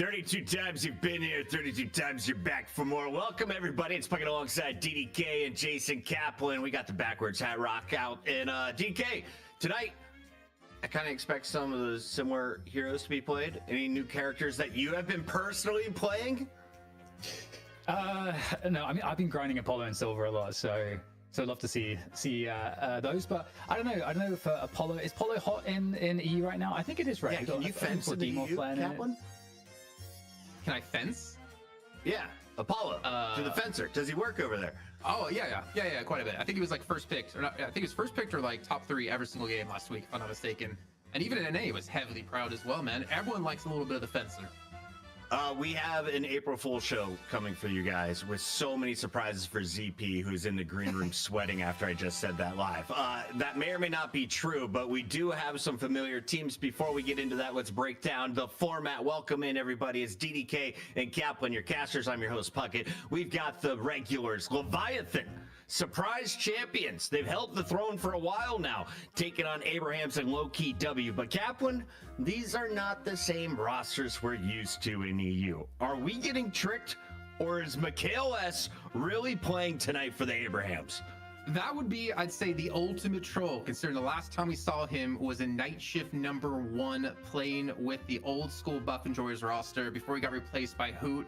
32 times you've been here, 32 times you're back for more. Welcome, everybody. It's Puckett alongside DDK and Jason Kaplan. We got the backwards hat rock out. And DK, tonight, I kind of expect some of the similar heroes to be played. Any new characters that you have been personally playing? No, I mean, I've been grinding Apollo and Silver a lot, so I'd love to see those. But I don't know if Apollo is Apollo hot in EU right now. I think it is, right? Yeah, can you fence in the EU, Kaplan? Can I fence? Yeah, Apollo, to the fencer. Does he work over there? Oh, yeah, quite a bit. I think he was like first picked, or not, I think he was first picked or like top 3 every single game last week, if I'm not mistaken. And even in NA, he was heavily proud as well, man. Everyone likes a little bit of the fencer. We have an April Fool show coming for you guys with so many surprises for ZP, who's in the green room sweating after I just said that live. That may or may not be true, but we do have some familiar teams. Before we get into that, let's break down the format. Welcome in, everybody. It's DDK and Kaplan, your casters. I'm your host, Puckett. We've got the regulars, Leviathan, surprise champions. They've held the throne for a while now, taking on Abrahams and Low-Key W. But Kaplan, these are not the same rosters we're used to in EU. Are we getting tricked, or is Mikhail S really playing tonight for the Abrahams? That would be, I'd say, the ultimate troll, considering the last time we saw him was in Night Shift #1, playing with the old school Buff Enjoyers roster before he got replaced by Hoot.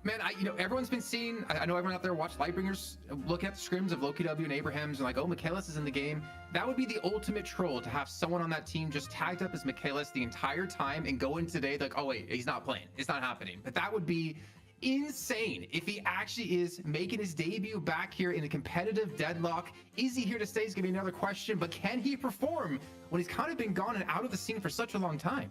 Man, everyone's been seeing, I know everyone out there watch Lightbringers, look at the scrims of Low-Key W and Abrahams and like, oh, Michaelis is in the game. That would be the ultimate troll, to have someone on that team just tagged up as Michaelis the entire time and go in today like, oh wait, he's not playing, it's not happening. But that would be insane if he actually is making his debut back here in a competitive deadlock. Is he here to stay is gonna be another question, but can he perform when he's kind of been gone and out of the scene for such a long time?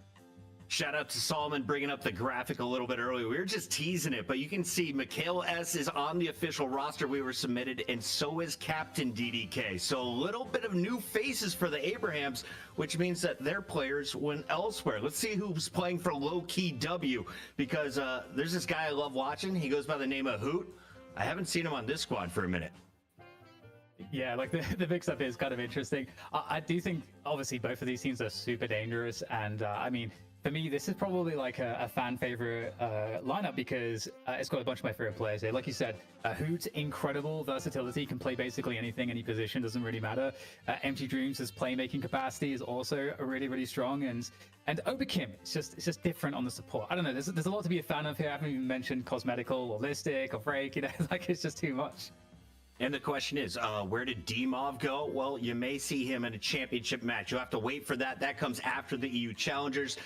Shout out to Solomon bringing up the graphic a little bit earlier. We were just teasing it, but you can see Mikhail S is on the official roster we were submitted, and so is Captain DDK. So a little bit of new faces for the Abrahams, which means that their players went elsewhere. Let's see who's playing for Low-Key W, because there's this guy I love watching. He goes by the name of Hoot. I haven't seen him on this squad for a minute. Yeah, like the mix-up is kind of interesting. I do think, obviously, both of these teams are super dangerous, and I mean, for me, this is probably like a fan favorite lineup, because it's got a bunch of my favorite players here. Like you said, Hoot, incredible versatility, can play basically anything, any position, doesn't really matter. Empty Dreams' playmaking capacity is also really, really strong, and Oberkim, it's just different on the support. I don't know, there's a lot to be a fan of here. I haven't even mentioned Cosmetical or Listic or Break, like it's just too much. And the question is, where did D-Mov go? Well, you may see him in a championship match. You'll have to wait for that. That comes after the EU Challengers.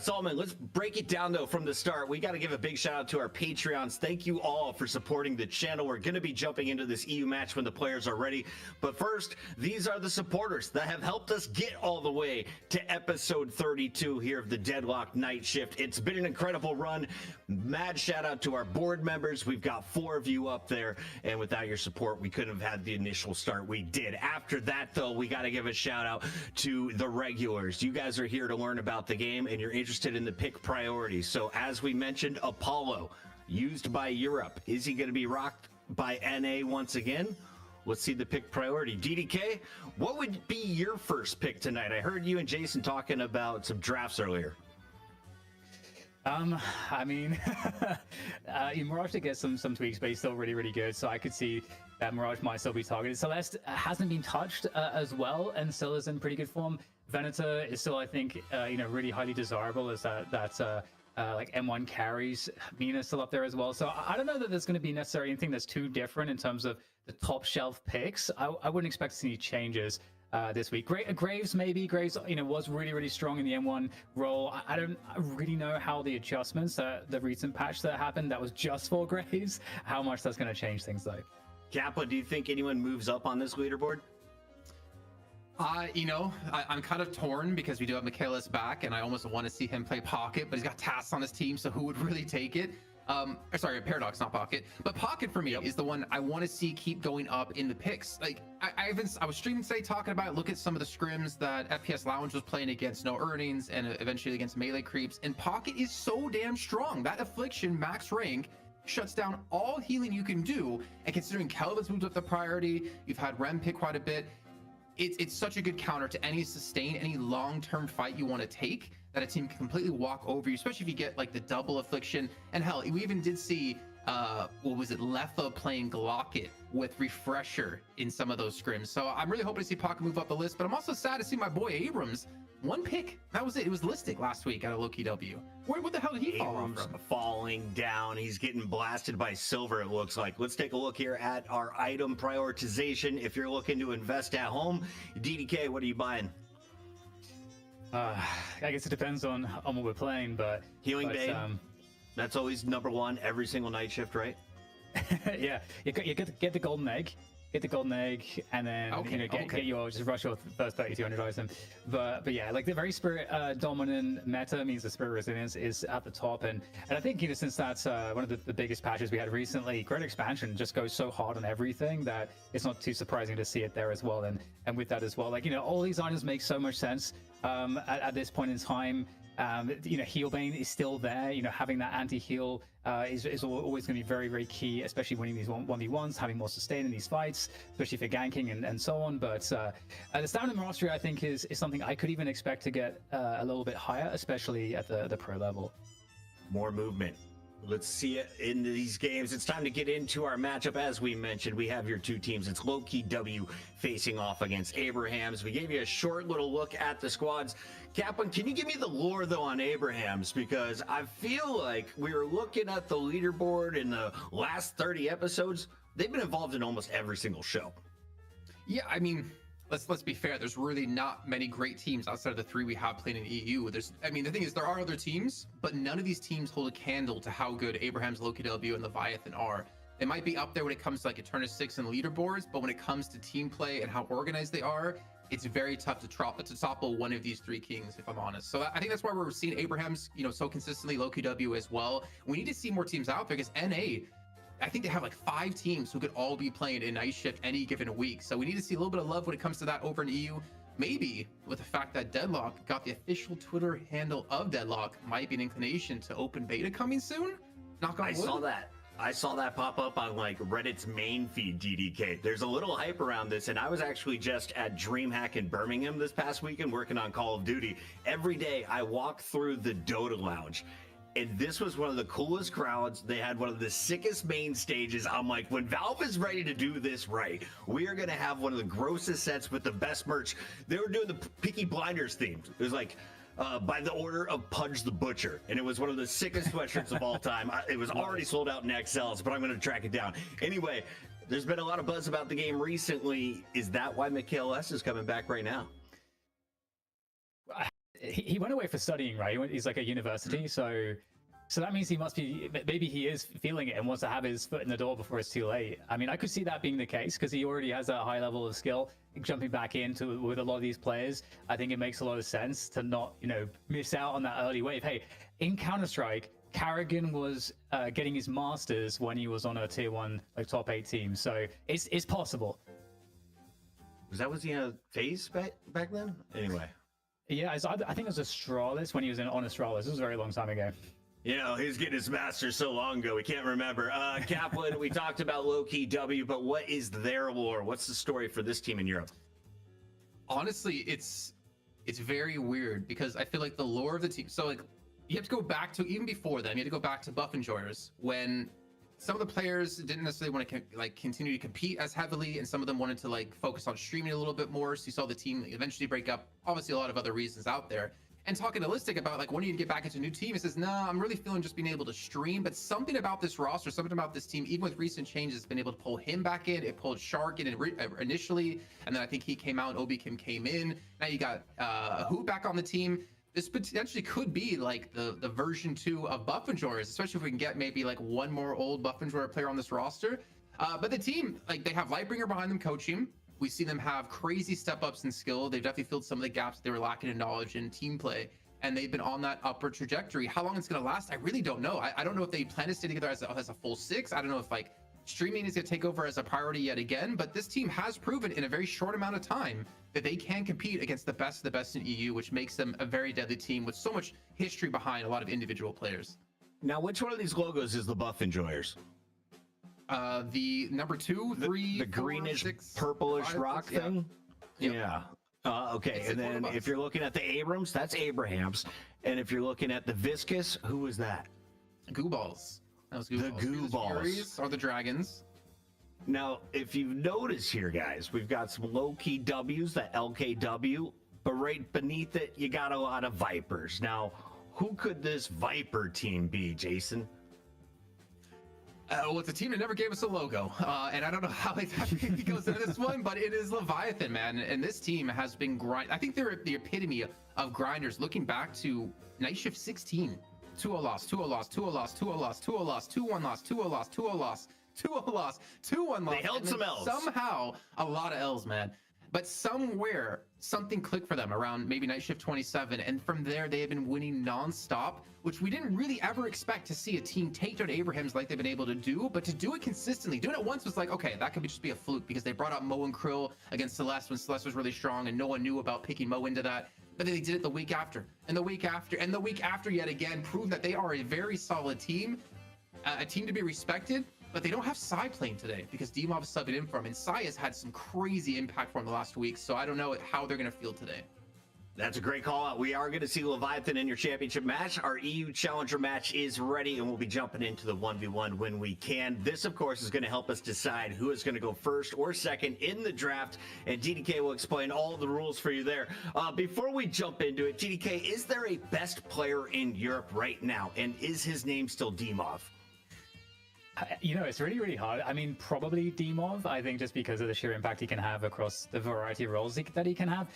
Solomon, let's break it down, though, from the start. We got to give a big shout-out to our Patreons. Thank you all for supporting the channel. We're going to be jumping into this EU match when the players are ready. But first, these are the supporters that have helped us get all the way to episode 32 here of the Deadlock Night Shift. It's been an incredible run. Mad shout-out to our board members. We've got 4 of you up there, and without your support, we couldn't have had the initial start we did. After that, though, we got to give a shout out to the regulars. You guys are here to learn about the game, and you're interested in the pick priorities. So as we mentioned, Apollo, used by Europe. Is he going to be rocked by NA once again? Let's see the pick priority. DDK, what would be your first pick tonight? I heard you and Jason talking about some drafts earlier. I mean, Mirage did get some tweaks, but he's still really, really good. So I could see that Mirage might still be targeted. Celeste hasn't been touched as well, and still is in pretty good form. Venator is still, I think, really highly desirable as that like M1 carries. Mina's still up there as well. So I don't know that there's going to be necessarily anything that's too different in terms of the top shelf picks. I wouldn't expect to see any changes this week. Graves, maybe. Graves, was really, really strong in the M1 role. I don't really know how the adjustments, the recent patch that happened, that was just for Graves, how much that's going to change things, though. Kappa, do you think anyone moves up on this leaderboard? I'm kind of torn, because we do have Michaelis back, and I almost want to see him play Pocket, but he's got Task on his team, so who would really take it? Sorry, Paradox, not Pocket. But Pocket for me is the one I want to see keep going up in the picks. Like I was streaming today talking about it. Look at some of the scrims that FPS Lounge was playing against No Earnings and eventually against melee creeps. And Pocket is so damn strong. That Affliction max rank shuts down all healing you can do. And considering Kelvin's moved up the priority, you've had Rem pick quite a bit. It's such a good counter to any sustain, any long-term fight you want to take, that a team can completely walk over you, especially if you get like the double affliction. And hell, we even did see what was it, Letha playing Glocket with Refresher in some of those scrims. So I'm really hoping to see Pocket move up the list, but I'm also sad to see my boy Abrams. One pick, that was it. It was Listic last week out of Loki W. What the hell did he fall off Abrams from? falling down. He's getting blasted by Silver, it looks like. Let's take a look here at our item prioritization. If you're looking to invest at home, DDK, what are you buying? I guess it depends on what we're playing, but Healing Bane. That's always number one every single night shift, right? yeah, you get the golden egg. Get the golden egg, and then get your just rush your first 3200 item. But yeah, like the very spirit dominant meta means the spirit resilience is at the top, and I think since that's one of the biggest patches we had recently, Great Expansion just goes so hard on everything that it's not too surprising to see it there as well. And with that as well, like all these items make so much sense at this point in time. Healbane is still there. Having that anti-heal is always going to be very, very key, especially winning these 1v1s, having more sustain in these fights, especially for ganking and so on. But the stamina mastery, I think, is something I could even expect to get a little bit higher, especially at the pro level. More movement. Let's see it in these games. It's time to get into our matchup. As we mentioned, we have your two teams. It's Loki W facing off against Abrahams. We gave you a short little look at the squads. Kaplan, can you give me the lore, though, on Abrahams? Because I feel like we were looking at the leaderboard in the last 30 episodes. They've been involved in almost every single show. Yeah, I mean, let's be fair. There's really not many great teams outside of the three we have playing in EU. The thing is, there are other teams, but none of these teams hold a candle to how good Abraham's, Loki W, and Leviathan are. They might be up there when it comes to like Eternus 6 and leaderboards, but when it comes to team play and how organized they are, it's very tough to topple one of these three kings, if I'm honest. So I think that's why we're seeing Abraham's, so consistently, Loki W as well. We need to see more teams out there because NA, I think they have like 5 teams who could all be playing in Night Shift any given week. So we need to see a little bit of love when it comes to that over in EU. Maybe with the fact that Deadlock got the official Twitter handle of Deadlock, might be an inclination to open beta coming soon. Knock on wood. I saw that pop up on like Reddit's main feed, DDK. There's a little hype around this, and I was actually just at DreamHack in Birmingham this past weekend working on Call of Duty. Every day I walk through the Dota Lounge, and this was one of the coolest crowds. They had one of the sickest main stages. I'm like, when Valve is ready to do this right, we are going to have one of the grossest sets with the best merch. They were doing the Peaky Blinders theme. It was like, by the order of Pudge the Butcher, and it was one of the sickest sweatshirts of all time. It was already sold out in XLs, but I'm going to track it down. Anyway, there's been a lot of buzz about the game recently. Is that why Mikhail S is coming back right now? He went away for studying, right? He's like at university, so that means he must be, maybe he is feeling it and wants to have his foot in the door before it's too late. I mean, I could see that being the case because he already has that high level of skill. Jumping back into with a lot of these players, I think it makes a lot of sense to not, miss out on that early wave. Hey, in Counter-Strike, Carrigan was getting his masters when he was on a tier 1 like top 8 team, so it's possible. Was he in a phase back then? Anyway. Yeah, I think it was Astralis when he was on Astralis. This was a very long time ago. He's getting his master so long ago, we can't remember. Kaplan, we talked about Loki W, but what is their lore? What's the story for this team in Europe? Honestly, it's very weird because I feel like the lore of the team. So like, you have to go back to even before then. You have to go back to Buff Enjoyers when some of the players didn't necessarily want to continue to compete as heavily, and some of them wanted to focus on streaming a little bit more. So you saw the team eventually break up. Obviously, a lot of other reasons out there. And talking to Listic about when do you get back into a new team, he says, nah, I'm really feeling just being able to stream. But something about this roster, something about this team, even with recent changes, has been able to pull him back in. It pulled Shark in initially, and then I think he came out and Obi Kim came in. Now you got Who back on the team. This potentially could be like the version 2 of Buff Enjoyers, especially if we can get maybe one more old Buff Enjoyer player on this roster. But the team, they have Lightbringer behind them coaching. We see them have crazy step-ups in skill. They've definitely filled some of the gaps they were lacking in knowledge and team play, and they've been on that upward trajectory. How long it's going to last, I really don't know. I don't know if they plan to stay together as a full 6. I don't know if streaming is going to take over as a priority yet again, but this team has proven in a very short amount of time that they can compete against the best of the best in EU, which makes them a very deadly team with so much history behind a lot of individual players. Now, which one of these logos is the Buff Enjoyers? The number 2, 3, the 4, greenish 6, purplish 5, rock 6, thing. Yep. Yeah. Okay, and then if you're looking at the Abrams, that's Abrahams, And if you're looking at the Viscous, who was that? Goo balls. That was Goo The balls. Goo Either the Balls. Furies or the Dragons. Now, if you've noticed here, guys, we've got some low-key W's, that LKW, but right beneath it, you got a lot of Vipers. Now, who could this Viper team be, Jason? Well, it's a team that never gave us a logo, and I don't know how exactly he goes into this one, but it is Leviathan, man. And this team has been grind. I think they're the epitome of grinders. Looking back to Night Shift 16, 2-0 loss, 2-0 loss, 2-0 loss, 2-0 loss, 2-0 loss, 2-1 loss, 2-0 loss, 2-0 loss, 2-0 loss, 2-1 loss. They held and some then L's. Somehow, a lot of L's, man. But somewhere, something clicked for them around maybe Night Shift 27, and from there they have been winning non-stop, which we didn't really ever expect to see a team take down Abrahams like they've been able to do, but to do it consistently, doing it once was like, okay, that could just be a fluke because they brought out Mo and Krill against Celeste when Celeste was really strong and no one knew about picking Mo into that. But then they did it the week after, and the week after, and the week after yet again, proved that they are a very solid team, a team to be respected. But they don't have Psy playing today because D-Mob subbed in for him, and Psy has had some crazy impact for him the last week, so I don't know how they're going to feel today. That's a great call out. We are going to see Leviathan in your championship match. Our EU Challenger match is ready, and we'll be jumping into the 1v1 when we can. This, of course, is going to help us decide who is going to go first or second in the draft, and GDK will explain all the rules for you there. Before we jump into it, GDK, is there a best player in Europe right now, and is his name still Dimov? You know, it's really, really hard. I mean, probably Dimov, I think, just because of the sheer impact he can have across the variety of roles that he can have.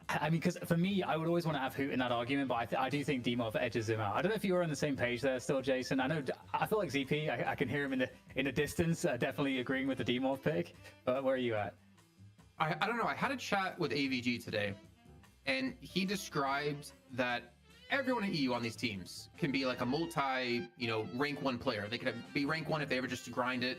I mean, because for me, I would always want to have Hoot in that argument, but I do think Dimov edges him out. I don't know if you were on the same page there still, Jason. I feel like ZP, I can hear him in the distance, definitely agreeing with the Dimov pick, but where are you at? I don't know. I had a chat with AVG today, and he described that everyone in EU on these teams can be like a rank 1 player. They could be rank 1 if they ever just grind it.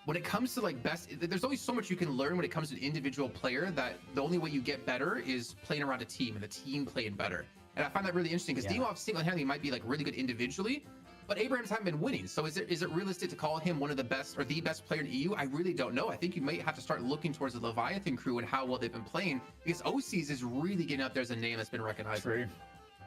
When it comes to like best, there's always so much you can learn when it comes to an individual player that the only way you get better is playing around a team and the team playing better. And I find that really interesting because Dimov single-handedly might be like really good individually, but Abrahams haven't been winning. So is it realistic to call him one of the best or the best player in EU? I really don't know. I think you might have to start looking towards the Leviathan crew and how well they've been playing, because OCs is really getting out there as a name that's been recognized. True.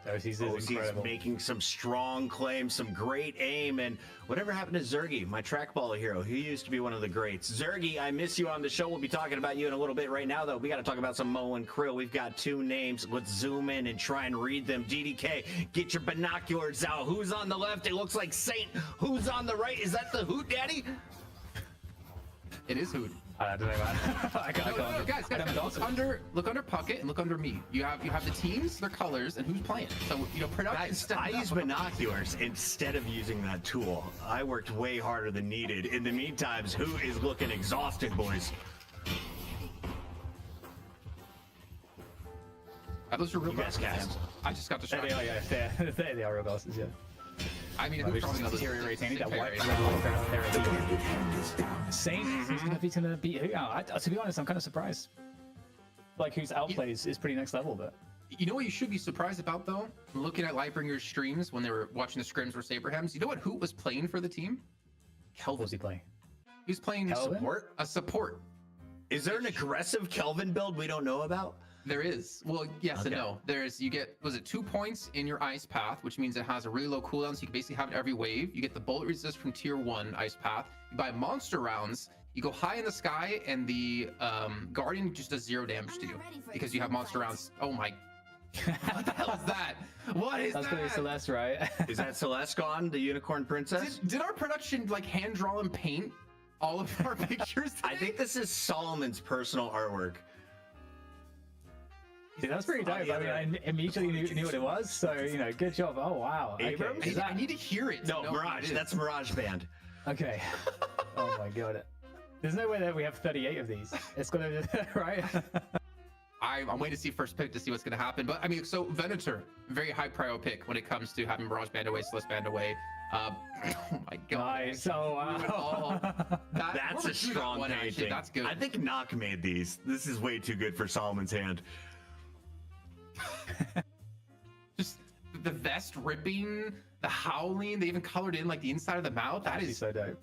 OC's is incredible. Making some strong claims, some great aim, and whatever happened to Zergy, my trackball hero? He used to be one of the greats. Zergy, I miss you on the show. We'll be talking about you in a little bit. Right now, though, we got to talk about some Mo and Krill. We've got 2 names. Let's zoom in and try and read them. GDK, get your binoculars out. Who's on the left? It looks like Saint. Who's on the right? Is that the Hoot Daddy? It is Hoot. I don't know, man. I can't. No, guys, look under Puckett and look under me. You have the teams, their colors, and who's playing. So production. Guys, I use binoculars instead of using that tool. I worked way harder than needed. In the meantime, Hoot is looking exhausted, boys. Those are real You guys glasses. cast. I just got There distracted. they are, yeah. They are real glasses, yeah. I mean, Which who's is probably another deteriorating. That white area. Saint, who's gonna beat who? To be honest, I'm kind of surprised. Like, who's outplays is pretty next level, but You know what you should be surprised about, though? Looking at Lightbringer's streams when they were watching the scrims versus Abrahams, you know what Hoot was playing for the team? what Kelvin. was he playing? He was playing Kelvin? support. A support. Is there an aggressive Kelvin build we don't know about? There is. Well, yes and Okay. no. You get, was it 2 points in your ice path, which means it has a really low cooldown, so you can basically have it every wave. You get the bullet resist from tier 1 ice path. You buy monster rounds. You go high in the sky, and the Guardian just does 0 damage to you because you have monster rounds. Oh my. What the hell is that? What is That's gonna be that? Celeste, right? Is that Celeste gone, the unicorn princess? Did our production like hand draw and paint all of our pictures today? I think this is Solomon's personal artwork. Dude, that's pretty dope. I mean, I immediately knew what it was, so, good job. Oh, wow. Okay. Abrams? I need to hear it. to No, know what Mirage. it is. That's Mirage Band. Okay. Oh my god. There's no way that we have 38 of these. It's gonna, right? I'm waiting to see first pick to see what's going to happen. But I mean, so Venator, very high prio pick when it comes to having Mirage Band away, Celeste Band away. Oh my god. Nice. Oh, wow. That's whoever a drew that strong one, actually, painting. That's good. I think Knock made these. This is way too good for Solomon's hand. Just the vest ripping, the howling. They even colored in like the inside of the mouth. That That'd be is so dope.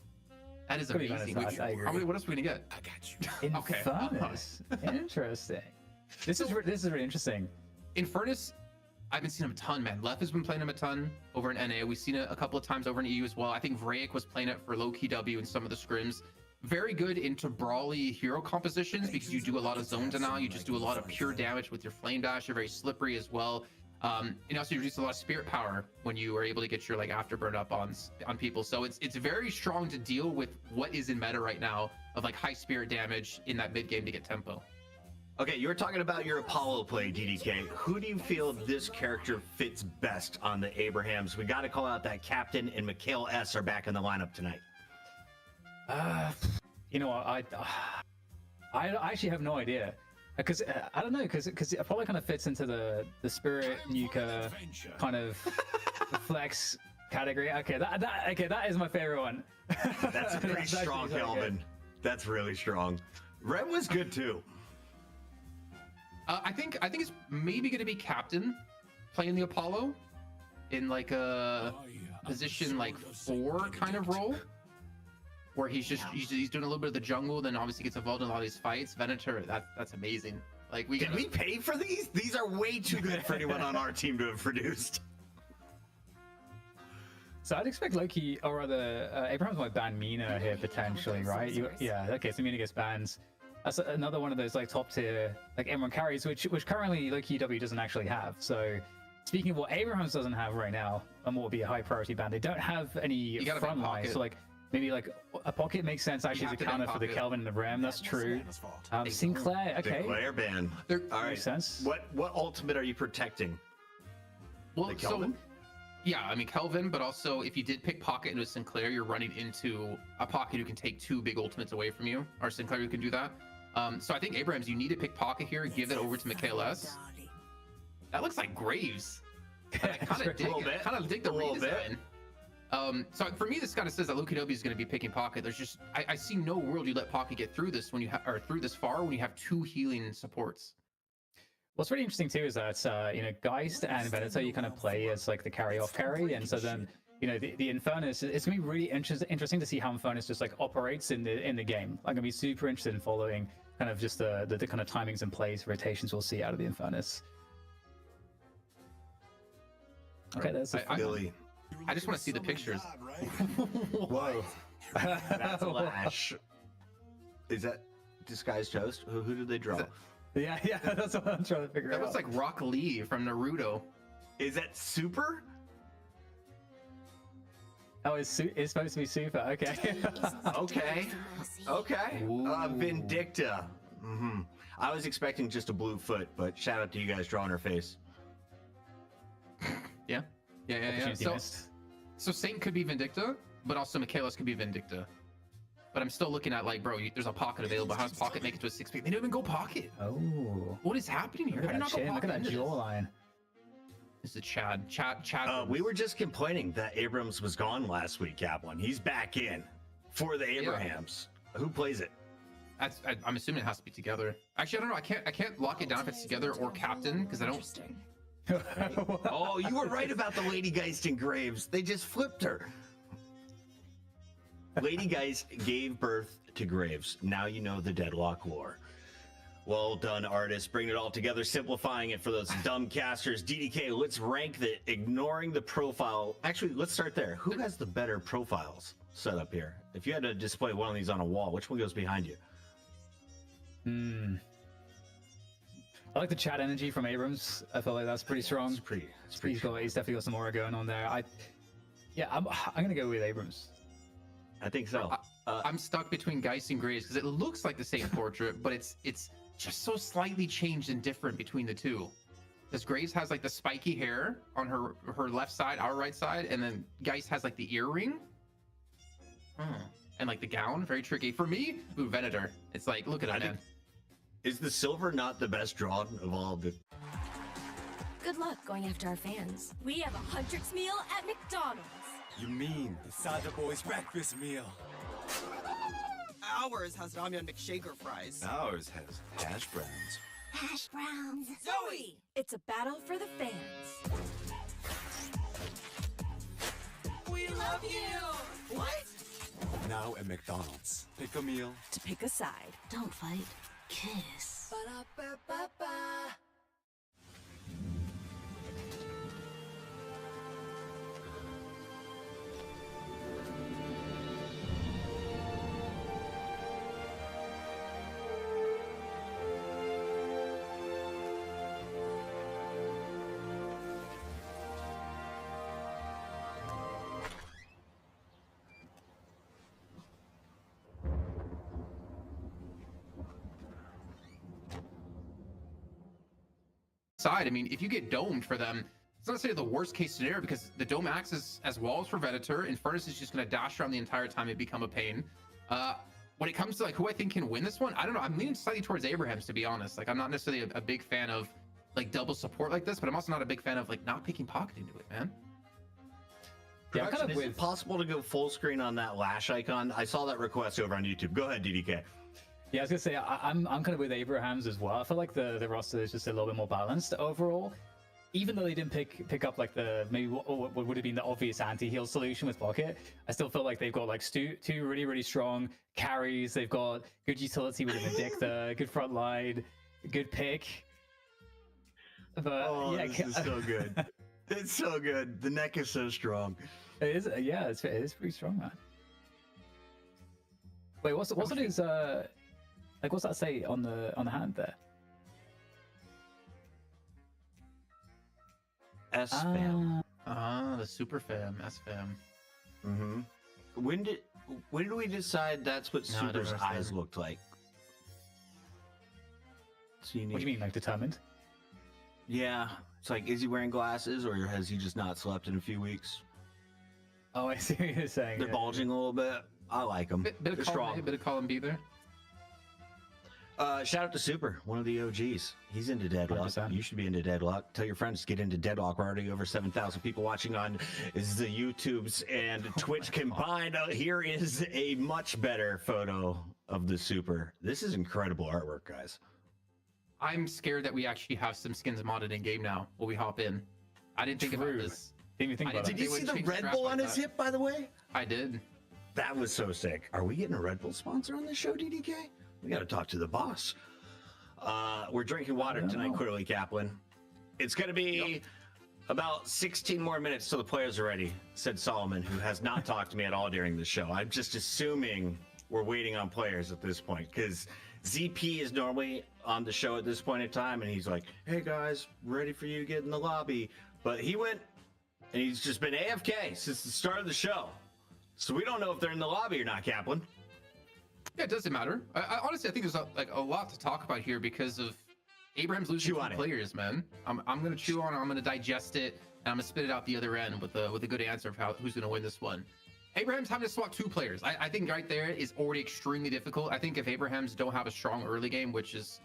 amazing. Venice, I agree. What else are we gonna get? I got you. Okay. Infernus. Interesting. This is really interesting. Infernus, I've been seeing him a ton, man. Left has been playing him a ton over in NA. We've seen it a couple of times over in EU as well. I think Vraic was playing it for low-key W in some of the scrims. Very good into brawly hero compositions because you do a lot of zone denial. You just do a lot of pure damage with your flame dash. You're very slippery as well. And also you reduce a lot of spirit power when you are able to get your like afterburn up on people. So it's very strong to deal with what is in meta right now of like high spirit damage in that mid game to get tempo. Okay, you were talking about your Apollo play, DDK. Who do you feel this character fits best on the Abrahams? We got to call out that Captain and Mikhail S are back in the lineup tonight. You know, I actually have no idea. Because I don't know, because it probably kind of fits into the Spirit Nuka kind of flex category. Okay, that is my favorite one. That's a pretty strong, Kelvin. That's really strong. Red was good too. I think it's maybe going to be Captain playing the Apollo in like a position like 4 kind of role, where he's doing a little bit of the jungle, then obviously gets involved in a lot of these fights. Venator, that's amazing. Like Did we pay for these? These are way too good for anyone on our team to have produced. So I'd expect Loki, or rather, Abrahams might ban Mina here potentially, right? Yeah, okay, so Mina gets banned. That's another one of those like top tier like M1 carries, which currently Loki W doesn't actually have. So speaking of what Abrahams doesn't have right now, and what would be a high priority ban, they don't have any front line. So like maybe like a pocket makes sense actually as a counter for the Kelvin and the Ram. That's true. Sinclair, okay. Sinclair ban. All right. Makes sense. What ultimate are you protecting? Well, the Kelvin? Yeah, I mean Kelvin, but also if you did pick Pocket into Sinclair, you're running into a Pocket who can take 2 big ultimates away from you, or Sinclair who can do that. So I think Abrahams, you need to pick Pocket here, give it over to Mikhail S. That looks like Graves. I kind of dig the redesign. So for me, this kind of says that Loki W is going to be picking Pocket. There's just I see no world you let Pocket get through this when you have, or through this far when you have 2 healing supports. What's really interesting too is that you know, Geist and Venator you kind of play as like the carry-off carry, and so then you know the Infernus. It's gonna be really interesting to see how Infernus just like operates in the game. I'm gonna be super interested in following kind of just the kind of timings and plays, rotations we'll see out of the Infernus. Okay, that's Billy. I just want to see the pictures. Whoa. That's a lash. Is that Disguised Toast? Who did they draw? Yeah, that's what I'm trying to figure out. That looks like Rock Lee from Naruto. Is that Super? Oh, it's supposed to be Super. Okay. Okay. Vindicta. I was expecting just a blue foot, but shout out to you guys drawing her face. Yeah. So Saint could be Vindicta, but also Michaelis could be Vindicta. But I'm still looking at like, bro, there's a Pocket available. How does Pocket make it to a 6-pick? They don't even go Pocket. Oh. What is happening here? Look at that chin. Look at that jawline. This is Chad. We were just complaining that Abrams was gone last week, Kaplan. He's back in for the Abrahams. Yeah. Who plays it? I'm assuming it has to be together. Actually, I don't know. I can't lock it down if it's together or Captain because I don't. Oh, you were right about the Lady Geist and Graves. They just flipped her. Lady Geist gave birth to Graves. Now you know the Deadlock lore. Well done, artists. Bringing it all together, simplifying it for those dumb casters. DDK, let's rank the ignoring the profile. Actually, let's start there. Who has the better profiles set up here? If you had to display one of these on a wall, which one goes behind you? I like the chat energy from Abrams. I feel like that's pretty strong. It's pretty He's definitely got some aura going on there. I'm gonna go with Abrams. I think so. I'm stuck between Geist and Graves because it looks like the same portrait, but it's just so slightly changed and different between the two. Because Graves has like the spiky hair on her left side, our right side, and then Geist has like the earring. And like the gown, very tricky. For me, Venator. It's like, look at that man. Is the silver not the best draw of all the... Good luck going after our fans. We have a Huntrix meal at McDonald's. You mean the Sada Boys breakfast meal? Ours has Ramyun McShaker fries. Ours has hash browns. Hash browns. Zoe! It's a battle for the fans. We love you! What? Now at McDonald's. Pick a meal. To pick a side. Don't fight. Kiss. Ba-da-ba-ba-ba. side, I mean, if you get domed for them, it's not necessarily the worst case scenario because the dome acts as walls for Venator. Infernus is just going to dash around the entire time and become a pain. When it comes to like who I think can win this one, I don't know. I'm leaning slightly towards Abrahams, to be honest. Like, I'm not necessarily a big fan of like double support like this, but I'm also not a big fan of like not picking Pocket into it, man. Yeah, I'm kind of Is it possible to go full screen on that lash icon? I saw that request over on YouTube. Go ahead, DDK. Yeah, I was gonna say I'm kind of with Abrahams as well. I feel like the roster is just a little bit more balanced overall. Even though they didn't pick up like the maybe what would have been the obvious anti-heal solution with Pocket, I still feel like they've got like two really strong carries. They've got good utility with Vindicta, good front line, good pick. But Oh, yeah, this is so good. It's so good. The neck is so strong. it is. Yeah, it is pretty strong, man. Wait, what's it his like? What's that say on the hand there? S-Fam. The super fam, S fam. Mm-hmm. When did we decide that's what No, I don't Super's understand. eyes looked like? It's unique. What do you mean, like determined? Yeah. It's like, is he wearing glasses or has he just not slept in a few weeks? Oh, I see what you're saying. They're yeah. bulging a little bit. I like them. Bit They're of strong. column B there. Shout out to Super, one of the OGs. He's into Deadlock. 100%. You should be into Deadlock. Tell your friends to get into Deadlock. We're already over 7,000 people watching on the YouTubes and Twitch combined. Here is a much better photo of the Super. This is incredible artwork, guys. I'm scared that we actually have some skins modded in game now when we hop in. I didn't think about True. this. Didn't even think I about did that. Did you They see would the change the Red strap Bull like on his that. hip, by the way? I did. That was so sick. Are we getting a Red Bull sponsor on this show, DDK? We got to talk to the boss. We're drinking water tonight, clearly, Kaplan. It's going to be about 16 more minutes till the players are ready, said Solomon, who has not talked to me at all during the show. I'm just assuming we're waiting on players at this point because ZP is normally on the show at this point in time, and he's like, hey, guys, ready for you to get in the lobby. But he went, and he's just been AFK since the start of the show. So we don't know if they're in the lobby or not, Kaplan. Yeah, it doesn't matter. I honestly, I think there's a lot to talk about here because of Abraham's losing Chew two on it. players, man. I'm gonna chew on it. I'm gonna digest it, and I'm gonna spit it out the other end with a good answer of who's gonna win this one. Abraham's having to swap two players. I think right there is already extremely difficult. I think if Abraham's don't have a strong early game, which is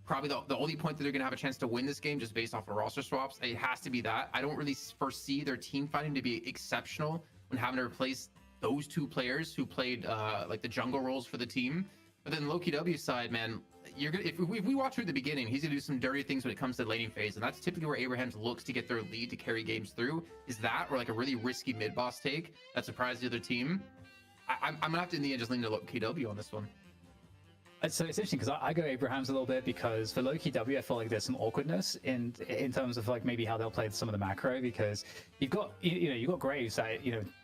probably the only point that they're gonna have a chance to win this game just based off of roster swaps, it has to be that. I don't really foresee their team fighting to be exceptional when having to replace those two players who played like the jungle roles for the team. But then Loki W side, man, you're gonna if we watch through the beginning, he's gonna do some dirty things when it comes to the laning phase, and that's typically where Abrahams looks to get their lead to carry games through. Is that or like a really risky mid boss take that surprised the other team? I'm gonna have to in the end just lean to Loki W on this one. So it's interesting because I go Abrahams a little bit because for Loki W, I feel like there's some awkwardness in terms of like maybe how they'll play some of the macro because you've got you've got Graves that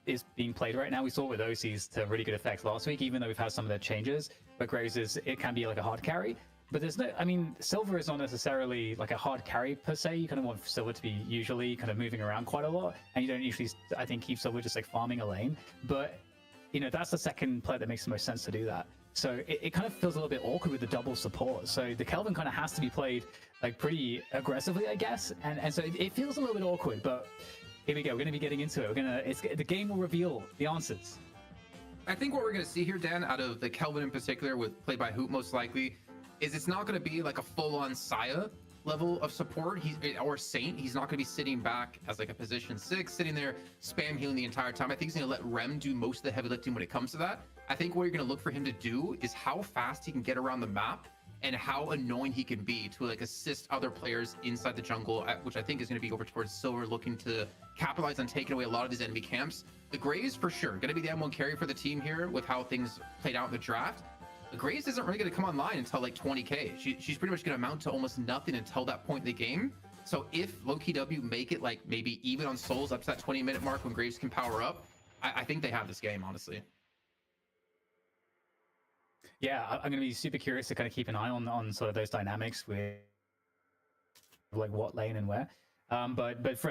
is being played right now. We saw it with OCs to really good effect last week, even though we've had some of their changes. But Graves it can be like a hard carry. But there's no, I mean, Silver is not necessarily like a hard carry per se. You kind of want Silver to be usually kind of moving around quite a lot, and you don't usually, I think, keep Silver just like farming a lane. But that's the second play that makes the most sense to do that. So it kind of feels a little bit awkward with the double support. So the Kelvin kind of has to be played like pretty aggressively, I guess. And so it feels a little bit awkward, but here we go. We're going to be getting into it. The game will reveal the answers. I think what we're going to see here, Dan, out of the Kelvin in particular, with played by Hoot most likely, is it's not going to be like a full-on Saya level of support or Saint. He's not going to be sitting back as like a position 6, sitting there spam healing the entire time. I think he's going to let Rem do most of the heavy lifting when it comes to that. I think what you're going to look for him to do is how fast he can get around the map and how annoying he can be to like assist other players inside the jungle, which I think is going to be over towards Silver, looking to capitalize on taking away a lot of these enemy camps. The Graves for sure going to be the M1 carry for the team here with how things played out in the draft. The Graves isn't really going to come online until like 20k. She's pretty much going to amount to almost nothing until that point in the game. So if Loki W make it like maybe even on Souls up to that 20-minute mark when Graves can power up, I think they have this game, honestly. Yeah, I'm going to be super curious to kind of keep an eye on sort of those dynamics with like what lane and where. But for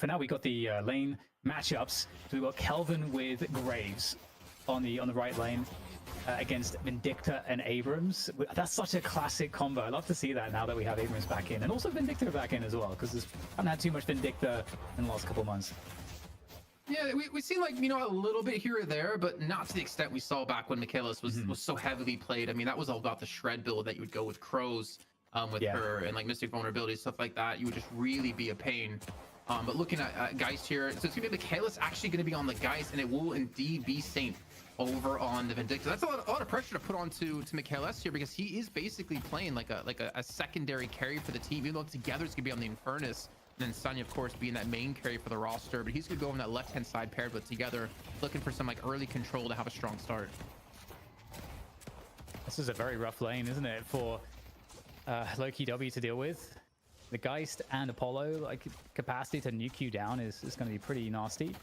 now we got the lane matchups. So we've got Kelvin with Graves on the right lane. against Vindicta and Abrams. That's such a classic combo. I love to see that now that we have Abrams back in, and also Vindicta back in as well, because I haven't had too much Vindicta in the last couple of months. Yeah, we seen like, you know, a little bit here or there, but not to the extent we saw back when Michaelis was so heavily played. I mean, that was all about the shred build that you would go with Crows with her and like Mystic Vulnerability, stuff like that. You would just really be a pain. But looking at Geist here, so it's gonna be Michaelis actually gonna be on the Geist, and it will indeed be Saint over on the Vindicta. That's a lot of pressure to put onto Michaelis here, because he is basically playing like a secondary carry for the team, even though together it's gonna be on the Infernus. And then Sonya, of course, being that main carry for the roster, but he's gonna go on that left-hand side paired with together, looking for some like early control to have a strong start. This is a very rough lane, isn't it, for Loki W to deal with? The Geist and Apollo, like, capacity to nuke you down is going to be pretty nasty.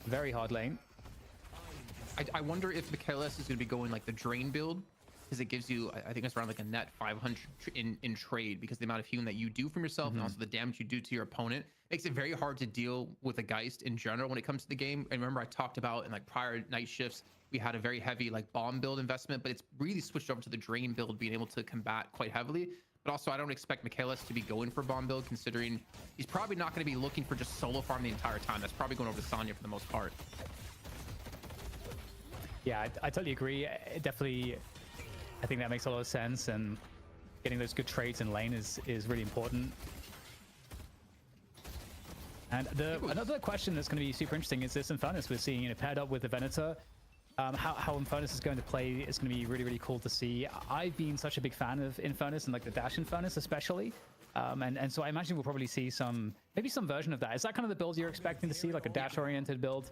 Very hard lane. I wonder if Michaelis is going to be going like the Drain build, because it gives you, I think it's around like a net 500 in trade, because the amount of healing that you do from yourself and also the damage you do to your opponent makes it very hard to deal with a Geist in general when it comes to the game. And remember, I talked about in like prior night shifts, we had a very heavy like bomb build investment, but it's really switched over to the Drain build, being able to combat quite heavily. But also, I don't expect Michaelis to be going for bomb build, considering he's probably not going to be looking for just solo farm the entire time. That's probably going over to Sonya for the most part. Yeah, I totally agree. It definitely, I think that makes a lot of sense, and getting those good trades in lane is really important. And another question that's going to be super interesting is this Infernus we're seeing, paired up with the Venator. How Infernus is going to play is going to be really, really cool to see. I've been such a big fan of Infernus, and like the Dash Infernus especially. And so I imagine we'll probably see maybe some version of that. Is that kind of the build you're expecting to see, like a dash-oriented build?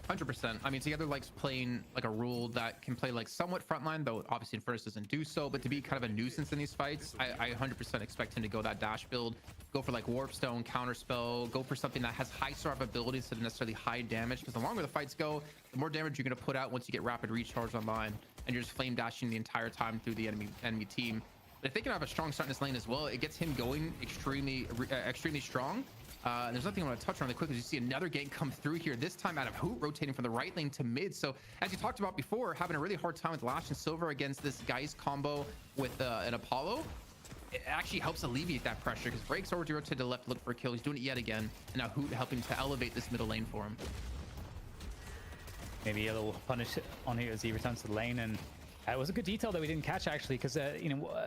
100%. I mean, Together likes playing like a rule that can play like somewhat frontline, though obviously Infernus doesn't do so, but to be kind of a nuisance in these fights, I 100% expect him to go that dash build, go for like Warp Stone, Counterspell, go for something that has high survivability instead of necessarily high damage, because the longer the fights go, the more damage you're going to put out once you get Rapid Recharge online, and you're just flame dashing the entire time through the enemy team. But if they can have a strong start in this lane as well, it gets him going extremely strong. There's nothing I want to touch on really quick, as you see another gank come through here, this time out of Hoot, rotating from the right lane to mid. So as you talked about before, having a really hard time with Lash and Silver against this Geist combo with an Apollo, it actually helps alleviate that pressure, because Break's already rotated to the left, look for a kill. He's doing it yet again, and now Hoot helping to elevate this middle lane for him. Maybe a little punish on here as he returns to the lane, and it was a good detail that we didn't catch actually, because the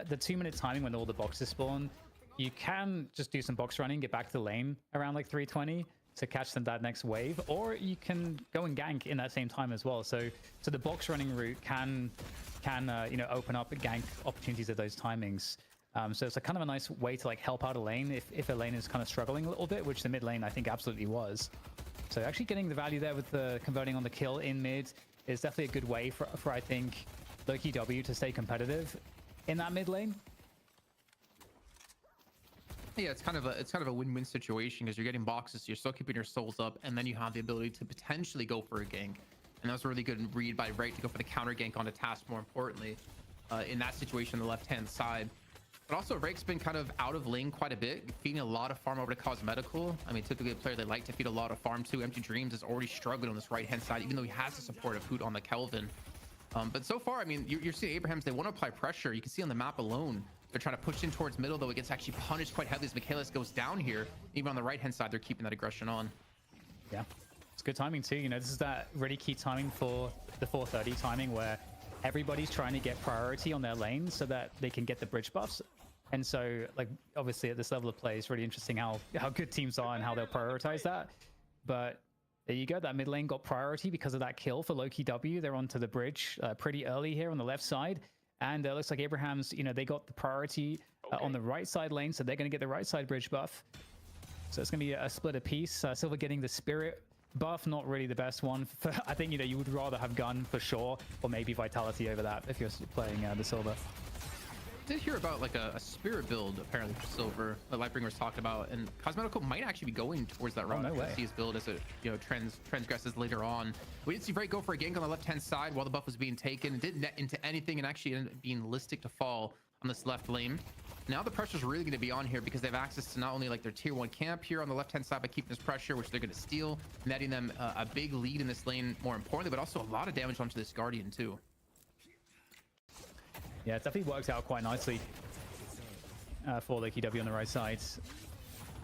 2-minute timing when all the boxes spawn, you can just do some box running, get back to the lane around like 320 to catch them that next wave, or you can go and gank in that same time as well. So the box running route can open up gank opportunities at those timings. So it's a kind of a nice way to like help out a lane if a lane is kind of struggling a little bit, which the mid lane I think absolutely was. So actually getting the value there with the converting on the kill in mid is definitely a good way for I think Loki W to stay competitive in that mid lane. Yeah, it's kind of a win-win situation, because you're getting boxes, so you're still keeping your souls up, and then you have the ability to potentially go for a gank. And that was a really good read by Rake to go for the counter gank onto Task, more importantly, in that situation on the left-hand side. But also, Rake's been kind of out of lane quite a bit, feeding a lot of farm over to Cosmetical. I mean, typically a player they like to feed a lot of farm to. Empty Dreams is already struggling on this right-hand side, even though he has the support of Hoot on the Kelvin. But so far, I mean, you're seeing Abrahams, they want to apply pressure. You can see on the map alone, they're trying to push in towards middle, though it gets actually punished quite heavily as Michaelis goes down here. Even on the right-hand side, they're keeping that aggression on. Yeah, it's good timing too. This is that really key timing for the 430 timing, where everybody's trying to get priority on their lane so that they can get the bridge buffs. And so, like, obviously at this level of play, it's really interesting how good teams are and how they'll prioritize that. But there you go, that mid lane got priority because of that kill for Loki W. They're onto the bridge pretty early here on the left side. And it looks like Abrahams, they got the priority on the right side lane, so they're going to get the right side bridge buff. So it's going to be a split apiece. Silver getting the Spirit buff, not really the best one. I think, you would rather have Gun for sure, or maybe Vitality over that if you're playing the Silver. I did hear about like a Spirit build apparently for Silver that Lightbringer was talking about, and Cosmetical might actually be going towards that route. No way. See his build as it transgresses later on. We did see Vrake go for a gank on the left hand side while the buff was being taken. It didn't net into anything and actually ended up being Listic to fall on this left lane. Now the pressure's really going to be on here because they have access to not only like their tier 1 camp here on the left hand side by keeping this pressure, which they're going to steal, netting them a big lead in this lane more importantly, but also a lot of damage onto this Guardian too. Yeah, it definitely worked out quite nicely for LokiW on the right side,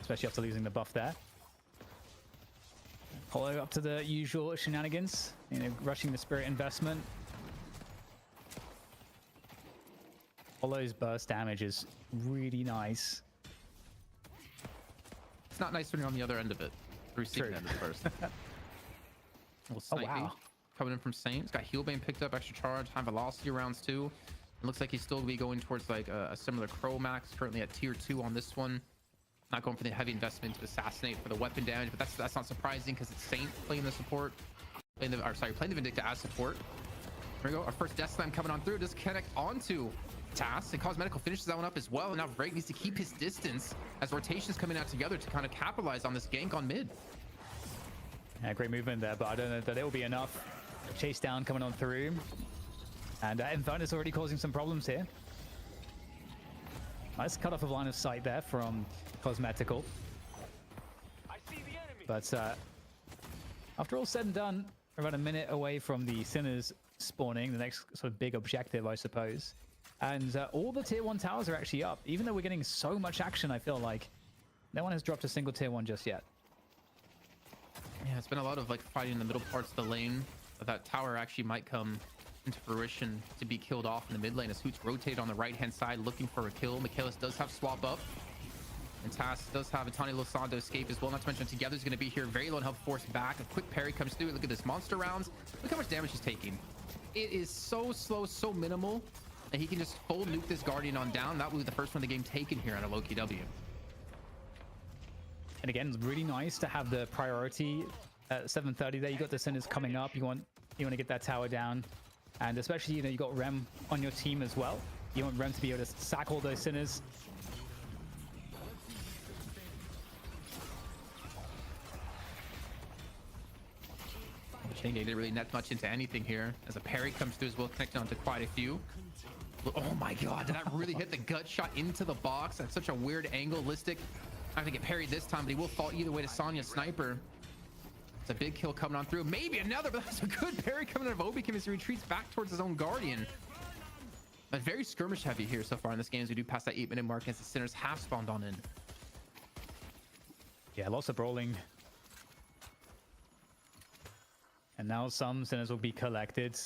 especially after losing the buff there. Hollow up to the usual shenanigans, you know, rushing the spirit investment. Hollow's burst damage is really nice. It's not nice when you're on the other end of it. Receiving True. end of the burst. Well, Oh, Snipey wow. coming in from Saint. He's got Healbane picked up, extra charge, high velocity rounds too. It looks like he's still going to be going towards like a similar Crow max, currently at tier 2 on this one. Not going for the heavy investment to assassinate for the weapon damage, but that's not surprising because it's Saint playing the support. Playing the Vindicta as support. There we go. Our first Death Slam coming on through. Does connect onto TaS, and Cosmetical finishes that one up as well. And now Vreg needs to keep his distance as rotations coming out together to kind of capitalize on this gank on mid. Yeah, great movement there, but I don't know that it will be enough. Chase down coming on through. And Infernus already causing some problems here. Nice cut off of line of sight there from Cosmetical. But after all said and done, we're about a minute away from the Sinners spawning, the next sort of big objective, I suppose. And all the tier 1 towers are actually up. Even though we're getting so much action, I feel like no one has dropped a single tier 1 just yet. Yeah, it's been a lot of like fighting in the middle parts of the lane, but that tower actually might come into fruition to be killed off in the mid lane as Hoots rotate on the right hand side looking for a kill. Michaelis does have swap up, and TaS does have a Tani Losando escape as well. Not to mention Together's going to be here. Very low and help force back. A quick parry comes through. Look at this monster rounds. Look how much damage he's taking. It is so slow, so minimal, and he can just full nuke this Guardian on down. That will be the first one of the game taken here on a LokiW. And again, it's really nice to have the priority at 7:30 there. You got the Sinners coming up. You want to get that tower down. And especially, you know, you got Rem on your team as well. You want Rem to be able to sack all those Sinners. They didn't really net much into anything here as a parry comes through as well, connecting onto quite a few. Oh my god, did that really hit the gut shot into the box at such a weird angle? Listic, I have to get parried this time, but he will fall either way to Sonya Sniper. It's a big kill coming on through. Maybe another, but that's a good parry coming out of Obikim as he retreats back towards his own Guardian. But very skirmish heavy here so far in this game as we do pass that 8-minute mark as the Sinners have spawned on in. Yeah, lots of brawling. And now some Sinners will be collected.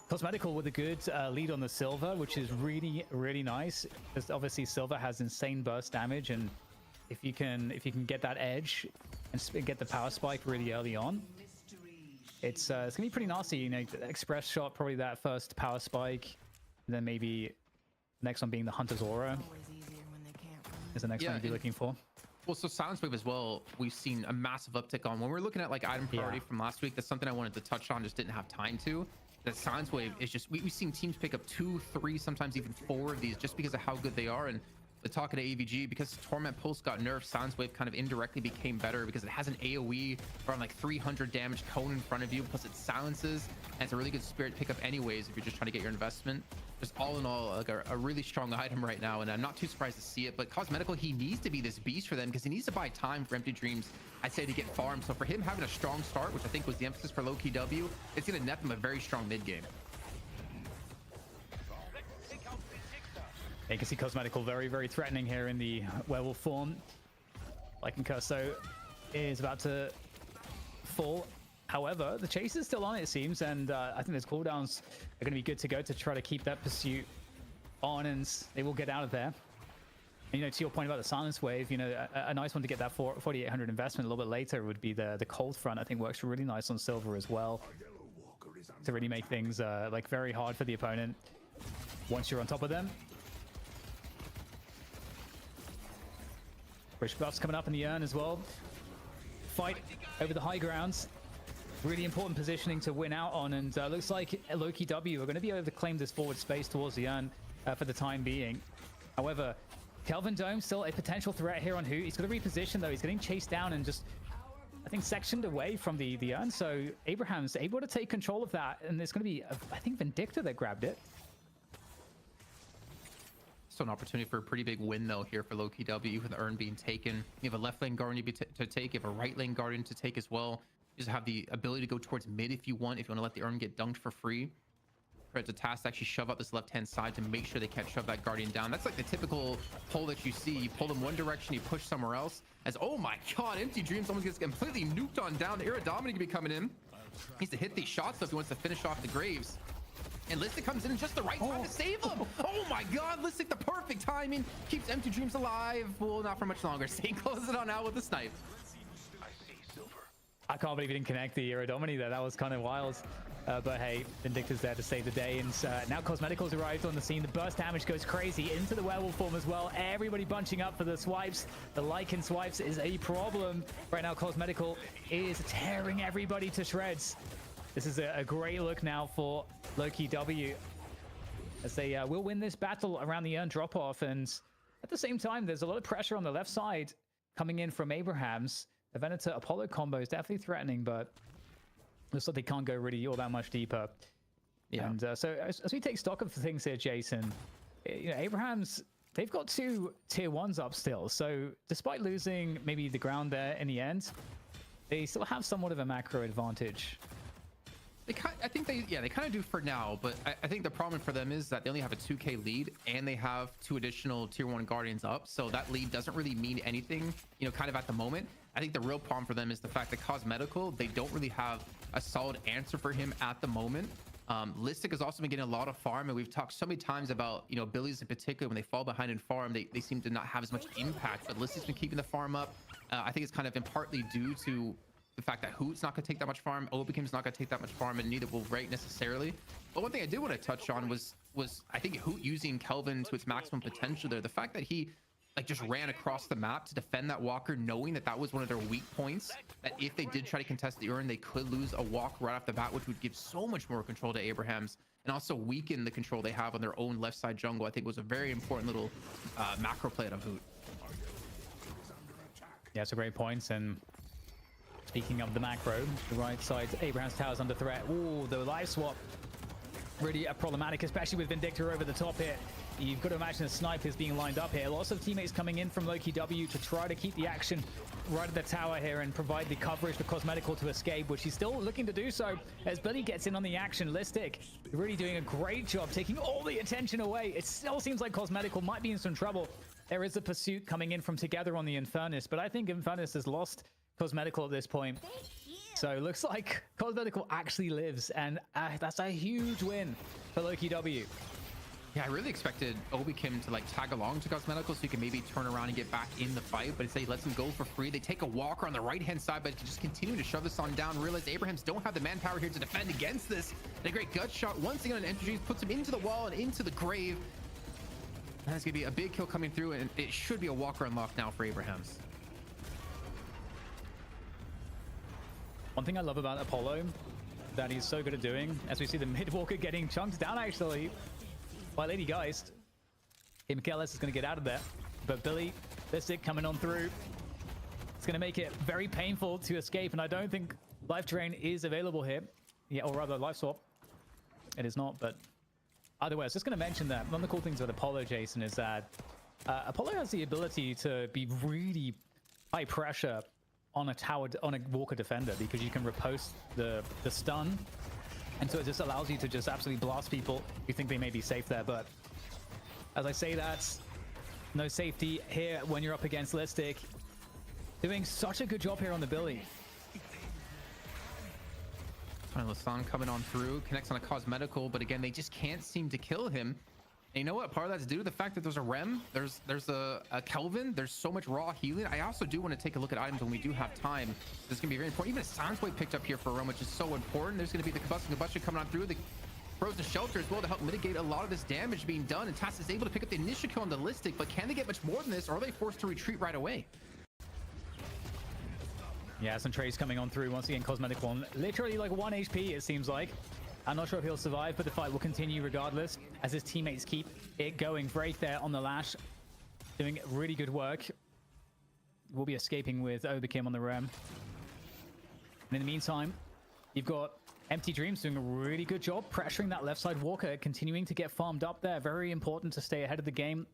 Cosmetical with a good lead on the Silver, which is really, really nice. Because obviously Silver has insane burst damage, and if you can get that edge and get the power spike really early on, it's gonna be pretty nasty. You know, the Express Shot, probably that first power spike, and then maybe next one being the Hunter's Aura is the next one you'd be looking for. Well, so Silence Wave as well, we've seen a massive uptick on. When we're looking at like item priority from last week, that's something I wanted to touch on, just didn't have time to. That Silence Wave is just, we've seen teams pick up 2, 3, sometimes even 4 of these just because of how good they are. And the talking to AVG, because Torment Pulse got nerfed, Silence Wave kind of indirectly became better because it has an AoE around like 300 damage cone in front of you, plus it silences, and it's a really good spirit pickup anyways if you're just trying to get your investment. Just all in all, like a really strong item right now, and I'm not too surprised to see it. But Cosmetical, he needs to be this beast for them because he needs to buy time for Empty Dreams, I'd say, to get farmed. So for him having a strong start, which I think was the emphasis for LokiW, it's going to net them a very strong mid game. You can see Cosmetical very, very threatening here in the werewolf form. Lycan Curso is about to fall. However, the chase is still on, it seems, and I think those cooldowns are going to be good to go to try to keep that pursuit on, and they will get out of there. And, you know, to your point about the Silence Wave, you know, a nice one to get that 4,800 investment a little bit later would be the Cold Front. I think works really nice on Silver as well to really make things like very hard for the opponent once you're on top of them. British buffs coming up in the urn as well. Fight over the high grounds. Really important positioning to win out on, and looks like LokiW are going to be able to claim this forward space towards the urn for the time being. However, Kelvin Dome still a potential threat here on Hoot. He's got to reposition though. He's getting chased down and just, I think, sectioned away from the urn. So Abraham's able to take control of that, and there's going to be, I think, Vindicta that grabbed it. So an opportunity for a pretty big win though here for Loki W with the Urn being taken. You have a left lane guardian to take, you have a right lane guardian to take as well. You just have the ability to go towards mid if you want to let the Urn get dunked for free. It's a task to actually shove up this left hand side to make sure they can't shove that guardian down. That's like the typical pull that you see. You pull them one direction, you push somewhere else. As oh my god, Empty Dreams almost gets completely nuked on down. The Iradomini can be coming in. He needs to hit these shots though if he wants to finish off the Graves. And Listic comes in at just the right time to save him. Oh my god, Listic, the perfect timing. Keeps Empty Dreams alive. Well, not for much longer. Sane closes it on out with the snipe. I can't believe he didn't connect the Iradomini there. That was kind of wild. But hey, Vindictor's there to save the day. And now Cosmetical's arrived on the scene. The burst damage goes crazy into the werewolf form as well. Everybody bunching up for the swipes. The Lycan swipes is a problem. Right now, Cosmetical is tearing everybody to shreds. This is a great look now for Loki W, as they will win this battle around the Urn drop-off. And at the same time, there's a lot of pressure on the left side coming in from Abrahams. The Venator Apollo combo is definitely threatening, but looks like they can't go really all that much deeper. Yeah. And so as we take stock of things here, Jason, you know, Abrahams, they've got 2 tier 1s up still. So despite losing maybe the ground there in the end, they still have somewhat of a macro advantage. I think they kind of do for now, but I think the problem for them is that they only have a 2k lead and they have 2 additional tier 1 guardians up, so that lead doesn't really mean anything, you know, kind of at the moment. I think the real problem for them is the fact that Cosmetical, they don't really have a solid answer for him at the moment. Listic has also been getting a lot of farm, and we've talked so many times about, you know, Billy's in particular, when they fall behind in farm, they seem to not have as much impact, but Listic's been keeping the farm up. I think it's kind of in partly due to the fact that Hoot's not going to take that much farm, Obakim's not going to take that much farm, and neither will Wraith necessarily. But one thing I did want to touch on was I think Hoot using Kelvin to its maximum potential there. The fact that he like just ran across the map to defend that walker, knowing that that was one of their weak points, that if they did try to contest the Urn, they could lose a walk right off the bat, which would give so much more control to Abrahams and also weaken the control they have on their own left side jungle. I think was a very important little macro play out of Hoot. Yeah, it's a great point. And speaking of the macro, the right side, Abraham's Tower's under threat. Ooh, the live swap really problematic, especially with Vindictor over the top here. You've got to imagine the snipers being lined up here. Lots of teammates coming in from Loki W to try to keep the action right at the tower here and provide the coverage for Cosmetical to escape, which he's still looking to do so as Billy gets in on the action. Listic really doing a great job taking all the attention away. It still seems like Cosmetical might be in some trouble. There is a pursuit coming in from Together on the Infernus, but I think Infernus has lost Cosmetical at this point. So it looks like Cosmetical actually lives, and that's a huge win for Loki W. Yeah, I really expected Obikim to like tag along to Cosmetical so he can maybe turn around and get back in the fight, but instead he lets him go for free. They take a walker on the right hand side, but just continue to shove this on down. Realize Abrahams don't have the manpower here to defend against this. And a great gut shot once again on Entry puts him into the wall and into the grave. And that's gonna be a big kill coming through, and it should be a walker unlock now for Abrahams. One thing I love about Apollo that he's so good at doing, as we see the mid walker getting chunked down actually by Lady Geist. Hey, Michaelis is going to get out of there, but Billy Listic coming on through. It's going to make it very painful to escape, and I don't think Life Drain is available here. Yeah, or rather Life Swap. It is not, but either way, I was just going to mention that one of the cool things with Apollo, Jason, is that Apollo has the ability to be really high pressure on a tower, on a walker defender, because you can riposte the stun. And so it just allows you to just absolutely blast people who think they may be safe there. But as I say that, no safety here when you're up against Listic. Doing such a good job here on the Billy. Lasan coming on through, connects on a Cosmetical, but again, they just can't seem to kill him. And you know what? Part of that's due to the fact that there's a Rem, there's a Kelvin, there's so much raw healing. I also do want to take a look at items when we do have time. This is going to be very important. Even a Soundwave picked up here for a Rem, which is so important. There's going to be the combustion coming on through. The Frozen Shelter as well to help mitigate a lot of this damage being done. And Tass is able to pick up the initial kill on the Listic, but can they get much more than this, or are they forced to retreat right away? Yeah, some trades coming on through. Once again, Cosmetical on literally like 1 HP, it seems like. I'm not sure if he'll survive, but the fight will continue regardless as his teammates keep it going. Wraith there on the Lash, doing really good work. We'll be escaping with Obikim on the Rem. And in the meantime, you've got Empty Dreams doing a really good job pressuring that left side walker, continuing to get farmed up there. Very important to stay ahead of the game.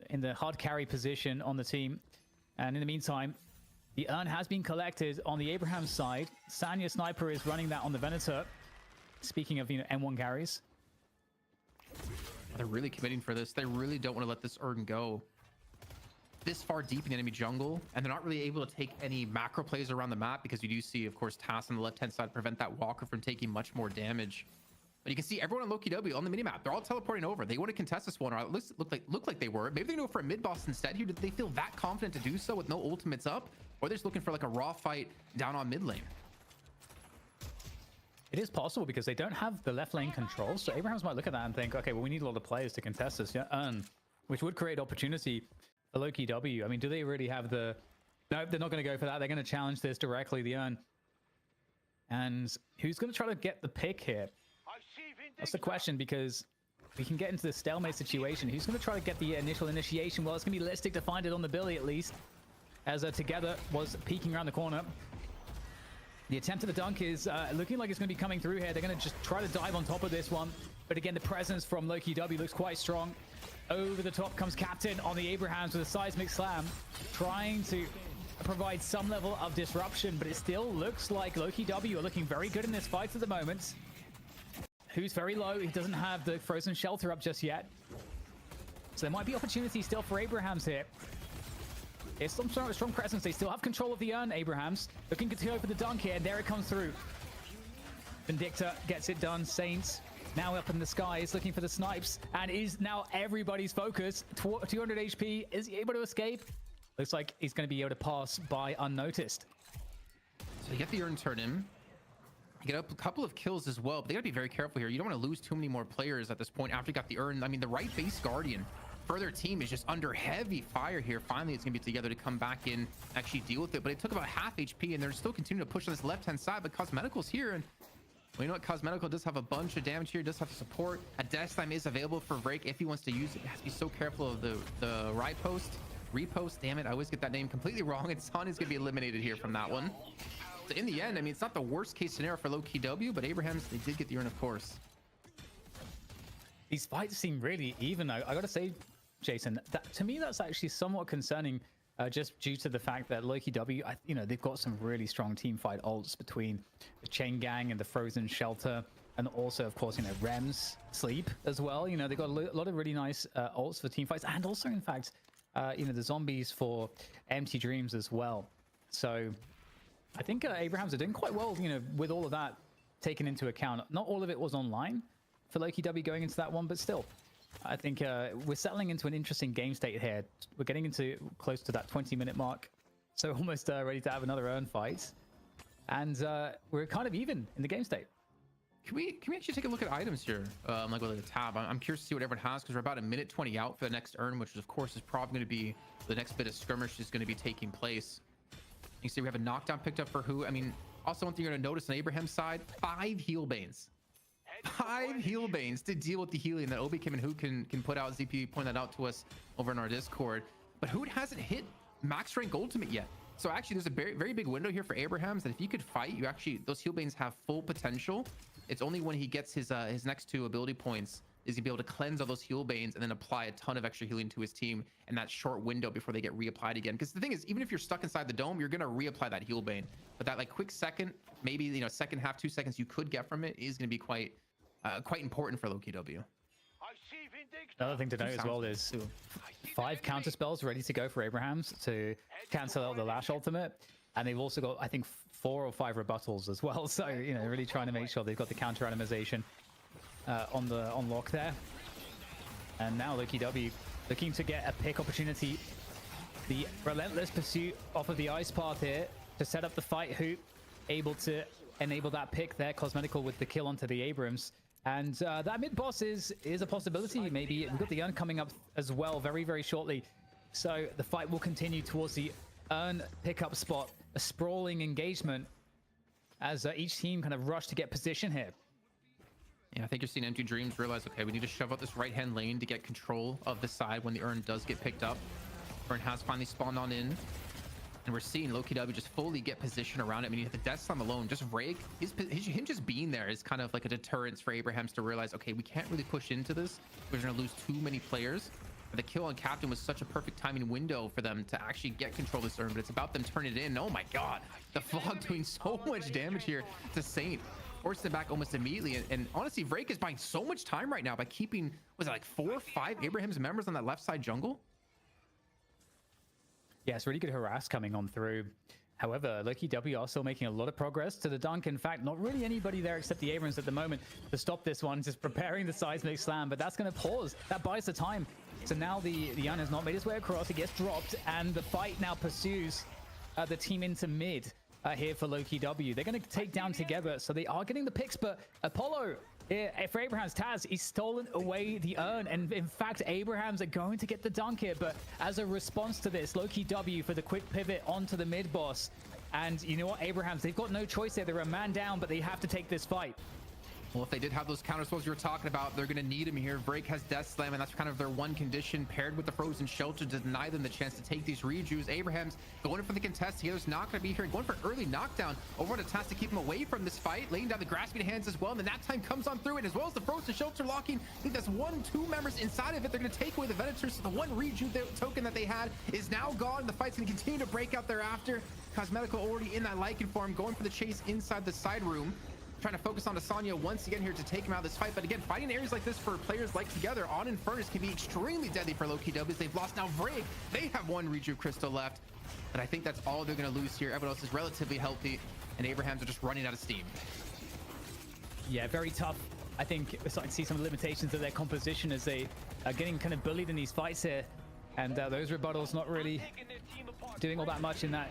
in the hard carry position on the team. And in the meantime, the urn has been collected on the Abraham side. Sanya Sniper is running that on the Venator. Speaking of, M1 carries. They're really committing for this. They really don't want to let this urn go this far deep in the enemy jungle, and they're not really able to take any macro plays around the map because you do see, of course, TAS on the left-hand side prevent that walker from taking much more damage. But you can see everyone on Loki W on the minimap. They're all teleporting over. They want to contest this one, or at least look like they were. Maybe they go for a mid boss instead here. Did they feel that confident to do so with no ultimates up, or they're just looking for like a raw fight down on mid lane? It is possible because they don't have the left lane control. So Abrahams might look at that and think, okay, well, we need a lot of players to contest this, which would create opportunity for Loki W. I mean, do they really have the... No, they're not going to go for that. They're going to challenge this directly, the urn. And who's going to try to get the pick here? That's the question, because we can get into the stalemate situation. Who's going to try to get the initial initiation? Well, it's going to be Listic to find it on the Billy, at least, as Together was peeking around the corner. The attempt at the dunk is looking like it's going to be coming through here. They're going to just try to dive on top of this one. But again, the presence from Loki W looks quite strong. Over the top comes Captain on the Abrahams with a seismic slam, trying to provide some level of disruption, but it still looks like Loki W are looking very good in this fight at the moment. Who's very low? He doesn't have the frozen shelter up just yet. So there might be opportunity still for Abrahams here. It's some sort of strong presence. They still have control of the urn, Abrahams. Looking to go for the dunk here, and there it comes through. Vindicta gets it done. Saints now up in the skies looking for the snipes, and is now everybody's focus. 200 HP. Is he able to escape? Looks like he's going to be able to pass by unnoticed. So you get the urn turn in. You get a couple of kills as well, but they got to be very careful here. You don't want to lose too many more players at this point after you got the urn. I mean, the right base guardian for their team is just under heavy fire here. Finally, it's going to be together to come back in, actually deal with it. But it took about half HP, and they're still continuing to push on this left-hand side. But Cosmetical's here, and well, you know what? Cosmetical does have a bunch of damage here. Does have support. A death time is available for Vrake if he wants to use it. He has to be so careful of the right post. Repost, damn it. I always get that name completely wrong. And Son is going to be eliminated here from that one. So in the end, I mean, it's not the worst case scenario for Loki W, but Abrahams, they did get the urn, of course. These fights seem really even. I got to say, Jason, that to me, that's actually somewhat concerning, just due to the fact that Loki W, they've got some really strong team fight ults between the Chain Gang and the Frozen Shelter, and also, of course, Rems Sleep as well. They've got a lot of really nice ults for team fights, and also, in fact, the zombies for Empty Dreams as well. So I think Abrahams are doing quite well, with all of that taken into account. Not all of it was online for Loki W going into that one, but still, I think we're settling into an interesting game state here. We're getting into close to that 20-minute mark, so almost ready to have another urn fight. And we're kind of even in the game state. Can we actually take a look at items here? Like with the tab. I'm curious to see what everyone has, because we're about a minute 20 out for the next urn, which of course is probably going to be the next bit of skirmish is going to be taking place. You can see we have a knockdown picked up for who. I mean, also one thing you're going to notice on Abraham's side, 5 heal banes. 5 heal banes to deal with the healing that Obi Kim and Hoot can put out. ZP pointed that out to us over in our Discord. But Hoot hasn't hit max rank ultimate yet. So actually there's a very, very big window here for Abrahams that if you could fight, you actually, those heal banes have full potential. It's only when he gets his next 2 ability points is he be able to cleanse all those heal banes and then apply a ton of extra healing to his team in that short window before they get reapplied again. Because the thing is, even if you're stuck inside the dome, you're going to reapply that heal bane. But that like quick second, maybe, second half, 2 seconds you could get from it is going to be quite important for Loki W. Another thing to note as well is 5 counter spells ready to go for Abrahams to cancel out the Lash ultimate. And they've also got, I think, 4 or 5 rebuttals as well. So, really trying to make sure they've got the counter animation on lock there. And now Loki W looking to get a pick opportunity. The relentless pursuit off of the ice path here to set up the fight. Hoot able to enable that pick there. Cosmetical with the kill onto the Abrams. And that mid boss is a possibility. Maybe we've got the urn coming up as well very, very shortly. So the fight will continue towards the urn pickup spot. A sprawling engagement as each team kind of rush to get position here. Yeah, I think you're seeing Empty Dreams realize, okay, we need to shove out this right-hand lane to get control of the side when the urn does get picked up. Urn has finally spawned on in. And we're seeing Loki W just fully get position around it. I mean, the death slam alone, just Rake, him just being there is kind of like a deterrence for Abrahams to realize, okay, we can't really push into this. We're going to lose too many players. The kill on Captain was such a perfect timing window for them to actually get control of this urn, but it's about them turning it in. Oh my god, the Fog doing so much damage here to Saint. Forced it back almost immediately. And honestly, Vrake is buying so much time right now by keeping, was it like 4 or 5 Abraham's members on that left side jungle? Yeah, it's really good harass coming on through. However, Loki W are still making a lot of progress to the dunk. In fact, not really anybody there except the Abrams at the moment to stop this one, just preparing the seismic slam, but that's going to pause. That buys the time. So now the Yan has not made his way across. It gets dropped, and the fight now pursues the team into mid here for Loki W. They're going to take down together, so they are getting the picks, but Apollo, for Abraham's Taz, he's stolen away the urn, and in fact, Abrahams are going to get the dunk here, but as a response to this, Loki W for the quick pivot onto the mid boss. And you know what, Abrahams, they've got no choice here. They're a man down, but they have to take this fight. Well, if they did have those counter spells you were talking about, they're going to need him here. Vrake has Death Slam, and that's kind of their one condition, paired with the Frozen Shelter to deny them the chance to take these Reju's. Abraham's going in for the contest. Healer's not going to be here. Going for early knockdown over on a task to keep him away from this fight. Laying down the grasping hands as well, and then that time comes on through it, as well as the Frozen Shelter locking. I think that's 1-2 members inside of it. They're going to take away the Venator, so the one Reju token that they had is now gone. The fight's going to continue to break out thereafter. Cosmetical already in that Lycan form, going for the chase inside the side room. Trying to focus on Asanya once again here to take him out of this fight. But again, fighting areas like this for players like Together on Infernus can be extremely deadly for Loki W's. They've lost now Vrake. They have one Reju Crystal left. And I think that's all they're going to lose here. Everyone else is relatively healthy. And Abrahams are just running out of steam. Yeah, very tough. I think we're starting to see some limitations of their composition as they are getting kind of bullied in these fights here. And those rebuttals not really doing all that much in that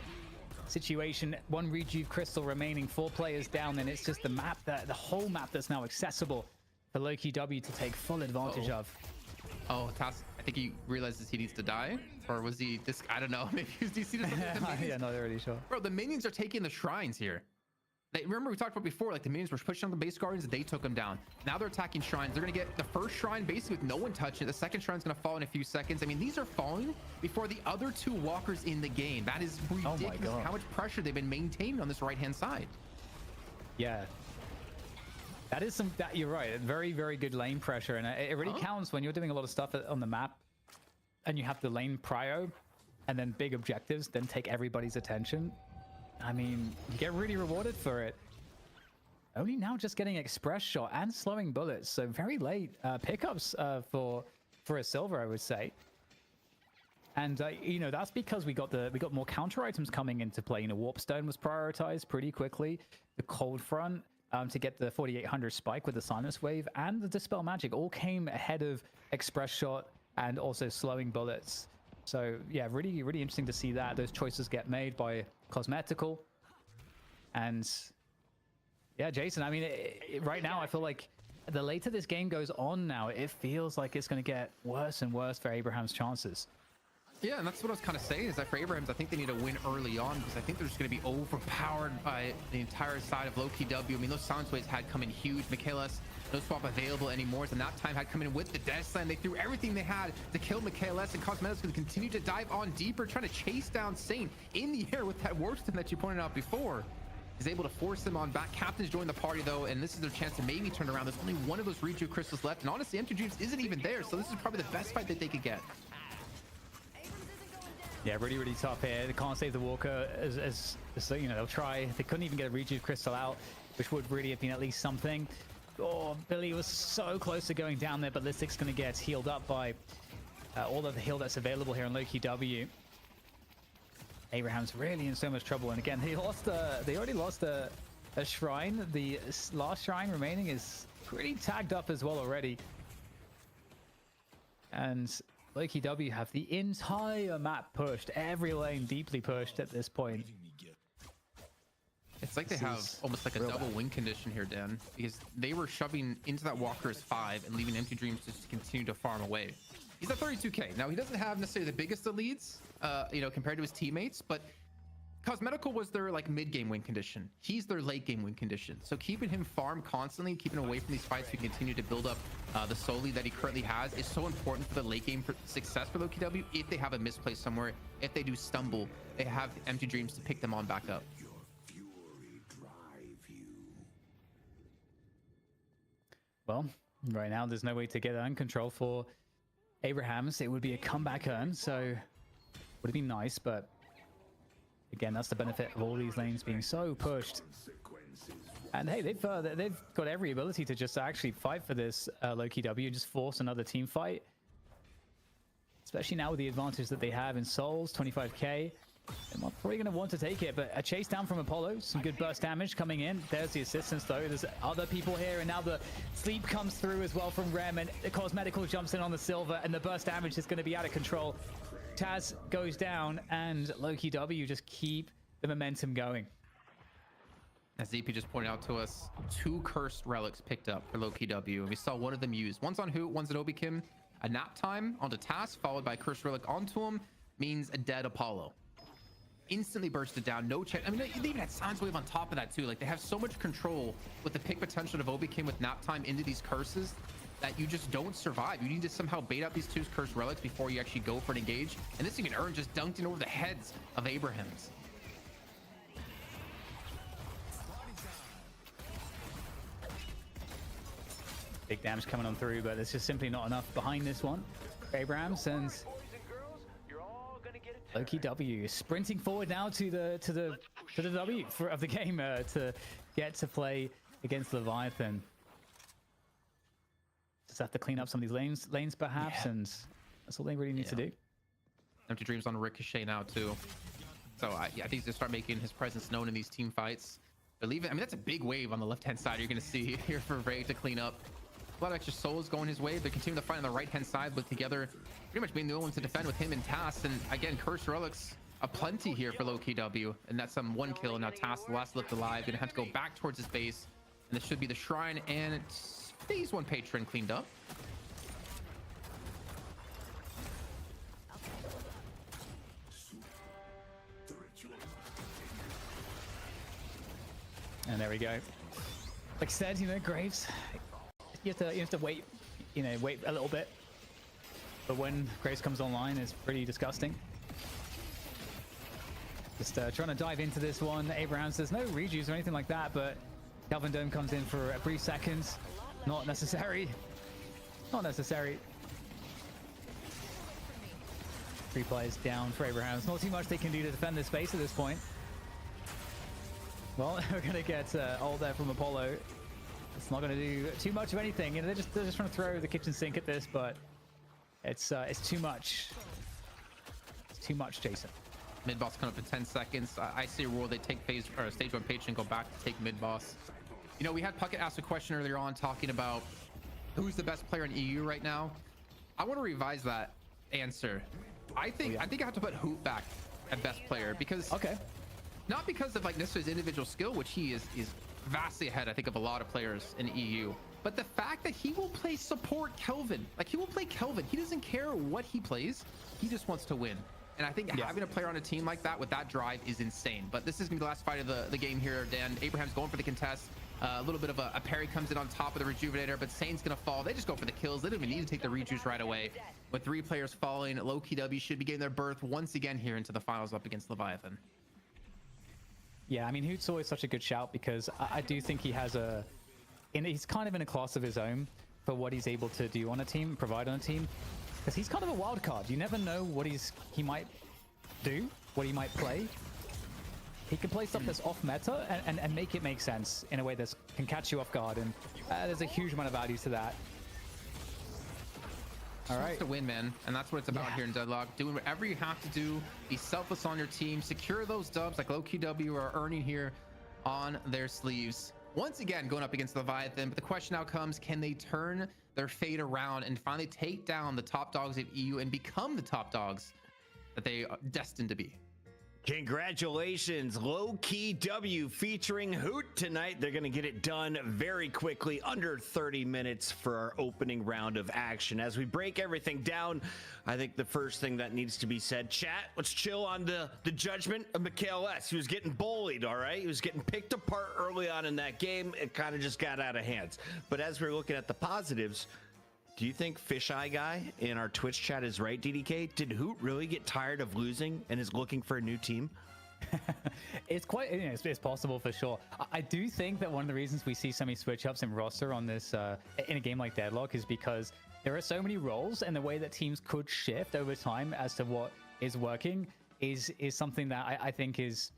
situation. One Rejuve Crystal remaining, 4 players down, and it's just the map, the whole map that's now accessible for Loki W to take full advantage of. Oh, Tass, I think he realizes he needs to die. Or was he this? I don't know. Maybe he was DC. Yeah, not really sure. Bro, the minions are taking the shrines here. Remember we talked about before, like the minions were pushing on the base guardians, they took them down. Now they're attacking shrines. They're going to get the first shrine basically with no one touching it. The second shrine's going to fall in a few seconds. I mean, these are falling before the other 2 walkers in the game. That is ridiculous how much pressure they've been maintaining on this right-hand side. Yeah. That is you're right. Very, very good lane pressure. And it really counts when you're doing a lot of stuff on the map and you have the lane prio and then big objectives, then take everybody's attention. I mean, you get really rewarded for it. Only now just getting express shot and slowing bullets. So very late pickups for a silver, I would say. And you know, that's because we got more counter items coming into play. You know, Warpstone was prioritized pretty quickly. The Cold Front to get the 4800 spike with the Silence Wave and the Dispel Magic all came ahead of express shot and also slowing bullets. So yeah, really, really interesting to see that those choices get made by Cosmetical. And yeah, Jason, I mean, right now I feel like the later this game goes on now, it feels like it's going to get worse and worse for Abraham's chances. Yeah, and that's what I was kind of saying, is that for Abrahams, I think they need to win early on, because I think they're just going to be overpowered by the entire side of Loki W. I mean, those Silence Waves had come in huge. Michaelis, no swap available anymore, and that time had come in with the Death Slam. They threw everything they had to kill Michaelis, and Cosmetics going to continue to dive on deeper, trying to chase down Saint in the air with that Warpstone that you pointed out before. Is able to force them on back. Captain's joined the party though, and this is their chance to maybe turn around. There's only one of those Reju Crystals left, and honestly, Empty Dreams isn't even there, so this is probably the best fight that they could get. Yeah, really, really tough here. They can't save the Walker as you know, they'll try. They couldn't even get a Reju Crystal out, which would really have been at least something. Oh, Billy was so close to going down there, but Ballistic's going to get healed up by all of the heal that's available here on Loki W. Abraham's really in so much trouble, and again, they already lost a shrine. The last shrine remaining is pretty tagged up as well already. And Loki W have the entire map pushed, every lane deeply pushed at this point. It's like they have almost like a double win condition here, Dan, because they were shoving into that Walker's 5 and leaving Empty Dreams just to continue to farm away. He's at 32k. Now, he doesn't have necessarily the biggest of leads, you know, compared to his teammates, but Cosmetical was their like mid-game win condition. He's their late-game win condition. So keeping him farm constantly, keeping away from these fights to continue to build up the soul lead that he currently has is so important for the late-game success for Loki W. If they have a misplay somewhere, if they do stumble, they have Empty Dreams to pick them on back up. Well, right now there's no way to get that in control for Abrahams, it would be a comeback earn, so would have been nice, but again, that's the benefit of all these lanes being so pushed. And hey, they've got every ability to just actually fight for this Loki W, just force another team fight. Especially now with the advantage that they have in souls, 25k. They're probably going to want to take it, but a chase down from Apollo, some good burst damage coming in. There's the assistance though, there's other people here, and now the sleep comes through as well from Rem, and the Cosmetical jumps in on the silver, and the burst damage is going to be out of control. Taz goes down, and Loki W just keep the momentum going. As ZP just pointed out to us, 2 cursed relics picked up for Loki W, and we saw one of them used. One's on Hoot, one's at Obikim. A nap time onto Taz, followed by cursed relic onto him, means a dead Apollo. Instantly bursted down, no chance. I mean, they even had Silence Wave on top of that too. Like, they have so much control with the pick potential of Obikim with nap time into these curses that you just don't survive. You need to somehow bait out these 2 cursed relics before you actually go for an engage. And this even Earn just dunked in over the heads of Abrahams. Big damage coming on through, but there's just simply not enough behind this one. Abrahams and Loki W sprinting forward now to the W of the game to get to play against Leviathan. Just have to clean up some of these lanes perhaps, and that's all they really need to do. Empty Dreams on Ricochet now too. So I think he's gonna start making his presence known in these team fights. But I mean, that's a big wave on the left-hand side you're gonna see here for Ray to clean up. A lot of extra souls going his way. They're continuing to fight on the right-hand side, but together, pretty much being the only one to defend with him and Tass. And again, Cursed Relics aplenty here for Loki W. And that's 1 kill. Now Tass, the last left alive, gonna have to go back towards his base. And this should be the Shrine, and it's Phase 1 Patron cleaned up. And there we go. Like I said, you know, Graves, you have to wait, wait a little bit. But when Graves comes online, it's pretty disgusting. Just trying to dive into this one. Abrahams, there's no rejuice or anything like that, but Calvin Dome comes in for a brief second. Not necessary. Not necessary. 3 players down for Abrahams. Not too much they can do to defend this space at this point. Well, we're gonna get ult there from Apollo. It's not gonna do too much of anything. They're just trying to throw the kitchen sink at this, but it's too much. It's too much, Jason. Mid boss coming up in 10 seconds. I see a rule they take phase or stage 1 Patron and go back to take mid boss. You know, we had Puckett ask a question earlier on talking about who's the best player in EU right now. I want to revise that answer. I think I have to put Hoot back at best player because not because of like necessarily his individual skill, which he is vastly ahead, I think, of a lot of players in EU, but the fact that he will play support Kelvin. Like, he will play Kelvin. He doesn't care what he plays. He just wants to win. And I think having a player on a team like that with that drive is insane. But this is gonna be the last fight of the game here, Dan. Abraham's going for the contest. A little bit of a parry comes in on top of the Rejuvenator, but Sane's gonna fall. They just go for the kills. They don't even need to take the rejuice right away. With 3 players falling, Loki W should be getting their berth once again here into the finals up against Leviathan. Yeah, I mean, Hoot's always such a good shout because I do think he has he's kind of in a class of his own for what he's able to do on a team, provide on a team. Because he's kind of a wild card. You never know what he might do, what he might play. He can play stuff that's off meta and make it make sense in a way that can catch you off guard. And there's a huge amount of value to that. All right. To win, man, and that's what it's about here in Deadlock. Doing whatever you have to do, be selfless on your team, secure those dubs like Loki W are earning here on their sleeves. Once again, going up against Leviathan, but the question now comes, can they turn their fate around and finally take down the top dogs of EU and become the top dogs that they are destined to be? Congratulations, Loki W featuring Hoot tonight. They're going to get it done very quickly, under 30 minutes for our opening round of action. As we break everything down, I think the first thing that needs to be said, chat, let's chill on the judgment of Mikhail S. He was getting bullied, all right? He was getting picked apart early on in that game. It kind of just got out of hands. But as we're looking at the positives, do you think Fisheye Guy in our Twitch chat is right, DDK? Did Hoot really get tired of losing and is looking for a new team? It's quite, it's possible for sure. I do think that one of the reasons we see so many switch ups in roster on this, in a game like Deadlock, is because there are so many roles, and the way that teams could shift over time as to what is working is something that I think is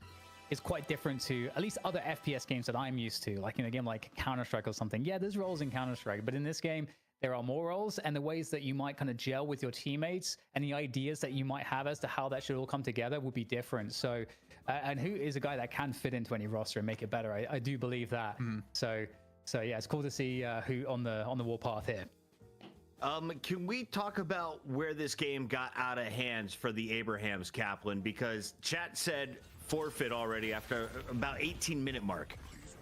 quite different to at least other FPS games that I'm used to, like in a game like Counter-Strike or something. Yeah, there's roles in Counter-Strike, but in this game, there are more roles, and the ways that you might kind of gel with your teammates and the ideas that you might have as to how that should all come together would be different. So, and Hoot is a guy that can fit into any roster and make it better. I do believe that. So yeah, it's cool to see Hoot on the warpath here. Can we talk about where this game got out of hands for the Abrahams, Kaplan? Because chat said forfeit already after about 18-minute mark,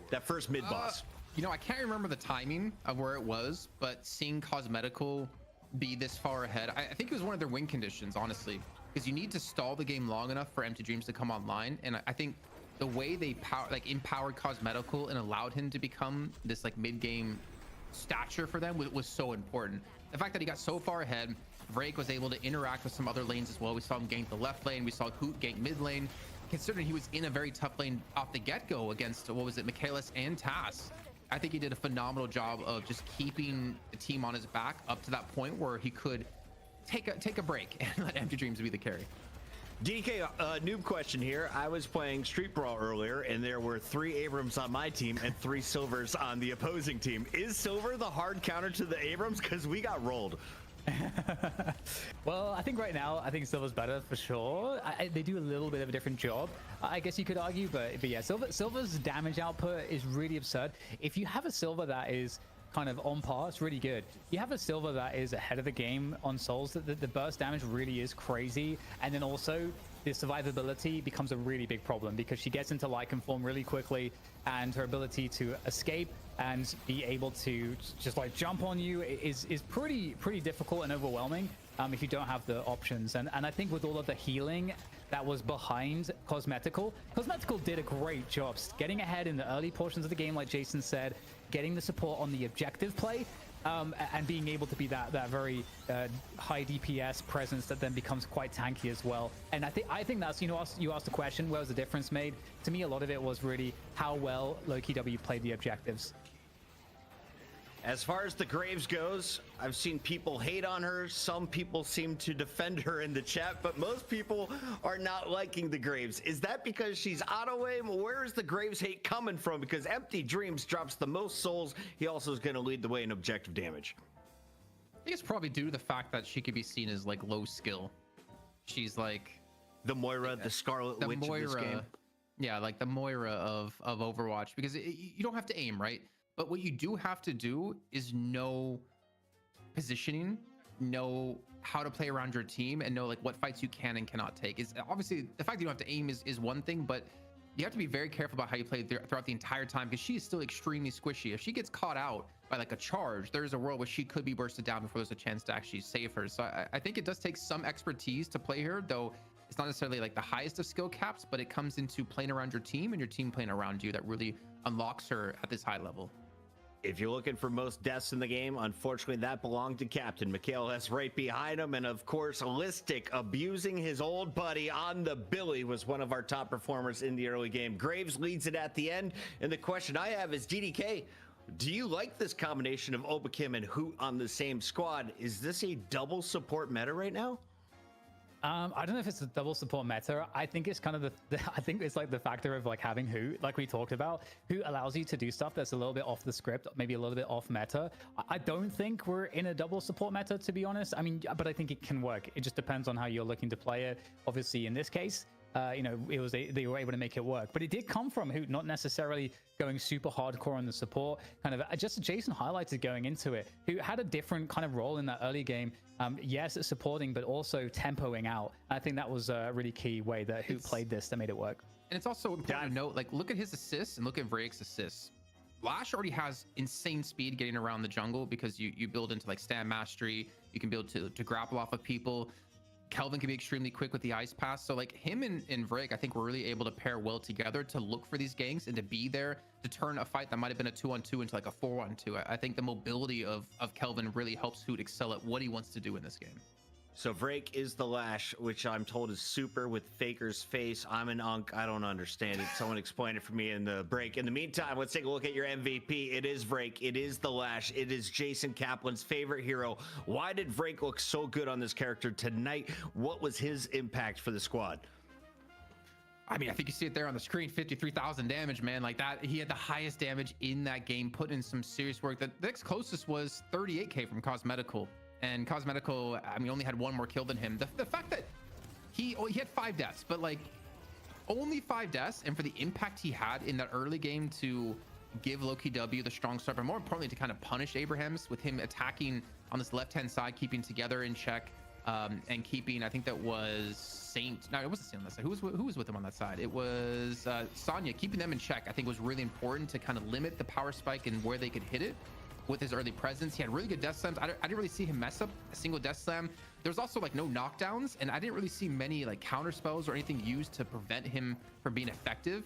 that first mid boss. You know, I can't remember the timing of where it was, but seeing Cosmetical be this far ahead, I think it was one of their win conditions, honestly, because you need to stall the game long enough for Empty Dreams to come online. And I think the way they empowered Cosmetical and allowed him to become this like mid-game stature for them was so important. The fact that he got so far ahead, Vrake was able to interact with some other lanes as well. We saw him gank the left lane. We saw Hoot gank mid lane. Considering he was in a very tough lane off the get-go against, what was it, Michaelis and TaS. I think he did a phenomenal job of just keeping the team on his back up to that point where he could take a break and let Empty Dreams be the carry. DK, noob question here. I was playing Street Brawl earlier, and there were 3 Abrams on my team and 3 Silvers on the opposing team. Is Silver the hard counter to the Abrams? Because we got rolled. Well, I think right now, I think Silver's better for sure. They do a little bit of a different job, I guess you could argue, but yeah, Silver's damage output is really absurd. If you have a Silver that is kind of on par, it's really good. You have a Silver that is ahead of the game on Souls, the burst damage really is crazy, and then also the survivability becomes a really big problem because she gets into Lycan form really quickly, and her ability to escape and be able to just like jump on you is pretty difficult and overwhelming if you don't have the options. And I think with all of the healing that was behind Cosmetical did a great job getting ahead in the early portions of the game, like Jason said, getting the support on the objective play, and being able to be that very high DPS presence that then becomes quite tanky as well. And I think that's, you asked the question, where was the difference made? To me, a lot of it was really how well Loki W played the objectives. As far as the Graves goes, I've seen people hate on her. Some people seem to defend her in the chat, but most people are not liking the Graves. Is that because she's auto aim? Where is the Graves hate coming from? Because Empty Dreams drops the most souls. He also is going to lead the way in objective damage. I think it's probably due to the fact that she could be seen as like low skill. She's like the Moira, the Scarlet Witch of this game. Yeah, like the Moira of Overwatch, because you don't have to aim, right? But what you do have to do is know positioning, know how to play around your team, and know like what fights you can and cannot take. Is obviously the fact that you don't have to aim is one thing, but you have to be very careful about how you play throughout the entire time, because she is still extremely squishy. If she gets caught out by like a charge, there's a world where she could be bursted down before there's a chance to actually save her. So I think it does take some expertise to play her, though it's not necessarily like the highest of skill caps, but it comes into playing around your team and your team playing around you that really unlocks her at this high level. If you're looking for most deaths in the game, unfortunately, that belonged to Captain. Michaelis right behind him. And of course, Listic abusing his old buddy on the Billy was one of our top performers in the early game. Graves leads it at the end. And the question I have is, DDK, do you like this combination of Obakim and Hoot on the same squad? Is this a double support meta right now? I don't know if it's a double support meta. I think it's kind of I think it's like the factor of like having Hoot, like we talked about, who allows you to do stuff that's a little bit off the script, maybe a little bit off meta. I don't think we're in a double support meta, to be honest. I mean, but I think it can work. It just depends on how you're looking to play it. Obviously, in this case, they were able to make it work, but it did come from Hoot, not necessarily going super hardcore on the support. Kind of just Jason highlighted going into it, who had a different kind of role in that early game. Yes, it's supporting, but also tempoing out. I think that was a really key way that Hoot played this that made it work. And it's also important to note, like, look at his assists and look at Vrake's assists. Lash already has insane speed getting around the jungle because you build into like stand mastery. You can build to grapple off of people. Kelvin can be extremely quick with the ice pass. So like him and Vrake, I think we're really able to pair well together to look for these ganks and to be there to turn a fight that might have been a 2-on-2 into like a 4-on-2. I think the mobility of Kelvin really helps Hoot excel at what he wants to do in this game. So Vrake is the Lash, which I'm told is super with Faker's face. I'm an unk. I don't understand it. Someone explain it for me in the break. In the meantime, let's take a look at your MVP. It is Vrake. It is the Lash. It is Jason Kaplan's favorite hero. Why did Vrake look so good on this character tonight? What was his impact for the squad? I mean, I think you see it there on the screen, 53,000 damage, man. Like that, he had the highest damage in that game, put in some serious work. The next closest was 38K from Cosmetical. And Cosmetical, I mean, only had one more kill than him. The fact that he had 5 deaths, but like only 5 deaths, and for the impact he had in that early game to give Loki W the strong start, but more importantly to kind of punish Abrahams with him attacking on this left-hand side, keeping together in check, and keeping, I think that was Saint. No, it wasn't Saint on that side. Who was with him on that side? It was Sonya. Keeping them in check, I think, was really important to kind of limit the power spike and where they could hit it. With his early presence, he had really good death slams. I didn't really see him mess up a single death slam. There was also like no knockdowns, and I didn't really see many like counter spells or anything used to prevent him from being effective.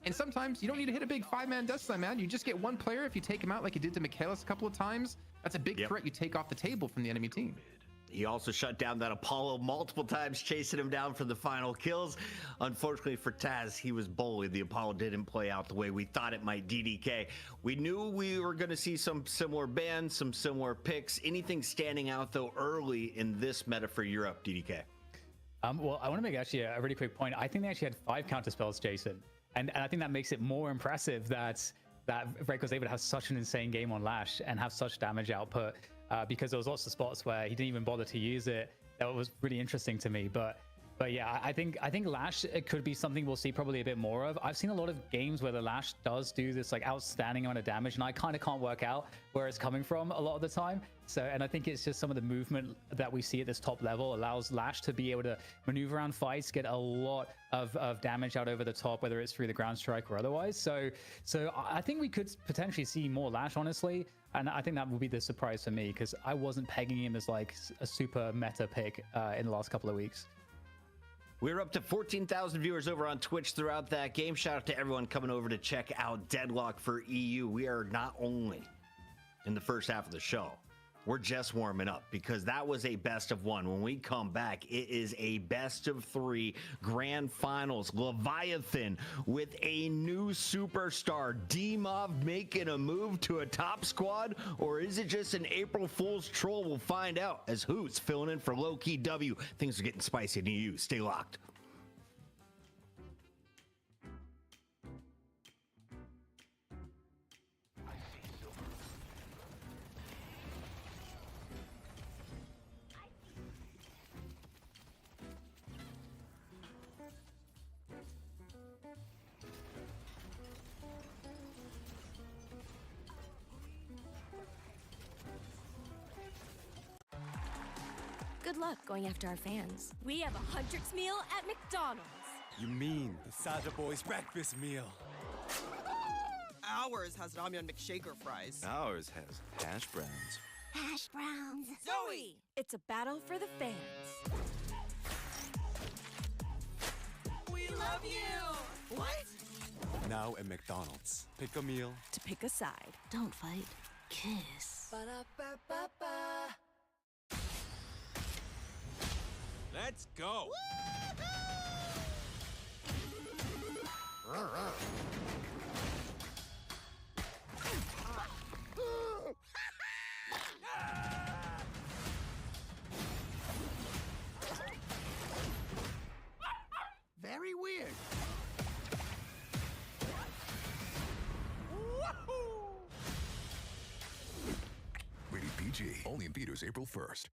And sometimes you don't need to hit a big 5-man death slam, man. You just get one player. If you take him out like you did to Michaelis a couple of times, that's a big threat you take off the table from the enemy team. He also shut down that Apollo multiple times, chasing him down for the final kills. Unfortunately for Taz, he was bullied. The Apollo didn't play out the way we thought it might. DDK, we knew we were going to see some similar bans, some similar picks. Anything standing out, though, early in this meta for Europe, DDK? Well, I want to make actually a really quick point. I think they actually had 5 counter spells, Jason. And I think that makes it more impressive that Vrake was able to have such an insane game on Lash and have such damage output. Because there was lots of spots where he didn't even bother to use it. That was really interesting to me. But yeah, I think Lash, it could be something we'll see probably a bit more of. I've seen a lot of games where the Lash does do this like outstanding amount of damage, and I kind of can't work out where it's coming from a lot of the time. So, and I think it's just some of the movement that we see at this top level allows Lash to be able to maneuver around fights, get a lot of damage out over the top, whether it's through the ground strike or otherwise. So I think we could potentially see more Lash, honestly. And I think that will be the surprise for me, because I wasn't pegging him as like a super meta pick in the last couple of weeks. We're up to 14,000 viewers over on Twitch throughout that game. Shout out to everyone coming over to check out Deadlock for EU. We are not only in the first half of the show, we're just warming up, because that was a best of 1. When we come back, it is a best of 3 grand finals. Leviathan with a new superstar. D-Mob making a move to a top squad, or is it just an April Fool's troll? We'll find out as Hoots filling in for Loki W. Things are getting spicy in EU. Stay locked. Good luck going after our fans. We have a Huntrix meal at McDonald's. You mean the Sada Boys breakfast meal? Ours has Ramyun McShaker fries. Ours has hash browns. Hash browns. Zoe! It's a battle for the fans. We love you! What? Now at McDonald's. Pick a meal. To pick a side. Don't fight. Kiss. Ba-da-ba-ba-ba. Let's go. Very weird. Rated PG. Only in theaters April 1st.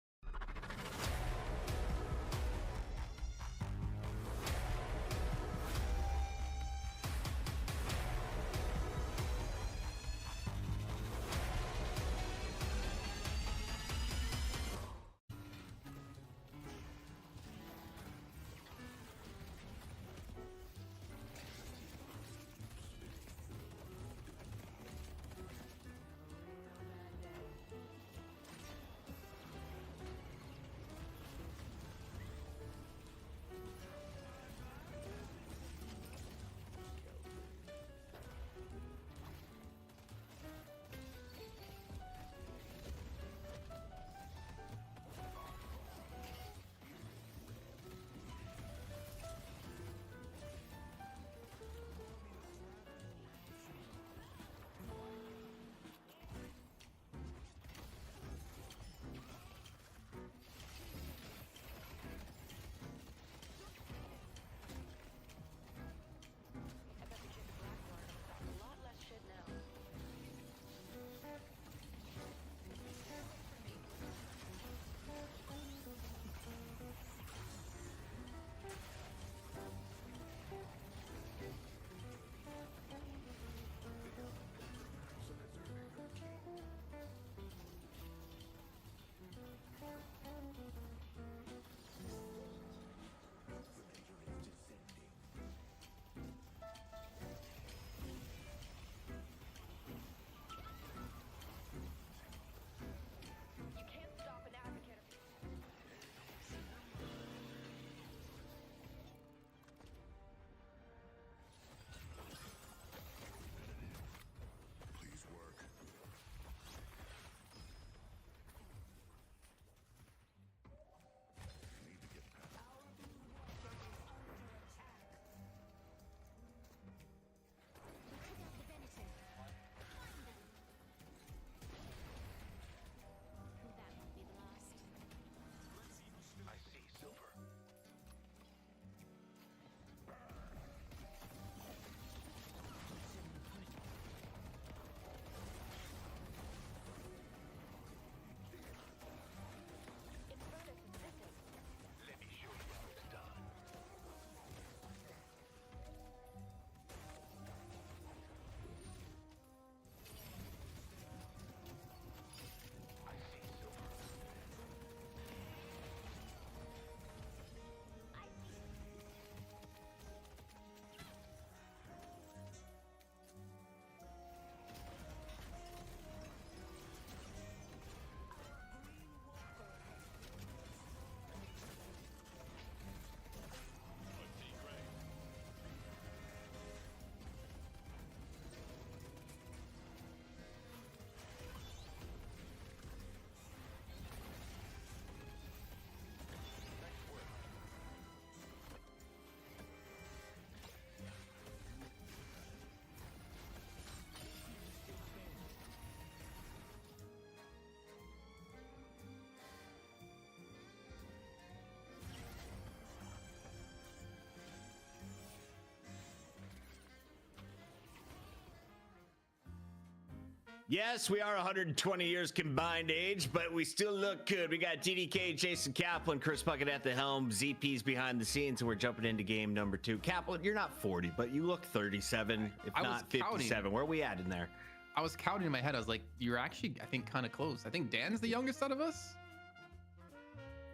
Yes, we are 120 years combined age, but we still look good. We got DDK, Jason Kaplan, Chris Puckett at the helm, ZP's behind the scenes, and we're jumping into game number 2. Kaplan, you're not 40, but you look 37, if I was not 57. counting. Where are we at in there? I was counting in my head. I was like, you're actually, I think, kind of close. I think Dan's the youngest out of us.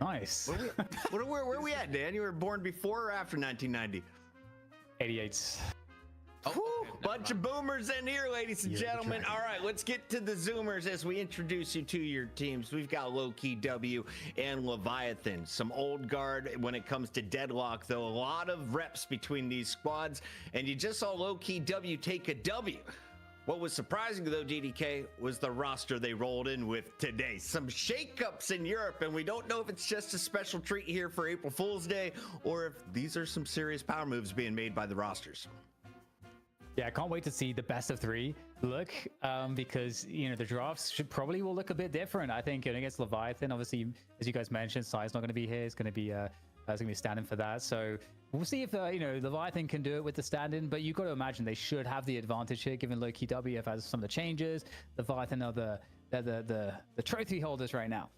Nice. Where are we at, Dan? You were born before or after 1990? 88. Oh, Whew, okay, never bunch of boomers in here, ladies and Yeah, gentlemen. that's right. All right, let's get to the Zoomers as we introduce you to your teams. We've got Low-Key W and Leviathan. Some old guard when it comes to Deadlock, though. A lot of reps between these squads, and you just saw Low-Key W take a W. What was surprising, though, DDK, was the roster they rolled in with today. Some shakeups in Europe, and we don't know if it's just a special treat here for April Fool's Day or if these are some serious power moves being made by the rosters. Yeah, I can't wait to see the best of 3 look, because the drafts will look a bit different. I think against Leviathan, obviously, as you guys mentioned, Sai's not going to be here. It's going to be standing for that. So we'll see if Leviathan can do it with the stand-in. But you've got to imagine they should have the advantage here, given Low-Key W has some of the changes. Leviathan are the trophy holders right now.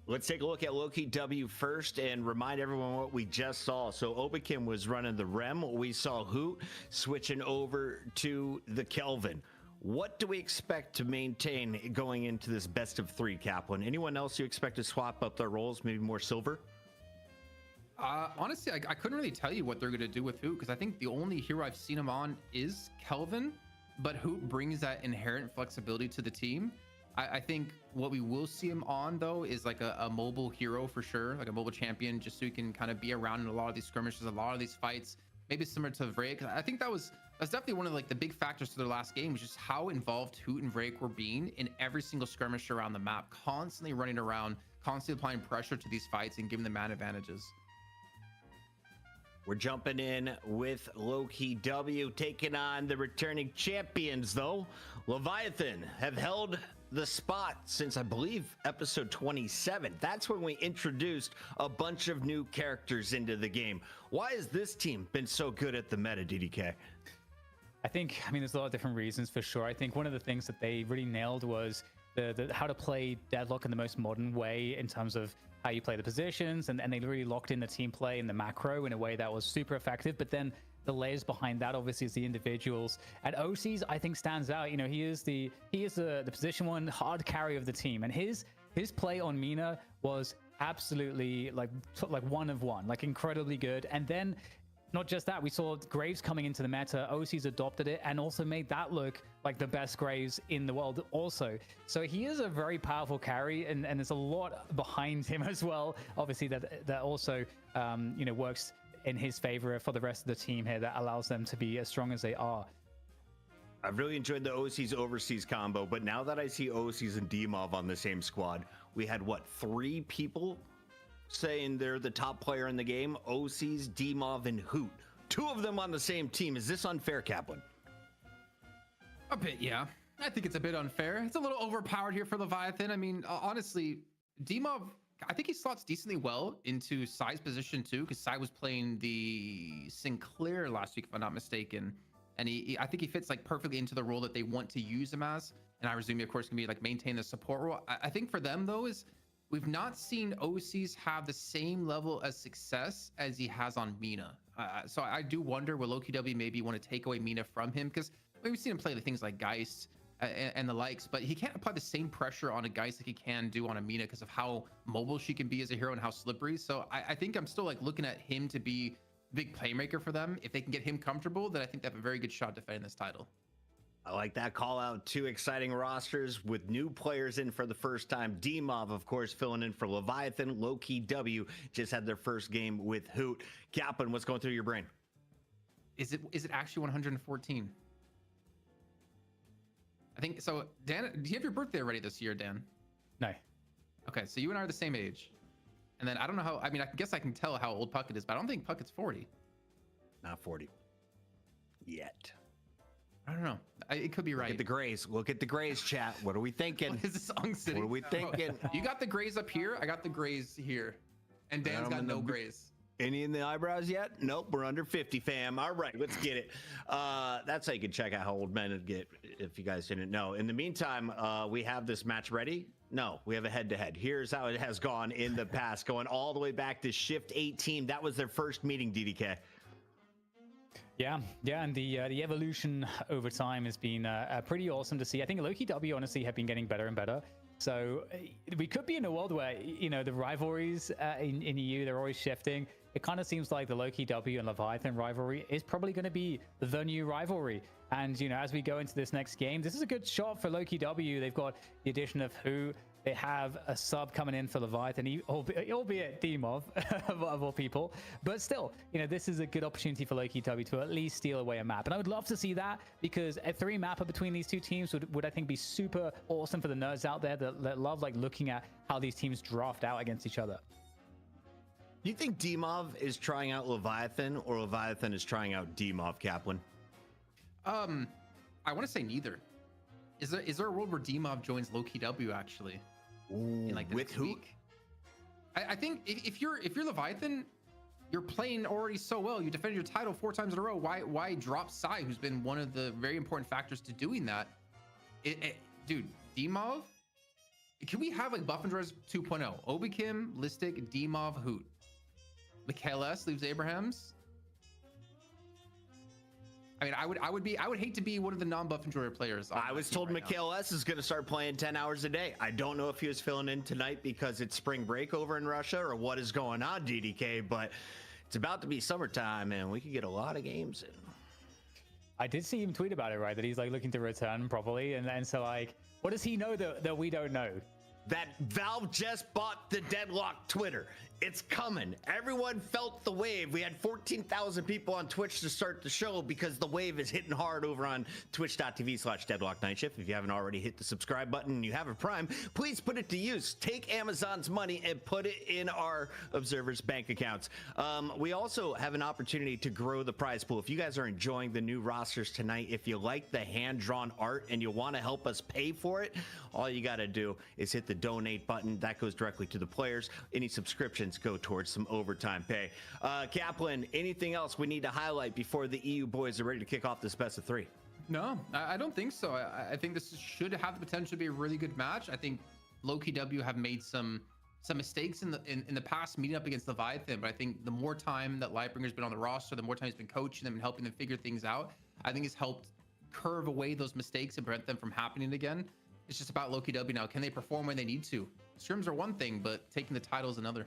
Let's take a look at Low-Key W first and remind everyone what we just saw. So Obakim was running the Rem. We saw Hoot switching over to the Kelvin. What do we expect to maintain going into this best of 3, Kaplan? Anyone else you expect to swap up their roles, maybe more silver? Honestly, I couldn't really tell you what they're going to do with Hoot, because I think the only hero I've seen him on is Kelvin, but Hoot brings that inherent flexibility to the team. I think what we will see him on, though, is like a mobile hero for sure, like a mobile champion, just so he can kind of be around in a lot of these skirmishes, a lot of these fights, maybe similar to Vrake. I think that's definitely one of like the big factors to their last game, was just how involved Hoot and Vrake were being in every single skirmish around the map, constantly running around, constantly applying pressure to these fights and giving them man advantages. We're jumping in with Low-Key W, taking on the returning champions, though. Leviathan have held the spot since, I believe, episode 27. That's when we introduced a bunch of new characters into the game. Why has this team been so good at the meta, DDK? I think, there's a lot of different reasons for sure. I think one of the things that they really nailed was the how to play Deadlock in the most modern way in terms of how you play the positions, and they really locked in the team play and the macro in a way that was super effective. But then the layers behind that obviously is the individuals. And OCs, I think, stands out. He is the position 1 hard carry of the team, and his play on Mina was absolutely like one of one, like incredibly good. And then not just that, we saw Graves coming into the meta. OCs adopted it and also made that look like the best Graves in the world also. So he is a very powerful carry, and there's a lot behind him as well. Obviously that also works in his favor for the rest of the team here, that allows them to be as strong as they are. I've really enjoyed the OCs overseas combo, but now that I see OCs and DMOV on the same squad, we had 3 people saying they're the top player in the game: OCs, DMOV, and Hoot. 2 of them on the same team. Is this unfair, Kaplan? A bit, yeah. I think it's a bit unfair. It's a little overpowered here for Leviathan. Honestly, DMOV, I think he slots decently well into Sai's position too, because Sai was playing the Sinclair last week, if I'm not mistaken. And I think he fits like perfectly into the role that they want to use him as. And I presume, of course, can be like maintain the support role. I think for them, though, is we've not seen OCs have the same level of success as he has on Mina. So I do wonder, will Low-Key W maybe want to take away Mina from him? Because we've seen him play things like Geist and the likes, but he can't apply the same pressure on a Geist like he can do on a Mina because of how mobile she can be as a hero and how slippery. So I think I'm still like looking at him to be a big playmaker for them. If they can get him comfortable, then I think they have a very good shot defending this title. I like that call out. 2 exciting rosters with new players in for the first time. DMOV, of course, filling in for Leviathan. Low-Key W just had their first game with Hoot. Kaplan, what's going through your brain? Is it actually 114? I think so. Dan, do you have your birthday already this year, Dan? No. Okay, so you and I are the same age. And then I don't know how, I guess I can tell how old Puckett is, but I don't think Puckett's 40. Not 40 yet. I don't know. It could be right. Look at the Grays. Look at the Grays, chat. What are we thinking? What is this song sitting? What are we thinking? You got the Grays up here. I got the Grays here. And Dan's got no Grays. Any in the eyebrows yet? Nope, we're under 50, fam. All right, let's get it. That's how you can check out how old men would get, if you guys didn't know. In the meantime, we have this match ready. No, we have a head-to-head. Here's how it has gone in the past, going all the way back to Shift 18. That was their first meeting, DDK. Yeah, and the evolution over time has been pretty awesome to see. I think Loki W honestly have been getting better and better. So we could be in a world where, you know, the rivalries in EU, they're always shifting. It kind of seems like the Loki W and Leviathan rivalry is probably going to be the new rivalry. And, you know, as we go into this next game, this is a good shot for Loki W. They've got the addition of Who. They have a sub coming in for Leviathan, albeit Demov, of all people. But still, you know, this is a good opportunity for Loki W to at least steal away a map. And I would love to see that, because a 3-mapper between these two teams would I think, be super awesome for the nerds out there that love, like, looking at how these teams draft out against each other. Do you think Demov is trying out Leviathan, or Leviathan is trying out Demov, Kaplan? I want to say neither. Is there a world where Demov joins Loki W actually? In like the with next who? week? I think if you're Leviathan, you're playing already so well. You defended your title 4 times in a row. Why drop Sai, who's been one of the very important factors to doing that? Dude, Demov. Can we have like Buff and Dres 2.0? Obi Kim, Listic, Demov, Hoot. Mikhail S leaves Abrahams. I mean, I would hate to be one of the non-Buff Enjoyer players. I was told Mikhail S is going to start playing 10 hours a day. I don't know if he was filling in tonight because it's spring break over in Russia or what is going on, DDK, but it's about to be summertime and we could get a lot of games in. I did see him tweet about it, right? That he's like looking to return properly. And so, like, what does he know that we don't know? That Valve just bought the Deadlock Twitter. It's coming. Everyone felt the wave. We had 14,000 people on Twitch to start the show because the wave is hitting hard over on twitch.tv/DeadlockNightShift. If you haven't already hit the subscribe button and you have a Prime, please put it to use. Take Amazon's money and put it in our observers' bank accounts. We also have an opportunity to grow the prize pool. If you guys are enjoying the new rosters tonight, if you like the hand-drawn art and you want to help us pay for it, all you got to do is hit the donate button. That goes directly to the players. Any subscriptions go towards some overtime pay. Kaplan, anything else we need to highlight before the EU boys are ready to kick off this best of 3? No, I don't think so. I think this should have the potential to be a really good match. I think Loki W have made some mistakes in the past meeting up against Leviathan, but I think the more time that Lightbringer's been on the roster, the more time he's been coaching them and helping them figure things out, I think it's helped curve away those mistakes and prevent them from happening again. It's just about Loki W now. Can they perform when they need to? Scrims are one thing, but taking the title is another.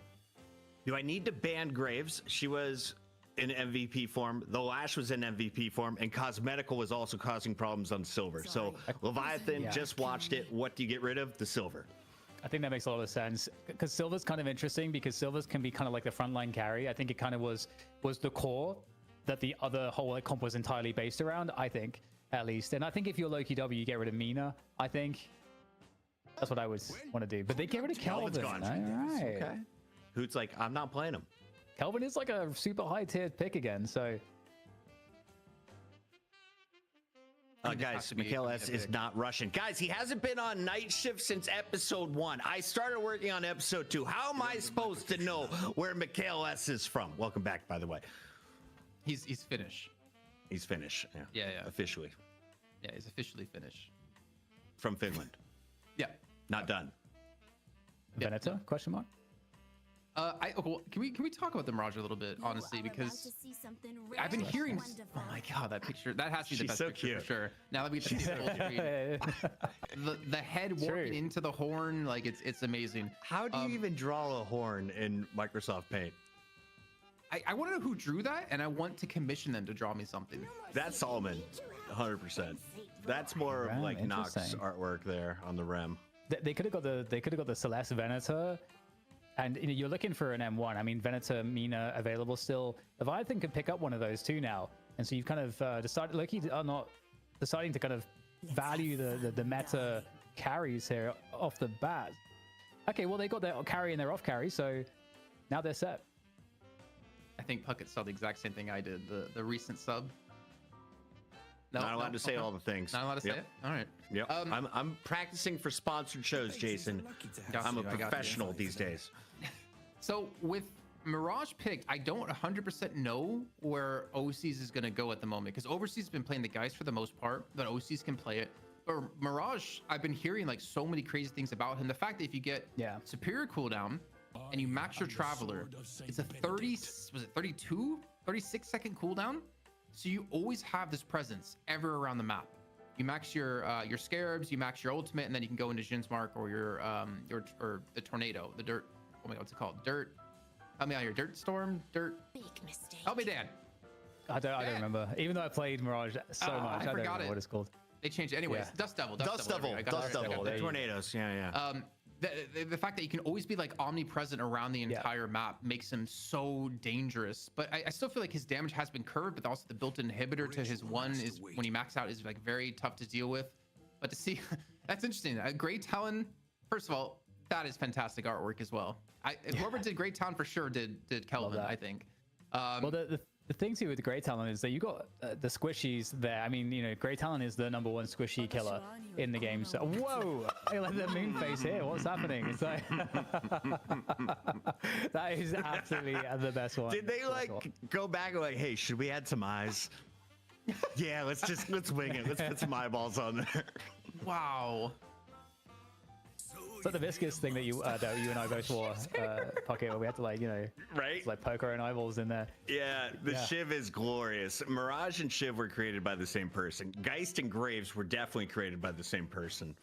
Do I need to ban Graves? She was in MVP form. The Lash was in MVP form, and Cosmetical was also causing problems on Silver. So Leviathan just watched it. What do you get rid of? The Silver. I think that makes a lot of sense, because Silver's kind of interesting, because Silver's can be kind of like the frontline carry. I think it kind of was the core that the other whole comp was entirely based around, I think, at least. And I think if you're Loki W, you get rid of Mina. I think that's what I would want to do. But they get rid of Kelvin. All right. Okay. Hoot's like, I'm not playing him. Kelvin is like a super high tiered pick again, so. Guys, Mikhail S is not Russian. Guys, he hasn't been on night shift since episode 1. I started working on episode 2. How am I supposed to know where Mikhail S is from? Welcome back, by the way. He's Finnish. He's Finnish. Yeah. Officially. Yeah, he's officially Finnish. From Finland. Yeah. Not done. Veneto? Question mark? Well, can we talk about them, Roger, a little bit, honestly, because I've been hearing. Oh my god, that picture! That has to be the best picture cute. for sure. Now that we get to see the full screen, the head walking into the horn, like it's amazing. How do you even draw a horn in Microsoft Paint? I want to know who drew that, and I want to commission them to draw me something. That's Solomon, 100%. That's more of like Nox artwork there on the rim. They could have got the Celeste Venator. And you know, you're looking for an M1. I mean, Venator, Mina available still. Leviathan can pick up one of those too now. And so you've kind of decided, Loki are not deciding to kind of value the meta carries here off the bat. Okay, well, they got their carry and their off carry, so now they're set. I think Puckett saw the exact same thing I did. The recent sub. No, not allowed to say all the things. Not allowed to say it? All right. Yep. I'm practicing for sponsored shows, Jason. I'm a professional these days. So with Mirage picked. I don't 100% know where OCs is going to go at the moment because Overseas has been playing the Geist for the most part, but OCs can play it. But Mirage, I've been hearing like so many crazy things about him. The fact that if you get superior cooldown and you max your Traveler, it's a 36-second cooldown. So you always have this presence ever around the map. You max your Scarabs, you max your ultimate, and then you can go into Jin's Mark or your or the Tornado, the Dirt. Oh my God, what's it called? Dirt. Help me out here. Dirt Storm. Dirt. Big mistake. Help me, Dan. I don't remember. Even though I played Mirage so much, I don't remember what it's called. They changed it. Anyways, Dust Devil. Dust Devil. The tornadoes. Yeah. The fact that you can always be like omnipresent around the entire map makes him so dangerous. But I still feel like his damage has been curved, but also the built-in inhibitor to his one is when he maxes out is like very tough to deal with. But to see, that's interesting. Grey Talon, first of all, that is fantastic artwork as well. Whoever did Grey Talon for sure did Kelvin, I think. Well, the thing too with Grey Talon is that you got the squishies there. I mean, you know, Grey Talon is the #1 squishy killer in the game. So, whoa! Hey, like the moon face here. What's happening? It's like that is absolutely the best one. Did they like go back and like, hey, should we add some eyes? Yeah, let's wing it. Let's put some eyeballs on there. Wow. It's like the viscous thing that you and I both wore, Pocket, where we had to like, you know, like poke our own eyeballs in there. Yeah, Shiv is glorious. Mirage and Shiv were created by the same person. Geist and Graves were definitely created by the same person.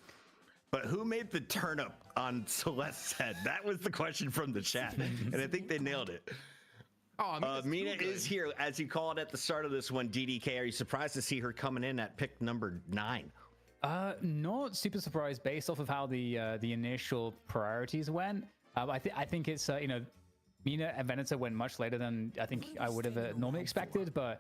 But who made the turnip on Celeste's head? That was the question from the chat, and I think they nailed it. Oh, I mean, Mina is here, as you called at the start of this one. DDK, are you surprised to see her coming in at pick number 9? Not super surprised based off of how the initial priorities went. I think it's you know, Mina and Venator went much later than I think I would have normally expected, but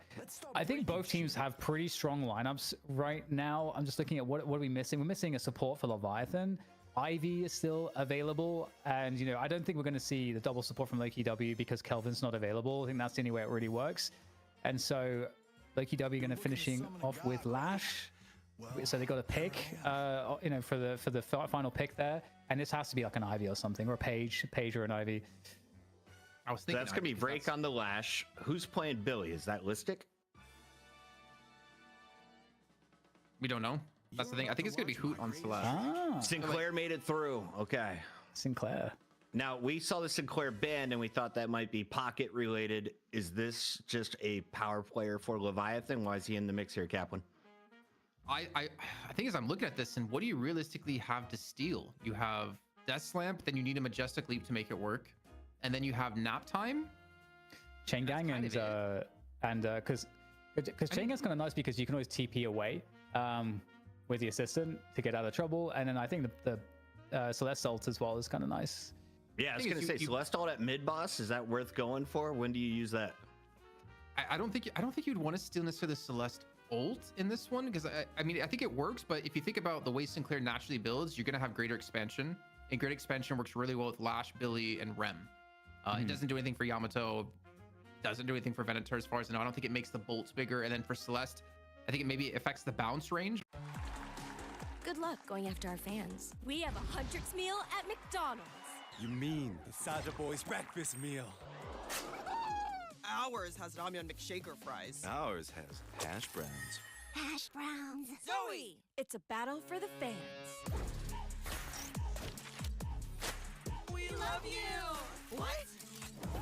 I think both teams have pretty strong lineups right now. I'm just looking at what are we missing. We're missing a support for Leviathan. Ivy is still available, and you know, I don't think we're going to see the double support from Loki W because Kelvin's not available. I think that's the only way it really works. And so Loki W going to finishing off with Lash. So they got a pick, you know, for the final pick there, and this has to be like an Ivy or something, or a Page or an Ivy. I was thinking that's gonna be Break on the Lash. Who's playing Billy? Is that Listic? We don't know. That's the thing. I think it's gonna be Hoot on Celeste. Sinclair made it through. Okay. Sinclair. Now we saw the Sinclair band and we thought that might be Pocket related. Is this just a power player for Leviathan? Why is he in the mix here, Kaplan? I think as I'm looking at this, and what do you realistically have to steal? You have Death Slam, then you need a Majestic Leap to make it work, and then you have Nap Time. Chain Gang and because Chain Gang's kind of nice because you can always TP away with the assistant to get out of trouble, and then I think the Celeste ult as well is kind of nice. Yeah, I was gonna say Celeste ult at mid boss. Is that worth going for? When do you use that? I don't think you'd want to steal necessarily the Celeste ult in this one, because I mean, I think it works, but if you think about the way Sinclair naturally builds, you're going to have greater expansion, and great expansion works really well with Lash, Billy, and Rem. It doesn't do anything for Yamato, doesn't do anything for Venator as far as I know. I don't think it makes the bolts bigger, and then for Celeste, I think it maybe affects the bounce range. Good luck going after our fans. We have a Huntrix meal at McDonald's. You mean the Saja Boys breakfast meal? Ours has Ramyun McShaker fries. Ours has hash browns. Hash browns. Zoe! It's a battle for the fans. We love you! What?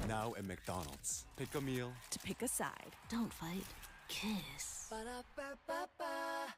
Now at McDonald's. Pick a meal. To pick a side. Don't fight. Kiss. Ba-da-ba-ba-ba.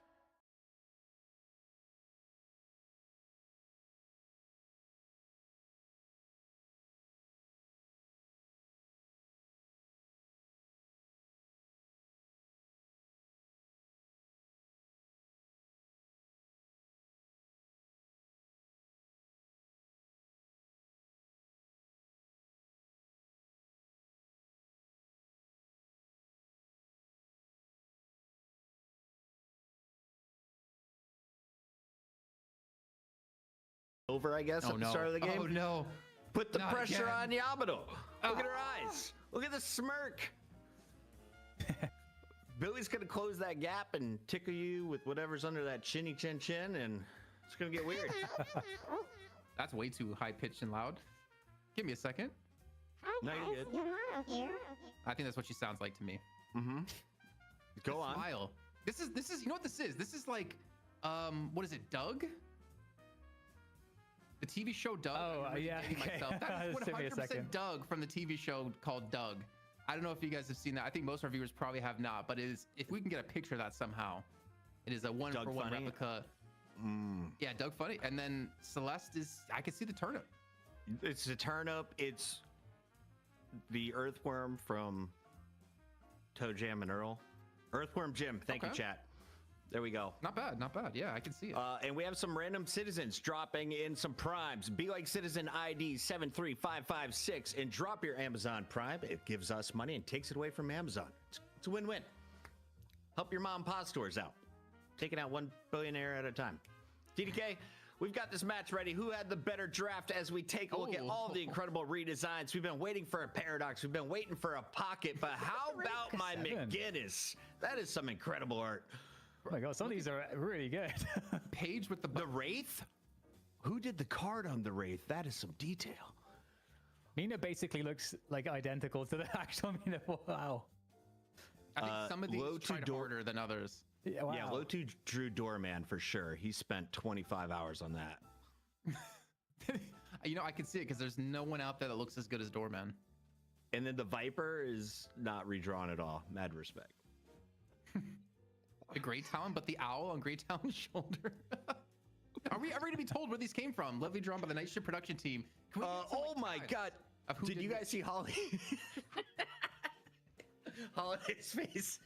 Over, I guess, at the start of the game. Oh no. Put the Not pressure again. on Yamato. Look at her eyes. Look at the smirk. Billy's gonna close that gap and tickle you with whatever's under that chinny chin chin, and it's gonna get weird. That's way too high pitched and loud. Give me a second. No, you're good. I think that's what she sounds like to me. Go on. Smile. This is you know what this is? This is like what is it, Doug? The TV show Doug. Oh, I'm really yeah, dating okay. myself. That is Just give me a 100% second. Doug from the TV show called Doug. I don't know if you guys have seen that. I think most of our viewers probably have not, but it is, if we can get a picture of that somehow, it is a Doug one-for-one Funny? replica. Yeah, Doug Funny. And then Celeste is, I can see the turnip. It's the turnip. It's the earthworm from Toe Jam and Earl. Earthworm Jim. Thank you, Okay. chat. There we go. Not bad, not bad. Yeah, I can see it. And we have some random citizens dropping in some primes. Be like citizen ID 73556 and drop your Amazon Prime. It gives us money and takes it away from Amazon. It's a win-win. Help your mom and pop stores out. Taking out one billionaire at a time. DDK, we've got this match ready. Who had the better draft as we take a look at all the incredible redesigns? We've been waiting for a paradox. We've been waiting for a pocket. But how about my Seven. McGinnis? That is some incredible art. Oh my god, some of these are really good. Page with the The Wraith? Who did the card on the Wraith? That is some detail. Mina basically looks like identical to the actual Mina. Wow. I think some of these low to tried door- harder than others. Yeah, wow. Yeah, Lotu drew Doorman for sure. He spent 25 hours on that. You know, I can see it because there's no one out there that looks as good as Doorman. And then the Viper is not redrawn at all. Mad respect. The Great Talon, but the owl on Great Talon's shoulder. Are we ever going to be told where these came from? Lovely drawn by the Night Shift production team. Can we get some, Oh like, my times god. of who Did did you which? guys see Holly? Holiday's face.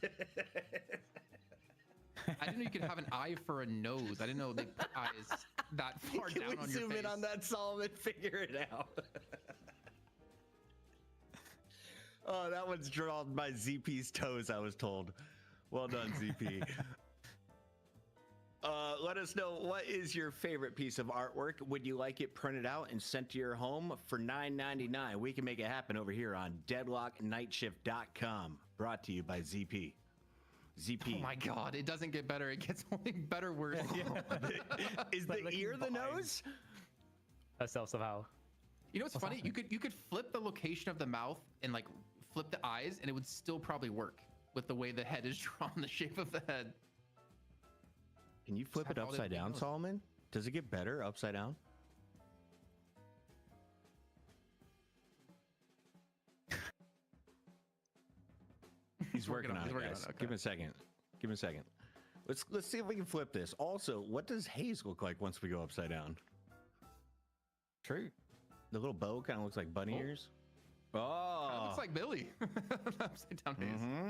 I didn't know you could have an eye for a nose. I didn't know they put eyes that far Can down we on your zoom face. in on that, Solomon? Figure it out. Oh, that one's drawn by ZP's toes, I was told. Well done, ZP. Let us know, what is your favorite piece of artwork? Would you like it printed out and sent to your home for $9.99? We can make it happen over here on deadlocknightshift.com. Brought to you by ZP. ZP. Oh my god, it doesn't get better. It gets only better worse. Is like the looking ear the behind. nose? Herself somehow. You know what's funny? You could flip the location of the mouth and like flip the eyes, and it would still probably work with the way the head is drawn, the shape of the head. Can you flip have it all the upside down, nose. Solomon? Does it get better upside down? He's working on it, guys. okay. Give him a second. Give him a second. Let's see if we can flip this. Also, what does Hayes look like once we go upside down? True. The little bow kind of looks like bunny ears. Oh, Looks like Billy. Upside down face. Mm-hmm.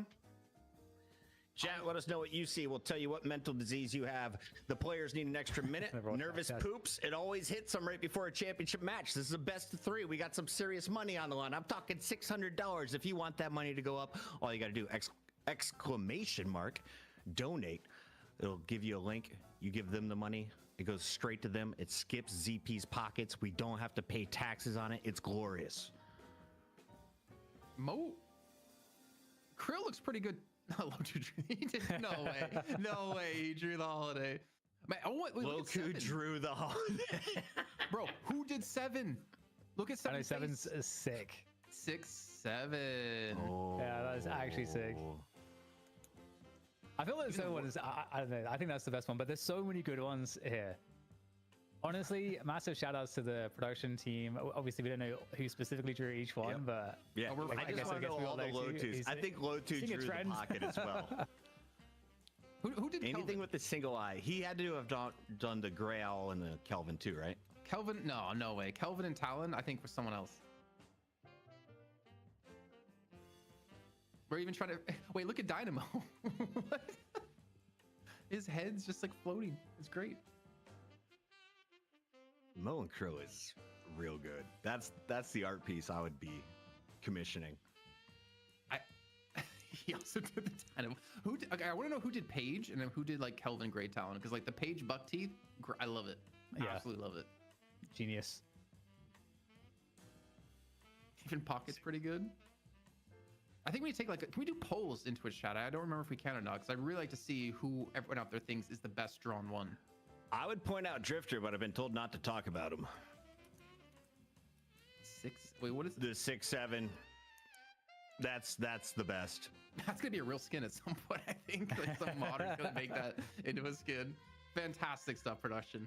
Chat, let us know what you see. We'll tell you what mental disease you have. The players need an extra minute. Never watched Nervous that. poops. It always hits them right before a championship match. This is a best of three. We got some serious money on the line. I'm talking $600. If you want that money to go up, all you got to do, exclamation mark, donate. It'll give you a link. You give them the money. It goes straight to them. It skips ZP's pockets. We don't have to pay taxes on it. It's glorious. Krill looks pretty good. No way. No way. He drew the holiday. Man, oh, wait, look at Loku seven. drew the holiday. Bro, who did 7? Look at I know 7. seven's sick. 6, 7. Yeah, that is actually sick. I feel like the second one is, I don't know, I think that's the best one, but there's so many good ones here. Honestly, massive shout outs to the production team. Obviously, we don't know who specifically drew each one, Yep. but Yeah, we're- I just want to know we all the know Lotus. who's- I think Lotu seeing a drew the trend. pocket as well. Who did Anything Kelvin? with the single eye. He had to have done the Gray Owl and the Kelvin too, right? Kelvin? No way. Kelvin and Talon, I think, for someone else. We're even trying to. Wait, look at Dynamo. What? His head's just like floating. It's great. Mo and Crow is real good. That's the art piece I would be commissioning. He also did the Dynamo. Okay, I want to know who did Page and then who did like Kelvin Grey Talon, because like the Page buck teeth, I love it. I Yeah. absolutely love it. genius. Even Pocket's pretty good. I think we take like, can we do polls in Twitch chat? I don't remember if we can or not, because I'd really like to see who everyone out there thinks is the best drawn one. I would point out Drifter, but I've been told not to talk about him. 6. Wait, what is The 6-7. That's the best. That's gonna be a real skin at some point, I think. Like some modder's gonna make that into a skin. Fantastic stuff, production.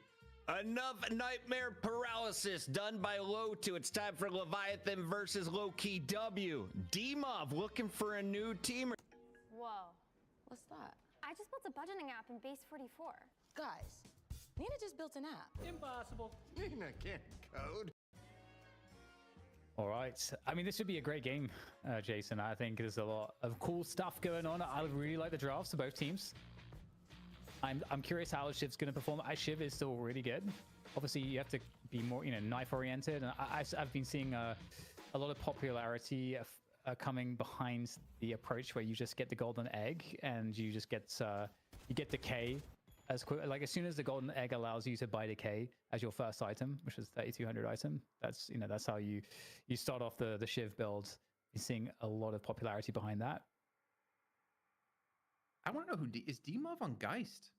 Enough nightmare paralysis done by Low2. It's time for Leviathan versus Low-Key W. D-Mob looking for a new team. Whoa. What's that? I just built a budgeting app in Base 44. Guys, Nina just built an app. Nina can't code. All right. I mean, this should be a great game, Jason. I think there's a lot of cool stuff going on. I really like the drafts of both teams. I'm curious how Shiv's going to perform. Shiv is still really good. Obviously, you have to be more, knife oriented. And I've been seeing a lot of popularity coming behind the approach where you just get the golden egg and you just get decay as quick. Like as soon as the golden egg allows you to buy decay as your first item, which is 3200 item. That's that's how you start off the Shiv build. You're seeing a lot of popularity behind that. I want to know who is D-Mov on Geist,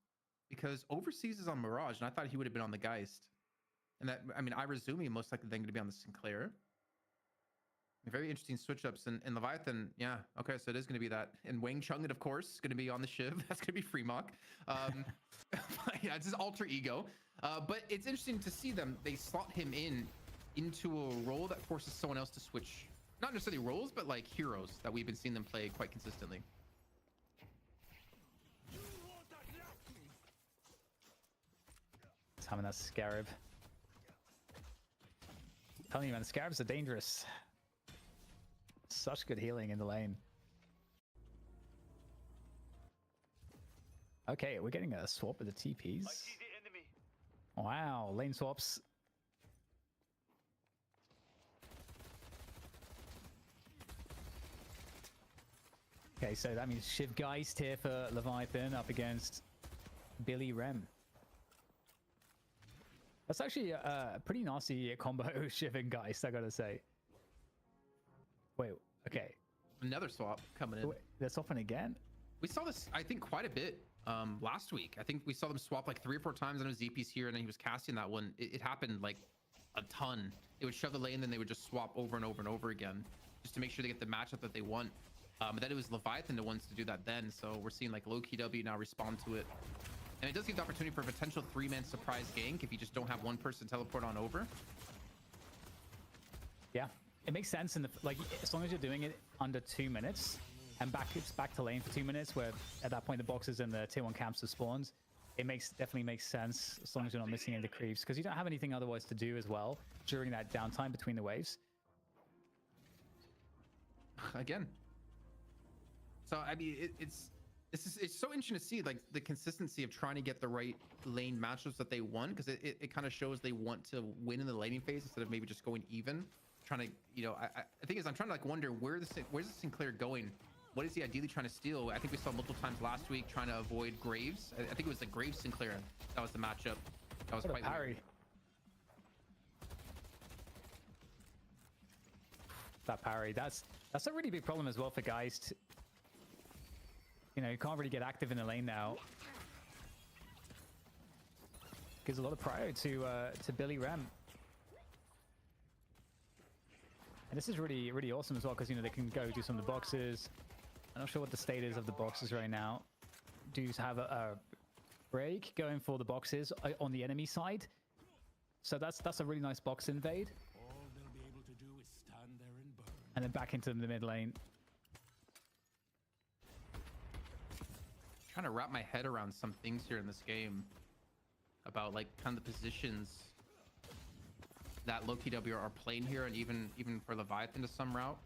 because Overseas is on Mirage, and I thought he would have been on the Geist. And that, I mean, Irazumi most likely then going to be on the Sinclair. Very interesting switch ups, and Leviathan, yeah, okay, so it is going to be that. And Wang Chung, of course, is going to be on the Shiv. That's going to be Fremok. Yeah, it's his alter ego. But it's interesting to see them. They slot him into a role that forces someone else to switch. Not necessarily roles, but like heroes that we've been seeing them play quite consistently. Having that Scarab. I'm telling you, man, Scarabs are dangerous. Such good healing in the lane. Okay, we're getting a swap with the TPs. Wow, lane swaps. Okay, so that means Shiv Geist here for Leviathan up against Billy Rem. That's actually a pretty nasty combo, Shiv and Geist, I gotta say. Wait, okay. Another swap coming in. Wait, they're swapping again? We saw this, I think, quite a bit last week. I think we saw them swap like 3 or 4 times. I know ZP's here, and then he was casting that one. It happened like a ton. They would shove the lane, then they would just swap over and over and over again, just to make sure they get the matchup that they want. But then it was Leviathan the ones to do that then. So we're seeing like Low-Key W now respond to it. And it does give the opportunity for a potential 3-man surprise gank if you just don't have one person teleport on over. Yeah, it makes sense in the like as long as you're doing it under 2 minutes and it's back to lane for 2 minutes, where at that point the boxes and the tier 1 camps are spawned. It definitely makes sense as long as you're not missing any creeps, because you don't have anything otherwise to do as well during that downtime between the waves. Again. So I mean, it's so interesting to see like the consistency of trying to get the right lane matchups that they want, because it kind of shows they want to win in the laning phase instead of maybe just going even. Trying to, I think is I'm trying to like wonder where's the Sinclair going? What is he ideally trying to steal? I think we saw multiple times last week trying to avoid Graves. I think it was the Graves Sinclair that was the matchup. That was quite parry. That parry. That's a really big problem as well for Geist. You can't really get active in the lane now. Gives a lot of prio to Billy Rem. And this is really, really awesome as well, because they can go do some of the boxes. I'm not sure what the state is of the boxes right now. Do you have a break going for the boxes on the enemy side? So that's a really nice box invade. All they'll be able to do is stand there and burn. And then back into the mid lane. Trying to wrap my head around some things here in this game about like kind of the positions that Low-Key W are playing here, and even for Leviathan to some route.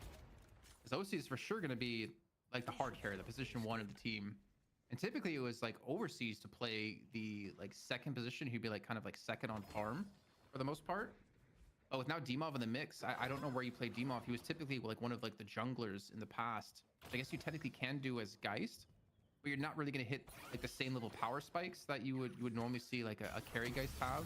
Because OC is for sure going to be like the hard carry, the position 1 of the team. And typically it was like Overseas to play the like second position. He'd be like kind of like second on farm for the most part. Oh, with now D-Mov in the mix, I don't know where you play D-Mov. He was typically like one of like the junglers in the past. I guess you technically can do as Geist, but you're not really going to hit like the same level power spikes that you would normally see like a carry Geist have.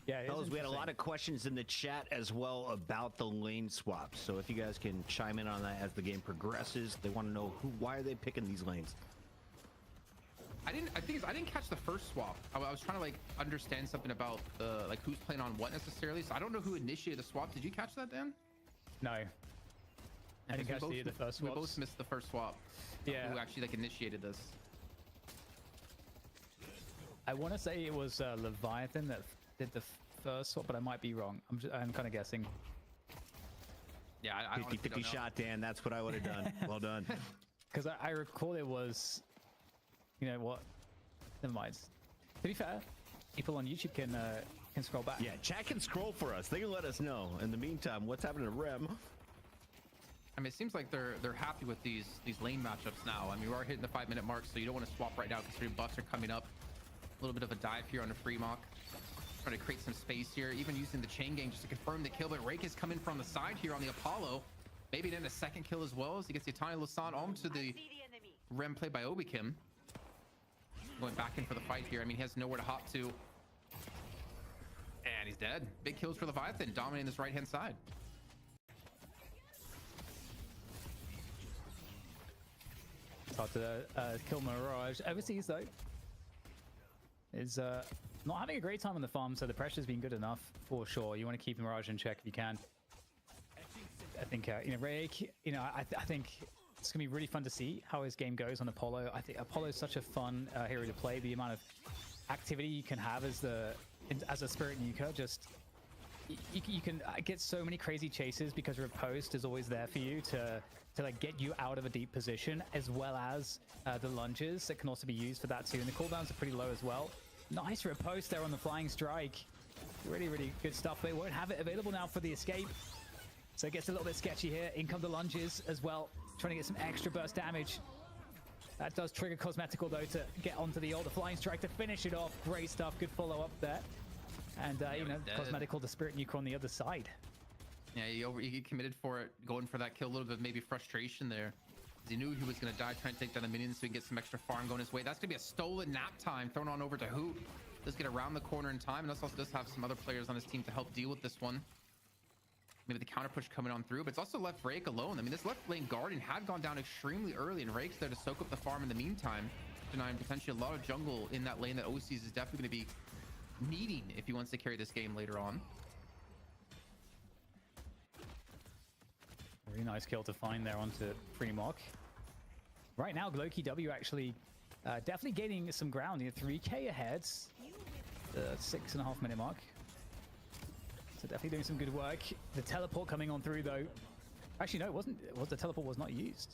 Yeah, fellas, we had a lot of questions in the chat as well about the lane swaps. So if you guys can chime in on that as the game progresses, they want to know why are they picking these lanes? I didn't catch the first swap. I was trying to like understand something about like who's playing on what necessarily. So I don't know who initiated the swap. Did you catch that, Dan? No. I didn't catch the first We swaps. both missed the first swap. Yeah. Who actually like initiated this? I want to say it was Leviathan that did the first swap, but I might be wrong. I'm kind of guessing. Yeah, I 50-50 shot, Dan. That's what I would have done. Well done. Because I recall it was, you know what? Never mind. To be fair, people on YouTube can scroll back. Yeah, chat can scroll for us. They can let us know. In the meantime, what's happening to Rem? I mean, it seems like they're happy with these lane matchups now. I mean, we are hitting the 5-minute mark, so you don't want to swap right now because your buffs are coming up. A little bit of a dive here on the free mock. Trying to create some space here, even using the chain gang just to confirm the kill. But Rake is coming from the side here on the Apollo. Maybe then a second kill as well as he gets the Atani Lasan onto the Rem played by Obikim. Going back in for the fight here. I mean, he has nowhere to hop to. And he's dead. Big kills for Leviathan, dominating this right-hand side. Start to kill Mirage. Overseas, though, is not having a great time on the farm, so the pressure's been good enough for sure. You want to keep Mirage in check if you can. I think, you know, Rake, you know, I think it's going to be really fun to see how his game goes on Apollo. I think Apollo is such a fun hero to play. The amount of activity you can have as a Spirit Nuker, just you can get so many crazy chases because Riposte is always there for you to like get you out of a deep position, as well as the lunges that can also be used for that too. And the cooldowns are pretty low as well. Nice Riposte there on the Flying Strike. Really, really good stuff. They won't have it available now for the escape. So it gets a little bit sketchy here. In come the lunges as well, trying to get some extra burst damage. That does trigger Cosmetical though to get onto the Flying Strike to finish it off. Great stuff, good follow up there. And you know, Cosmetical, the Spirit Nuke on the other side. Yeah, he committed for it, going for that kill. A little bit maybe frustration there. He knew he was going to die trying to take down the minions so he can get some extra farm going his way. That's going to be a stolen nap time thrown on over to Hoot. Does get around the corner in time, and this also does have some other players on his team to help deal with this one. Maybe the counter push coming on through, but it's also left Rake alone. I mean, this left lane Guardian had gone down extremely early, and Rake's there to soak up the farm in the meantime, denying potentially a lot of jungle in that lane that OCs is definitely going to be needing if he wants to carry this game later on. Very nice kill to find there onto Fremok. Right now, Loki W actually definitely gaining some ground. 3k ahead. The 6.5 minute mark. So definitely doing some good work. The teleport coming on through though. Actually, no, it wasn't. The teleport was not used.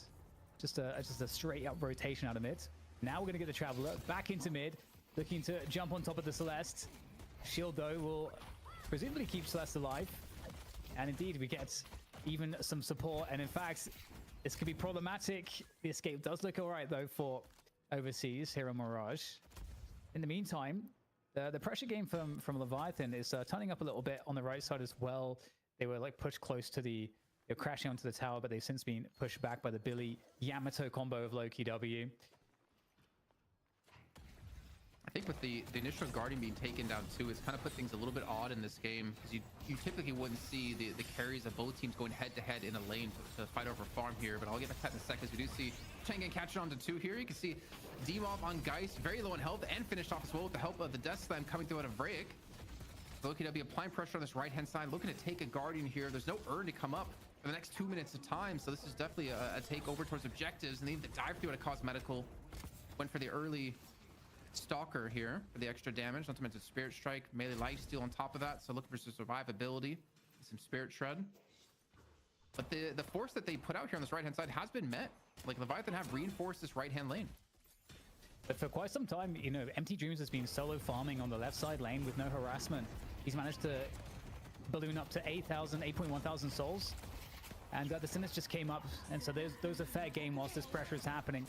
Just a straight up rotation out of mid. Now we're gonna get the Traveler back into mid, looking to jump on top of the Celeste. Shield though will presumably keep Celeste alive. And indeed, we get even some support. And in fact, this could be problematic. The escape does look all right though for overseas here on Mirage. In the meantime, the pressure game from Leviathan is turning up a little bit on the right side as well. They were like pushed close to they're crashing onto the tower, but they've since been pushed back by the Billy Yamato combo of Loki W. I think with the initial Guardian being taken down too, it's kind of put things a little bit odd in this game, because you typically wouldn't see the carries of both teams going head to head in a lane to fight over farm here, but I'll get to that in a second. As we do see Chengen catching on to 2 here. You can see Demov on Geist, very low in health, and finished off as well with the help of the Death Slam coming through out of Vrayek. Loki W applying pressure on this right hand side, looking to take a Guardian here. There's no urn to come up for the next 2 minutes of time, so this is definitely a takeover towards objectives, and they need to dive through at a Cosmetical. Went for the early Stalker here for the extra damage, not to mention Spirit Strike, melee lifesteal on top of that, so looking for some survivability, some Spirit Shred. But the force that they put out here on this right hand side has been met. Like, Leviathan have reinforced this right hand lane. But for quite some time, you know, Empty Dreams has been solo farming on the left side lane with no harassment. He's managed to balloon up to 8.1 thousand souls, and the Sinus just came up, and so those are fair game whilst this pressure is happening.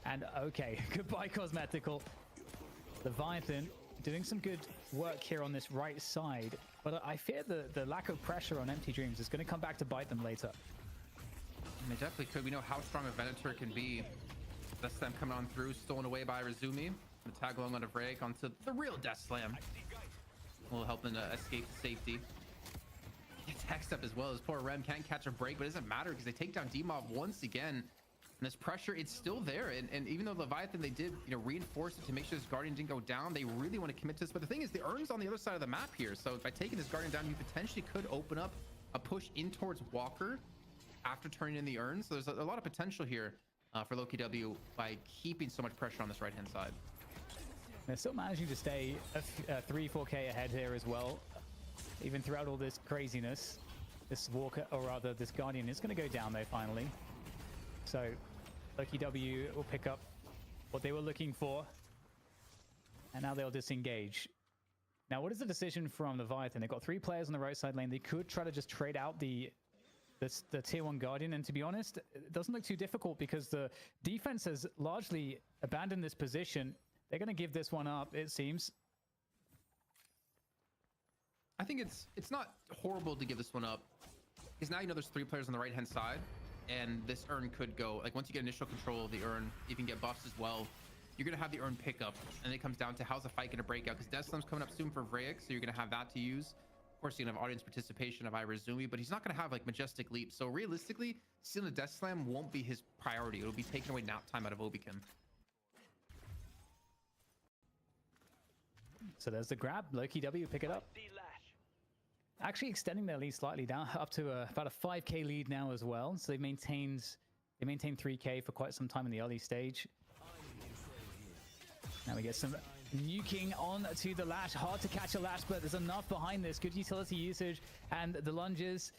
And okay, goodbye Cosmetical. Leviathan doing some good work here on this right side, but I fear the lack of pressure on Empty Dreams is going to come back to bite them later. And they definitely could. We know how strong a Venator can be. That's them coming on through, stolen away by Razumi. The tag along onto Vrayek onto the real Death Slam. Will help them to escape to safety. Gets hexed up as well. As poor Rem can't catch a break, but it doesn't matter because they take down Demov once again. And this pressure, it's still there. And even though Leviathan, they did, reinforce it to make sure this Guardian didn't go down, they really want to commit to this. But the thing is, the Urn's on the other side of the map here. So by taking this Guardian down, you potentially could open up a push in towards Walker after turning in the Urn. So there's a lot of potential here for LokiW by keeping so much pressure on this right-hand side. They're still managing to stay 3-4k ahead here as well. Even throughout all this craziness, this Walker, or rather this Guardian, is going to go down though finally. So LokiW will pick up what they were looking for, and now they'll disengage. Now, what is the decision from Leviathan? They've got 3 players on the right side lane. They could try to just trade out the tier 1 Guardian, and to be honest, it doesn't look too difficult because the defense has largely abandoned this position. They're going to give this one up, it seems. I think it's not horrible to give this one up, because now there's 3 players on the right hand side, and this Urn could go, like, once you get initial control of the Urn, you can get buffs as well. You're gonna have the Urn pick up, and it comes down to how's the fight gonna break out, because Deathslam's coming up soon for Vrayek, so you're gonna have that to use. Of course, you're gonna have audience participation of Irizumi, but he's not gonna have like Majestic Leap. So realistically, stealing a Deathslam won't be his priority. It'll be taking away nap time out of Obikim. So there's the grab. LokiW pick it up. Actually extending their lead slightly down up to about a 5k lead now as well. So they maintained 3k for quite some time in the early stage. Now we get some nuking on to the Lash. Hard to catch a Lash, but there's enough behind this. Good utility usage, and the lunges,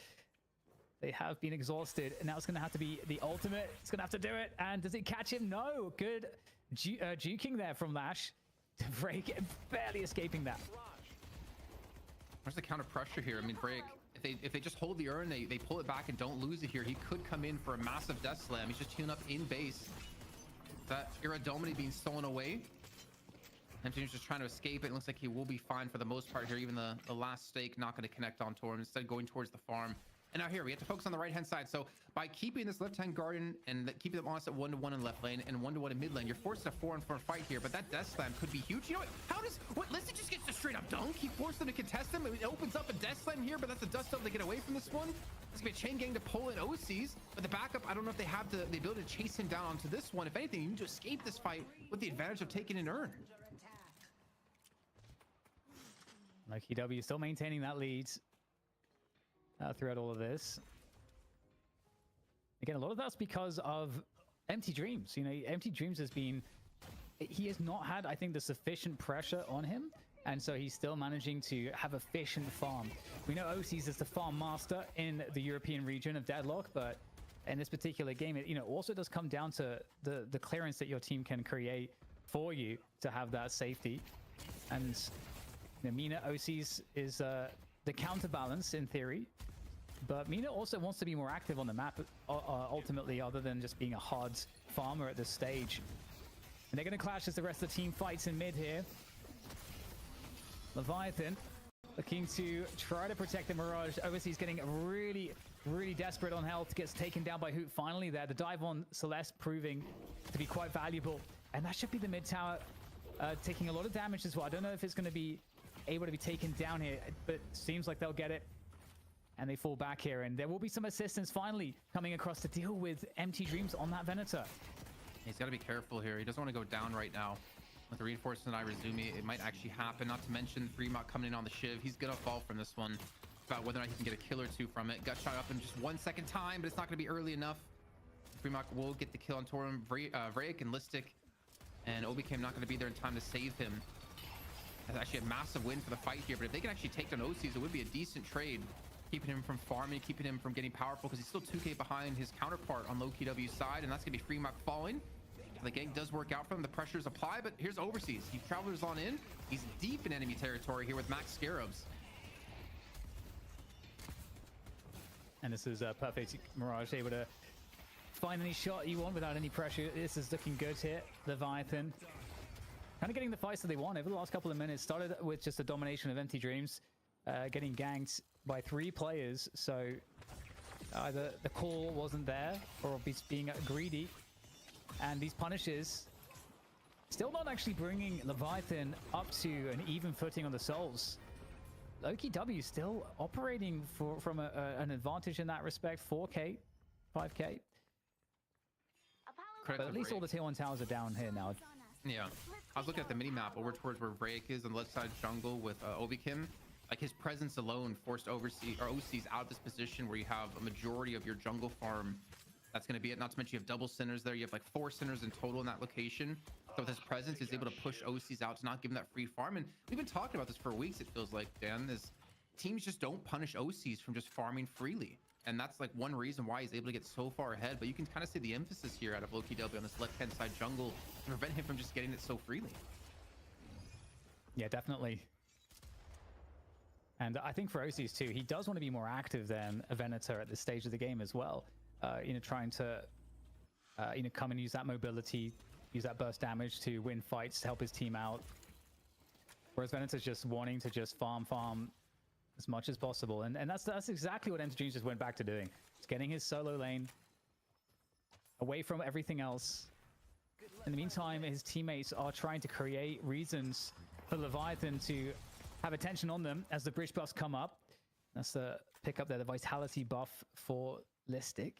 they have been exhausted. And now it's going to have to be the ultimate. It's going to have to do it. And does it catch him? No. Good juking there from Lash. Vrayek barely escaping that. Where's the counter pressure here? I mean, Vrayek, if they just hold the Urn, they pull it back and don't lose it here, he could come in for a massive Death Slam. He's just tuning up in base. That Iradomini being stolen away. MTG's just trying to escape it. It looks like he will be fine for the most part here. Even the last stake not going to connect onto him. Instead going towards the farm. And now here, we have to focus on the right-hand side. So by keeping this left-hand Guardian and keeping them honest at 1-1 in left lane and 1-1 in mid lane, you're forced a 4-on-4 fight here. But that Death Slam could be huge. You know what? Listic just gets a straight-up dunk. He forced them to contest him. It opens up a Death Slam here, but that's a dust up to get away from this one. It's going to be a chain gang to pull in OCs. But the backup, I don't know if they have the ability to chase him down onto this one. If anything, you need to escape this fight with the advantage of taking an Urn. LokiW still maintaining that lead throughout all of this. Again, a lot of that's because of Empty Dreams. You know, Empty Dreams he has not had, I think, the sufficient pressure on him. And so he's still managing to have efficient farm. We know OCs is the farm master in the European region of Deadlock, but in this particular game, it also does come down to the clearance that your team can create for you to have that safety. And Mina OCs is the counterbalance in theory. But Mina also wants to be more active on the map, ultimately, other than just being a hard farmer at this stage. And they're going to clash as the rest of the team fights in mid here. Leviathan looking to try to protect the Mirage. Overseas getting really, really desperate on health. Gets taken down by Hoot finally there. The dive on Celeste proving to be quite valuable. And that should be the mid tower taking a lot of damage as well. I don't know if it's going to be able to be taken down here, but it seems like they'll get it. And they fall back here, and there will be some assistance finally coming across to deal with Empty Dreams on that Venator. He's got to be careful here. He doesn't want to go down right now. With the reinforcement Irizumi, it might actually happen. Not to mention Fremont coming in on the Shiv. He's going to fall from this one. It's about whether or not he can get a kill or two from it. Got shot up in just 1 second time, but it's not going to be early enough. Fremont will get the kill on Torum. Vrayek and Listic and Obikim not going to be there in time to save him. That's actually a massive win for the fight here, but if they can actually take down OCs, it would be a decent trade. Keeping him from farming, keeping him from getting powerful, because he's still 2k behind his counterpart on LokiW's side, and that's going to be Fremont falling. The gank does work out for him. The pressures apply, but here's Overseas. He travels on in. He's deep in enemy territory here with Max Scarabs. And this is perfect. Mirage able to find any shot you want without any pressure. This is looking good here. Leviathan kind of getting the fights that they want over the last couple of minutes. Started with just a domination of Empty Dreams, getting ganked by 3 players. So either the call wasn't there or being greedy. And these punishes still not actually bringing Leviathan up to an even footing on the souls. LokiW still operating from an advantage in that respect. 4k, 5k. credit But to at least all the Vrake. tier 1 towers are down here now. Yeah, I was looking at the mini map over towards where Vrake is on the left side jungle with Obikim. Like his presence alone forced Overseas or OCs out of this position where you have a majority of your jungle farm. That's going to be it. Not to mention you have double centers there. You have like 4 centers in total in that location. So with his presence, he's able to push OCs out to not give them that free farm. And we've been talking about this for weeks. It feels like, Dan, is teams just don't punish OCs from just farming freely. And that's like one reason why he's able to get so far ahead. But you can kind of see the emphasis here out of LokiW on this left-hand side jungle to prevent him from just getting it so freely. Yeah, definitely. And I think for OCs too, he does want to be more active than a Venator at this stage of the game as well. Trying to, come and use that mobility, use that burst damage to win fights, to help his team out. Whereas Venator's just wanting to just farm as much as possible. And that's exactly what MT Dreams just went back to doing. It's getting his solo lane away from everything else. In the meantime, his teammates are trying to create reasons for Leviathan to have attention on them as the bridge buffs come up. That's the pick up there, the vitality buff for Listic.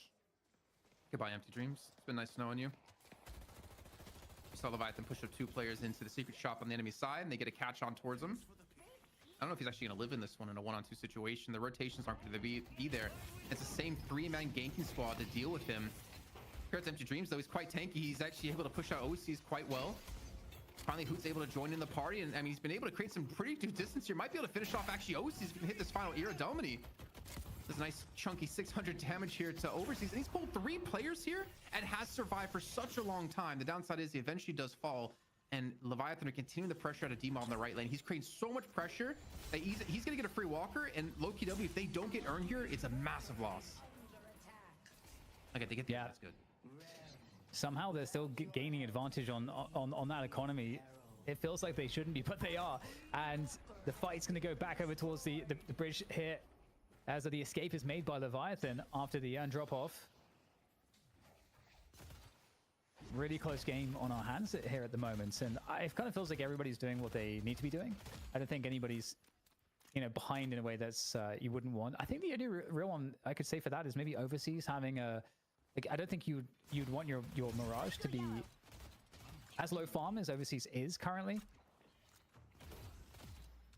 Goodbye, Empty Dreams. It's been nice knowing you. We saw Leviathan push up 2 players into the secret shop on the enemy side, and they get a catch on towards him. I don't know if he's actually going to live in this one in a 1-on-2 situation. The rotations aren't going to be there. It's the same 3-man ganking squad to deal with him. Compared to Empty Dreams, though, he's quite tanky. He's actually able to push out OCs quite well. Finally, Hoot's able to join in the party, and I mean, he's been able to create some pretty good distance here. Might be able to finish off actually OCs if he can hit this final Iridomini. There's a nice chunky 600 damage here to Overseas, and he's pulled 3 players here and has survived for such a long time. The downside is he eventually does fall, and Leviathan are continuing the pressure out of DMob in the right lane. He's creating so much pressure that he's going to get a free walker, and LokiW, if they don't get earned here, it's a massive loss. Okay, they get the that's good. Somehow they're still gaining advantage on that economy. It feels like they shouldn't be, but they are. And the fight's going to go back over towards the bridge here as the escape is made by Leviathan after the drop off. Really close game on our hands here at the moment, and it kind of feels like everybody's doing what they need to be doing. I don't think anybody's behind in a way that's you wouldn't want. I think the only real one I could say for that is maybe Overseas having a I don't think you'd want your Mirage to be as low farm as Overseas is currently.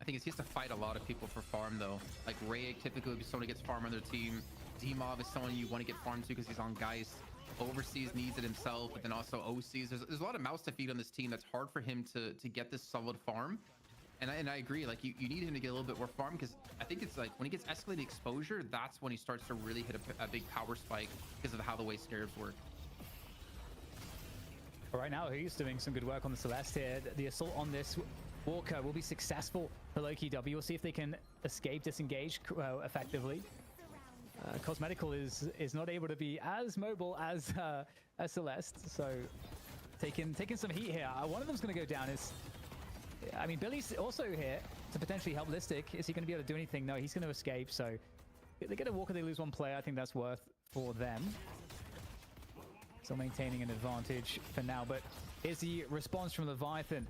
I think he has to fight a lot of people for farm, though. Like Rayek typically would be someone who gets farm on their team. DMob is someone you want to get farmed to because he's on Geist. Overseas needs it himself, but then also OCs. There's a lot of mouths to feed on this team that's hard for him to get this solid farm. And I agree, like you need him to get a little bit more farm, because I think it's like when he gets escalated exposure, that's when he starts to really hit a big power spike because of how the way scares work. But right now, he's doing some good work on the Celeste here. The assault on this Walker will be successful for LokiW. We'll see if they can escape, disengage effectively. Cosmetical is not able to be as mobile as Celeste, so taking some heat here. One of them's going to go down. I mean, Billy's also here to potentially help Listic. Is he going to be able to do anything? No, he's going to escape. So they get a Walker, they lose 1 player. I think that's worth for them. Still maintaining an advantage for now, but here's the response from Leviathan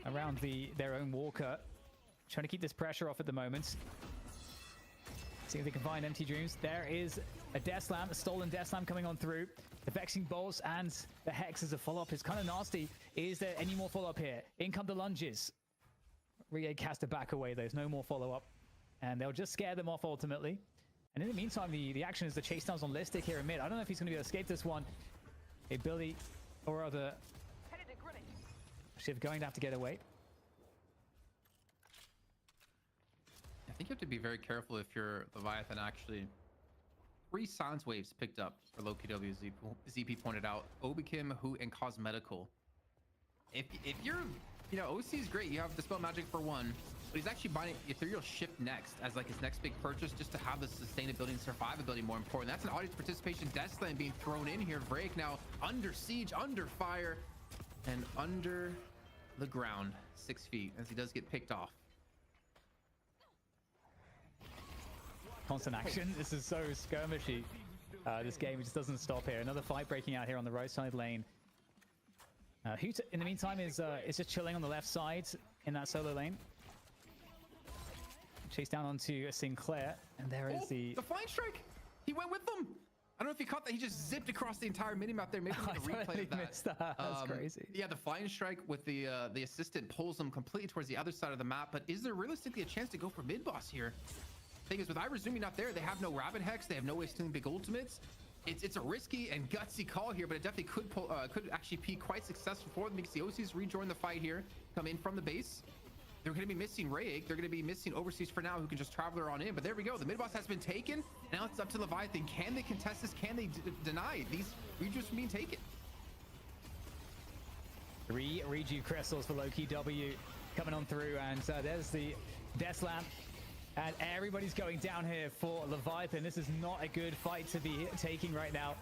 around their own Walker. Trying to keep this pressure off at the moment. See if they can find Empty Dreams. There is a Death Slam, a stolen Death Slam coming on through. The Vexing Bolts and the Hex as a follow-up is kind of nasty. Is there any more follow-up here? In come the lunges. Rieg has to back away. There's no more follow-up. And they'll just scare them off ultimately. And in the meantime, the action is the chase downs on Listic here in mid. I don't know if he's going to be able to escape this one. Hey, Billy, or other Shiv going to have to get away. I think you have to be very careful if you're Leviathan. Actually, 3 silence waves picked up for LokiW. ZP pointed out Obikim, Hoot, and Cosmetical. If you're, OC is great. You have Dispel Magic for 1, but he's actually buying Ethereal Shift next as like his next big purchase, just to have the sustainability and survivability more important. That's an audience participation Death Slam being thrown in here. Vrake now under siege, under fire, and under the ground 6 feet as he does get picked off. Constant action. This is so skirmishy. This game just doesn't stop here. Another fight breaking out here on the right side lane. Hoot, in the meantime, is just chilling on the left side in that solo lane. Chase down onto Sinclair, and there is the Flying Strike. He went with them. I don't know if you caught that. He just zipped across the entire minimap there. Maybe we get a replay totally of that. missed that. That's crazy. Yeah, the flying strike with the assistant pulls him completely towards the other side of the map. But is there realistically a chance to go for mid boss here? Thing is, with Irizumi not there, they have no Rabbit Hex. They have no way of stealing big ultimates. It's a risky and gutsy call here, but it definitely could actually be quite successful for them because the OCs rejoin the fight here, come in from the base. They're going to be missing Rayek. They're going to be missing Overseas for now, who can just travel her on in. But there we go. The mid boss has been taken. Now it's up to Leviathan. Can they contest this? Can they deny these Rejuves from being taken? 3 Rejuve crystals for Loki W coming on through, and there's the Death Lamp. And everybody's going down here for Leviathan. This is not a good fight to be taking right now.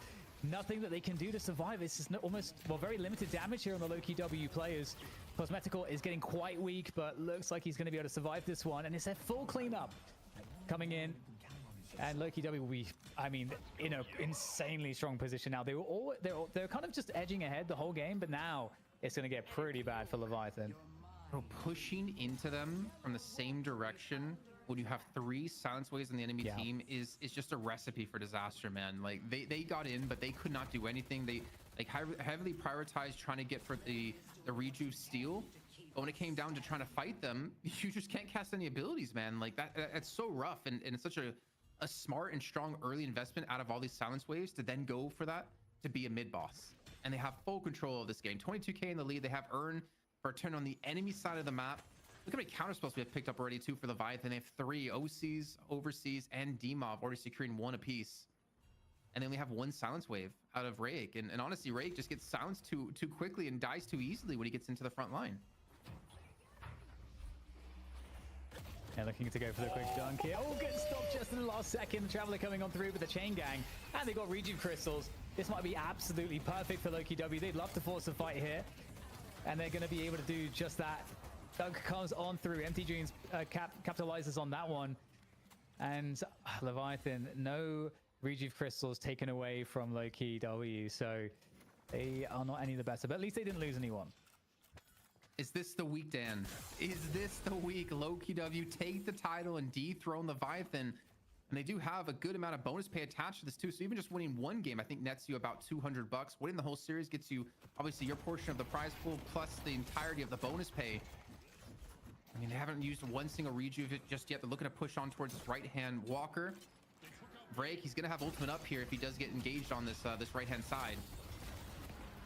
Nothing that they can do to survive. It's just almost, well, very limited damage here on the Loki W players. Cosmetical is getting quite weak, but looks like he's going to be able to survive this one. And it's a full cleanup coming in. And Loki W will be, I mean, in an insanely strong position now. They're kind of just edging ahead the whole game, but now it's going to get pretty bad for Leviathan. Bro, pushing into them from the same direction when you have 3 silence waves on the enemy team is just a recipe for disaster, man. Like they got in, but they could not do anything. They like heavily prioritized trying to get for the Rejuve steal, but when it came down to trying to fight them, you just can't cast any abilities, man. Like that's so rough, and it's such a smart and strong early investment out of all these silence waves to then go for that to be a mid boss. And they have full control of this game. 22k in the lead. They have Earn for a turn on the enemy side of the map. Look how many counter spells we have picked up already too for Leviathan. They have 3 OCs, Overseas, and DMOV already securing 1 apiece. And they only have 1 silence wave out of Rayek. And honestly, Rayek just gets silenced too quickly and dies too easily when he gets into the front line. Yeah, looking to go for the quick dunk here. Oh, good stop just in the last second. The Traveler coming on through with the chain gang. And they got Rejuve crystals. This might be absolutely perfect for Loki W. They'd love to force a fight here. And they're going to be able to do just that. Doug comes on through. Empty Dreams capitalizes on that one. And Leviathan, no Rejuve crystals taken away from Loki W. So they are not any the better. But at least they didn't lose anyone. Is this the week, Dan? Is this the week Loki W take the title and dethrone Leviathan? And they do have a good amount of bonus pay attached to this too. So even just winning 1 game, I think nets you about $200. Winning the whole series gets you obviously your portion of the prize pool plus the entirety of the bonus pay. I mean, they haven't used 1 single Rejuve just yet. They're looking to push on towards this right-hand Walker. Drake, he's gonna have ultimate up here if he does get engaged on this this right-hand side.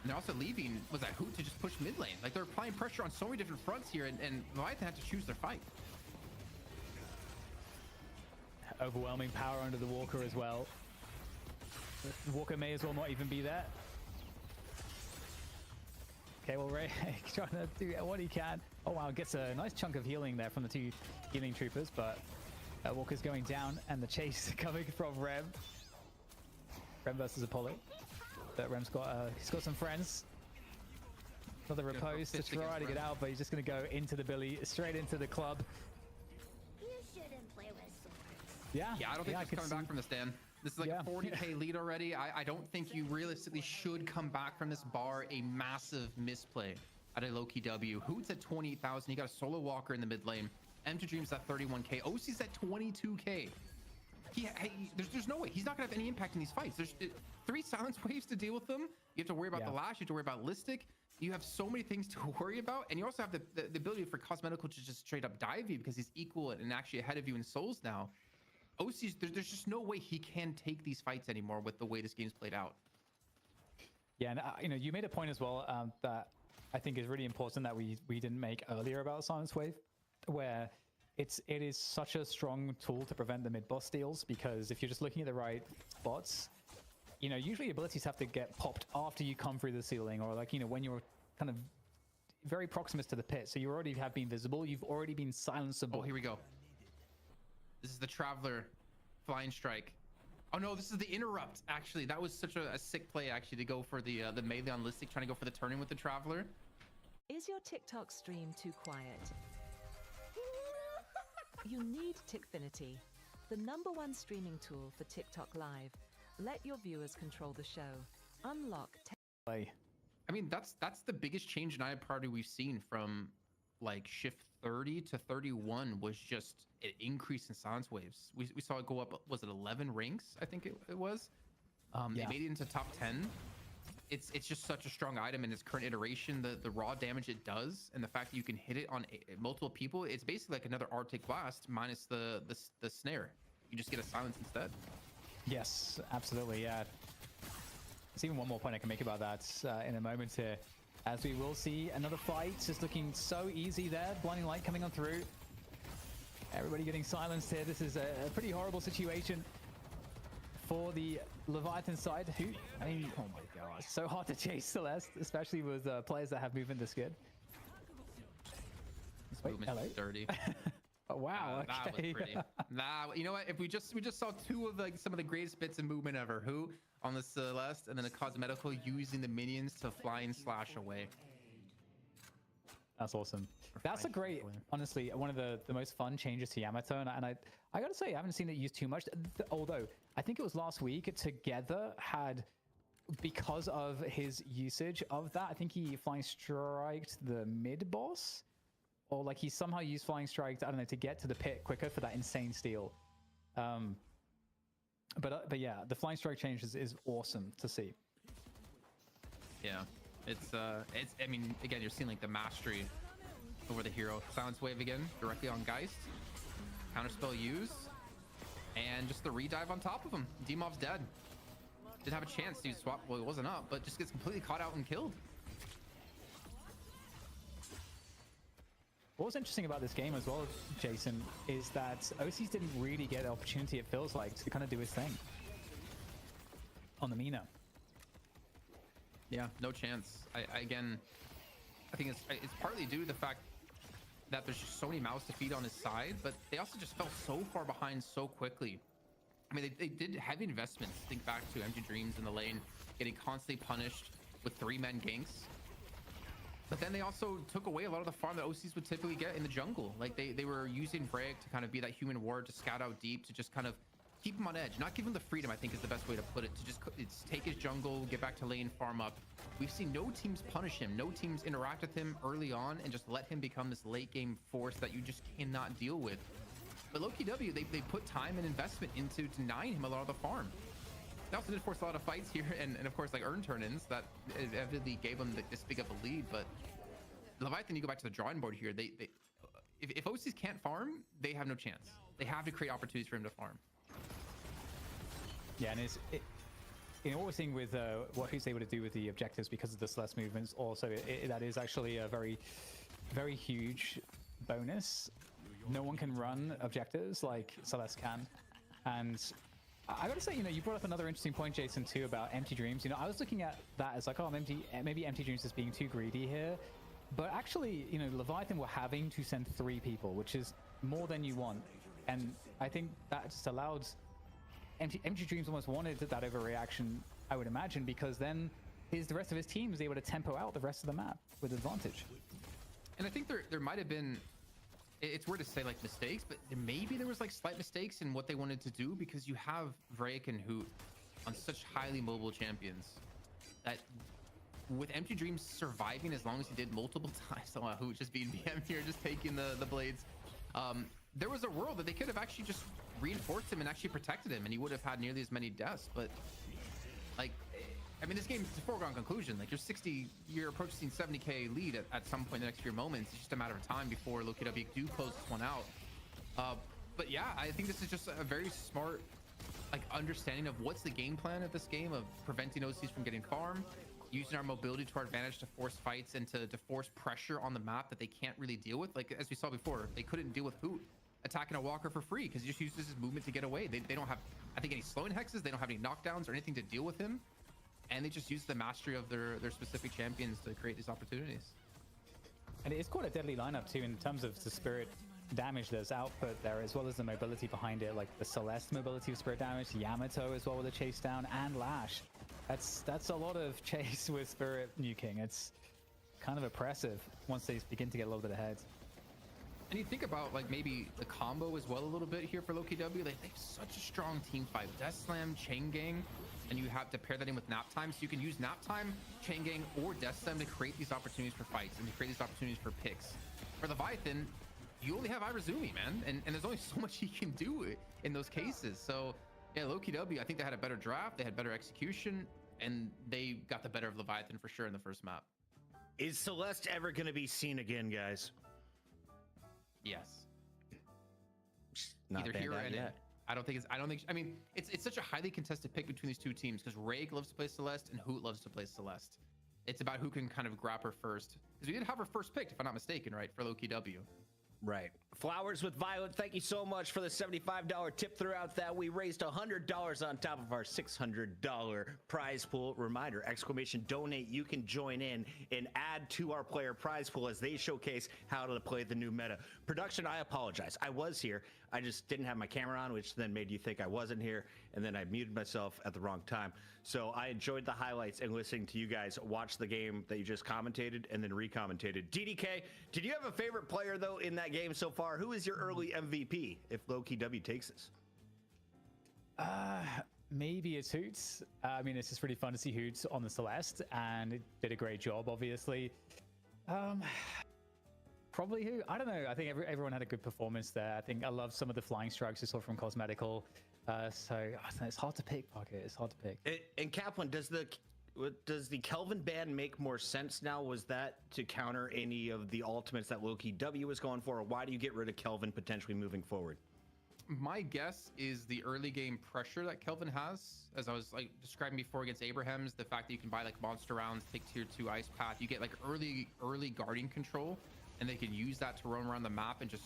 And they're also leaving, was that Hoot to just push mid lane? Like they're applying pressure on so many different fronts here, and Leviathan had to choose their fight. Overwhelming power under the Walker as well. Walker may as well not even be there. Okay, well, Ray trying to do what he can. Oh, wow, gets a nice chunk of healing there from the 2 healing troopers, but Walker's going down, and the chase coming from Rem. Rem versus Apollo. But Rem's got, he's got some friends. Another repose to try to get out, but he's just going to go into the Billy, straight into the club. You shouldn't play with swords. Yeah, I don't think he's coming back from this, Dan. This is like Yeah. a 40k lead already. I don't think you realistically should come back from this bar a massive misplay at a Loki W. Hoot's at 28,000. You got a solo Walker in the mid lane. Empty Dreams at 31k. OC's at 22k. There's no way. He's not going to have any impact in these fights. There's 3 silence waves to deal with them. You have to worry about the Lash. You have to worry about Listic. You have so many things to worry about. And you also have the ability for Cosmetical to just straight up dive you because he's equal and actually ahead of you in souls now. OC's, there's just no way he can take these fights anymore with the way this game's played out. Yeah, and you made a point as well that I think is really important that we didn't make earlier about Silence Wave, where it is such a strong tool to prevent the mid boss steals, because if you're just looking at the right spots, usually abilities have to get popped after you come through the ceiling, or like, when you're kind of very proximus to the pit. So you already have been visible. You've already been silenceable. Oh, here we go. This is the Traveler flying strike. Oh no, this is the interrupt. Actually, that was such a sick play actually to go for the melee on Listic, trying to go for the turn-in with the Traveler. Is your TikTok stream too quiet? You need Tickfinity, the #1 streaming tool for TikTok Live. Let your viewers control the show. Unlock. I mean, that's the biggest change in IAP Party we've seen from like shift 30 to 31 was just an increase in silence waves. We saw it go up, was it 11 ranks? I think it was. They Yeah. made it into top 10. It's just such a strong item in its current iteration. The raw damage it does, and the fact that you can hit it on multiple people, it's basically like another Arctic Blast minus the snare. You just get a silence instead. Yes, absolutely. Yeah. There's even one more point I can make about that in a moment here, as we will see another fight. Just looking so easy there. Blinding light coming on through. Everybody getting silenced here. This is a pretty horrible situation for the Leviathan side. Who? I mean, oh my god, so hard to chase Celeste, especially with players that have movement this good. Wait, Movement's hello. dirty. Oh, wow. That was Okay. pretty. Nah, you know what? If we just saw two of like some of the greatest bits of movement ever. Who on the Celeste, and then a Cosmetical using the minions to fly and slash away. That's awesome. That's a great, honestly, one of the most fun changes to Yamato, and I gotta say, I haven't seen it used too much. Although I think it was last week, Together had, because of his usage of that, I think he flying striked the mid boss, or like he somehow used flying strike, I don't know, to get to the pit quicker for that insane steal. But yeah, the flying strike change is awesome to see. Yeah, it's I mean, again, you're seeing like the mastery over the hero. Silence Wave again, directly on Geist. Counterspell use, and just the redive on top of him. Demov's dead. Didn't have a chance to swap. Well, it wasn't up, but just gets completely caught out and killed. What was interesting about this game as well, Jason, is that OCs didn't really get an opportunity, it feels like, to kind of do his thing on the Mina. Yeah, no chance. I think it's partly due to the fact that there's just so many mouths to feed on his side, but they also just fell so far behind so quickly. I mean, they did heavy investments. Think back to MG Dreams in the lane, getting constantly punished with 3-man ganks. But then they also took away a lot of the farm that OCs would typically get in the jungle. Like they were using Vreg to kind of be that human ward, to scout out deep, to just kind of keep him on edge, not give him the freedom, I think is the best way to put it, to just take his jungle, get back to lane, farm up. We've seen no teams punish him, no teams interact with him early on and just let him become this late game force that you just cannot deal with. But LokiW, they put time and investment into denying him a lot of the farm. They also did force a lot of fights here, and of course like earn turn-ins that evidently gave them this big of a lead. But Leviathan, you go back to the drawing board here. If OCs can't farm, they have no chance. They have to create opportunities for him to farm. Yeah, and what we're seeing with what he's able to do with the objectives because of the Celeste movements, also that is actually a very, very huge bonus. No one can run objectives like Celeste can, and I gotta say, you brought up another interesting point, Jason, too, about Empty Dreams. I was looking at that as like, oh, maybe Empty Dreams is being too greedy here. But actually, Leviathan were having to send 3 people, which is more than you want. And I think that just allowed... Empty Dreams almost wanted that overreaction, I would imagine, because then the rest of his team was able to tempo out the rest of the map with advantage. And I think there might have been... It's weird to say like mistakes, but maybe there was like slight mistakes in what they wanted to do, because you have Vreg and Hoot on such highly mobile champions that with Empty Dreams surviving as long as he did multiple times, so Hoot just being BM here, just taking the blades, there was a world that they could have actually just reinforced him and actually protected him, and he would have had nearly as many deaths. But like, I mean, this game is a foregone conclusion. Like you're approaching 70k lead at some point in the next few moments. It's just a matter of time before LokiW do close this one out. But yeah, I think this is just a very smart like understanding of what's the game plan of this game, of preventing OCs from getting farm, using our mobility to our advantage to force fights and to force pressure on the map that they can't really deal with. Like as we saw before, they couldn't deal with Hoot attacking a walker for free because he just uses his movement to get away. They don't have, I think, any slowing hexes. They don't have any knockdowns or anything to deal with him, and they just use the mastery of their specific champions to create these opportunities. And it's quite a deadly lineup too in terms of the spirit damage there's output there, as well as the mobility behind it, like the Celeste mobility of spirit damage, Yamato as well with a chase down, and Lash. That's a lot of chase with spirit nuking. It's kind of oppressive once they begin to get a little bit ahead. And you think about like maybe the combo as well a little bit here for LokiW. Like they have such a strong team fight. Death Slam, Chain Gang, and you have to pair that in with Nap Time. So you can use Nap Time, Chain Gang, or Death Slam to create these opportunities for fights and to create these opportunities for picks. For Leviathan, you only have Irazumi, man, and there's only so much he can do in those cases. So Yeah, Loki W, I think they had a better draft, they had better execution, and they got the better of Leviathan for sure in the first map. Is Celeste ever going to be seen again, guys? Yes. Not Either banned here or out in. yet. I mean, it's such a highly contested pick between these two teams because Rake loves to play Celeste and Hoot loves to play Celeste. It's about who can kind of grab her first. Because we did have her first pick, if I'm not mistaken, right, for Loki W. Right. Flowers with Violet, thank you so much for the $75 tip throughout that. We raised $100 on top of our $600 prize pool. Reminder, exclamation donate. You can join in and add to our player prize pool as they showcase how to play the new meta. Production, I apologize. I was here. I just didn't have my camera on, which then made you think I wasn't here. And then I muted myself at the wrong time. So I enjoyed the highlights and listening to you guys watch the game that you just commentated and then recommentated. DDK, did you have a favorite player, though, in that game so far? Who is your early MVP if Loki W takes this? Maybe it's Hoots. I mean, it's just really fun to see Hoots on the Celeste, and it did a great job, obviously. Probably who? I don't know. I think everyone had a good performance there. I think I love some of the flying strikes we saw from Cosmetical. So I don't know, it's hard to pick, Pocket. It's hard to pick. And Kaplan, does the Kelvin ban make more sense now? Was that to counter any of the ultimates that Loki W was going for? Or why do you get rid of Kelvin potentially moving forward? My guess is the early game pressure that Kelvin has, as I was like describing before against Abraham's, the fact that you can buy like monster rounds, take tier 2 ice path, you get like early guardian control, and they can use that to roam around the map and just,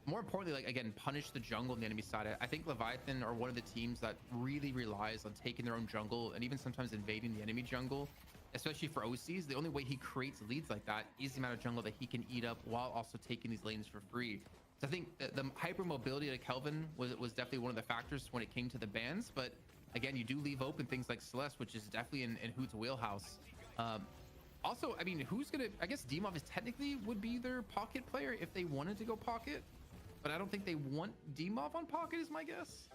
more importantly, like again, punish the jungle on the enemy side. I think Leviathan are one of the teams that really relies on taking their own jungle and even sometimes invading the enemy jungle, especially for OCs. The only way he creates leads like that is the amount of jungle that he can eat up while also taking these lanes for free. So I think the hyper mobility to Kelvin was definitely one of the factors when it came to the bans. But again, you do leave open things like Celeste, which is definitely in Hoot's wheelhouse. Also, I mean, who's gonna? I guess Dimov is technically would be their pocket player if they wanted to go pocket, but I don't think they want Dimov on pocket. Is my guess.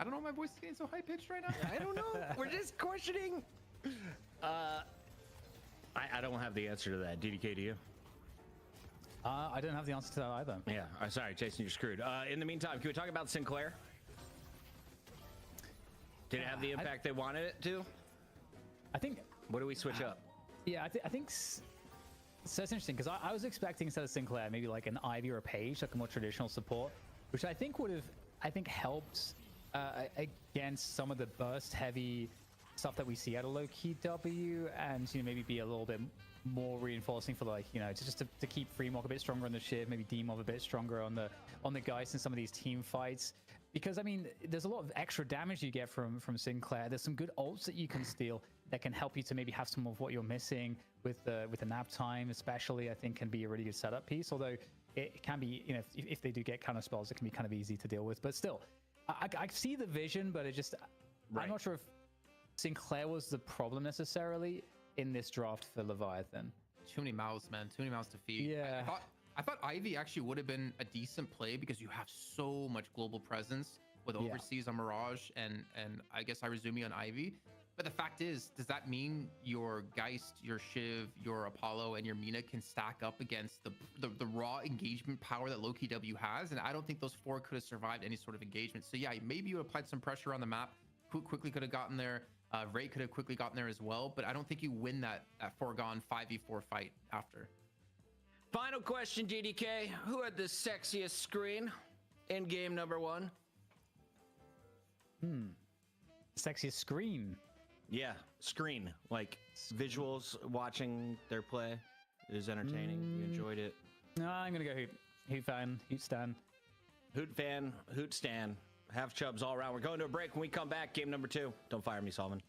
I don't know. My voice is getting so high pitched right now. I don't know. We're just questioning. I don't have the answer to that. DDK, do you? I don't have the answer to that either. Yeah, sorry, Jason, you're screwed. In the meantime, can we talk about Sinclair? Did it have the impact they wanted it to? I think. What do we switch up? Yeah, I think so. It's interesting because I was expecting instead of Sinclair maybe like an Ivy or a Page, like a more traditional support, which I think would have helped against some of the burst heavy stuff that we see out of Loki W, and maybe be a little bit more reinforcing for like to keep Freemog a bit stronger on the Shiv, maybe Dimov a bit stronger on the Geist in some of these team fights, because I mean there's a lot of extra damage you get from Sinclair. There's some good ults that you can steal that can help you to maybe have some of what you're missing with the nap time, especially. I think can be a really good setup piece, although it can be if they do get counter spells, it can be kind of easy to deal with. But still, I see the vision, but it just I'm not sure if Sinclair was the problem necessarily in this draft for Leviathan. Too many mouths, man. Too many mouths to feed. Yeah. I thought Ivy actually would have been a decent play because you have so much global presence with overseas on Mirage and I guess Irizumi on Ivy. But the fact is, does that mean your Geist, your Shiv, your Apollo, and your Mina can stack up against the raw engagement power that Loki W has? And I don't think those four could have survived any sort of engagement. So yeah, maybe you applied some pressure on the map. Quickly could have gotten there. Ray could have quickly gotten there as well, but I don't think you win that foregone 5v4 fight after. Final question, DDK. Who had the sexiest screen in game number 1? Sexiest screen. Yeah, screen. Like visuals, watching their play. It was entertaining. You enjoyed it. No, I'm gonna go Hoot fan, Hoot stan. Hoot fan, Hoot stan. Half chubs all around. We're going to a break. When we come back, game number 2. Don't fire me, Solomon.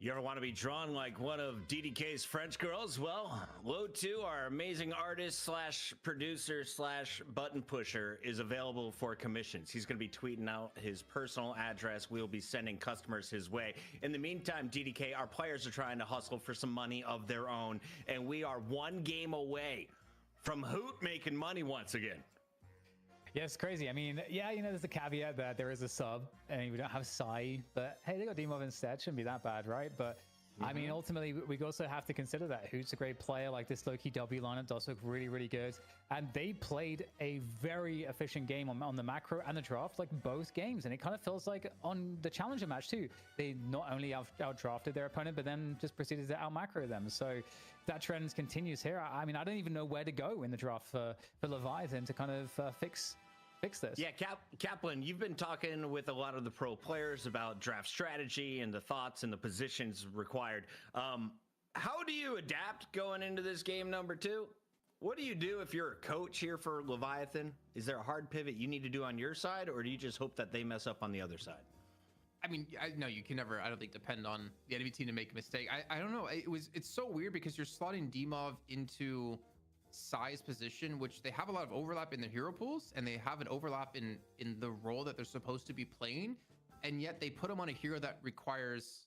You ever want to be drawn like one of DDK's French girls? Well, Lo2, our amazing artist slash producer slash button pusher, is available for commissions. He's going to be tweeting out his personal address. We'll be sending customers his way. In the meantime, DDK, our players are trying to hustle for some money of their own, and we are one game away from Hoot making money once again. Yeah, it's crazy. I mean, yeah, there's a caveat that there is a sub and we don't have Psy, but hey, they got Demov instead. Shouldn't be that bad, right? But I mean, ultimately, we also have to consider that Hoot's a great player. Like this Loki W lineup does look really, really good. And they played a very efficient game on the macro and the draft, like both games. And it kind of feels like on the challenger match too, they not only out-drafted their opponent, but then just proceeded to out-macro them. So that trend continues here. I mean, I don't even know where to go in the draft for Leviathan to kind of fix this. Yeah, Kaplan, you've been talking with a lot of the pro players about draft strategy and the thoughts and the positions required. How do you adapt going into this game number 2? What do you do if you're a coach here for Leviathan? Is there a hard pivot you need to do on your side, or do you just hope that they mess up on the other side? I mean, no, you can never, I don't think, depend on the enemy team to make a mistake. I don't know. It's so weird because you're slotting Demov into Psy's position, which they have a lot of overlap in their hero pools, and they have an overlap in the role that they're supposed to be playing, and yet they put him on a hero that requires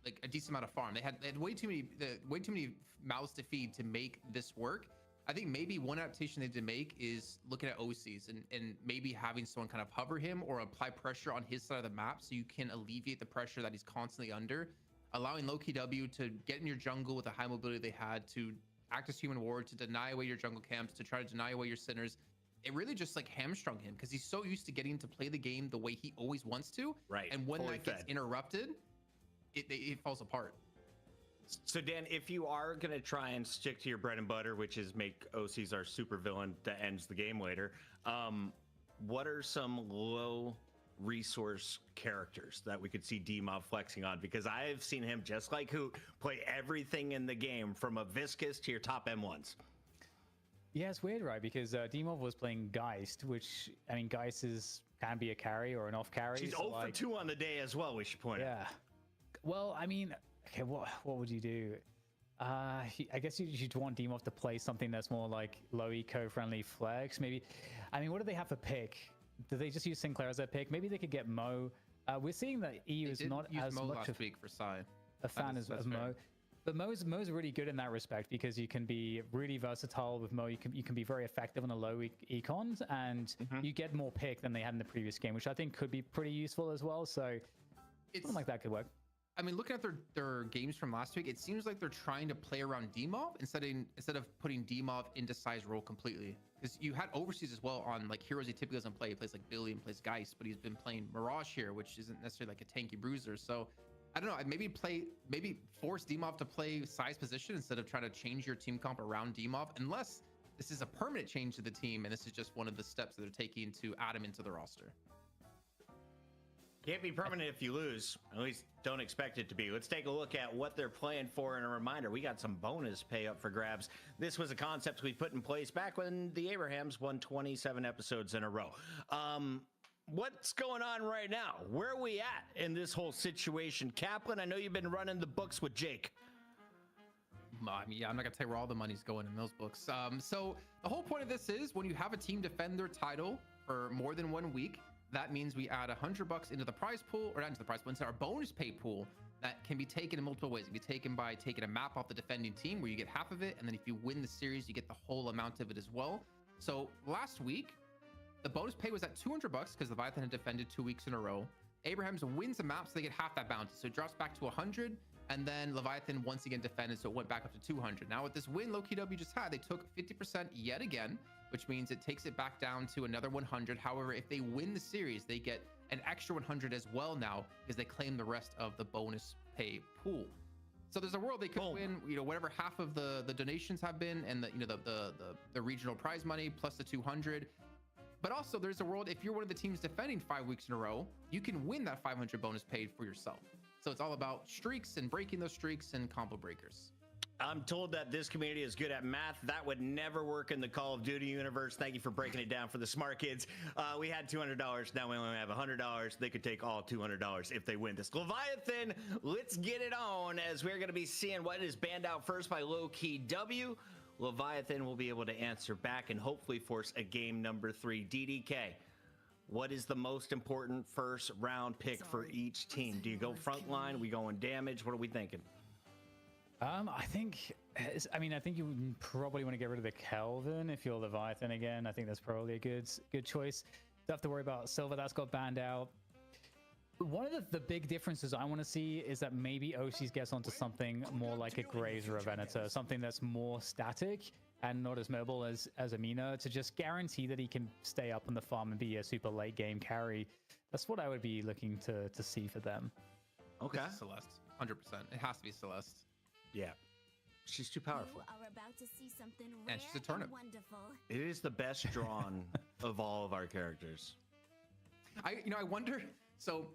like a decent amount of farm. They had way too many mouths to feed to make this work. I think maybe one adaptation they did make is looking at OCs and maybe having someone kind of hover him or apply pressure on his side of the map so you can alleviate the pressure that he's constantly under, allowing Loki W to get in your jungle with the high mobility they had, to act as human ward, to deny away your jungle camps, to try to deny away your sinners. It really just like hamstrung him because he's so used to getting to play the game the way he always wants to. Right. And when Fully that gets fed. interrupted, it falls apart. So Dan, if you are going to try and stick to your bread and butter, which is make OCs our super villain that ends the game later, what are some low resource characters that we could see Demov flexing on? Because I've seen him, just like Hoot, play everything in the game from a Viscus to your top M1s. Yeah, it's weird, right? Because Demov was playing Geist, which, I mean, Geist can be a carry or an off carry. She's so 0 for 2 on the day as well, we should point out. Yeah. Well, I mean, okay, what would you do? I guess you'd want Demov to play something that's more like low eco friendly flex. Maybe. I mean, what do they have for pick? Do they just use Sinclair as their pick? Maybe they could get Mo. We're seeing that EU is not use as Mo much last of week for Psy. a fan of Mo. But Mo's really good in that respect because you can be really versatile with Mo. You can be very effective on the low econs, and you get more pick than they had in the previous game, which I think could be pretty useful as well. So something like that could work. I mean, looking at their games from last week, it seems like they're trying to play around Demov instead of putting Demov into Psy's role completely. Because you had overseas as well on like heroes he typically doesn't play. He plays like Billy and plays Geist, but he's been playing Mirage here, which isn't necessarily like a tanky bruiser. So I don't know. Maybe force Demov to play Psy's position instead of trying to change your team comp around Demov, unless this is a permanent change to the team and this is just one of the steps that they're taking to add him into the roster. Can't be permanent if you lose. At least don't expect it to be. Let's take a look at what they're playing for. And a reminder, we got some bonus pay up for grabs. This was a concept we put in place back when the Abrahams won 27 episodes in a row. What's going on right now? Where are we at in this whole situation? Kaplan, I know you've been running the books with Jake. I mean, yeah, I'm not gonna tell you where all the money's going in those books. So the whole point of this is when you have a team defend their title for more than 1 week, that means we add $100 into the prize pool, or not into the prize pool, into our bonus pay pool that can be taken in multiple ways. It can be taken by taking a map off the defending team where you get half of it, and then if you win the series, you get the whole amount of it as well. So last week, the bonus pay was at $200 because Leviathan had defended 2 weeks in a row. Abrahams wins a map, so they get half that bounty. So it drops back to 100, and then Leviathan once again defended, so it went back up to 200. Now with this win LowKW just had, they took 50% yet again, which means it takes it back down to another 100. However, if they win the series, they get an extra 100 as well now because they claim the rest of the bonus pay pool. So there's a world they could win, whatever half of the donations have been, and the regional prize money plus the 200. But also there's a world if you're one of the teams defending 5 weeks in a row, you can win that 500 bonus paid for yourself. So it's all about streaks and breaking those streaks and combo breakers. I'm told that this community is good at math. That would never work in the Call of Duty universe. Thank you for breaking it down for the smart kids. We had $200. Now we only have $100. They could take all $200 if they win this. Leviathan, let's get it on, as we're going to be seeing what is banned out first by Low Key W. Leviathan will be able to answer back and hopefully force a game number 3. DDK, what is the most important first round pick for each team? Do you go frontline? We going damage? What are we thinking? I think you would probably want to get rid of the Kelvin if you're Leviathan again. I think that's probably a good choice. Don't have to worry about Silver. That's got banned out. One of the big differences I want to see is that maybe OCs gets onto something more like a Graves or a Venator, something that's more static and not as mobile as Amina, to just guarantee that he can stay up on the farm and be a super late game carry. That's what I would be looking to see for them. Okay. Celeste, 100%. It has to be Celeste. Yeah. She's too powerful. You are about to see something rare And she's a turnip. wonderful. It is the best drawn of all of our characters. I wonder. So,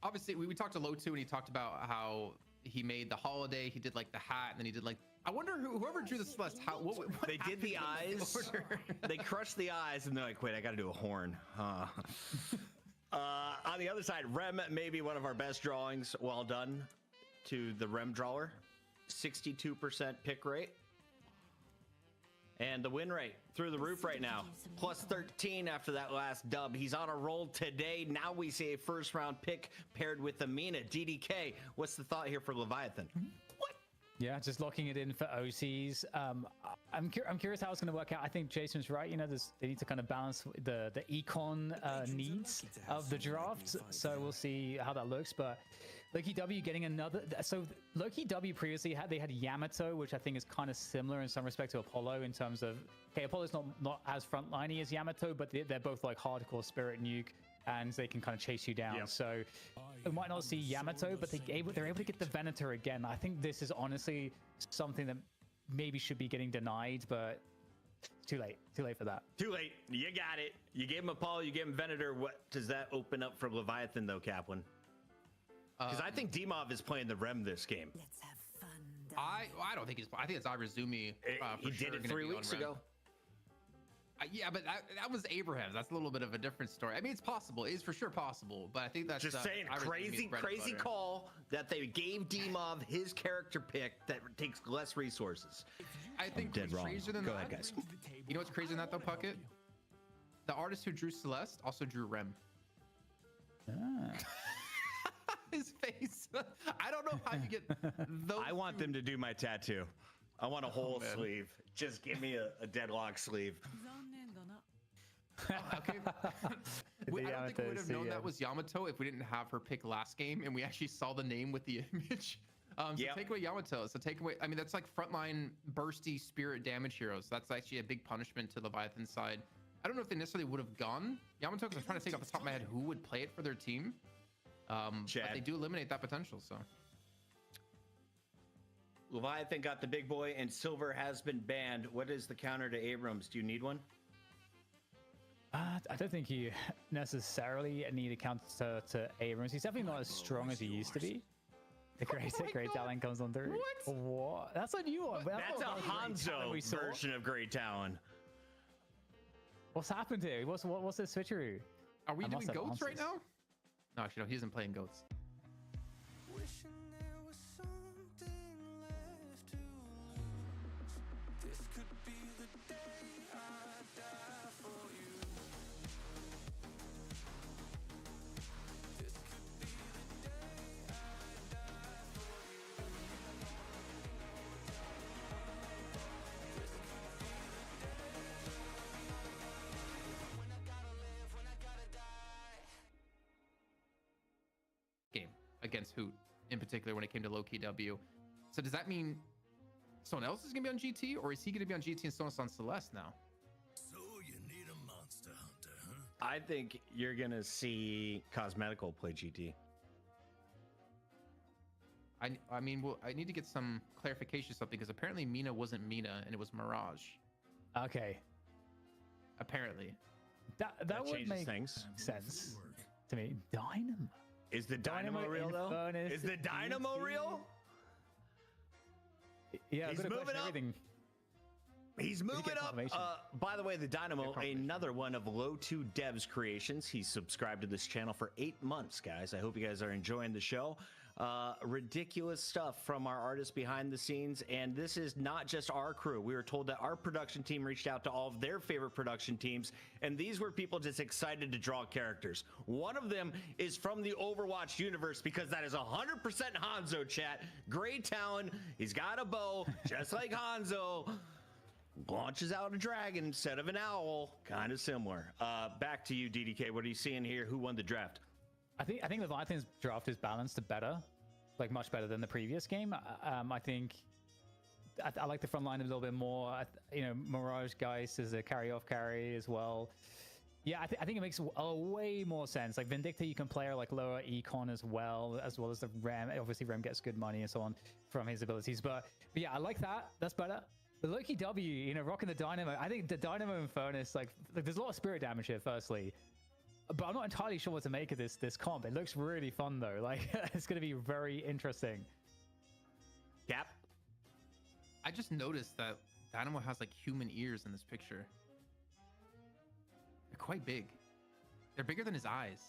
obviously, we talked to Lotu, and he talked about how he made the holiday. He did like the hat, and then he did like. I wonder whoever drew the Celeste. What They did the eyes. They crushed the eyes, and they're like, "Wait, I got to do a horn." Huh. On the other side, Rem may be one of our best drawings. Well done to the Rem drawer. 62% pick rate. And the win rate through the roof right now. Plus 13 after that last dub. He's on a roll today. Now we see a first round pick paired with Amina. DDK, what's the thought here for Leviathan? Yeah, just locking it in for OCs. I'm curious how it's going to work out. I think Jason's right. They need to kind of balance the econ needs of the draft. So we'll see how that looks. But Loki W getting another. So Loki W previously had Yamato, which I think is kind of similar in some respect to Apollo in terms of, okay, Apollo's not as frontliney as Yamato, but they're both like hardcore spirit nuke, and they can kind of chase you down. Yep. So we might not see Yamato, but they're able to get the Venator again. I think this is honestly something that maybe should be getting denied, but too late for that. Too late. You got it. You gave him Apollo, you gave him Venator. What does that open up for Leviathan though, Kaplan? Because I think Dimov is playing the Rem this game. Let's have fun. I don't think I think it's Irazumi. He did it 3 weeks ago. Yeah, but that was Abraham. That's a little bit of a different story. I mean, it's possible. It is for sure possible. But I think that's just saying, crazy call that they gave Dimov his character pick that takes less resources. I think dead wrong. Crazier than Go that. ahead, guys. You know what's crazier than that though, Puckett? The artist who drew Celeste also drew Rem. His face. I don't know how you get those. I want them to do my tattoo. I want a whole sleeve. Just give me a deadlock sleeve. Okay. I don't think we would have known that was Yamato if we didn't have her pick last game and we actually saw the name with the image. Take away Yamato. So take away. I mean, that's like frontline bursty spirit damage heroes. That's actually a big punishment to Leviathan's side. I don't know if they necessarily would have gone Yamato, because I'm trying to think off the top of my head who would play it for their team. But they do eliminate that potential. So Leviathan got the big boy, and Silver has been banned. What is the counter to Abrams? Do you need one? I don't think you necessarily need a counter to Abrams. He's definitely not as strong as he used to be. The great talent comes on through. What? That's a new one. That's a Hanzo version of Great Talon. What's happened here? What's the switcheroo? Are we doing goats right now? No, actually, no. He isn't playing goats. Wishing there was something left to lose. This could be the day I die for you. This could be the day I die for you. This could be the day when I gotta live, when I gotta die. Game against Hoot in particular when it came to Low-Key W. So does that mean someone else is gonna be on GT, or is he gonna be on GT and someone's on Celeste now? So you need a monster hunter, huh? I think you're gonna see Cosmetical play GT. I mean, well, I need to get some clarification of something, because apparently Mina wasn't Mina and it was Mirage. Okay. Apparently. That would make things. sense to me. Dynamo. Is the Dynamo real though? Is the Dynamo real? Yeah, He's I've got a moving question, up. everything. He's moving get up. confirmation? By the way, the Dynamo, confirmation. another one of Low2 Devs creations. He's subscribed to this channel for 8 months, guys. I hope you guys are enjoying the show. Ridiculous stuff from our artists behind the scenes. And this is not just our crew. We were told that our production team reached out to all of their favorite production teams. And these were people just excited to draw characters. One of them is from the Overwatch universe because that is 100% Hanzo, chat. Great Talon. He's got a bow, just like Hanzo. Launches out a dragon instead of an owl. Kind of similar. Back to you, DDK. What are you seeing here? Who won the draft? I think Leviathan's draft is balanced to better, like much better than the previous game. I think I like the front line a little bit more. Mirage Geist is a carry-off carry as well. Yeah, I think it makes way more sense. Like Vindicta, you can play her like lower econ as well as the Rem. Obviously, Rem gets good money and so on from his abilities. But yeah, I like that. That's better. The Loki W, rocking the Dynamo. I think the Dynamo and Furnace, like there's a lot of spirit damage here, firstly. But I'm not entirely sure what to make of this comp. It looks really fun, though. Like, it's going to be very interesting. Cap? I just noticed that Dynamo has like human ears in this picture. They're quite big. They're bigger than his eyes.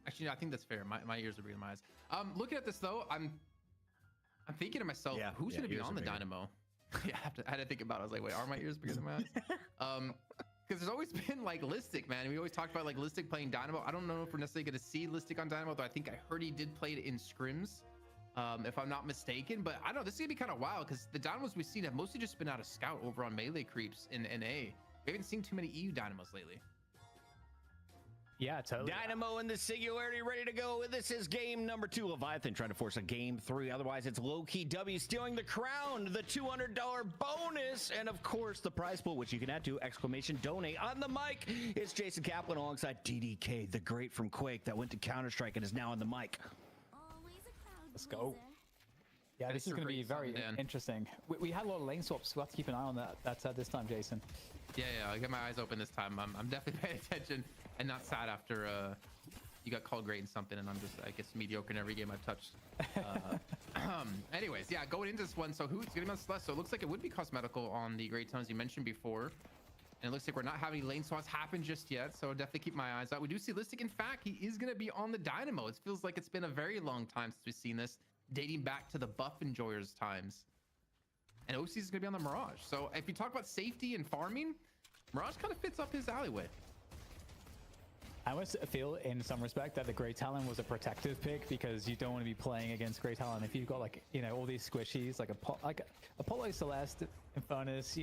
Actually, I think that's fair. My ears are bigger than my eyes. Looking at this though, I'm thinking to myself, who's going to be ears on are the bigger. Dynamo? Yeah, I had to think about it. I was like, wait, are my ears bigger than my eyes? Because there's always been like Listic, man. We always talked about like Listic playing Dynamo. I don't know if we're necessarily going to see Listic on Dynamo, though I think I heard he did play it in scrims, if I'm not mistaken. But I don't know, this is going to be kind of wild because the Dynamos we've seen have mostly just been out of scout over on melee creeps in NA. We haven't seen too many EU Dynamos lately. Yeah, totally. Dynamo and the Singularity ready to go. This is game number 2. Leviathan trying to force a game 3. Otherwise, it's Low-Key W stealing the crown, the $200 bonus, and of course, the prize pool, which you can add to !donate. On the mic, it's Jason Kaplan alongside DDK, the great from Quake that went to Counter-Strike and is now on the mic. Always a crowd Let's go. pleaser. Yeah, this is going to be very Dan. interesting. We had a lot of lane swaps. We'll have to keep an eye on that this time, Jason. Yeah, I'll get my eyes open this time. I'm definitely paying attention and not sad after you got called great in something and I'm just, I guess, mediocre in every game I've touched. Anyways, yeah, going into this one, so who's getting on Celeste? So it looks like it would be cosmetical on the Great Tones you mentioned before. And it looks like we're not having lane swaps happen just yet, so I'll definitely keep my eyes out. We do see Listic. In fact, he is going to be on the Dynamo. It feels like it's been a very long time since we've seen this, dating back to the Buff Enjoyers times. And OC is going to be on the Mirage. So if you talk about safety and farming, Mirage kind of fits up his alleyway. I almost feel, in some respect, that the Grey Talon was a protective pick because you don't want to be playing against Grey Talon if you've got all these squishies like Apollo, Celeste, Infernus.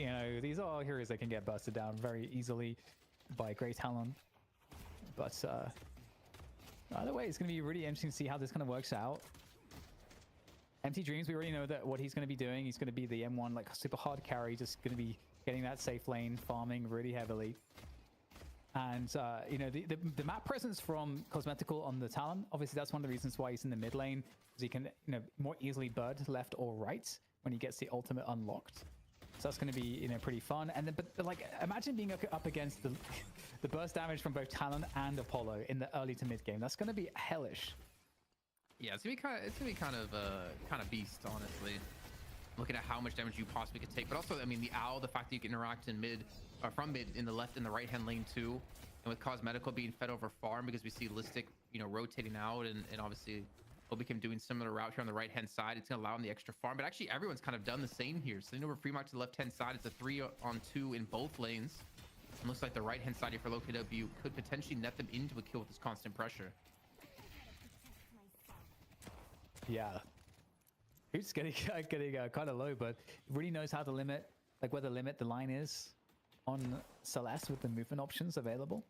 These are all heroes that can get busted down very easily by Grey Talon. But either way, it's going to be really interesting to see how this kind of works out. Empty Dreams, we already know that what he's going to be doing. He's going to be the M1 like super hard carry, just going to be getting that safe lane, farming really heavily. And the map presence from Cosmetical on the Talon, obviously that's one of the reasons why he's in the mid lane, because he can more easily bird left or right when he gets the ultimate unlocked. So that's going to be pretty fun. And then but like imagine being up against the burst damage from both Talon and Apollo in the early to mid game. That's going to be hellish. Yeah, it's gonna be kind of beast, honestly. Looking at how much damage you possibly could take, but also, I mean, the owl, the fact that you can interact in mid, or from mid in the left and the right hand lane too, and with Cosmetical being fed over farm because we see Listic, rotating out, and obviously Obicam doing similar route here on the right hand side. It's gonna allow him the extra farm, but actually everyone's kind of done the same here. So over Fremont to the left hand side, it's a 3-on-2 in both lanes. It looks like the right hand side here for Low-Key W could potentially net them into a kill with this constant pressure. Yeah. Hoot's getting kind of low, but really knows how to limit, like where the line is on Celeste with the movement options available.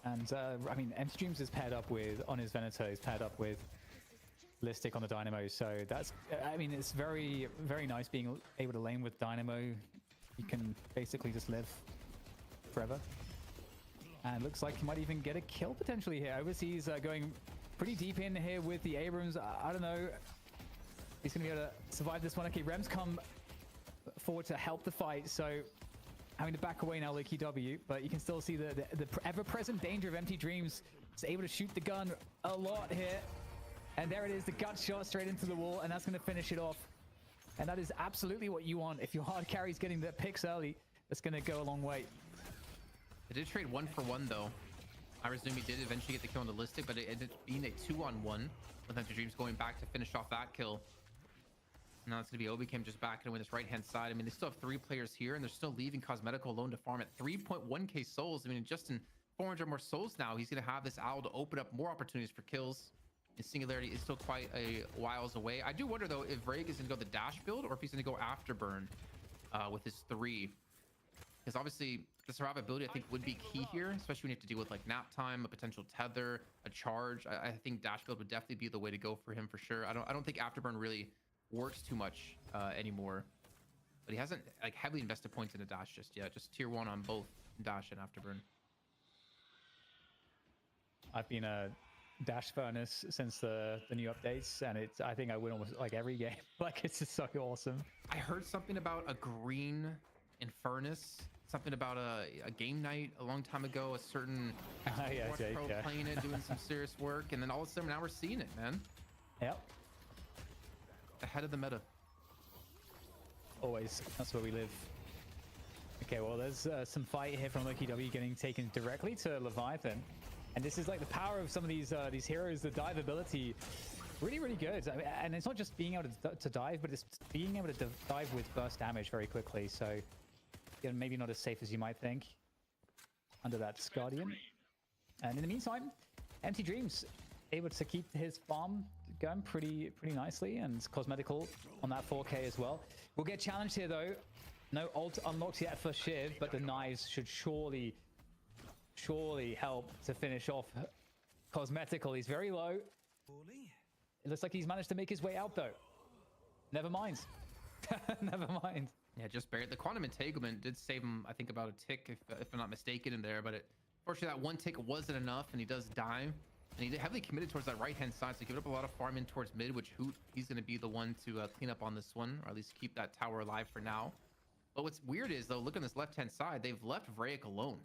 And I mean, Empty Dreams is paired up with, on his Venator, is paired up with Listic on the Dynamo. So that's, I mean, it's very, very nice being able to lane with Dynamo. You can basically just live forever. And looks like he might even get a kill potentially here. Overseas going pretty deep in here with the Abrams. I don't know. He's going to be able to survive this one. Okay, Rem's come forward to help the fight. So having to back away now, Low-Key W. But you can still see the ever-present danger of Empty Dreams. He's able to shoot the gun a lot here. And there it is, the gut shot straight into the wall, and that's going to finish it off. And that is absolutely what you want. If your hard carry's getting the picks early, that's going to go a long way. They did trade 1-for-1 though. Arazumi did eventually get the kill on the Listic, but it ended up being a 2-on-1 with Empty Dreams going back to finish off that kill. Now it's going to be Obicam just backing away this right-hand side. I mean, they still have 3 players here, and they're still leaving Cosmetical alone to farm at 3.1k souls. I mean, just in 400 more souls now, he's going to have this owl to open up more opportunities for kills. His Singularity is still quite a whiles away. I do wonder, though, if Rayg is going to go the dash build or if he's going to go Afterburn with his 3. Because obviously, the survivability, I think, would be key here, especially when you have to deal with, like, nap time, a potential tether, a charge. I think dash build would definitely be the way to go for him for sure. I don't think Afterburn really works too much anymore. But he hasn't, like, heavily invested points into dash just yet. Just tier 1 on both dash and Afterburn. I've been a dash furnace since the new updates, and I think I win almost like every game. Like, it's just so awesome. I heard something about a green Infernus, something about a game night a long time ago, a certain Yeah, Watch Jake, pro yeah. playing it, doing some serious work, and then all of a sudden now we're seeing it, man. Yep, Ahead of the meta. always. That's where we live. Okay, well, there's some fight here from Loki W getting taken directly to Leviathan. And this is like the power of some of these heroes, the dive ability, really, really good. I mean, and it's not just being able to dive, but it's being able to dive with burst damage very quickly. So, yeah, maybe not as safe as you might think under that Guardian. And in the meantime, Empty Dreams able to keep his farm going pretty nicely, and Cosmetical on that 4k as well. We'll get challenged here though. No ult unlocked yet for Shiv, but the knives should surely help to finish off Cosmetical. He's very low. It looks like he's managed to make his way out though. Never mind. Never mind. Yeah, just barely. The Quantum Entanglement did save him, I think, about a tick, if I'm not mistaken, in there. But fortunately, that one tick wasn't enough, and he does die. And he heavily committed towards that right-hand side, so he gave up a lot of farm in towards mid, which Hoot, he's going to be the one to clean up on this one, or at least keep that tower alive for now. But what's weird is, though, look on this left-hand side, they've left Vrayek alone.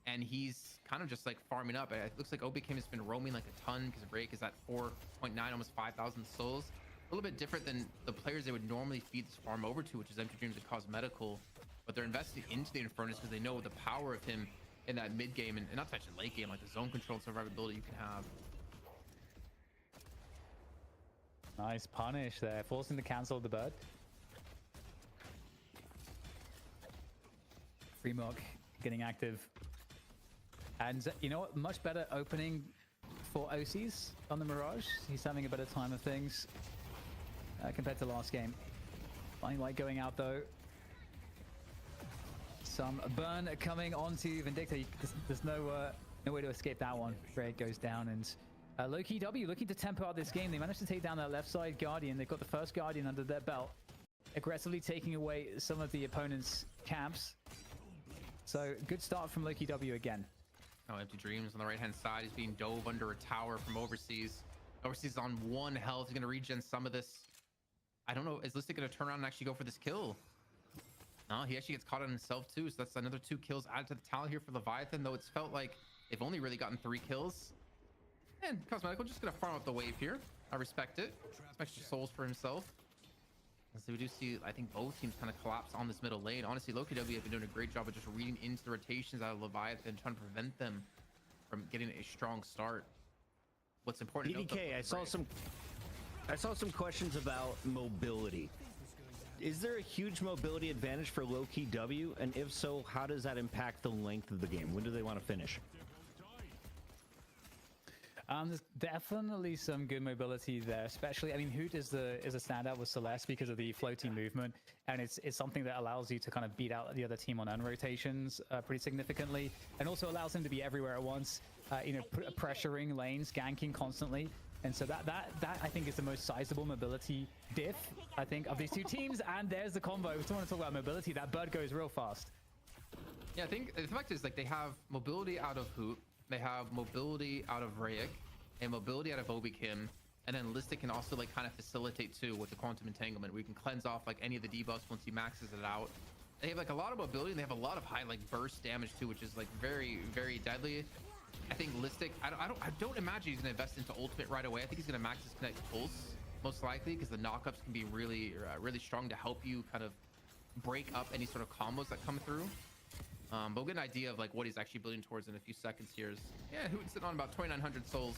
And he's kind of just, like, farming up. It looks like Obicam has been roaming, like, a ton, because Vrayek is at 4.9, almost 5,000 souls. A little bit different than the players they would normally feed this farm over to, which is Empty Dreams and Cosmetical. But they're investing into the Infernus because they know the power of him in that mid game, and not to mention late game, like the zone control and survivability you can have. Nice punish there, forcing the cancel of the bird. Freemark getting active. And you know what? Much better opening for OCs on the Mirage. He's having a better time of things compared to last game. Flying Light going out though. Some burn coming onto Vindicta. There's no way to escape that one. Vrayek goes down, and Loki W looking to tempo out this game. They managed to take down that left side Guardian. They've got the first Guardian under their belt, aggressively taking away some of the opponent's camps. So good start from Loki W again. Oh, Empty Dreams on the right-hand side. He's being dove under a tower from Overseas. Overseas is on 1 health. He's going to regen some of this. I don't know. Is Listic going to turn around and actually go for this kill? No, he actually gets caught on himself too. So that's another 2 kills added to the tally here for Leviathan, though it's felt like they've only really gotten 3 kills. And Cosmetical just going to farm up the wave here. I respect it. Some extra souls for himself. And so we do see, I think, both teams kind of collapse on this middle lane. Honestly, Loki W have been doing a great job of just reading into the rotations out of Leviathan, trying to prevent them from getting a strong start. What's important to note, BDK, I saw some questions about mobility. Is there a huge mobility advantage for Loki W? And if so, how does that impact the length of the game? When do they want to finish? There's definitely some good mobility there, especially, I mean, Hoot is a standout with Celeste because of the floating movement, and it's something that allows you to kind of beat out the other team on rotations pretty significantly, and also allows him to be everywhere at once, pressuring lanes, ganking constantly. And so that I think is the most sizable mobility diff, I think, of these two teams. And there's the combo. We still want to talk about mobility. That bird goes real fast. Yeah, I think the fact is, like, they have mobility out of Hoot, they have mobility out of Vrayek, and mobility out of Obicam, and then Listic can also, like, kind of facilitate too with the Quantum Entanglement, where you can cleanse off like any of the debuffs once he maxes it out. They have like a lot of mobility, and they have a lot of high like burst damage too, which is like very, very deadly. I think Listic, I don't imagine he's going to invest into ultimate right away. I think he's going to max his Connect Pulse, most likely, because the knockups can be really, really strong to help you kind of break up any sort of combos that come through. But we'll get an idea of like what he's actually building towards in a few seconds here. Yeah, Hoot's sitting on about 2,900 souls,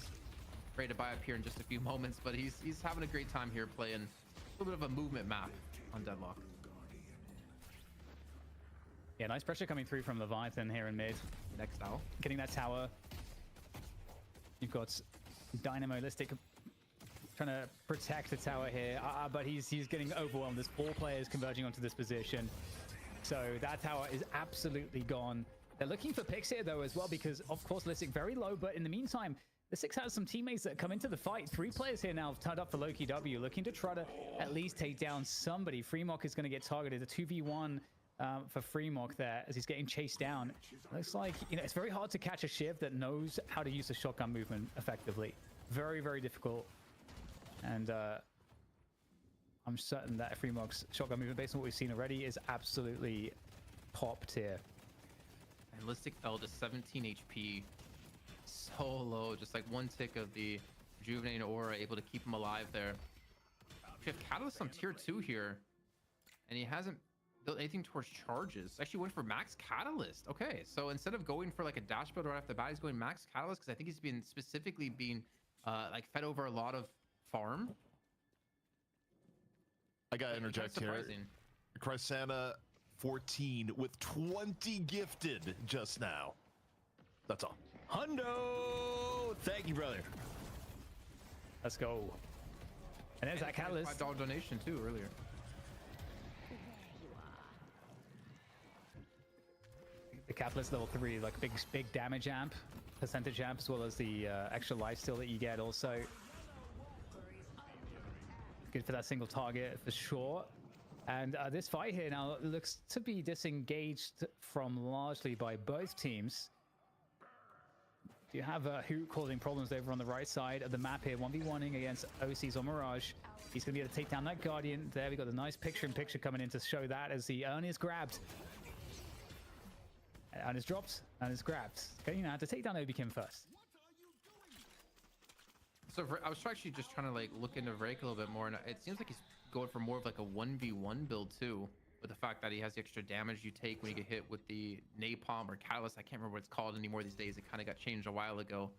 ready to buy up here in just a few moments, but he's having a great time here playing a little bit of a movement map on Deadlock. Yeah, nice pressure coming through from Leviathan here in mid. Next owl. Getting that tower. You've got Dynamo-listic trying to protect the tower here, but he's getting overwhelmed. There's 4 players converging onto this position. So that tower is absolutely gone. They're looking for picks here, though, as well, because, of course, Listic very low. But in the meantime, Listic has some teammates that come into the fight. 3 players here now turned up for Loki W, looking to try to at least take down somebody. Freemok is going to get targeted. A 2v1 for Freemok there as he's getting chased down. Looks like, you know, it's very hard to catch a Shiv that knows how to use the shotgun movement effectively. Very, very difficult. And I'm certain that Freemok's shotgun movement, based on what we've seen already, is absolutely popped here. And Listic fell to 17 HP. So low, just like 1 tick of the Rejuvenating Aura, able to keep him alive there. We have Catalyst on tier 2 here, and he hasn't built anything towards charges. Actually went for max Catalyst. Okay, so instead of going for like a dash build right off the bat, he's going max Catalyst because I think he's been specifically being like fed over a lot of farm. I gotta interject here. Chrysana 14 with 20 gifted just now. That's all. Hundo! Thank you, brother. Let's go. And there's that Catalyst. $5 donation too earlier. The Catalyst level 3, like big damage amp, percentage amp, as well as the extra lifesteal that you get also. Good for that single target for sure. And this fight here now looks to be disengaged from largely by both teams. You have Hoot causing problems over on the right side of the map here, 1v1ing against OC's on Mirage. He's going to be able to take down that Guardian. There we got the nice picture-in-picture coming in to show that as the Urn is grabbed. And is dropped, and is grabbed. Okay, you know, to take down Obikim first. So I was actually just trying to like look into Vrake a little bit more, and it seems like he's going for more of like a 1v1 build too, with the fact that he has the extra damage you take when you get hit with the Napalm or Catalyst. I can't remember what it's called anymore these days. It kind of got changed a while ago.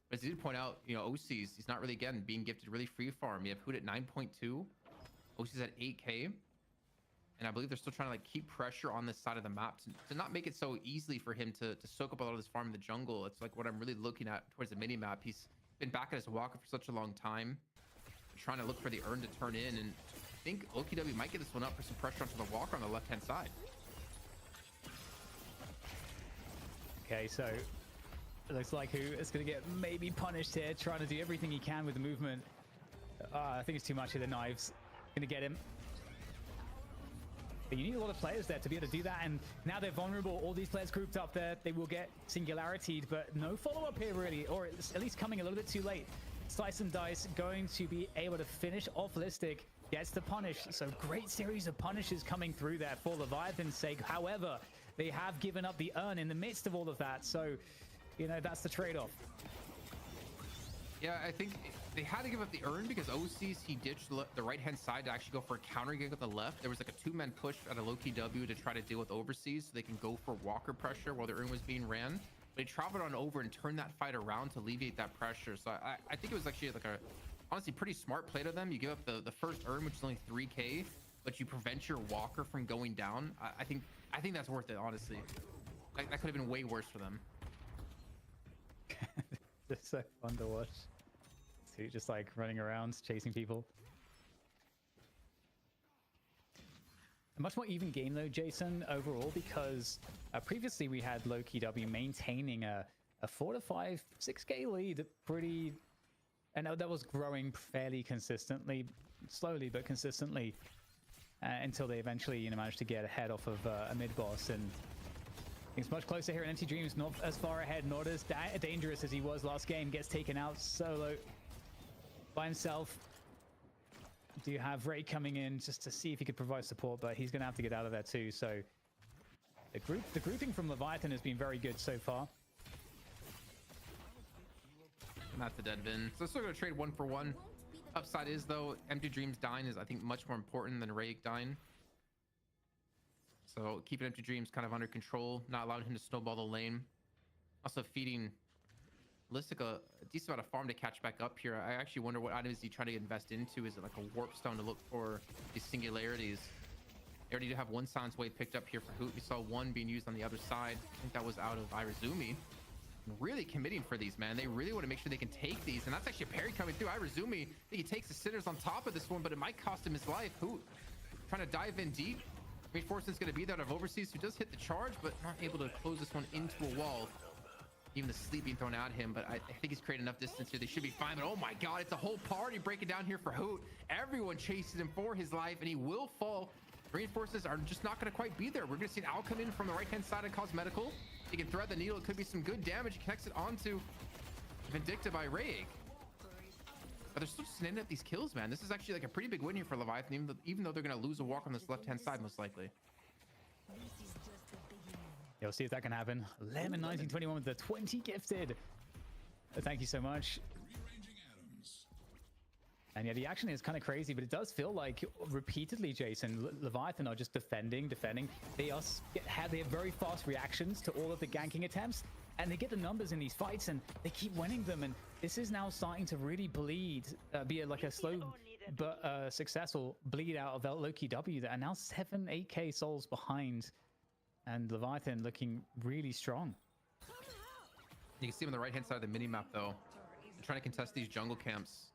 But as you did point out, you know, OC's, he's not really, again, being gifted really free farm. You have Hoot at 9.2, OC's at 8k, and I believe they're still trying to like keep pressure on this side of the map to not make it so easily for him to soak up a lot of this farm in the jungle. It's like what I'm really looking at towards the mini map. He's been back at his walker for such a long time, trying to look for the Urn to turn in, and I think OKW might get this one up for some pressure onto the walker on the left-hand side. Okay, so it looks like Who is going to get maybe punished here, trying to do everything he can with the movement. I think it's too much of the knives. Going to get him. But you need a lot of players there to be able to do that, and now they're vulnerable. All these players grouped up there, they will get singularitied, but no follow-up here really, or at least coming a little bit too late. Slice and Dice going to be able to finish off Listic, gets the punish. So great series of punishes coming through there for Leviathan's sake. However, they have given up the Urn in the midst of all of that. So, you know, that's the trade-off. Yeah, I think they had to give up the Urn because OC's, he ditched the right-hand side to actually go for a counter gig at the left. There was like a 2-man push at a Loki W to try to deal with Overseas so they can go for walker pressure while the Urn was being ran. But he traveled on over and turned that fight around to alleviate that pressure. So I think it was actually like a honestly pretty smart play to them. You give up the first Urn, which is only 3k, but you prevent your walker from going down. I think that's worth it, honestly. That could have been way worse for them. It's so fun to watch. So just like running around, chasing people. A much more even game though, Jason, overall, because previously we had Loki W maintaining a 4 to 5, 6k lead pretty, and that was growing fairly consistently, slowly but consistently, until they eventually, you know, managed to get ahead off of a mid boss. And it's much closer here in Empty Dreams, not as far ahead, not as dangerous as he was last game. Gets taken out solo by himself. Do you have Ray coming in just to see if he could provide support, but he's going to have to get out of there too. So the grouping from Leviathan has been very good so far. And that's a dead Vin. So still gonna trade 1 for 1. Upside is though, Empty Dreams dying is I think much more important than Rayek dying. So keeping Empty Dreams kind of under control, not allowing him to snowball the lane. Also feeding Listic a decent amount of farm to catch back up here. I actually wonder what items he trying to invest into. Is it like a warp stone to look for these singularities? They already do have one Silence Wave picked up here for Hoot. We saw one being used on the other side. I think that was out of Irizumi. Really committing for these, man. They really want to make sure they can take these, and that's actually a parry coming through. Irizumi, I think he takes the Sinners on top of this one, but it might cost him his life. Hoot trying to dive in deep. Reinforcement's going to be there out of Overseas, who does hit the charge, but not able to close this one into a wall. Even the sleep being thrown at him, but I think he's created enough distance here. They should be fine, but oh my god, it's a whole party breaking down here for Hoot. Everyone chases him for his life, and he will fall. Reinforcements are just not going to quite be there. We're going to see an Owl come in from the right-hand side of Cosmetical. He can thread the needle. It could be some good damage. He connects it onto Vindicta by Rayek. But they're still just ending up these kills, man. This is actually like a pretty big win here for Leviathan, even though they're going to lose a walk on this left-hand side, most likely. Yeah, we'll see if that can happen. Lemon 1921 with the 20 gifted. Thank you so much. And yeah, the action is kind of crazy, but it does feel like repeatedly, Jason, Leviathan are just defending. They have very fast reactions to all of the ganking attempts, and they get the numbers in these fights, and they keep winning them. And this is now starting to really bleed, be like a slow but successful bleed out of Loki W that are now 8K souls behind. And Leviathan looking really strong. You can see him on the right-hand side of the mini-map, though. They're trying to contest these jungle camps.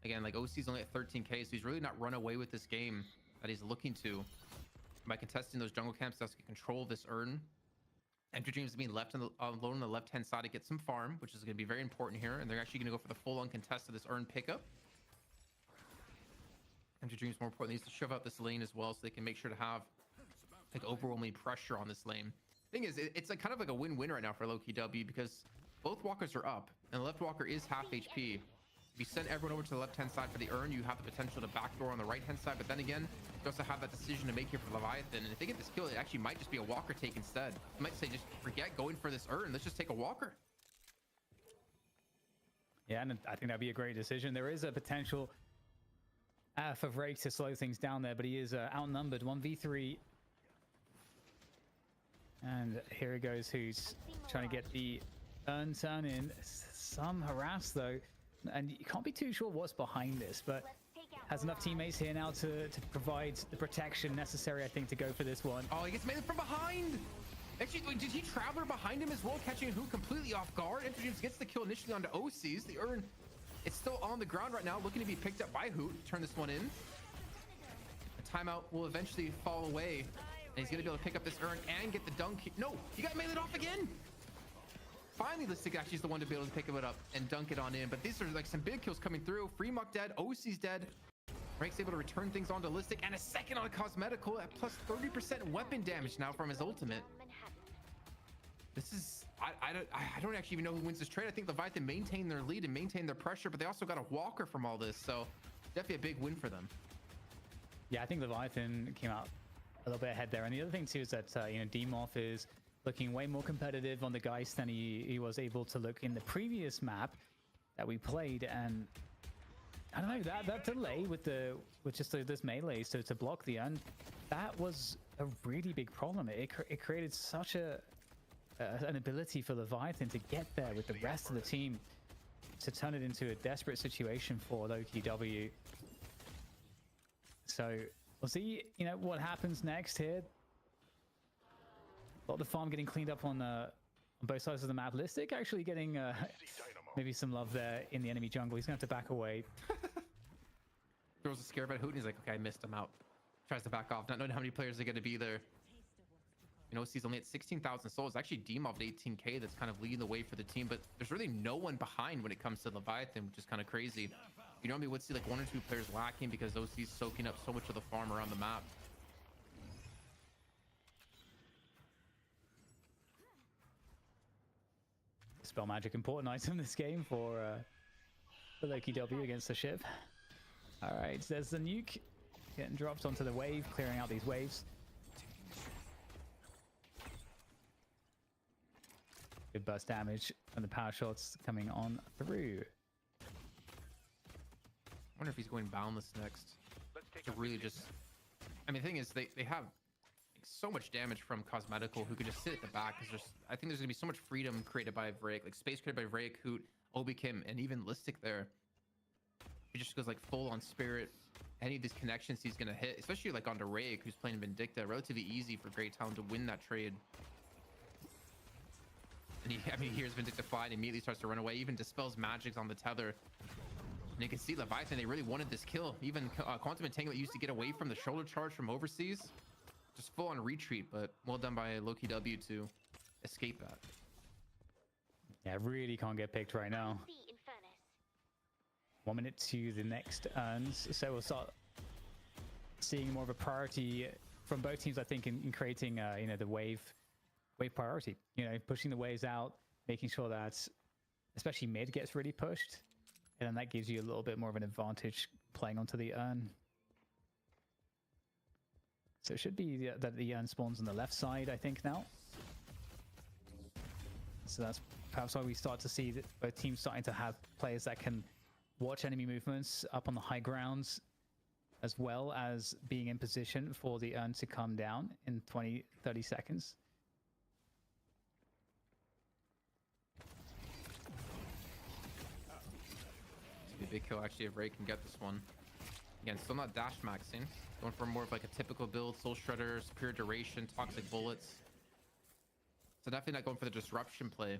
Again, like OC's only at 13K, so he's really not run away with this game that he's looking to. By contesting those jungle camps, that's going to control this urn. Empty Dreams being left alone on the left-hand side to get some farm, which is going to be very important here. And they're actually going to go for the full-on contest of this urn pickup. Empty Dreams, more important, needs to shove out this lane as well so they can make sure to have like overwhelming pressure on this lane. Thing is, it's like kind of like a win-win right now for Loki W because both walkers are up and the left walker is half HP. If you send everyone over to the left-hand side for the urn, you have the potential to backdoor on the right-hand side, but then again, you also have that decision to make here for Leviathan, and if they get this kill, it actually might just be a walker take instead. You might say, just forget going for this urn, let's just take a walker. Yeah, and I think that'd be a great decision. There is a potential for Rayek to slow things down there, but he is outnumbered 1v3. And here he goes, who's trying to get the urn turn in. Some harass though, and you can't be too sure what's behind this, but has enough teammates here now to provide the protection necessary, I think, to go for this one. Oh, he gets made from behind. Actually, did he Traveler behind him as well, catching Who completely off guard? Empty Dreams gets the kill initially onto OCs. The urn, it's still on the ground right now, looking to be picked up by Hoot. Turn this one in. The timeout will eventually fall away. And he's going to be able to pick up this urn and get the dunk. No, he got meleeed off again. Finally, Listic actually is the one to be able to pick it up and dunk it on in. But these are like some big kills coming through. Freemuck dead. OC's dead. Rake's able to return things onto Listic. And a second on Cosmetical at plus 30% weapon damage now from his ultimate. This is... I don't actually even know who wins this trade. I think Leviathan maintain their lead and maintain their pressure. But they also got a walker from all this. So definitely a big win for them. Yeah, I think Leviathan came out a little bit ahead there. And the other thing too is that Demoff is looking way more competitive on the Geist than he was able to look in the previous map that we played. And I don't know, that delay with just this melee to block the urn, that was a really big problem. It created such an ability for Leviathan to get there with the rest of the team to turn it into a desperate situation for Loki W. So we'll see, what happens next here. A lot of the farm getting cleaned up on both sides of the map. Listic actually getting maybe some love there in the enemy jungle. He's gonna have to back away. Throws a scare about Hoot and he's like, okay, I missed him out. Tries to back off, not knowing how many players are gonna be there. He's only at 16,000 souls. Actually, Demoff at 18K that's kind of leading the way for the team, but there's really no one behind when it comes to Leviathan, which is kind of crazy. You normally would see like 1 or 2 players lacking because OC's soaking up so much of the farm around the map. Spell magic, important item this game for Loki W against the ship. All right, there's the nuke getting dropped onto the wave, clearing out these waves. Good burst damage and the power shots coming on through. wonder if he's going boundless next. To really just, I mean, the thing is, they have so much damage from Cosmetical, who could just sit at the back. Because I think there's gonna be so much freedom created by Vrake, like space created by Vrake, Hoot, Obi Kim, and even Listic there. He just goes like full on Spirit. Any of these connections he's gonna hit, especially like onto Rake, who's playing Vindicta, relatively easy for Great Talon to win that trade. And he, I mean, he hears Vindicta fly and immediately starts to run away. Even dispels magics on the tether. And you can see Leviathan, they really wanted this kill. Even Quantum Entanglement used to get away from the shoulder charge from overseas. Just full on retreat, but well done by Loki W to escape that. Yeah, really can't get picked right now. 1 minute to the next urns, so we'll start seeing more of a priority from both teams, I think, in creating you know, the wave priority. You know, pushing the waves out, making sure that especially mid gets really pushed, and then that gives you a little bit more of an advantage playing onto the urn. So it should be that the urn spawns on the left side, I think, now. So that's perhaps why we start to see that both teams starting to have players that can watch enemy movements up on the high grounds, as well as being in position for the urn to come down in 20-30 seconds. It's a big kill actually if Ray can get this one. Again, still not dash maxing. Going for more of like a typical build, Soul Shredder, Superior Duration, Toxic Bullets. So definitely not going for the disruption play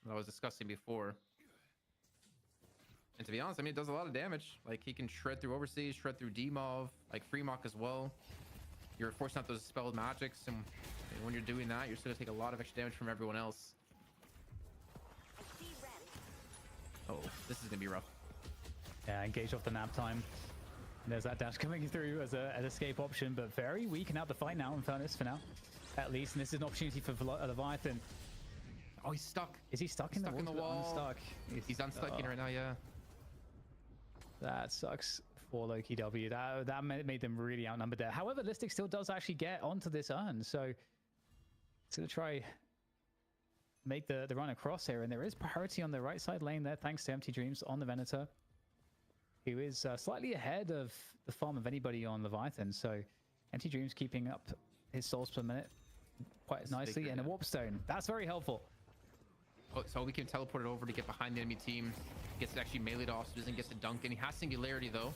that I was discussing before. And to be honest, I mean, it does a lot of damage. Like, he can shred through Overseas, shred through Demov, like Fremok as well. You're forcing out those spelled magics, and when you're doing that, you're still gonna take a lot of extra damage from everyone else. Oh, this is gonna be rough. Yeah, engage off the nap time. There's that dash coming through as an escape option, but very weak out the fight now, Infernus, for now, at least. And this is an opportunity for Leviathan. Oh, he's stuck. Is he stuck in the wall? Unstuck. He's unstucking right now, yeah. That sucks for Loki W. That made them really outnumbered there. However, Listic still does actually get onto this urn, so it's going to try make the run across here, and there is priority on the right side lane there, thanks to Empty Dreams on the Venator, who is slightly ahead of the farm of anybody on Leviathan. So Empty Dreams keeping up his souls per minute quite nicely, and a Warp Stone. That's very helpful. Oh, so we can teleport it over to get behind the enemy team. Gets it actually meleeed off, so doesn't get the dunk. And he has Singularity though.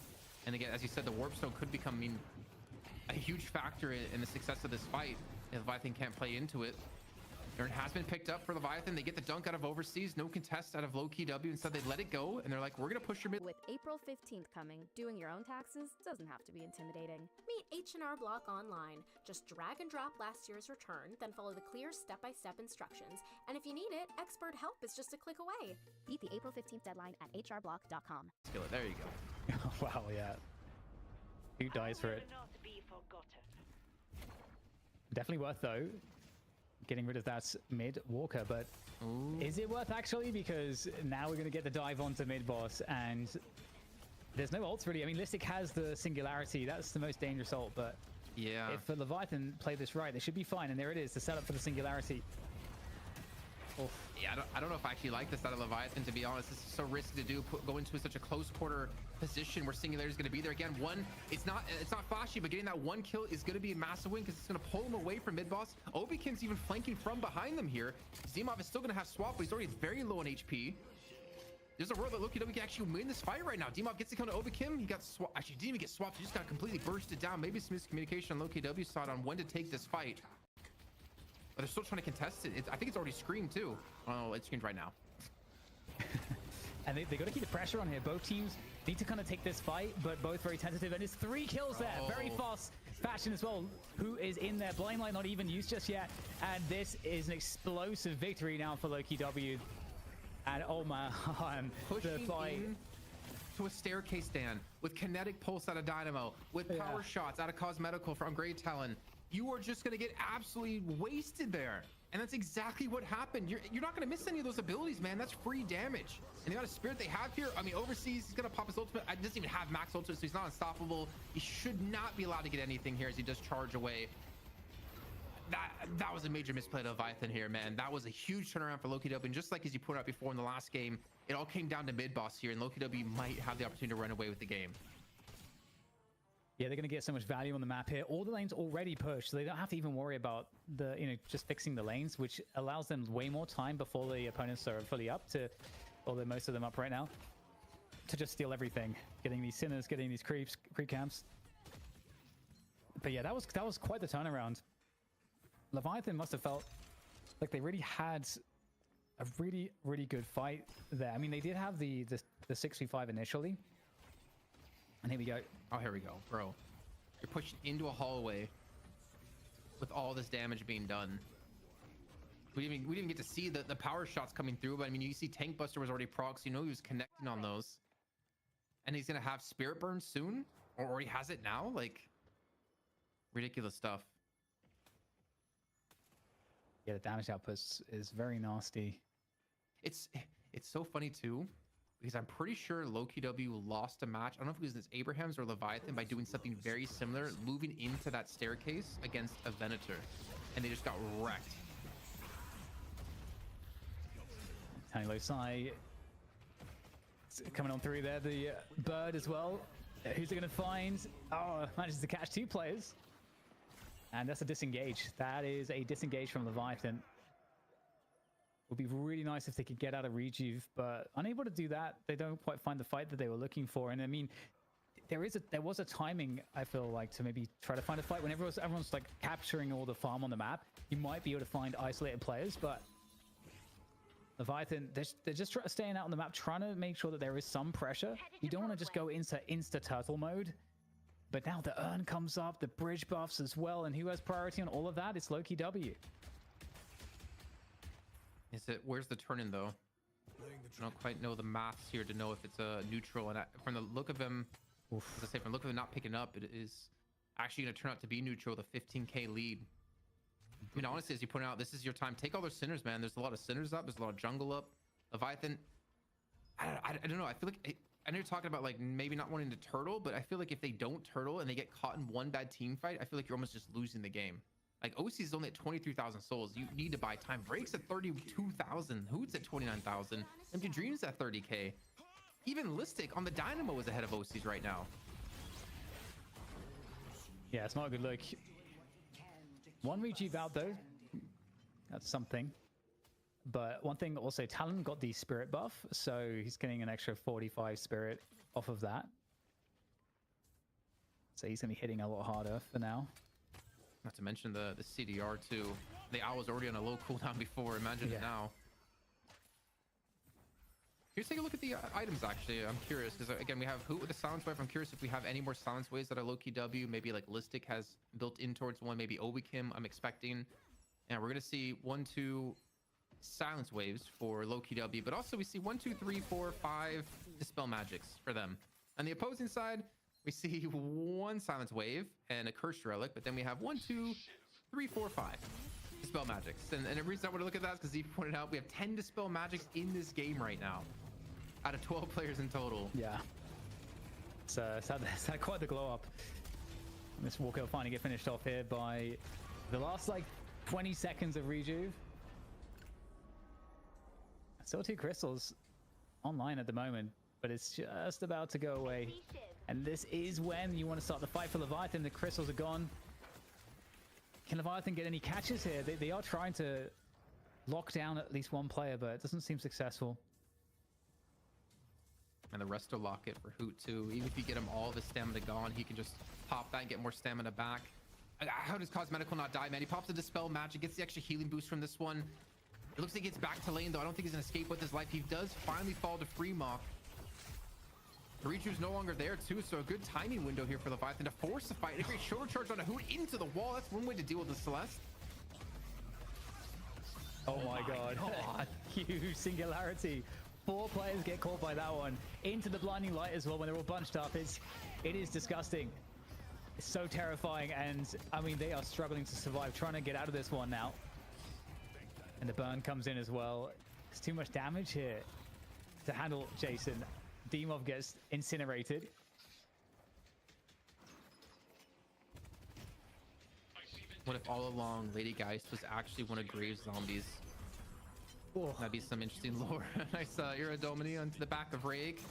And again, as you said, the Warp Stone could become, I mean, a huge factor in the success of this fight if Leviathan can't play into it. It has been picked up for Leviathan. They get the dunk out of Overseas, no contest out of Loki W. Instead, they let it go, and they're like, we're gonna push your mid. With April 15th coming, doing your own taxes doesn't have to be intimidating. Meet H&R Block online. Just drag and drop last year's return, then follow the clear step-by-step instructions. And if you need it, expert help is just a click away. Beat the April 15th deadline at hrblock.com. There you go. Wow, yeah. Who dies for it? Definitely worth, though, getting rid of that mid Walker, but is it worth actually? Because now we're going to get the dive onto mid boss, and there's no ults really. I mean, Listic has the Singularity. That's the most dangerous ult, but yeah, if Leviathan play this right, they should be fine. And there it is, the setup for the Singularity. Oof. Yeah, I don't know if I actually like this out of Leviathan, to be honest. This is so risky to do, go into such a close quarter position where Singularity is going to be there. Again, it's not flashy, but getting that one kill is going to be a massive win because it's going to pull him away from mid boss. Obi-Kim's even flanking from behind them here. Zemov is still going to have swap, but he's already very low on HP. There's a world that Loki W can actually win this fight right now. Demov gets to come to Obi-Kim. He got swapped. Actually, didn't even get swapped. He just got completely bursted down. Maybe some miscommunication on Loki W's side on when to take this fight. But they're still trying to contest it. I think it's already screamed too. Oh, it's screamed right now. And they got to keep the pressure on here. Both teams need to kind of take this fight, but both very tentative. And it's 3 kills there. Very fast fashion as well. Who is in there? Blind Light not even used just yet. And this is an explosive victory now for Loki W. And oh my, pushing in to a staircase stand with kinetic pulse out of Dynamo, with power shots out of Cosmetical from Great Talon. You are just going to get absolutely wasted there. And that's exactly what happened. You're not going to miss any of those abilities, man. That's free damage. And the amount of spirit they have here, I mean, Overseas, he's going to pop his ultimate. He doesn't even have max ultimate, so he's not unstoppable. He should not be allowed to get anything here as he does charge away. That was a major misplay to Leviathan here, man. That was a huge turnaround for Loki W. And just like as you pointed out before in the last game, it all came down to mid boss here, and LokiW might have the opportunity to run away with the game. Yeah, they're going to get so much value on the map here. All the lanes already pushed, so they don't have to even worry about just fixing the lanes, which allows them way more time before the opponents are fully up to, or most of them up right now, to just steal everything, getting these sinners, getting these creep camps. But yeah, that was quite the turnaround. Leviathan must have felt like they really had a really, really good fight there. I mean, they did have the 6v5 initially. And here we go. Oh, here we go, bro. You're pushing into a hallway with all this damage being done. We didn't get to see the power shots coming through, but I mean, you see Tank Buster was already proc, so you know he was connecting on those. And he's gonna have Spirit Burn soon, or he has it now. Like, ridiculous stuff. Yeah, the damage output is very nasty. It's so funny too, because I'm pretty sure LokiW lost a match. I don't know if it was Abrahams or Leviathan by doing something very similar, moving into that staircase against a Venator, and they just got wrecked. Tiny Losai coming on through there. The bird as well. Who's it going to find? Oh, manages to catch 2 players. And that's a disengage. That is a disengage from Leviathan. Would be really nice if they could get out of Rejuve, but unable to do that. They don't quite find the fight that they were looking for. And I mean, there was a timing, I feel like, to maybe try to find a fight when everyone's like capturing all the farm on the map. You might be able to find isolated players, but Leviathan, they're just staying out on the map, trying to make sure that there is some pressure. You don't want to just go into insta-turtle mode. But now the urn comes up, the bridge buffs as well, and who has priority on all of that? It's LokiW. Where's the turn-in though? I don't quite know the maths here to know if it's a neutral, and from the look of him, as I say, from the look of him not picking up, it is actually going to turn out to be neutral with a 15k lead. I mean, honestly, as you point out, this is your time. Take all those sinners, man. There's a lot of sinners up. There's a lot of jungle up. Leviathan, I don't know. I feel like I know you're talking about like maybe not wanting to turtle, but I feel like if they don't turtle and they get caught in one bad team fight, I feel like you're almost just losing the game. Like OC is only at 23,000 souls. You need to buy time. Breaks at 32,000. Hoot's at 29,000. Empty Dreams at 30k. Even Listic on the Dynamo is ahead of OC's right now. Yeah, it's not a good look. 1 Rejuve out though. That's something. But one thing also, Talon got the spirit buff, so he's getting an extra 45 spirit off of that. So he's going to be hitting a lot harder for now. Not to mention the CDR too. The owl was already on a low cooldown before. Imagine it now. Here's take a look at the items actually. I'm curious because again we have Hoot with the silence wave. I'm curious if we have any more silence waves that are LokiW. Maybe like Listic has built in towards one. Maybe Obikim I'm expecting. And we're gonna see 1, 2 silence waves for LokiW, but also we see 1, 2, 3, 4, 5 dispel magics for them. On the opposing side, we see 1 silence wave and a cursed relic, but then we have 1, 2, 3, 4, 5 dispel magics. And the reason I want to look at that is because he pointed out we have 10 dispel magics in this game right now, out of 12 players in total. Yeah, it's had quite the glow up. This Walker will finally get finished off here by the last like 20 seconds of Rejuve. Still 2 crystals online at the moment, but it's just about to go away. And this is when you want to start the fight for Leviathan. The crystals are gone. Can Leviathan get any catches here? They are trying to lock down at least one player, but it doesn't seem successful. And the Resto Locket for Hoot too. Even if you get him all of his stamina gone, he can just pop that and get more stamina back. How does Cosmetical not die, man? He pops the Dispel Magic, gets the extra healing boost from this one. It looks like he gets back to lane though. I don't think he's gonna escape with his life. He does finally fall to Freemok. Richu's no longer there too, so a good timing window here for Leviathan to force the fight. A great shoulder charge on a Hoot into the wall. That's one way to deal with the Celeste. Oh my god. Huge singularity. 4 players get caught by that one. Into the blinding light as well when they're all bunched up. It is disgusting. It's so terrifying, and I mean they are struggling to survive, trying to get out of this one now. And the burn comes in as well. It's too much damage here to handle Jason. Demov gets incinerated. What if all along Lady Geist was actually one of Graves' zombies? That'd be some interesting lore. Nice Iridomini onto the back of Rake.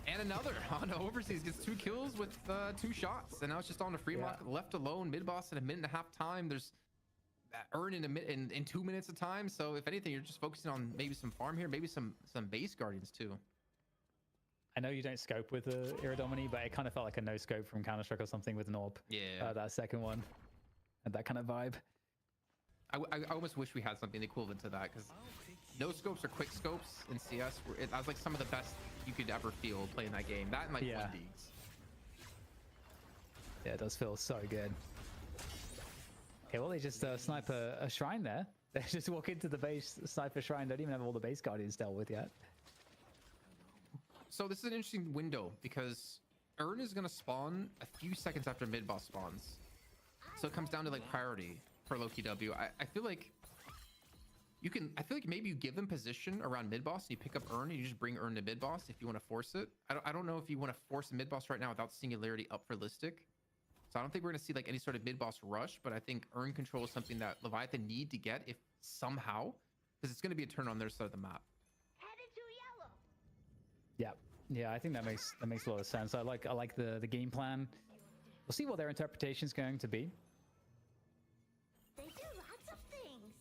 And another on Overseas, gets 2 kills with 2 shots. And now it's just on to Fremont, left alone, mid-boss in a minute and a half time. There's earn in 2 minutes of time. So if anything, you're just focusing on maybe some farm here, maybe some base guardians too. I know you don't scope with the Iridomini, but it kind of felt like a no scope from Counter-Strike or something with Norb. Yeah. That second one. Had that kind of vibe. I almost wish we had something equivalent to that, because no scopes or quick scopes in CS, that was like some of the best you could ever feel playing that game. That and like Twin Deags. Yeah, it does feel so good. Okay, well, they just snipe a shrine there. They just walk into the base, snipe a shrine, don't even have all the base guardians dealt with yet. So this is an interesting window, because Urn is going to spawn a few seconds after mid-boss spawns. So it comes down to like priority for Loki W. I feel like maybe you give them position around mid-boss and you pick up Urn and you just bring Urn to mid-boss if you want to force it. I don't know if you want to force a mid-boss right now without Singularity up for Listic. So I don't think we're going to see like any sort of mid-boss rush, but I think Urn control is something that Leviathan need to get if somehow, because it's going to be a turn on their side of the map. Yeah, I think that makes a lot of sense. I like the game plan. We'll see what their interpretation is going to be. They do lots of things.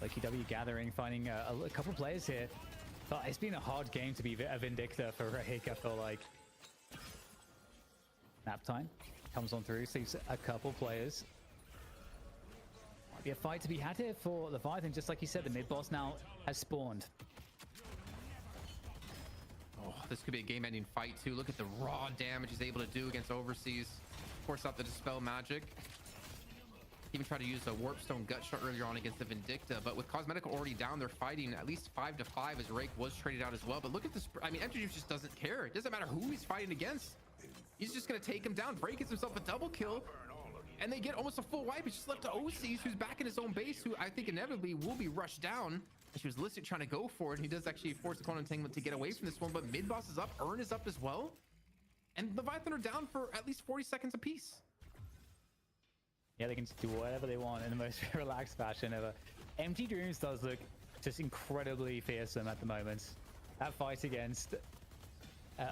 Loki W gathering, finding a couple players here. But it's been a hard game to be a Vindictor for Rake, I feel like. Nap time comes on through, sees a couple players. Might be a fight to be had here for Leviathan, just like you said, the mid-boss now has spawned. Oh, this could be a game-ending fight too. Look at the raw damage he's able to do against Overseas. Force out the Dispel magic. Even tried to use a Warpstone gut shot earlier on against the Vindicta, but with Cosmetica already down, they're fighting at least 5-5 as Rake was traded out as well. But look at this. I mean, Empty just doesn't care. It doesn't matter who he's fighting against. He's just going to take him down. Break gets himself a double kill, and they get almost a full wipe. It's just left to OCs, who's back in his own base, who I think inevitably will be rushed down. She was Listic trying to go for it, and he does actually force the Conan Entanglement to get away from this one, but mid-boss is up, Urn is up as well, and Leviathan are down for at least 40 seconds apiece. Yeah, they can just do whatever they want in the most relaxed fashion ever. Empty Dreams does look just incredibly fearsome at the moment. That fight against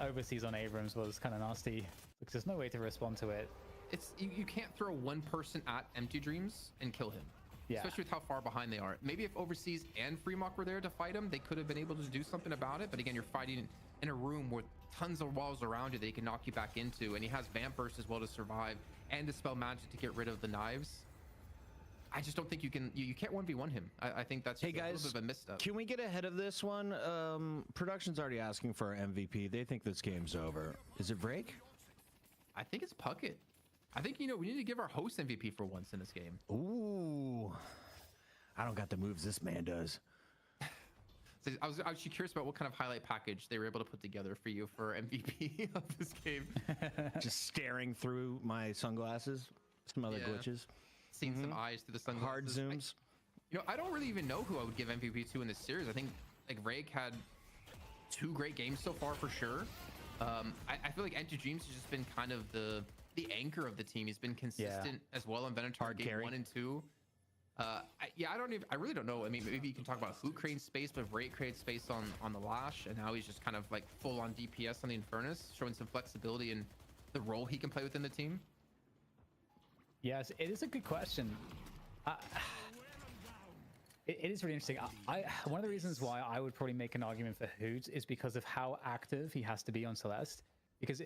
Overseas on Abrams was kind of nasty, because there's no way to respond to it. It's you can't throw one person at Empty Dreams and kill him. Yeah. Especially with how far behind they are. Maybe if Overseas and Fremont were there to fight him, they could have been able to do something about it. But again, you're fighting in a room with tons of walls around you that he can knock you back into. And he has Vamp Burst as well to survive and Dispel Magic to get rid of the knives. I just don't think you can. You can't 1v1 him. I think that's just a little bit of a misstep. Can we get ahead of this one? Production's already asking for MVP. They think this game's over. Is it Break? I think it's Puckett. I think, we need to give our host MVP for once in this game. Ooh. I don't got the moves this man does. So I was actually curious about what kind of highlight package they were able to put together for you for MVP of this game. Just staring through my sunglasses. Some other glitches. Seeing some eyes through the sunglasses. Hard zooms. I don't really even know who I would give MVP to in this series. I think like Rake had 2 great games so far for sure. I feel like Empty Dreams has just been kind of the anchor of the team. He's been consistent as well on Venator game 1 and 2. I really don't know. I mean, maybe you can talk about who created space, but Rake created space on the Lash, and now he's just kind of like full on DPS on the Infernus, showing some flexibility in the role he can play within the team. Yes, it is a good question. It is really interesting. One of the reasons why I would probably make an argument for Hoot is because of how active he has to be on Celeste. Because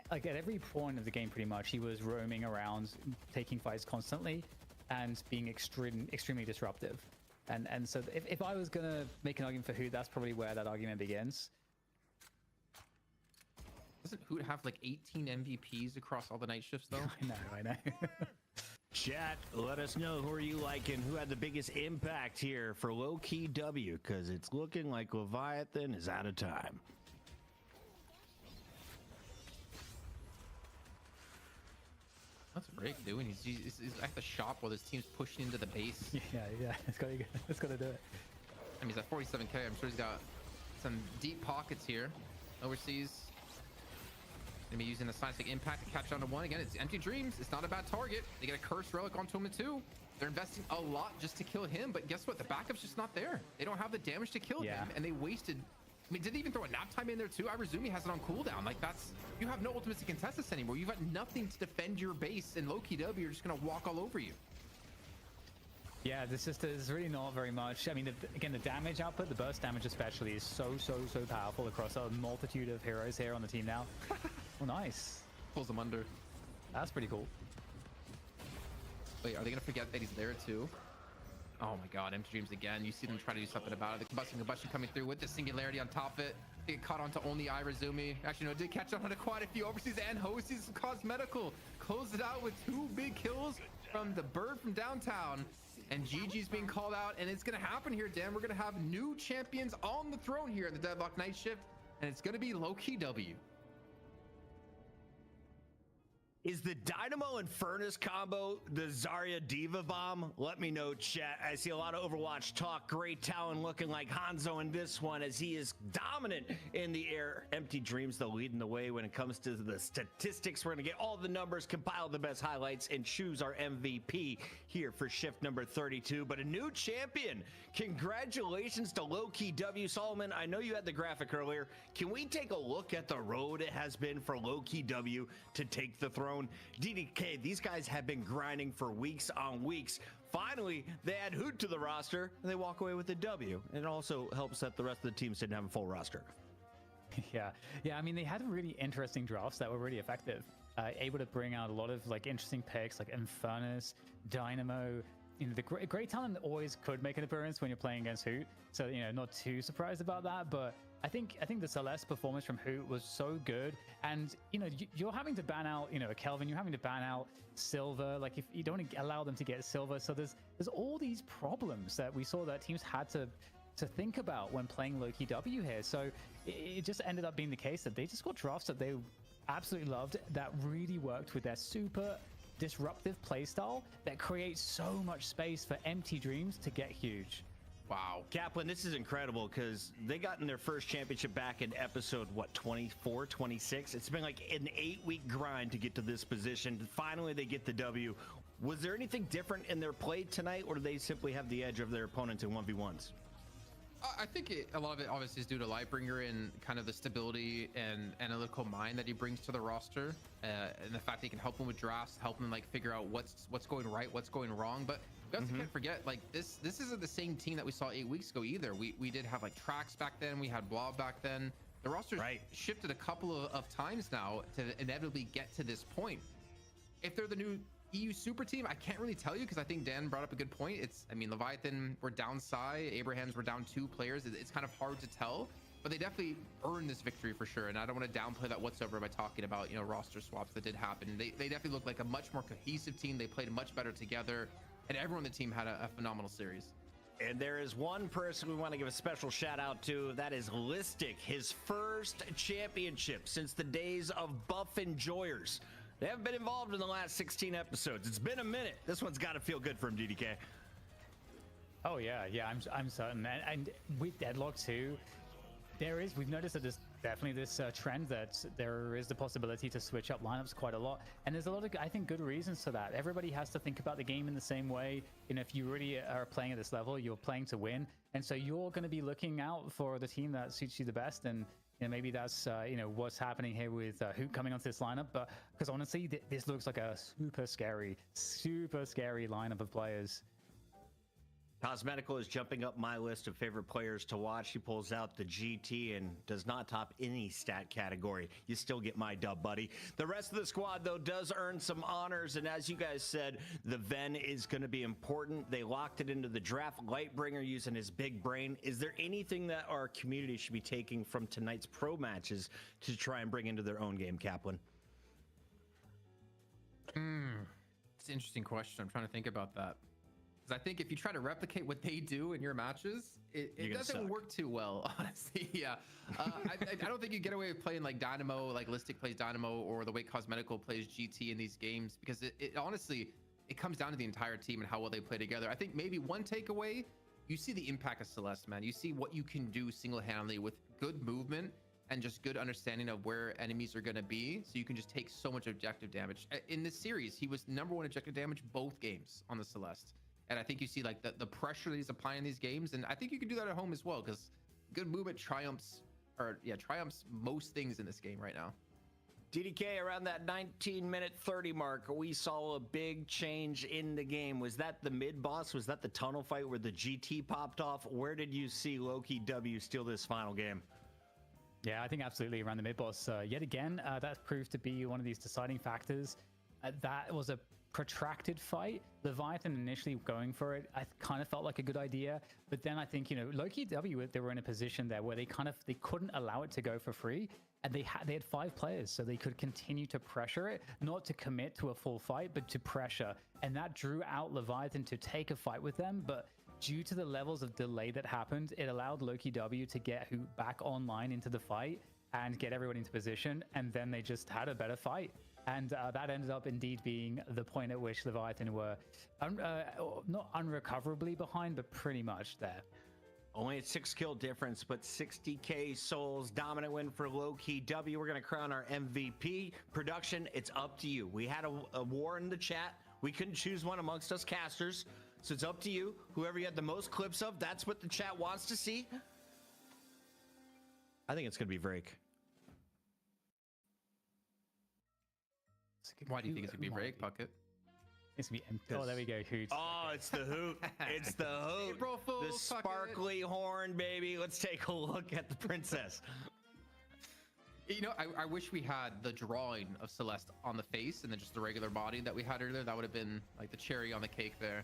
like at every point of the game, pretty much, he was roaming around, taking fights constantly, and being extremely disruptive. And so if I was gonna make an argument for Hoot, that's probably where that argument begins. Doesn't Hoot have like 18 MVPs across all the night shifts though? I know. Chat, let us know who are you liking, who had the biggest impact here for Low-Key W, because it's looking like Leviathan is out of time. What's Rake doing? He's at the shop while his team's pushing into the base. Yeah, it's gotta do it. I mean, he's at 47k. I'm sure he's got some deep pockets here. Overseas. Gonna be using the Seismic Impact to catch on to one. Again, it's Empty Dreams. It's not a bad target. They get a Cursed Relic onto him too. They're investing a lot just to kill him, but guess what? The backup's just not there. They don't have the damage to kill him, and they wasted. I mean, did they even throw a nap time in there too? Irazumi has it on cooldown. Like, that's, you have no ultimates to contest this anymore. You've got nothing to defend your base, and Low-Key W are just gonna walk all over you. Yeah, this just is really not very much. I mean, again, the damage output, the burst damage especially, is so powerful across a multitude of heroes here on the team now. Oh, nice. Pulls them under. That's pretty cool. Wait, are they gonna forget that he's there too? Oh my god, Empty Dreams again. You see them try to do something about it. The combustion coming through with the singularity on top of it. They get caught onto only Irazumi. Actually, no, it did catch on to quite a few overseas and Hosie's Cosmetical. Closed it out with 2 big kills from the bird from downtown. And GG's being called out, and it's gonna happen here, Dan. We're gonna have new champions on the throne here in the Deadlock Night Shift, and it's gonna be Low-Key W. Is the Dynamo and Furnace combo the Zarya Diva bomb? Let me know, chat. I see a lot of Overwatch talk. Great Talon looking like Hanzo in this one as he is dominant in the air. Empty Dreams, though, leading the way when it comes to the statistics. We're going to get all the numbers, compile the best highlights, and choose our MVP here for shift number 32. But a new champion. Congratulations to Low-Key W. Solomon, I know you had the graphic earlier. Can we take a look at the road it has been for Low-Key W to take the throne? DDK, these guys have been grinding for weeks on weeks. Finally, they add Hoot to the roster, and they walk away with a W. And it also helps that the rest of the teams didn't have a full roster. Yeah. I mean, they had really interesting drafts that were really effective. Able to bring out a lot of like interesting picks, like Infernus, Dynamo. You know, the Great Talent always could make an appearance when you're playing against Hoot. So, you know, not too surprised about that, but I think the Celeste performance from Hoot was so good, and you know you're having to ban out a Kelvin, you're having to ban out Silver, like if you don't allow them to get Silver, so there's all these problems that we saw that teams had to think about when playing Low-Key W here. So it just ended up being the case that they just got drafts that they absolutely loved, that really worked with their super disruptive playstyle that creates so much space for Empty Dreams to get huge. Wow. Kaplan, this is incredible because they got in their first championship back in episode, 24, 26? It's been like an 8-week grind to get to this position. Finally, they get the W. Was there anything different in their play tonight, or do they simply have the edge of their opponents in 1v1s? I think a lot of it obviously is due to Lightbringer and kind of the stability and analytical mind that he brings to the roster, and the fact that he can help them with drafts, help them like figure out what's going right, what's going wrong. But we also can't forget, like this isn't the same team that we saw 8 weeks ago either. We did have like Trax back then, we had Blob back then. The roster's shifted a couple of times now to inevitably get to this point. If they're the new EU super team, I can't really tell you, because I think Dan brought up a good point. I mean, Leviathan were down Psy, Abrahams were down 2 players. It's kind of hard to tell, but they definitely earned this victory for sure. And I don't want to downplay that whatsoever by talking about roster swaps that did happen. They definitely looked like a much more cohesive team. They played much better together, and everyone on the team had a phenomenal series. And there is one person we want to give a special shout out to. That is Listic, his first championship since the days of Buff Enjoyers. They haven't been involved in the last 16 episodes. It's been a minute. This one's got to feel good for him, DDK. Oh yeah, I'm certain. And with Deadlock too, we've noticed that there's definitely this trend that there is the possibility to switch up lineups quite a lot, and there's a lot of, I think, good reasons for that. Everybody has to think about the game in the same way. If you really are playing at this level, you're playing to win, and so you're going to be looking out for the team that suits you the best. And maybe that's what's happening here with Hoot coming onto this lineup. But because honestly, this looks like a super scary lineup of players. Cosmetical is jumping up my list of favorite players to watch. He pulls out the GT and does not top any stat category. You still get my dub, buddy. The rest of the squad, though, does earn some honors. And as you guys said, the Ven is going to be important. They locked it into the draft. Lightbringer using his big brain. Is there anything that our community should be taking from tonight's pro matches to try and bring into their own game, Kaplan? It's an interesting question. I'm trying to think about that. Because I think if you try to replicate what they do in your matches, it doesn't work too well, honestly. Yeah. I don't think you get away with playing like Dynamo, like Listic plays Dynamo, or the way Cosmetical plays GT in these games, because it honestly, it comes down to the entire team and how well they play together. I think maybe one takeaway, you see the impact of Celeste, man. You see what you can do single-handedly with good movement and just good understanding of where enemies are going to be, so you can just take so much objective damage. In this series, he was #1 objective damage both games on the Celeste, and I think you see like the pressure that he's applying in these games, and I think you can do that at home as well, because good movement triumphs most things in this game right now. DDK, around that 19-minute 30 mark, we saw a big change in the game. Was that the mid-boss? Was that the tunnel fight where the GT popped off? Where did you see Loki W steal this final game? Yeah, I think absolutely around the mid-boss. Yet again, that proved to be one of these deciding factors. That was a protracted fight. Leviathan initially going for it, I kind of felt like a good idea, but then I think, Loki W, they were in a position there where they couldn't allow it to go for free, and they had 5 players, so they could continue to pressure it, not to commit to a full fight, but to pressure, and that drew out Leviathan to take a fight with them. But due to the levels of delay that happened, it allowed Loki W to get back online into the fight and get everyone into position, and then they just had a better fight. And that ended up indeed being the point at which Leviathan were not unrecoverably behind, but pretty much there. Only a 6-kill difference, but 60k souls. Dominant win for Loki W. We're going to crown our MVP. Production, it's up to you. We had a war in the chat. We couldn't choose one amongst us casters, so it's up to you. Whoever you had the most clips of, that's what the chat wants to see. I think it's going to be Vrake. Why do you think it's gonna be Vrake, Puckett? It's gonna be empty. Oh, there we go. Hoot. Oh, it's the hoot. It's the hoot. April Fool's, the sparkly horn, baby. Let's take a look at the princess. I wish we had the drawing of Celeste on the face and then just the regular body that we had earlier. That would have been like the cherry on the cake there.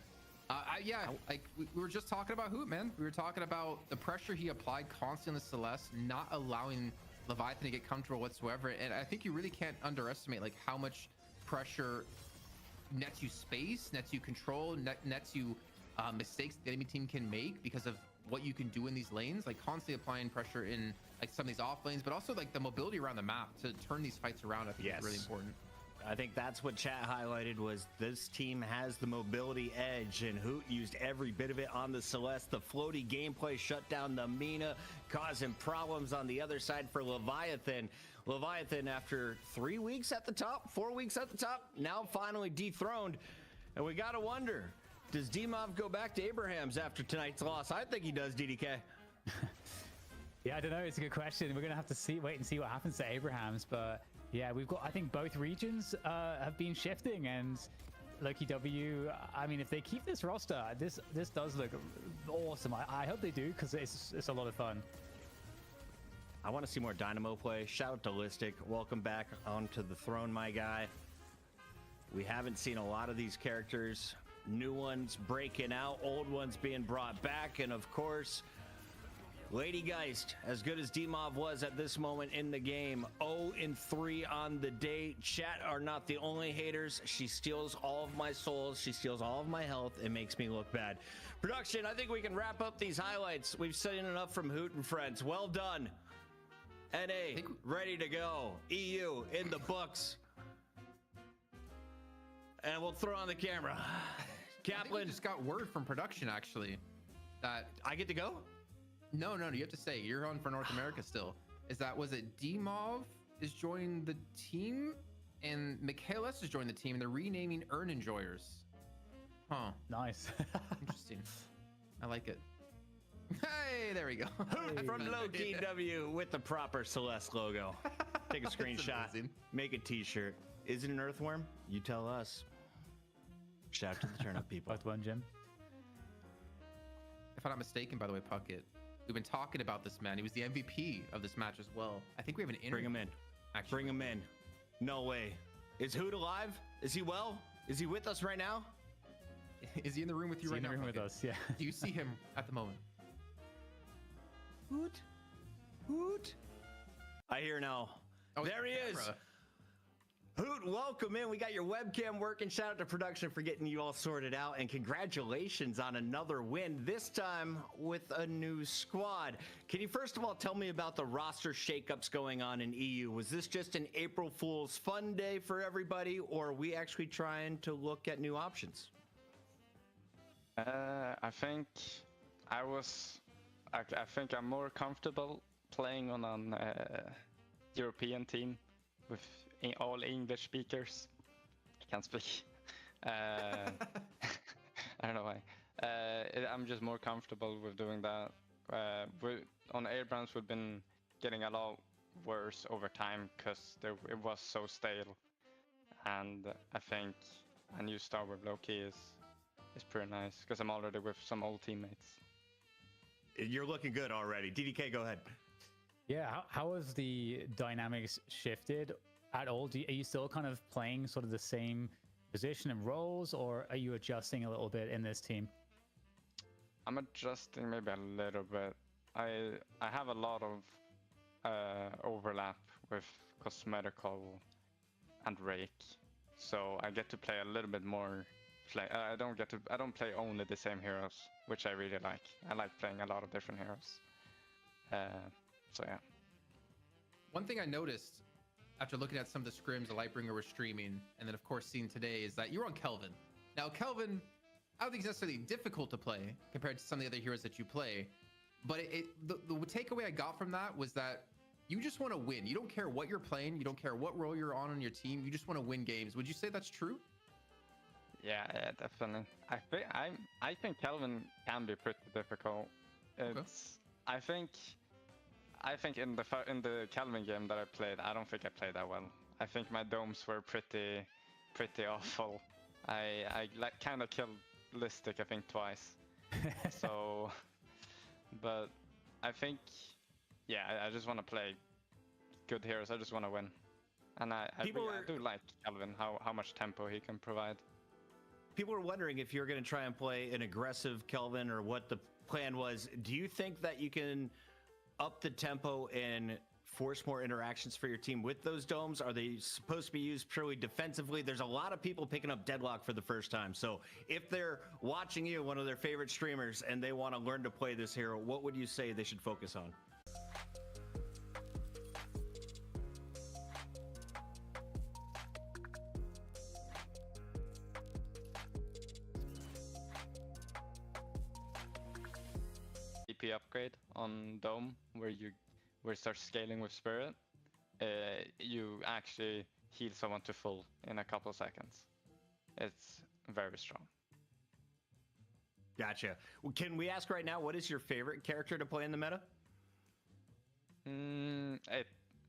We were just talking about Hoot, man. We were talking about the pressure he applied constantly on the Celeste, not allowing Leviathan to get comfortable whatsoever. And I think you really can't underestimate like how much pressure nets you space, nets you control, nets you mistakes the enemy team can make because of what you can do in these lanes, like constantly applying pressure in like some of these off lanes, but also like the mobility around the map to turn these fights around. I think is really important. I think that's what chat highlighted, was this team has the mobility edge, and Hoot used every bit of it on the Celeste. The floaty gameplay shut down the Mina, causing problems on the other side for Leviathan. Leviathan, after 3 weeks at the top, 4 weeks at the top, now finally dethroned. And we gotta wonder, does DMOV go back to Abrahams after tonight's loss? I think he does, DDK. Yeah, I don't know. It's a good question. We're gonna have to wait and see what happens to Abrahams, but yeah, we've got, I think both regions have been shifting, and Loki W, I mean, if they keep this roster, this does look awesome. I hope they do, because it's a lot of fun. I want to see more Dynamo play. Shout out to Listic. Welcome back onto the throne, my guy. We haven't seen a lot of these characters. New ones breaking out, old ones being brought back, and of course, Lady Geist, as good as DMOV was at this moment in the game, 0-3 on the day. Chat are not the only haters. She steals all of my souls. She steals all of my health. It makes me look bad. Production, I think we can wrap up these highlights. We've seen enough from Hoot and Friends. Well done. NA, ready to go. EU, in the books. And we'll throw on the camera. Kaplan. Just got word from production, actually, that I get to go? No, you have to stay. You're on for North America still. Was it DMOV is joining the team, and Michaelis is joining the team, and they're renaming Earn Enjoyers. Huh. Nice. Interesting. I like it. Hey, there we go. From Loki W with the proper Celeste logo. Take a screenshot, make a t-shirt. Is it an earthworm? You tell us. Shout out to the turnip people. Both one, Jim. If I'm not mistaken, by the way, Puckett, we've been talking about this man. He was the MVP of this match as well. I think we have an interview. Bring him in. Actually. Bring him in. No way. Is Hoot alive? Is he well? Is he with us right now? Is he in the room with you right now? In the room with us, yeah. Do you see him at the moment? Hoot. Hoot. I hear now. Oh, there he is. Hoot, welcome in. We got your webcam working. Shout out to production for getting you all sorted out, and congratulations on another win, this time with a new squad. Can you first of all tell me about the roster shakeups going on in EU? Was this just an April Fool's fun day for everybody, or are we actually trying to look at new options? I think I'm more comfortable playing on an European team with all English speakers. I can't speak. I don't know why. I'm just more comfortable with doing that. On Airbrands, we've been getting a lot worse over time because it was so stale. And I think a new star with Loki is pretty nice because I'm already with some old teammates. You're looking good already. DDK, go ahead. Yeah, how has the dynamics shifted at all? Are you still kind of playing sort of the same position and roles, or are you adjusting a little bit in this team? I'm adjusting maybe a little bit. I have a lot of overlap with Cosmetical and Rake, so I get to play a little bit more. I don't play only the same heroes, which I really like. I like playing a lot of different heroes. So yeah. One thing I noticed after looking at some of the scrims the Lightbringer was streaming, and then of course seeing today, is that you're on Kelvin. Now Kelvin, I don't think it's necessarily difficult to play compared to some of the other heroes that you play, but the takeaway I got from that was that you just want to win. You don't care what you're playing, you don't care what role you're on your team, you just want to win games. Would you say that's true? Yeah, definitely. I think Kelvin can be pretty difficult. It's okay. I think in the Kelvin game that I played, I don't think I played that well. I think my domes were pretty awful. I kind of killed Listic, I think, twice. So, but I think, yeah, I just want to play good heroes. I just want to win, and I do like Kelvin, how much tempo he can provide. People were wondering if you're going to try and play an aggressive Kelvin or what the plan was. Do you think that you can up the tempo and force more interactions for your team with those domes? Are they supposed to be used purely defensively? There's a lot of people picking up Deadlock for the first time. So if they're watching you, one of their favorite streamers, and they want to learn to play this hero, what would you say they should focus on? DP upgrade on Dome, where you start scaling with Spirit, you actually heal someone to full in a couple seconds. It's very strong. Gotcha. Well, can we ask right now, what is your favorite character to play in the meta?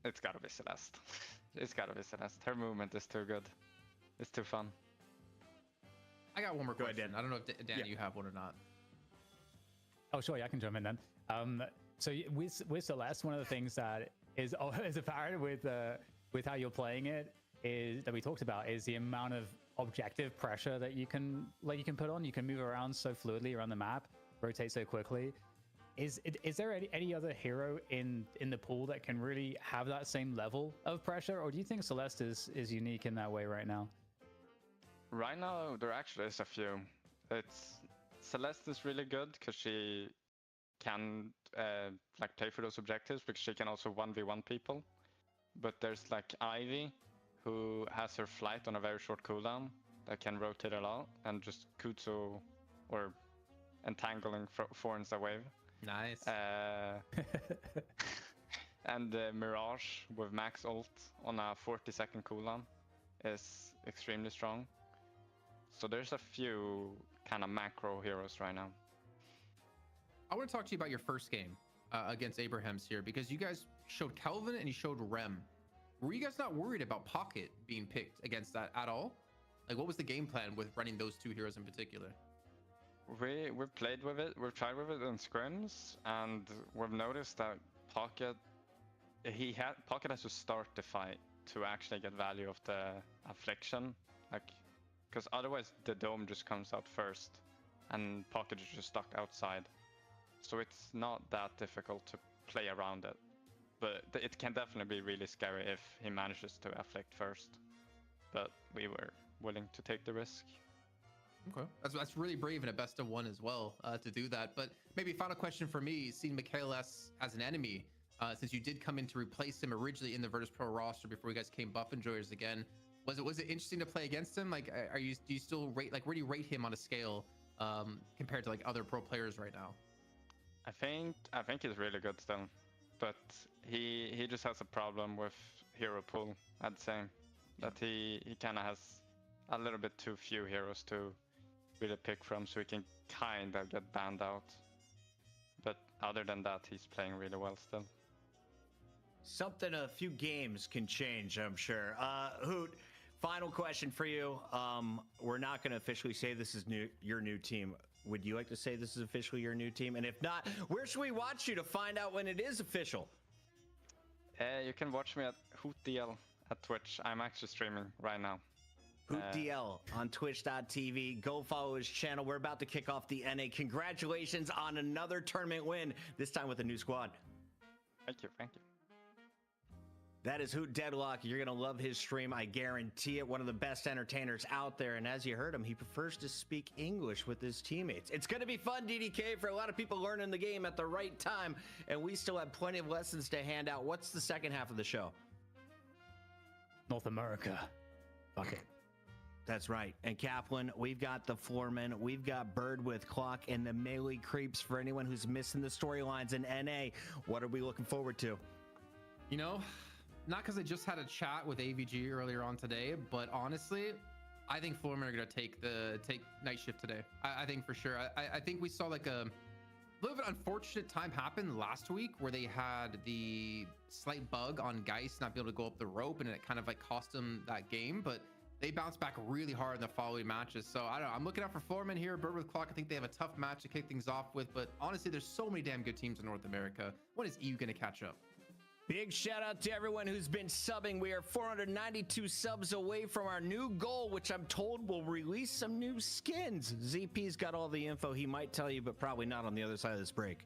It's gotta be Celeste. It's gotta be Celeste. Her movement is too good. It's too fun. I got one more question. I don't know if Dan, you have one or not. Oh, sure, yeah, I can jump in then. So with Celeste, one of the things that is apparent with how you're playing it is that we talked about is the amount of objective pressure that you can put on. You can move around so fluidly around the map, rotate so quickly. Is there any other hero in the pool that can really have that same level of pressure, or do you think Celeste is unique in that way right now? Right now, there actually is a few. Celeste is really good because she can play for those objectives, because she can also 1v1 people. But there's like Ivy, who has her flight on a very short cooldown that can rotate a lot, and just Kutsu or entangling Forns a wave. Nice. And Mirage with max ult on a 40-second cooldown is extremely strong. So there's a few kind of macro heroes right now. I want to talk to you about your first game against Abrahams here, because you guys showed Kelvin and you showed Rem. Were you guys not worried about Pocket being picked against that at all? Like, what was the game plan with running those two heroes in particular? We've played with it. We've tried with it in scrims, and we've noticed that Pocket has to start the fight to actually get value of the affliction, like, because otherwise the dome just comes out first, and Pocket is just stuck outside. So it's not that difficult to play around it, but it can definitely be really scary if he manages to afflict first. But we were willing to take the risk. Okay, that's really brave in a best of one as well to do that. But maybe final question for me: seeing Michaelis as an enemy, since you did come in to replace him originally in the Virtus Pro roster before you guys came Buff Enjoyers again, was it interesting to play against him? Like, do you still rate, like, where do you rate him on a scale compared to like other pro players right now? I think he's really good still. but he just has a problem with hero pool. I'd say that he kind of has a little bit too few heroes to really pick from, so he can kind of get banned out. But other than that, he's playing really well still. Something a few games can change, I'm sure. Hoot, final question for you. We're not going to officially say this is your new team. Would you like to say this is officially your new team? And if not, where should we watch you to find out when it is official? You can watch me at HootDL at Twitch. I'm actually streaming right now. HootDL on twitch.tv. Go follow his channel. We're about to kick off the NA. Congratulations on another tournament win, this time with a new squad. Thank you. That is Hoot Deadlock. You're going to love his stream, I guarantee it. One of the best entertainers out there. And as you heard him, he prefers to speak English with his teammates. It's going to be fun, DDK, for a lot of people learning the game at the right time. And we still have plenty of lessons to hand out. What's the second half of the show? North America. Fuck it. That's right. And Kaplan, we've got the Floorman, we've got Bird with Clock, and the melee creeps for anyone who's missing the storylines in NA. What are we looking forward to? You know, not because I just had a chat with AVG earlier on today, but honestly, I think Floorman are going to take night shift today. I think for sure. I think we saw like a little bit unfortunate time happen last week where they had the slight bug on Geist not be able to go up the rope, and it kind of like cost them that game, but they bounced back really hard in the following matches. So I don't know. I'm looking out for Floorman here. Bird with Clock. I think they have a tough match to kick things off with. But honestly, there's so many damn good teams in North America. When is EU going to catch up? Big shout out to everyone who's been subbing. We are 492 subs away from our new goal, which I'm told will release some new skins. ZP's got all the info he might tell you, but probably not on the other side of this break.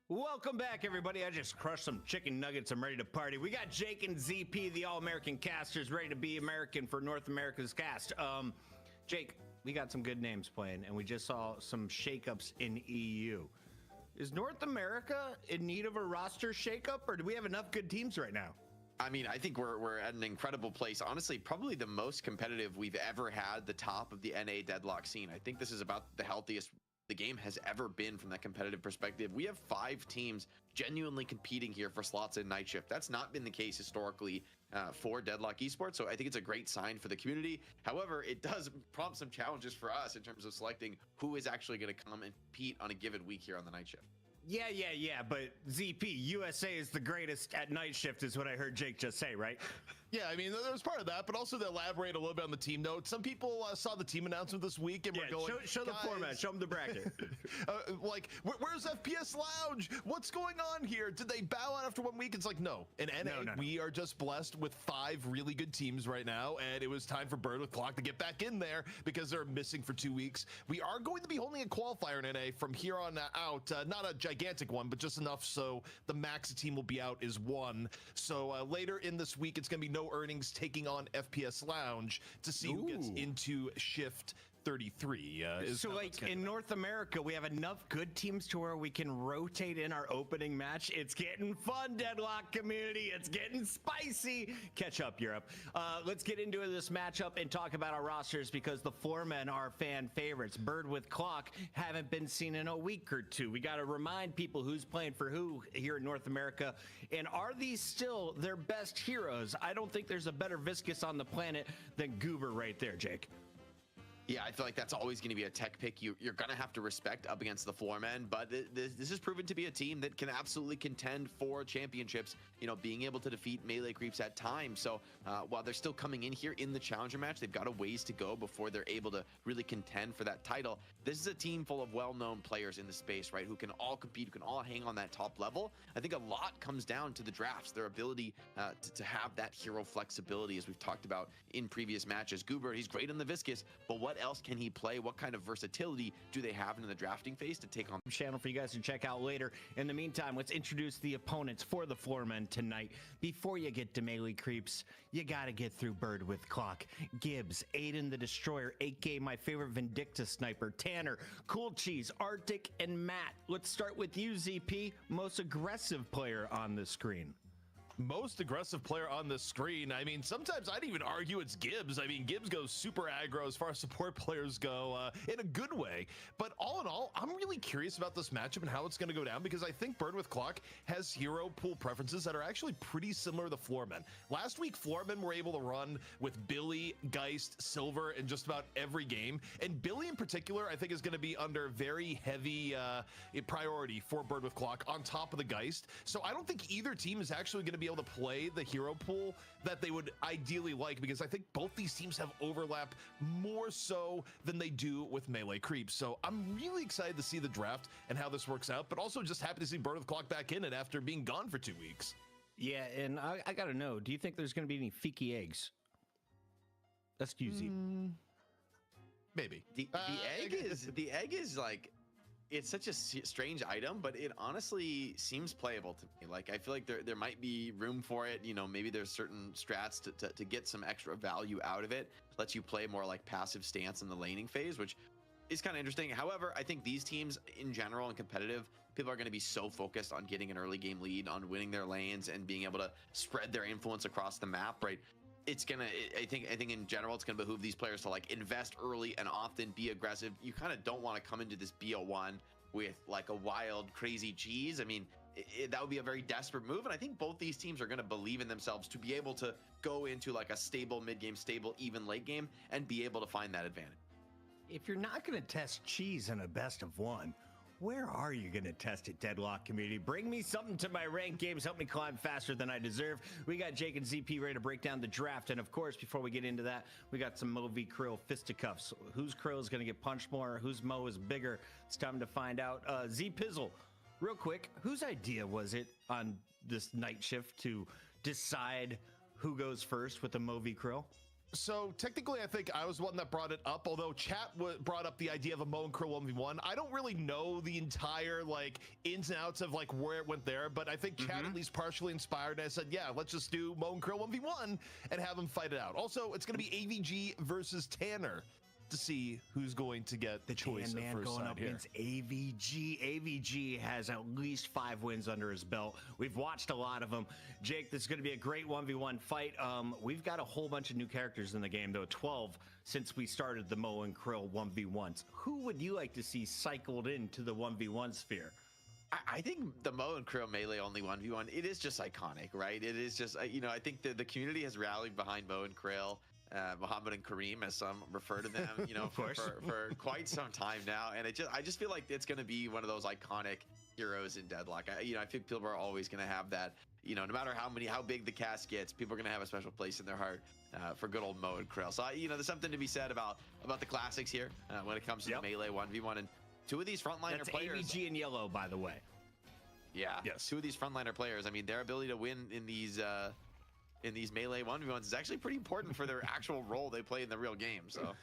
Welcome back, everybody. I just crushed some chicken nuggets. I'm ready to party. We got Jake and ZP, the All-American casters, ready to be American for North America's cast. Jake, we got some good names playing, and we just saw some shakeups in EU. Is North America in need of a roster shakeup, or do we have enough good teams right now? I mean, I think we're at an incredible place. Honestly, probably the most competitive we've ever had, the top of the NA deadlock scene. I think this is about the healthiest the game has ever been from that competitive perspective. We have 5 teams genuinely competing here for slots in Night Shift. That's not been the case historically for Deadlock Esports, so I think it's a great sign for the community. However, it does prompt some challenges for us in terms of selecting who is actually going to come and compete on a given week here on the Night Shift. Yeah, but ZP, USA is the greatest at Night Shift is what I heard Jake just say, right? Yeah, I mean, there's part of that, but also to elaborate a little bit on the team note. Some people saw the team announcement this week and were going, show the format, show them the bracket. Like, where's FPS Lounge? What's going on here? Did they bow out after 1 week? It's like, no. In NA, no. We are just blessed with 5 really good teams right now, and it was time for Bird with Clock to get back in there because they're missing for 2 weeks. We are going to be holding a qualifier in NA from here on out. Not a gigantic one, but just enough so the max the team will be out is 1. So later in this week, it's going to be no earnings taking on FPS Lounge to see who gets into Shift 33. So like in North America, we have enough good teams to where we can rotate in our opening match. It's getting fun, Deadlock community. It's getting spicy. Catch up, Europe. Let's get into this matchup and talk about our rosters because the foremen are fan favorites. Bird with Clock haven't been seen in a week or 2. We got to remind people who's playing for who here in North America. And are these still their best heroes? I don't think there's a better Viscus on the planet than Goober right there, Jake. Yeah, I feel like that's always going to be a tech pick you're going to have to respect up against the floor men, but this has proven to be a team that can absolutely contend for championships, you know, being able to defeat melee creeps at times. So while they're still coming in here in the challenger match, they've got a ways to go before they're able to really contend for that title. This is a team full of well-known players in the space, right, who can all compete, who can all hang on that top level. I think a lot comes down to the drafts, their ability to have that hero flexibility, as we've talked about in previous matches. Goober, he's great in the Viscus, but what else can he play? What kind of versatility do they have in the drafting phase to take on? Channel for you guys to check out later. In the meantime, let's introduce the opponents for the floormen tonight. Before you get to melee creeps, you gotta get through Bird with Clock. Gibbs, Aiden the Destroyer, aka my favorite Vindicta sniper, Tanner, Cool Cheese, Arctic, and Matt. Let's start with you, ZP, most aggressive player on the screen. Most aggressive player on the screen. I mean, sometimes I'd even argue it's Gibbs. I mean, Gibbs goes super aggro as far as support players go in a good way. But all in all, I'm really curious about this matchup and how it's going to go down because I think Bird with Clock has hero pool preferences that are actually pretty similar to Floormen. Last week, Floormen were able to run with Billy, Geist, Silver in just about every game. And Billy in particular, I think is going to be under very heavy priority for Bird with Clock on top of the Geist. So I don't think either team is actually going to be able to play the hero pool that they would ideally like because I think both these teams have overlap more so than they do with melee creeps. So I'm really excited to see the draft and how this works out, but also just happy to see Bird with Clock back in it after being gone for 2 weeks. Yeah, and I gotta know, do you think there's gonna be any Fiki eggs? That's easy. Maybe. The egg is like, it's such a strange item, but it honestly seems playable to me. Like, I feel like there might be room for it. You know, maybe there's certain strats to get some extra value out of it. Lets you play more like passive stance in the laning phase, which is kind of interesting. However, I think these teams in general and competitive, people are going to be so focused on getting an early game lead, on winning their lanes and being able to spread their influence across the map, right? It's gonna, I think in general, it's gonna behoove these players to like invest early and often be aggressive. You kind of don't want to come into this BO1 with like a wild, crazy cheese. I mean, that would be a very desperate move. And I think both these teams are gonna believe in themselves to be able to go into like a stable mid-game, stable, even late game and be able to find that advantage. If you're not gonna test cheese in a best of 1, where are you going to test it, Deadlock community? Bring me something to my ranked games. Help me climb faster than I deserve. We got Jake and ZP ready to break down the draft. And of course, before we get into that, we got some Mo v Krill fisticuffs. Whose Krill is going to get punched more? Whose Mo is bigger? It's time to find out. Z Pizzle, real quick, whose idea was it on this night shift to decide who goes first with the Mo v Krill? So technically, I think I was the one that brought it up, although chat brought up the idea of a Mo and Krill 1v1. I don't really know the entire like ins and outs of like where it went there, but I think chat at least partially inspired. And I said, yeah, let's just do Mo and Krill 1v1 and have them fight it out. Also, it's going to be AVG versus Tanner to see who's going to get the choice of first going side up here. against AVG. AVG has at least 5 wins under his belt. We've watched a lot of them. Jake, this is going to be a great 1v1 fight. We've got a whole bunch of new characters in the game, though 12 since we started the Mo and Krill 1v1s. Who would you like to see cycled into the 1v1 sphere? I think the Mo and Krill melee only 1v1, it is just iconic, right? It is just, you know, I think the community has rallied behind Mo and Krill. Muhammad and Kareem, as some refer to them, you know, for quite some time now, and I just feel like it's going to be one of those iconic heroes in Deadlock. I think people are always going to have that, you know, no matter how big the cast gets, people are going to have a special place in their heart for good old Mo and Krill. So you know, there's something to be said about the classics here when it comes to the melee 1v1, and 2 of these frontliner players. That's AVG in yellow, by the way. Yeah. Yes. 2 of these frontliner players. I mean, their ability to win in these melee 1v1s is actually pretty important for their actual role they play in the real game. So,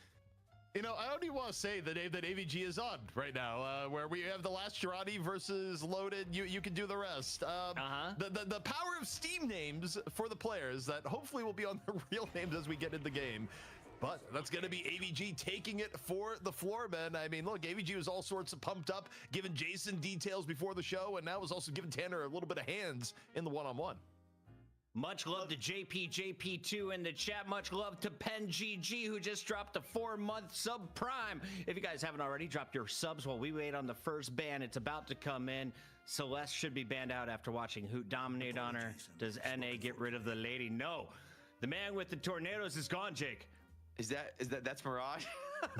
you know, I don't even want to say the name that AVG is on right now, where we have the last Girardi versus Loaded. You can do the rest. The power of Steam names for the players that hopefully will be on the real names as we get in the game. But that's going to be AVG taking it for the Floormen. I mean, look, AVG was all sorts of pumped up, giving Jason details before the show, and now was also giving Tanner a little bit of hands in the one-on-one. Much love to JP2 in the chat. Much love to Pen GG, who just dropped a 4-month sub prime. If you guys haven't already, dropped your subs while we wait on the first ban. It's about to come in. Celeste should be banned out after watching Hoot dominate on her. Does NA get rid of the lady? No. The man with the tornadoes is gone, Jake. That's Mirage?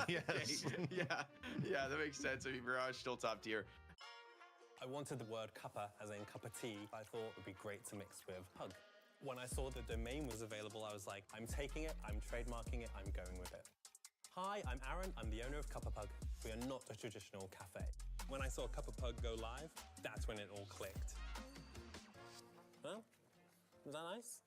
Yes. yeah, that makes sense. I mean, Mirage still top tier. I wanted the word cuppa, as in cup of tea, I thought it would be great to mix with hug. When I saw the domain was available, I was like, I'm taking it, I'm trademarking it, I'm going with it. Hi, I'm Aaron, I'm the owner of Cuppa Pug. We are not a traditional cafe. When I saw Cuppa Pug go live, that's when it all clicked. Well, was that nice?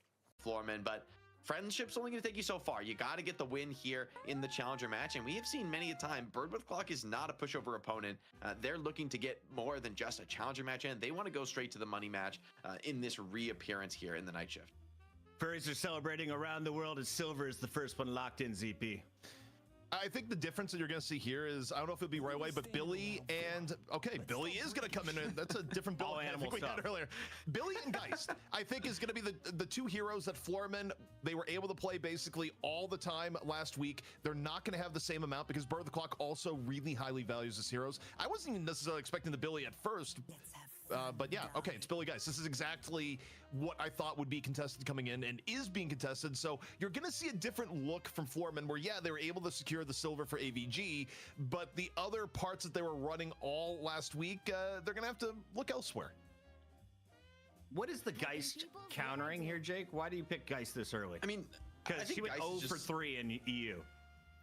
Floormen, but friendship's only going to take you so far. You got to get the win here in the challenger match, and we have seen many a time Bird with Clock is not a pushover opponent. They're looking to get more than just a challenger match in. They want to go straight to the money match in this reappearance here in the night shift. Furries are celebrating around the world as Silver is the first one locked in, ZP. I think the difference that you're going to see here is, I don't know if it'll be right away, but Billy and, okay, Billy is going to come in. That's a different Bill I think we had earlier. Billy and Geist, I think, is going to be the 2 heroes that Floormen, they were able to play basically all the time last week. They're not going to have the same amount because Bird the Clock also really highly values as heroes. I wasn't even necessarily expecting the Billy at first. But yeah, okay, it's Billy Geist. This is exactly what I thought would be contested coming in and is being contested. So you're going to see a different look from Floormen where, yeah, they were able to secure the silver for AVG, but the other parts that they were running all last week, they're going to have to look elsewhere. What is the Geist countering here, Jake? Why do you pick Geist this early? I mean, because he went 0 for 3 in EU.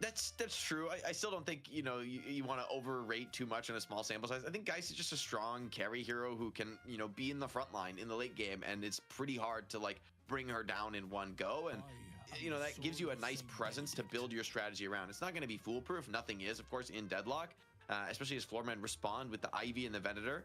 That's true. I still don't think, you know, you want to overrate too much on a small sample size. I think Geist is just a strong carry hero who can, you know, be in the front line in the late game, and it's pretty hard to like bring her down in one go. And you know, that gives you a nice presence to build your strategy around. It's not going to be foolproof. Nothing is, of course, in Deadlock, especially as Floormen respond with the Ivy and the Venator.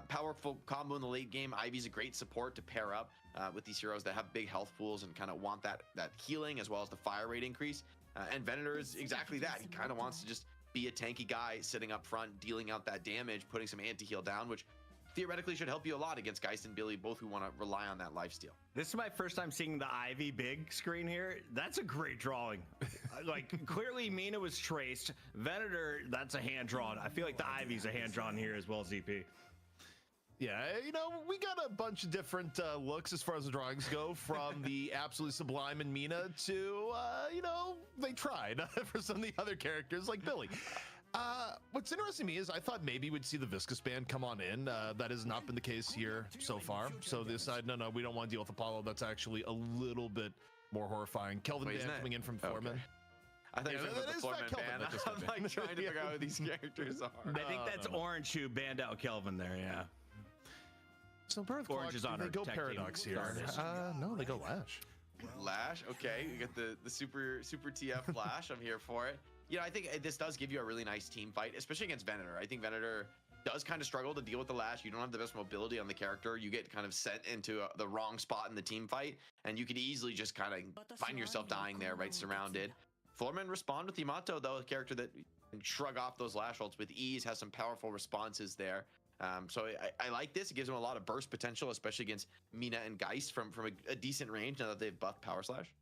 Powerful combo in the late game. Ivy's a great support to pair up with these heroes that have big health pools and kind of want that healing as well as the fire rate increase. And Venator is exactly that. He kind of wants to just be a tanky guy sitting up front, dealing out that damage, putting some anti-heal down, which theoretically should help you a lot against Geist and Billy, both who want to rely on that lifesteal. This is my first time seeing the Ivy big screen here. That's a great drawing. Like, clearly Mina was traced. Venator, that's a hand drawn. I feel like the Ivy's a hand drawn here as well, ZP. Yeah, you know, we got a bunch of different looks as far as the drawings go, from the absolutely sublime and Mina to, you know, they tried for some of the other characters like Billy. What's interesting to me is I thought maybe we'd see the Viscous Band come on in. That has not been the case here so far. So they decided, no, we don't want to deal with Apollo. That's actually a little bit more horrifying. Kelvin Band coming in from Floormen. Okay. I think that is Floormen band. I'm like trying to figure out who these characters are. I think that's Orange who banned out Kelvin there, yeah. So Bird Orange is on they our go tech Paradox team. here. No, they go Lash. Lash. Okay, we got the super TF Flash. I'm here for it. You know, I think this does give you a really nice team fight, especially against Venator. I think Venator does kind of struggle to deal with the Lash. You don't have the best mobility on the character. You get kind of sent into the wrong spot in the team fight, and you could easily just kind of find yourself dying there, right, surrounded. Floorman respond with Yamato, though, a character that can shrug off those Lash ults with ease, has some powerful responses there. So I like this. It gives him a lot of burst potential, especially against Mina and Geist from a decent range now that they've buffed Power Slash.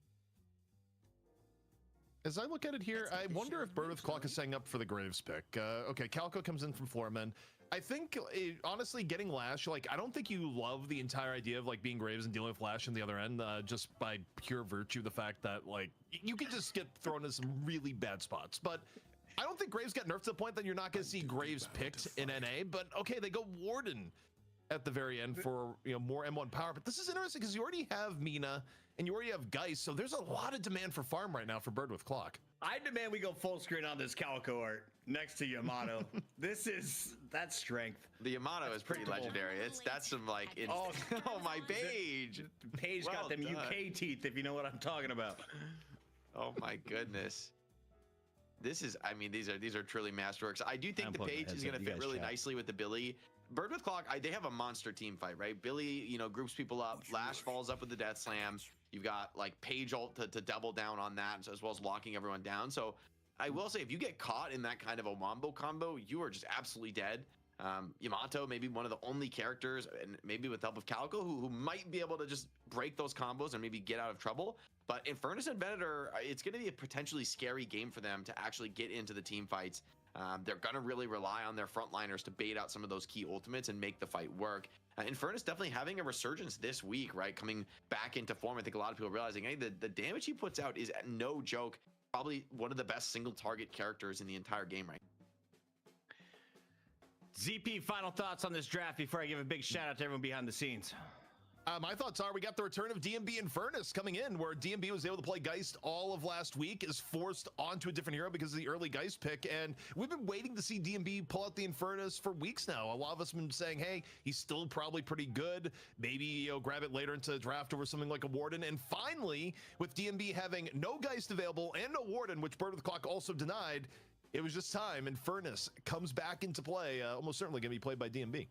As I look at it here, I wonder if Bird with Clock is setting up for the Graves pick. Okay, Calco comes in from Floorman. I think, honestly, getting Lash, like, I don't think you love the entire idea of, like, being Graves and dealing with Lash on the other end, just by pure virtue of the fact that, like, you can just get thrown in some really bad spots. But I don't think Graves got nerfed to the point that you're not going to see Graves picked in NA. But, okay, they go Warden at the very end for, you know, more M1 power. But this is interesting because you already have Mina and you already have Geist, so there's a lot of demand for farm right now for Bird with Clock. I demand we go full screen on this Calico art next to Yamato. That's strength. The Yamato is pretty legendary. That's some like oh my Paige. Paige got them UK teeth, if you know what I'm talking about. Oh my goodness. This is, I mean, these are truly masterworks. I do think the Paige is going to fit really nicely with the Billy. Bird with Clock, they have a monster team fight, right? Billy, you know, groups people up. Lash falls up with the Death Slam. You've got like Paige ult to double down on that, as well as locking everyone down. So I will say, if you get caught in that kind of a wombo combo, you are just absolutely dead. Yamato, maybe one of the only characters, and maybe with the help of Calico, who might be able to just break those combos and maybe get out of trouble. But Infernus and Venator, it's going to be a potentially scary game for them to actually get into the team fights. They're going to really rely on their frontliners to bait out some of those key ultimates and make the fight work. Infernus definitely having a resurgence this week, right? Coming back into form. I think a lot of people realizing, hey, the damage he puts out is no joke. Probably one of the best single target characters in the entire game right now. ZP, final thoughts on this draft before I give a big shout out to everyone behind the scenes. My thoughts are we got the return of DMB Infernus coming in, where DMB was able to play Geist all of last week, is forced onto a different hero because of the early Geist pick, and we've been waiting to see DMB pull out the Infernus for weeks now. A lot of us have been saying, hey, he's still probably pretty good. Maybe, you know, grab it later into the draft over something like a Warden. And finally, with DMB having no Geist available and no Warden, which Bird with Clock also denied, it was just time. Infernus comes back into play, almost certainly going to be played by DMB.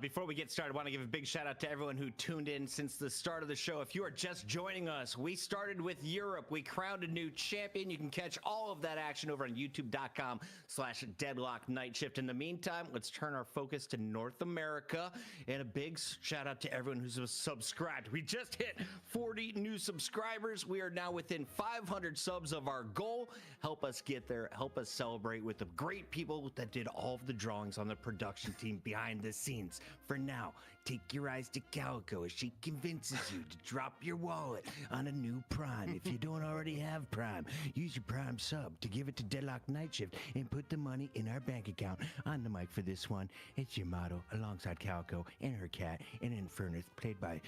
Before we get started, I want to give a big shout out to everyone who tuned in since the start of the show. If you are just joining us, we started with Europe. We crowned a new champion. You can catch all of that action over on youtube.com/Deadlock Night Shift. In the meantime, let's turn our focus to North America, and a big shout out to everyone who's subscribed. We just hit 40 new subscribers. We are now within 500 subs of our goal. Help us get there. Help us celebrate with the great people that did all of the drawings on the production team behind the scenes. For now, take your eyes to Calico as she convinces you to drop your wallet on a new Prime. If you don't already have Prime, use your Prime sub to give it to Deadlock Night Shift and put the money in our bank account. On the mic for this one, it's Yamato alongside Calico and her cat and Infernus, played by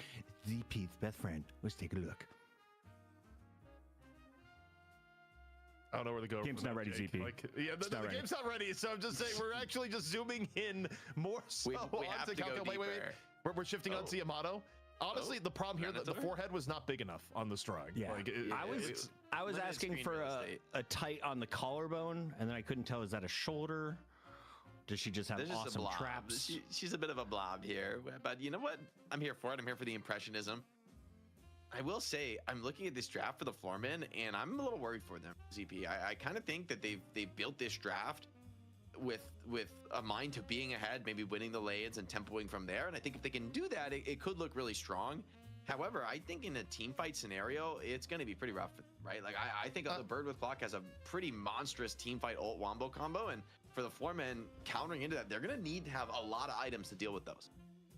ZP's best friend. Let's take a look. I don't know where to go. Game's not ready, Jake. ZP. Like, yeah, the game's not ready, so I'm just saying we're actually just zooming in more so we have onto to go Calco. Wait. We're shifting onto Yamato. Honestly, the problem here, the forehead was not big enough on this drawing. Yeah, like, I was asking for a tight on the collarbone, and then I couldn't tell, is that a shoulder? Does she just have awesome traps? She's a bit of a blob here, but you know what? I'm here for it. I'm here for the impressionism. I will say, I'm looking at this draft for the Floormen, and I'm a little worried for them, ZP. I kind of think that they've built this draft with a mind to being ahead, maybe winning the lanes and tempoing from there. And I think if they can do that, it could look really strong. However, I think in a team fight scenario, it's going to be pretty rough, right? Like, I think the Bird with Clock has a pretty monstrous team fight ult wombo combo. And for the Floormen countering into that, they're going to need to have a lot of items to deal with those.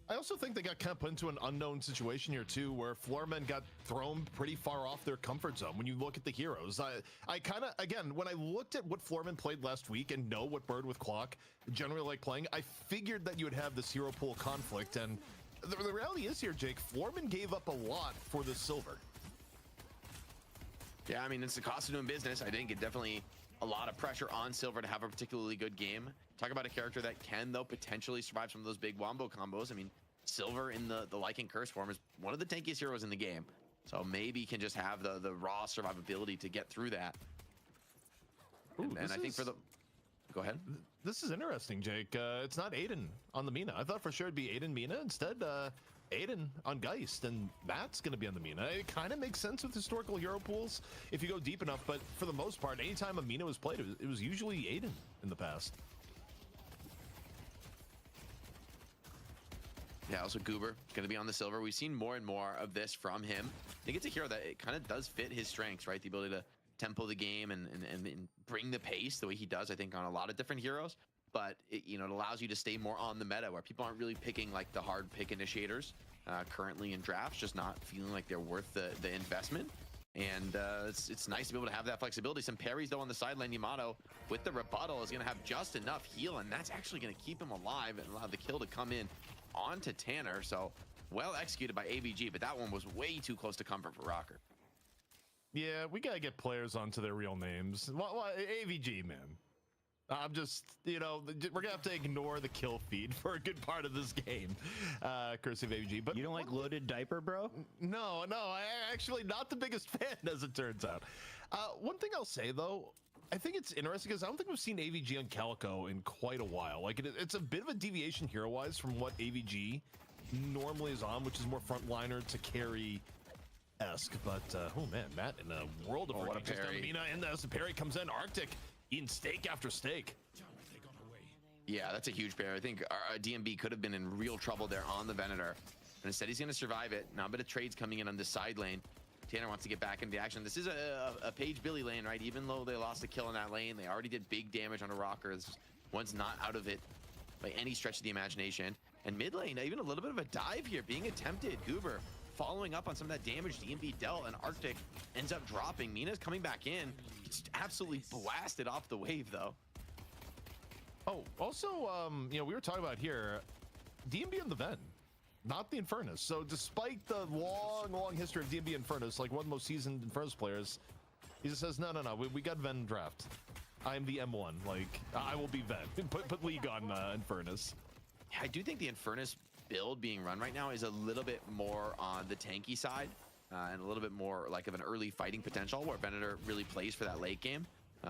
I also think they got kind of put into an unknown situation here too, where Floormen got thrown pretty far off their comfort zone. When you look at the heroes, I kind of, again, when I looked at what Floormen played last week and know what Bird with Clock generally like playing, I figured that you would have this hero pool conflict. And the reality is here, Jake, Floormen gave up a lot for this silver. Yeah, I mean, it's the cost of doing business. I think it definitely a lot of pressure on Silver to have a particularly good game. Talk about a character that can, though, potentially survive some of those big wombo combos. I mean, Silver in the Lycan Curse form is one of the tankiest heroes in the game. So maybe can just have the raw survivability to get through that. Ooh, and I think for the... Go ahead. This is interesting, Jake. It's not Aiden on the Mina. I thought for sure it'd be Aiden Mina. Instead, Aiden on Geist, and Matt's going to be on the Mina. It kind of makes sense with historical hero pools if you go deep enough, but for the most part, anytime a Mina was played, it was usually Aiden in the past. Yeah, also Goober going to be on the silver. We've seen more and more of this from him. I think it's a hero that it kind of does fit his strengths, right? The ability to tempo the game and bring the pace the way he does, I think, on a lot of different heroes. But it, you know, it allows you to stay more on the meta where people aren't really picking like the hard pick initiators currently in drafts, just not feeling like they're worth the investment. And it's nice to be able to have that flexibility. Some parries though on the sideline. Yamato with the rebuttal is going to have just enough heal, and that's actually going to keep him alive and allow the kill to come in onto Tanner. So well executed by AVG, but that one was way too close to comfort for Rocker. Yeah, we gotta get players onto their real names. Well, AVG, man. I'm just, you know, we're gonna have to ignore the kill feed for a good part of this game. Cursive AVG, but you don't like loaded diaper, bro? No, I actually not the biggest fan, as it turns out. One thing I'll say though, I think it's interesting because I don't think we've seen AVG on Calico in quite a while. Like it's a bit of a deviation hero-wise from what AVG normally is on, which is more frontliner to carry. But oh man, Matt in a world of what a parry. Mina, and as the parry comes in, Arctic eating steak after steak. Yeah, that's a huge parry. I think our DMB could have been in real trouble there on the Venator, and instead he's going to survive it. Now a bit of trades coming in on this side lane. Tanner wants to get back into the action. This is a Paige Billy lane, right? Even though they lost a kill in that lane, they already did big damage on a Rocker. This one's not out of it by any stretch of the imagination. And mid lane, even a little bit of a dive here being attempted. Goober following up on some of that damage DMB dealt, and Arctic ends up dropping. Mina's coming back in. It's absolutely blasted off the wave, though. Oh, also, you know, we were talking about here, DMB and the Ven, not the Infernus. So despite the long history of DMB Infernus, like one of the most seasoned Infernus players, he just says, no, we got Ven draft. I am the M1. Like, I will be Ven. Put League on Infernus. I do think the Infernus build being run right now is a little bit more on the tanky side and a little bit more like of an early fighting potential where Venator really plays for that late game.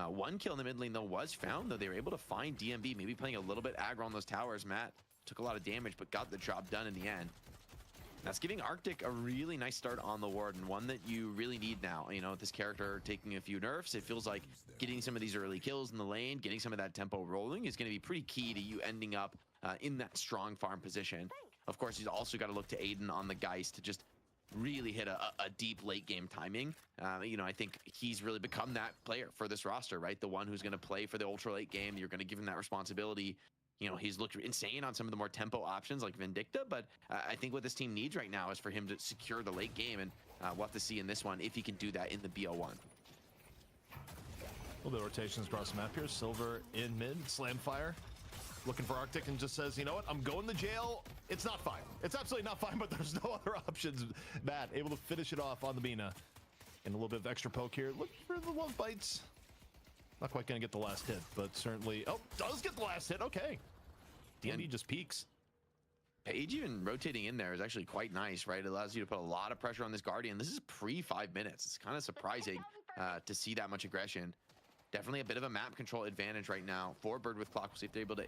One kill in the mid lane though was found, though they were able to find DMB, maybe playing a little bit aggro on those towers. Matt took a lot of damage but got the job done in the end. That's giving Arctic a really nice start on the ward, and one that you really need now. You know, with this character taking a few nerfs, it feels like getting some of these early kills in the lane, getting some of that tempo rolling is going to be pretty key to you ending up in that strong farm position. Of course, he's also got to look to Aiden on the Geist to just really hit a deep late game timing. You know, I think he's really become that player for this roster, right? The one who's going to play for the ultra late game. You're going to give him that responsibility. You know, he's looked insane on some of the more tempo options like Vindicta, but I think what this team needs right now is for him to secure the late game, and we'll have to see in this one if he can do that in the BO1. A little bit of rotations across the map here. Silver in mid, slam fire. Looking for Arctic and just says, you know what, I'm going to jail. It's not fine. It's absolutely not fine, but there's no other options. Matt able to finish it off on the Mina. And a little bit of extra poke here. Look for the love bites. Not quite going to get the last hit, but certainly... Oh, does get the last hit. Okay. DMB just peaks. Paige even rotating in there is actually quite nice, right? It allows you to put a lot of pressure on this Guardian. This is pre 5 minutes. It's kind of surprising to see that much aggression. Definitely a bit of a map control advantage right now for Bird with Clock. We'll see if they're able to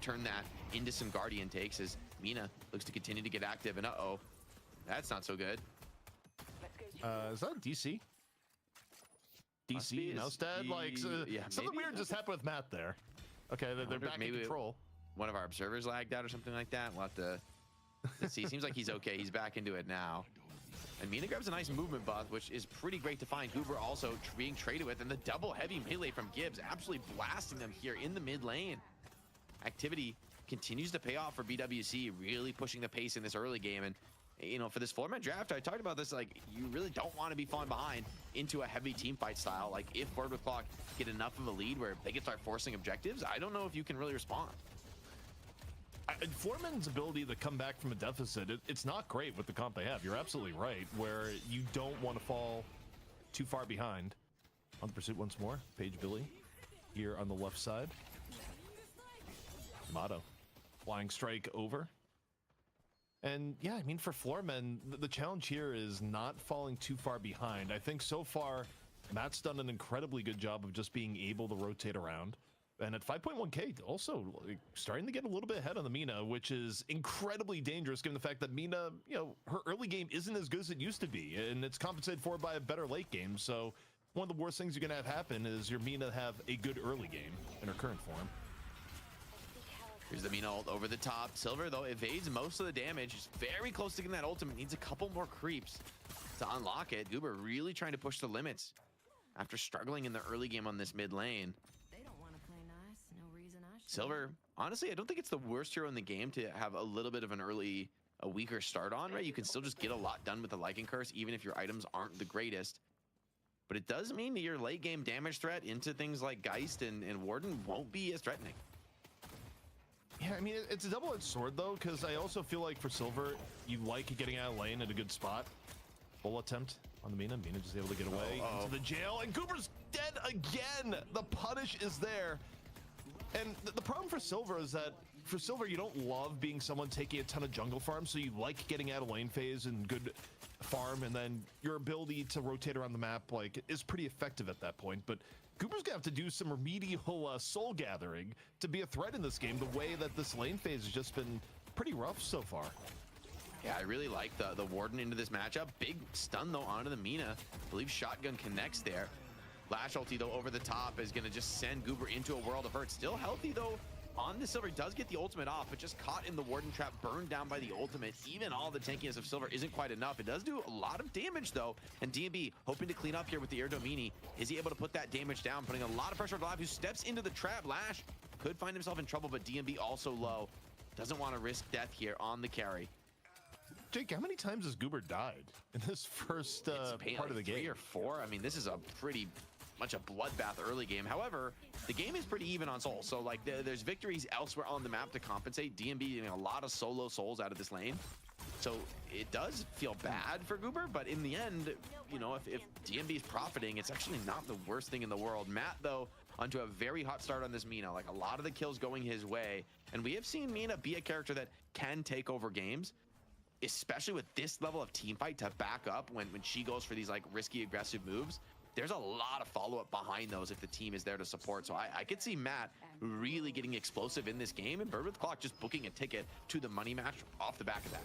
turn that into some Guardian takes as Mina looks to continue to get active. And uh-oh, that's not so good. Is that DC? DC, Nostead? Like, yeah, something weird just happened with Matt there. Okay, they're back in control. One of our observers lagged out or something like that. We'll have to see. Seems like he's okay. He's back into it now. And Mina grabs a nice movement buff, which is pretty great to find. Goober also being traded with, and the double heavy melee from Gibbs absolutely blasting them here in the mid lane. Activity continues to pay off for BWC, really pushing the pace in this early game. And, you know, for this format draft, I talked about this, like, you really don't want to be falling behind into a heavy team fight style. Like, if Bird with Clock get enough of a lead where they can start forcing objectives, I don't know if you can really respond. Foreman's ability to come back from a deficit, it's not great with the comp they have. You're absolutely right, where you don't want to fall too far behind. On the pursuit once more, Paige Billy here on the left side. Yamato, flying strike over. And yeah, I mean, for Floormen, the challenge here is not falling too far behind. I think so far, Matt's done an incredibly good job of just being able to rotate around. And at 5.1k, also like, starting to get a little bit ahead on the Mina, which is incredibly dangerous given the fact that Mina, you know, her early game isn't as good as it used to be, and it's compensated for by a better late game. So one of the worst things you're going to have happen is your Mina have a good early game in her current form. Here's the Mina ult over the top. Silver, though, evades most of the damage. He's very close to getting that ultimate. Needs a couple more creeps to unlock it. Goober really trying to push the limits after struggling in the early game on this mid lane. Silver, honestly, I don't think it's the worst hero in the game to have a little bit of a weaker start on, right? You can still just get a lot done with the Lycan Curse, even if your items aren't the greatest. But it does mean that your late game damage threat into things like Geist and Warden won't be as threatening. Yeah, I mean, it's a double-edged sword, though, because I also feel like for Silver, you like getting out of lane at a good spot. Full attempt on the Mina. Mina just able to get away into the jail, and Goober's dead again! The punish is there. And the problem for Silver is that, for Silver, you don't love being someone taking a ton of jungle farm, so you like getting out of lane phase and good farm, and then your ability to rotate around the map, like, is pretty effective at that point. But Goober's gonna have to do some remedial soul gathering to be a threat in this game, the way that this lane phase has just been pretty rough so far. Yeah, I really like the Warden into this matchup. Big stun, though, onto the Mina. I believe Shotgun connects there. Lash ulti, though, over the top is going to just send Goober into a world of hurt. Still healthy, though, on the Silver. He does get the ultimate off, but just caught in the Warden trap, burned down by the ultimate. Even all the tankiness of Silver isn't quite enough. It does do a lot of damage, though, and DMB hoping to clean up here with the Air Domini. Is he able to put that damage down, putting a lot of pressure on Live, who steps into the trap. Lash could find himself in trouble, but DMB also low. Doesn't want to risk death here on the carry. Jake, how many times has Goober died in this first part of the game? 3 or 4. I mean, this is a pretty much a bloodbath early game. However, the game is pretty even on souls. So like there's victories elsewhere on the map to compensate. DMB getting a lot of solo souls out of this lane. So it does feel bad for Goober, but in the end, you know, if DMB is profiting, it's actually not the worst thing in the world. Matt, though, onto a very hot start on this Mina. Like a lot of the kills going his way. And we have seen Mina be a character that can take over games, especially with this level of team fight to back up when she goes for these like risky, aggressive moves. There's a lot of follow-up behind those if the team is there to support. So I could see Matt really getting explosive in this game, and Bird with Clock just booking a ticket to the money match off the back of that.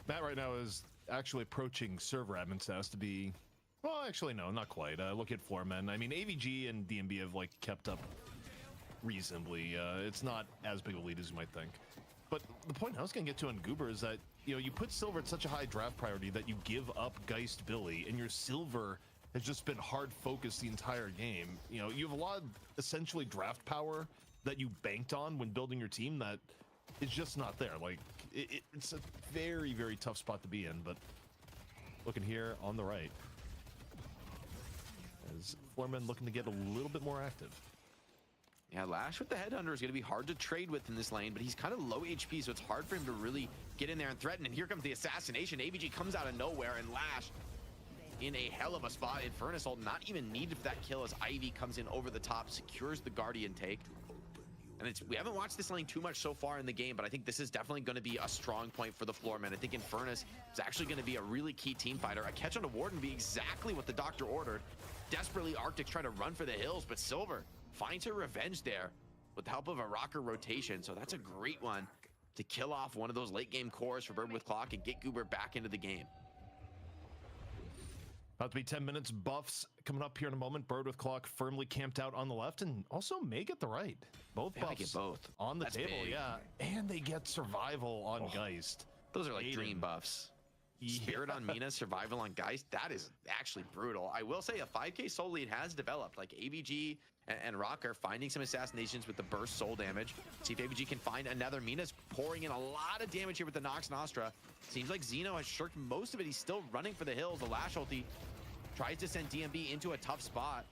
Matt right now is actually approaching server admin status to be, well, actually, no, not quite. Look at Floormen. I mean, AVG and DMB have like kept up reasonably. It's not as big a lead as you might think. But the point I was going to get to on Goober is that, you know, you put Silver at such a high draft priority that you give up Geist Billy, and your Silver has just been hard focused the entire game. You know, you have a lot of essentially draft power that you banked on when building your team that is just not there. Like, it's a very, very tough spot to be in. But looking here on the right, as Floormen looking to get a little bit more active. Yeah, Lash with the Headhunter is going to be hard to trade with in this lane, but he's kind of low HP, so it's hard for him to really get in there and threaten. And here comes the assassination. AVG comes out of nowhere, and Lash in a hell of a spot. Infernus ult not even needed for that kill as Ivy comes in over the top, secures the Guardian take. And we haven't watched this lane too much so far in the game, but I think this is definitely going to be a strong point for the Floormen. I think Infernus is actually going to be a really key team fighter. A catch on the Warden would be exactly what the Doctor ordered. Desperately, Arctic's trying to run for the hills, but Silver finds her revenge there with the help of a rocker rotation. So that's a great one to kill off one of those late game cores for Bird with Clock and get Goober back into the game. About to be 10 minutes. Buffs coming up here in a moment. Bird with Clock firmly camped out on the left, and also Meg at the right. Both buffs get both on the That's table, big. yeah. And they get survival on Geist. Those are like dream buffs. Spirit on Mina, survival on Geist. That is actually brutal. I will say a 5k soul lead has developed. Like AVG and Rocker finding some assassinations with the burst soul damage. See if AVG can find another. Mina's pouring in a lot of damage here with the Nox Nostra. Seems like Xeno has shirked most of it. He's still running for the hills. The Lash ulti tries to send DMB into a tough spot.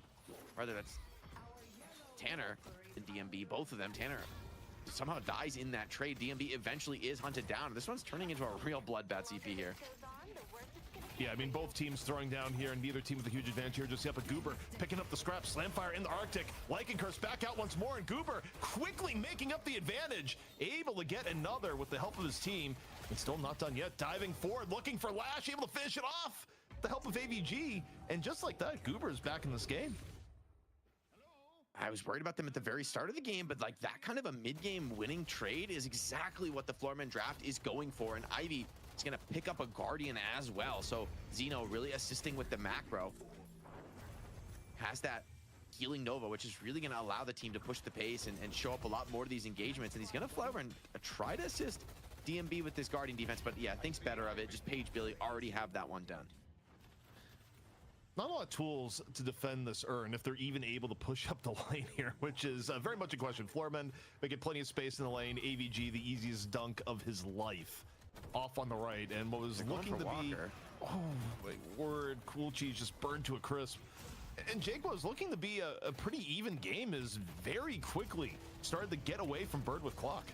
Rather, that's Tanner and DMB, both of them. Tanner somehow dies in that trade. DMB eventually is hunted down. This one's turning into a real bloodbath CP here. Yeah, I mean, both teams throwing down here, and neither team with a huge advantage here. Just up at Goober, picking up the scrap. Slamfire in the Arctic. Lycan Curse back out once more, and Goober quickly making up the advantage. Able to get another with the help of his team. It's still not done yet. Diving forward, looking for Lash, able to finish it off. The help of AVG, and just like that, Goober is back in this game. I was worried about them at the very start of the game, but like that kind of a mid-game winning trade is exactly what the Floorman draft is going for, and Ivy is going to pick up a Guardian as well. So Zeno really assisting with the macro. Has that healing Nova, which is really going to allow the team to push the pace and show up a lot more to these engagements, and he's going to fly over and try to assist DMB with this Guardian defense, but yeah, thinks better of it. Just Paige Billy already have that one done. Not a lot of tools to defend this Urn if they're even able to push up the lane here, which is very much a question. Floorman making plenty of space in the lane. AVG, the easiest dunk of his life, off on the right, and what was looking to be, oh my word, Cool Cheese just burned to a crisp. And Jake, was looking to be a pretty even game, is very quickly started to get away from Bird with Clock.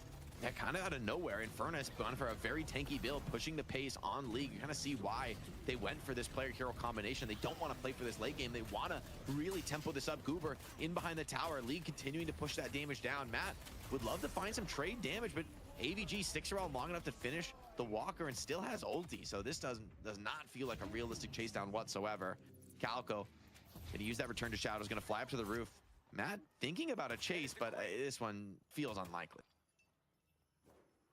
Yeah, kind of out of nowhere, Infernus gone for a very tanky build, pushing the pace on League. You kind of see why they went for this player-hero combination. They don't want to play for this late game. They want to really tempo this up. Goober in behind the tower. League continuing to push that damage down. Matt would love to find some trade damage, but AVG sticks around long enough to finish the Walker and still has ulti. So this does not feel like a realistic chase down whatsoever. Calco gonna use that return to Shadow. Is gonna fly up to the roof. Matt thinking about a chase, but this one feels unlikely.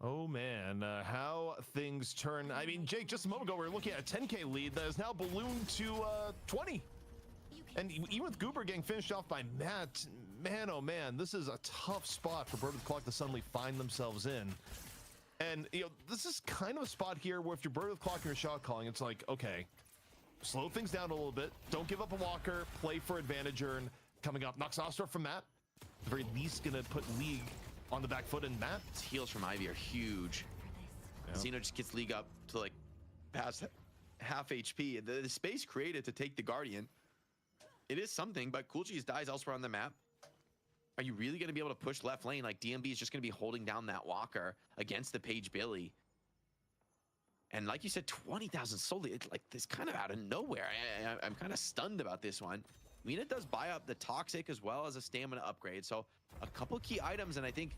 Oh man, how things turn. I mean, Jake, just a moment ago we were looking at a 10K lead that is now ballooned to 20. And even with Goober getting finished off by Matt, man, oh man, this is a tough spot for Bird with Clock to suddenly find themselves in. And, you know, this is kind of a spot here where if you're Bird with Clock and you're shot calling, it's like, okay, slow things down a little bit. Don't give up a Walker, play for advantage earn. Coming up, Noxostor from Matt. At the very least, gonna put League on the back foot, and Matt. Heals from Ivy are huge. Yep. Zeno just gets League up to like past half HP. The space created to take the Guardian, it is something, but Cool Cheese dies elsewhere on the map. Are you really going to be able to push left lane? Like DMB is just going to be holding down that Walker against the Paige Billy. And like you said, 20,000 solely, like this kind of out of nowhere. I'm kind of stunned about this one. Mina does buy up the Toxic as well as a stamina upgrade. So a couple key items, and I think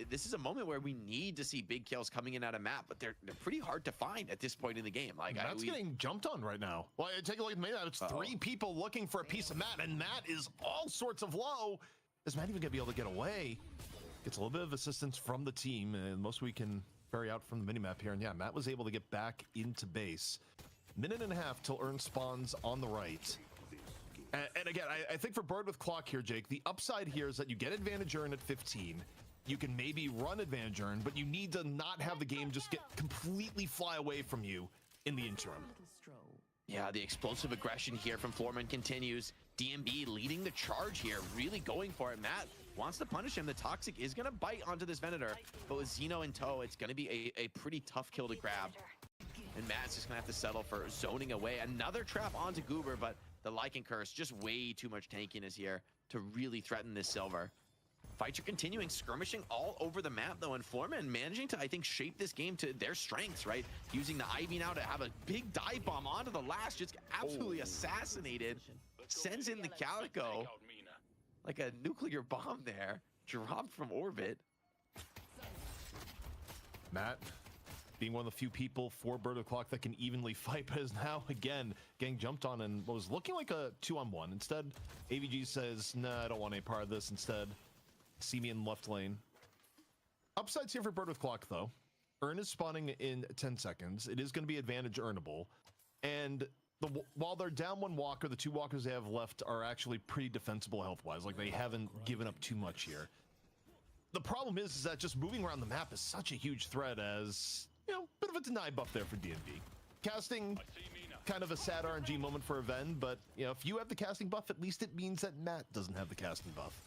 this is a moment where we need to see big kills coming in out of map, but they're pretty hard to find at this point in the game. Like Matt's getting jumped on right now. Well, take a look at the main. It's three people looking for a piece of Matt, and Matt is all sorts of low. Is Matt even gonna be able to get away? Gets a little bit of assistance from the team, and most we can ferry out from the minimap here. And yeah, Matt was able to get back into base. Minute and a half till Urn spawns on the right. And again, I think for Bird with Clock here, Jake, the upside here is that you get advantage earn at 15. You can maybe run advantage earn, but you need to not have the game just get completely fly away from you in the interim. Yeah, the explosive aggression here from Floorman continues. DMB leading the charge here, really going for it. Matt wants to punish him. The Toxic is going to bite onto this Venator, but with Zeno in tow, it's going to be a pretty tough kill to grab. And Matt's just going to have to settle for zoning away. Another trap onto Goober, but the Lycan Curse, just way too much tankiness here to really threaten this Silver. Fights are continuing, skirmishing all over the map, though, and Floorman managing to, I think, shape this game to their strengths, right? Using the Ivy now to have a big dive bomb onto the Lash, just absolutely assassinated. Sends in the Calico like a nuclear bomb there, dropped from orbit. Matt, being one of the few people for Bird of Clock that can evenly fight, but is now again getting jumped on and was looking like a 2-on-1. Instead, AVG says, nah, I don't want any part of this. Instead, see me in left lane. Upsides here for Bird with Clock, though. Urn is spawning in 10 seconds. It is going to be advantage earnable. And while they're down one Walker, the two Walkers they have left are actually pretty defensible health-wise. Like, they haven't given up too much here. The problem is that just moving around the map is such a huge threat as, you know, bit of a deny buff there for DMB. Casting, kind of a sad RNG moment for Aven, but, you know, if you have the casting buff, at least it means that Matt doesn't have the casting buff.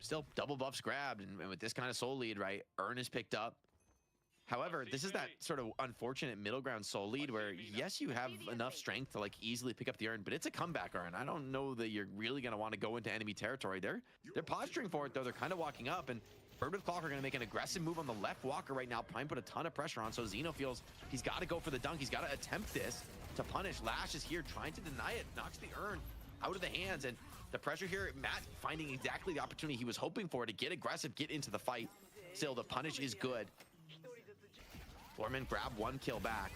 Still double buffs grabbed, and with this kind of soul lead, right, Urn is picked up. However, this is that sort of unfortunate middle ground soul lead where, yes, you have enough strength to like easily pick up the Urn, but it's a comeback Urn. I don't know that you're really going to want to go into enemy territory. They're posturing for it, though. They're kind of walking up, and Bird with Clock are going to make an aggressive move on the left Walker right now. Prime put a ton of pressure on, so Zeno feels he's got to go for the dunk. He's got to attempt this to punish. Lash is here trying to deny it, knocks the Urn out of the hands, and the pressure here, Matt finding exactly the opportunity he was hoping for to get aggressive, get into the fight. Still, the punish is good. Florman grab 1 kill back.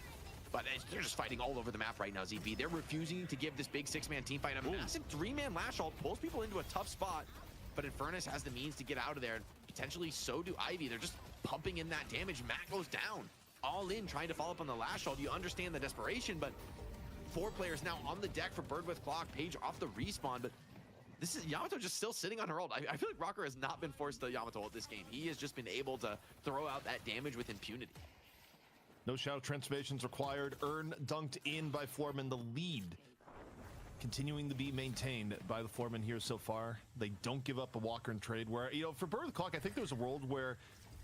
But they're just fighting all over the map right now, ZP. They're refusing to give this big 6-man team fight a massive 3-man lash ult, pulls people into a tough spot. But Infernus has the means to get out of there, and potentially so do Ivy. They're just pumping in that damage. Matt goes down, all in, trying to follow up on the lash ult. You understand the desperation, but 4 players now on the deck for Bird with Clock. Page off the respawn, but this is Yamato just still sitting on her ult. I feel like Rocker has not been forced to Yamato ult this game. He has just been able to throw out that damage with impunity. No shadow transformations required. Urn dunked in by Florman. The lead continuing to be maintained by the Florman here so far. They don't give up a Walker and trade where, you know, for Bird of the Clock, I think there was a world where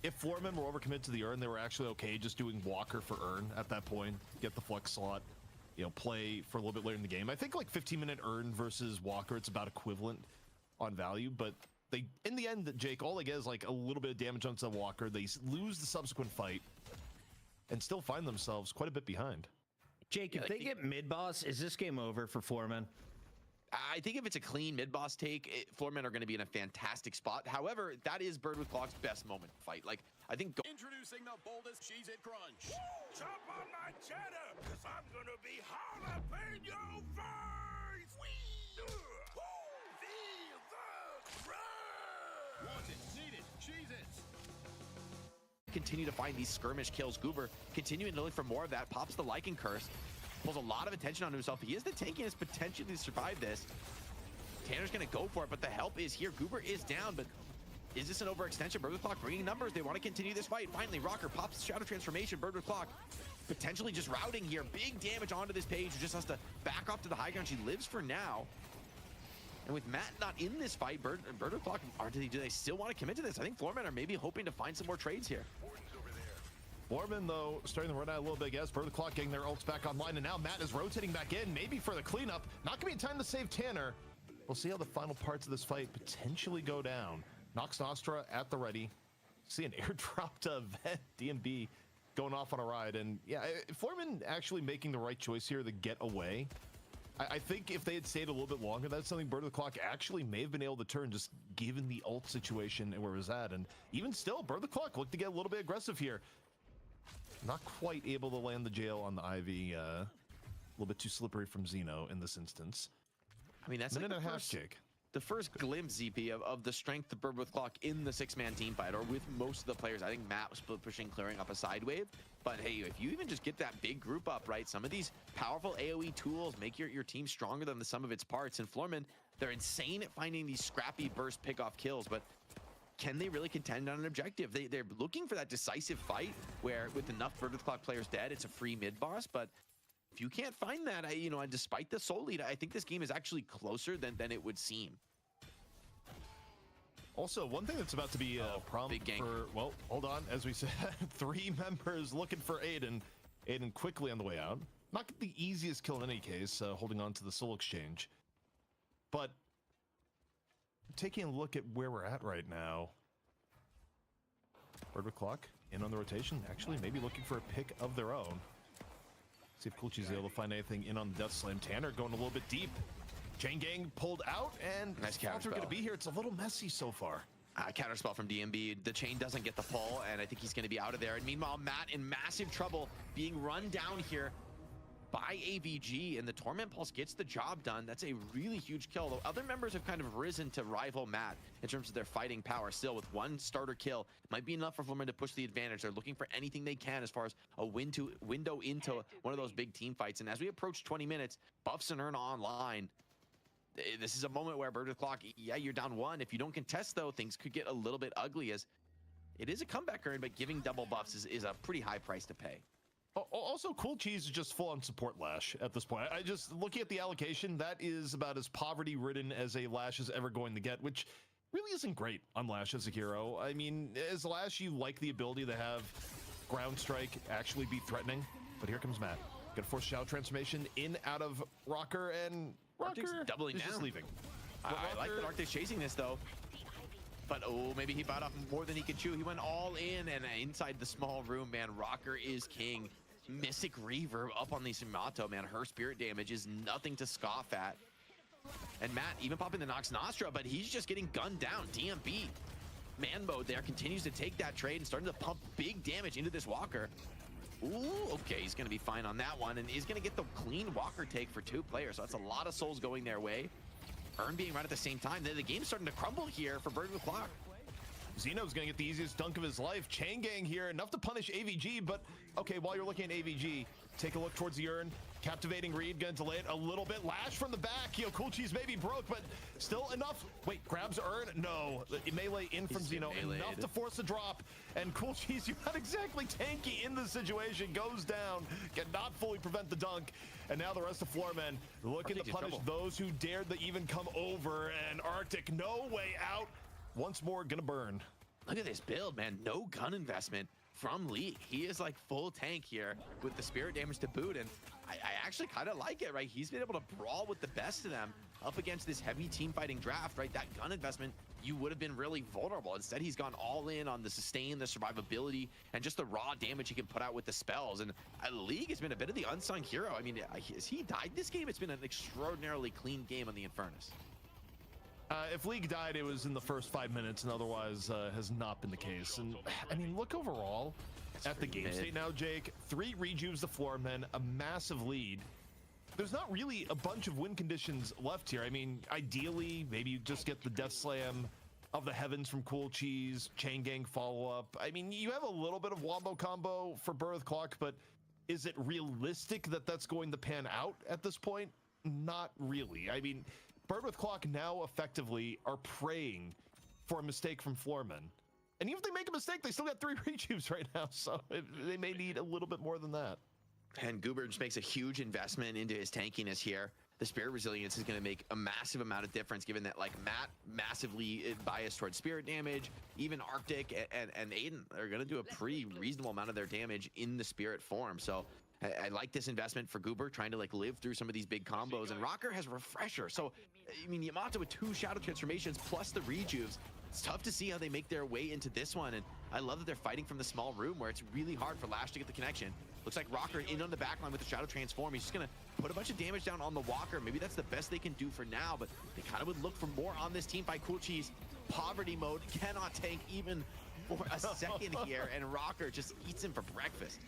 if Florman were overcommitted to the Urn, they were actually okay just doing Walker for Urn at that point. Get the flex slot, you know, play for a little bit later in the game. I think like 15-minute Urn versus Walker, it's about equivalent on value, but they, in the end, Jake, all they get is like a little bit of damage onto the Walker. They lose the subsequent fight and still find themselves quite a bit behind. Jake, if they get mid-boss, is this game over for Florman? I think if it's a clean mid-boss take, Florman are going to be in a fantastic spot. However, that is Bird with Clock's best moment fight. Like, I think... Introducing the boldest Cheez-It Crunch. Chop on my cheddar, because I'm going to be jalapeno face. Feel the crunch. Want it, need it, Cheez-Its. Continue to find these skirmish kills. Goober continuing to look for more of that. Pops the Lycan Curse. Pulls a lot of attention on himself. He is the tankiness potentially to survive this. Tanner's going to go for it, but the help is here. Goober is down, but is this an overextension? Bird with Clock bringing numbers. They want to continue this fight. Finally, Rocker pops Shadow Transformation. Bird with Clock potentially just routing here. Big damage onto this Page, who just has to back off to the high ground. She lives for now. And with Matt not in this fight, Bird with Clock, do they still want to commit to this? I think Florman are maybe hoping to find some more trades here. Florman, though, starting to run out a little bit, yes. Bird of the Clock getting their ults back online, and now Matt is rotating back in, maybe for the cleanup. Not going to be time to save Tanner. We'll see how the final parts of this fight potentially go down. Nox Nostra at the ready. See an airdrop to Vet DMB going off on a ride. And yeah, Florman actually making the right choice here to get away. I think if they had stayed a little bit longer, that's something Bird of the Clock actually may have been able to turn, just given the ult situation and where it was at. And even still, Bird of the Clock looked to get a little bit aggressive here. Not quite able to land the jail on the Ivy. A little bit too slippery from Xeno in this instance. I mean, that's minute like and a half, Jake. The first glimpse, ZP, of the strength of Bird with Clock in the 6-man team fight, or with most of the players. I think Matt was pushing, clearing up a side wave. But hey, if you even just get that big group up, right? Some of these powerful AoE tools make your team stronger than the sum of its parts. And Florman, they're insane at finding these scrappy burst pick-off kills, but can they really contend on an objective? They're looking for that decisive fight where with enough Bird with Clock players dead, it's a free mid-boss. But if you can't find that, despite the soul lead, I think this game is actually closer than it would seem. Also, one thing that's about to be a problem for, well, hold on, as we said, 3 members looking for Aiden. Aiden quickly on the way out. Not the easiest kill in any case, holding on to the soul exchange. But taking a look at where we're at right now, Bird with Clock in on the rotation, actually maybe looking for a pick of their own. See if Kulchi's able to find anything in on the Death Slam. Tanner going a little bit deep. Chain Gang pulled out, and nice counter going to be here. It's a little messy so far. Counter spell from DMB. The chain doesn't get the pull, and I think he's going to be out of there. And meanwhile, Matt in massive trouble, being run down here by AVG, and the Torment Pulse gets the job done. That's a really huge kill, though other members have kind of risen to rival Matt in terms of their fighting power. Still, with 1 starter kill, might be enough for Florman to push the advantage. They're looking for anything they can as far as a window into one of those big team fights. And as we approach 20 minutes, buffs and Urn online. This is a moment where Bird with Clock, yeah, you're down 1. If you don't contest, though, things could get a little bit ugly, as it is a comeback Urn, but giving double buffs is a pretty high price to pay. Also, Cool Cheese is just full on support Lash at this point. I just, looking at the allocation, that is about as poverty-ridden as a Lash is ever going to get, which really isn't great on Lash as a hero. I mean, as Lash, you like the ability to have Ground Strike actually be threatening, but here comes Matt. Gonna force Shadow Transformation in, out of Rocker, and Arctic's Rocker doubling is down. just leaving. I like that Arctic's chasing this, though. But, oh, maybe he bought off more than he could chew. He went all in, and inside the small room, man, Rocker is king. Mystic Reaver up on the Yamato, man. Her spirit damage is nothing to scoff at. And Matt even popping the Nox Nostra, but he's just getting gunned down. DMB, man mode there, continues to take that trade and starting to pump big damage into this Walker. Ooh, okay, he's gonna be fine on that one, and he's gonna get the clean Walker take for 2 players, so that's a lot of souls going their way. Earn being right at the same time. The game's starting to crumble here for Bird with Clock. Xeno's gonna get the easiest dunk of his life. Chain Gang here, enough to punish AVG, but okay, while you're looking at AVG, take a look towards the urn. Captivating read, gonna delay it a little bit. Lash from the back, Cool Cheese maybe broke, but still enough. Wait, grabs urn? No, the melee in from Xeno, enough to force a drop. And Cool Cheese, you're not exactly tanky in this situation, goes down, cannot fully prevent the dunk. And now the rest of Floormen looking to punish those who dared to even come over. And Arctic, no way out. Once more, gonna burn. Look at this build, man. No gun investment from League. He is like full tank here with the spirit damage to boot, and I actually kind of like it, right? He's been able to brawl with the best of them up against this heavy team fighting draft, right? That gun investment, you would have been really vulnerable. Instead, he's gone all in on the sustain, the survivability, and just the raw damage he can put out with the spells. And League has been a bit of the unsung hero. I mean, has he died this game? It's been an extraordinarily clean game on the Infernus. If League died, it was in the first 5 minutes, and otherwise has not been the case. And I mean, look overall at the game state now, Jake. 3 rejuves the Floormen, a massive lead. There's not really a bunch of win conditions left here. I mean, ideally, maybe you just get the Death Slam of the Heavens from Cool Cheese, Chain Gang follow-up. I mean, you have a little bit of Wombo combo for Birth Clock, but is it realistic that that's going to pan out at this point? Not really. I mean, Bird with Clock now effectively are praying for a mistake from Floormen. And even if they make a mistake, they still got 3 rejuves right now, so they may need a little bit more than that. And Goober just makes a huge investment into his tankiness here. The Spirit Resilience is going to make a massive amount of difference, given that like Matt massively biased towards Spirit damage. Even Arctic and Aiden are going to do a pretty reasonable amount of their damage in the Spirit form. So I like this investment for Goober, trying to like live through some of these big combos. And Rocker has Refresher. So, I mean, Yamato with 2 Shadow Transformations plus the rejuves. It's tough to see how they make their way into this one. And I love that they're fighting from the small room where it's really hard for Lash to get the connection. Looks like Rocker in on the backline with the Shadow Transform. He's just going to put a bunch of damage down on the Walker. Maybe that's the best they can do for now, but they kind of would look for more on this team by Cool Cheese. Poverty mode, cannot tank even for a second here, and Rocker just eats him for breakfast.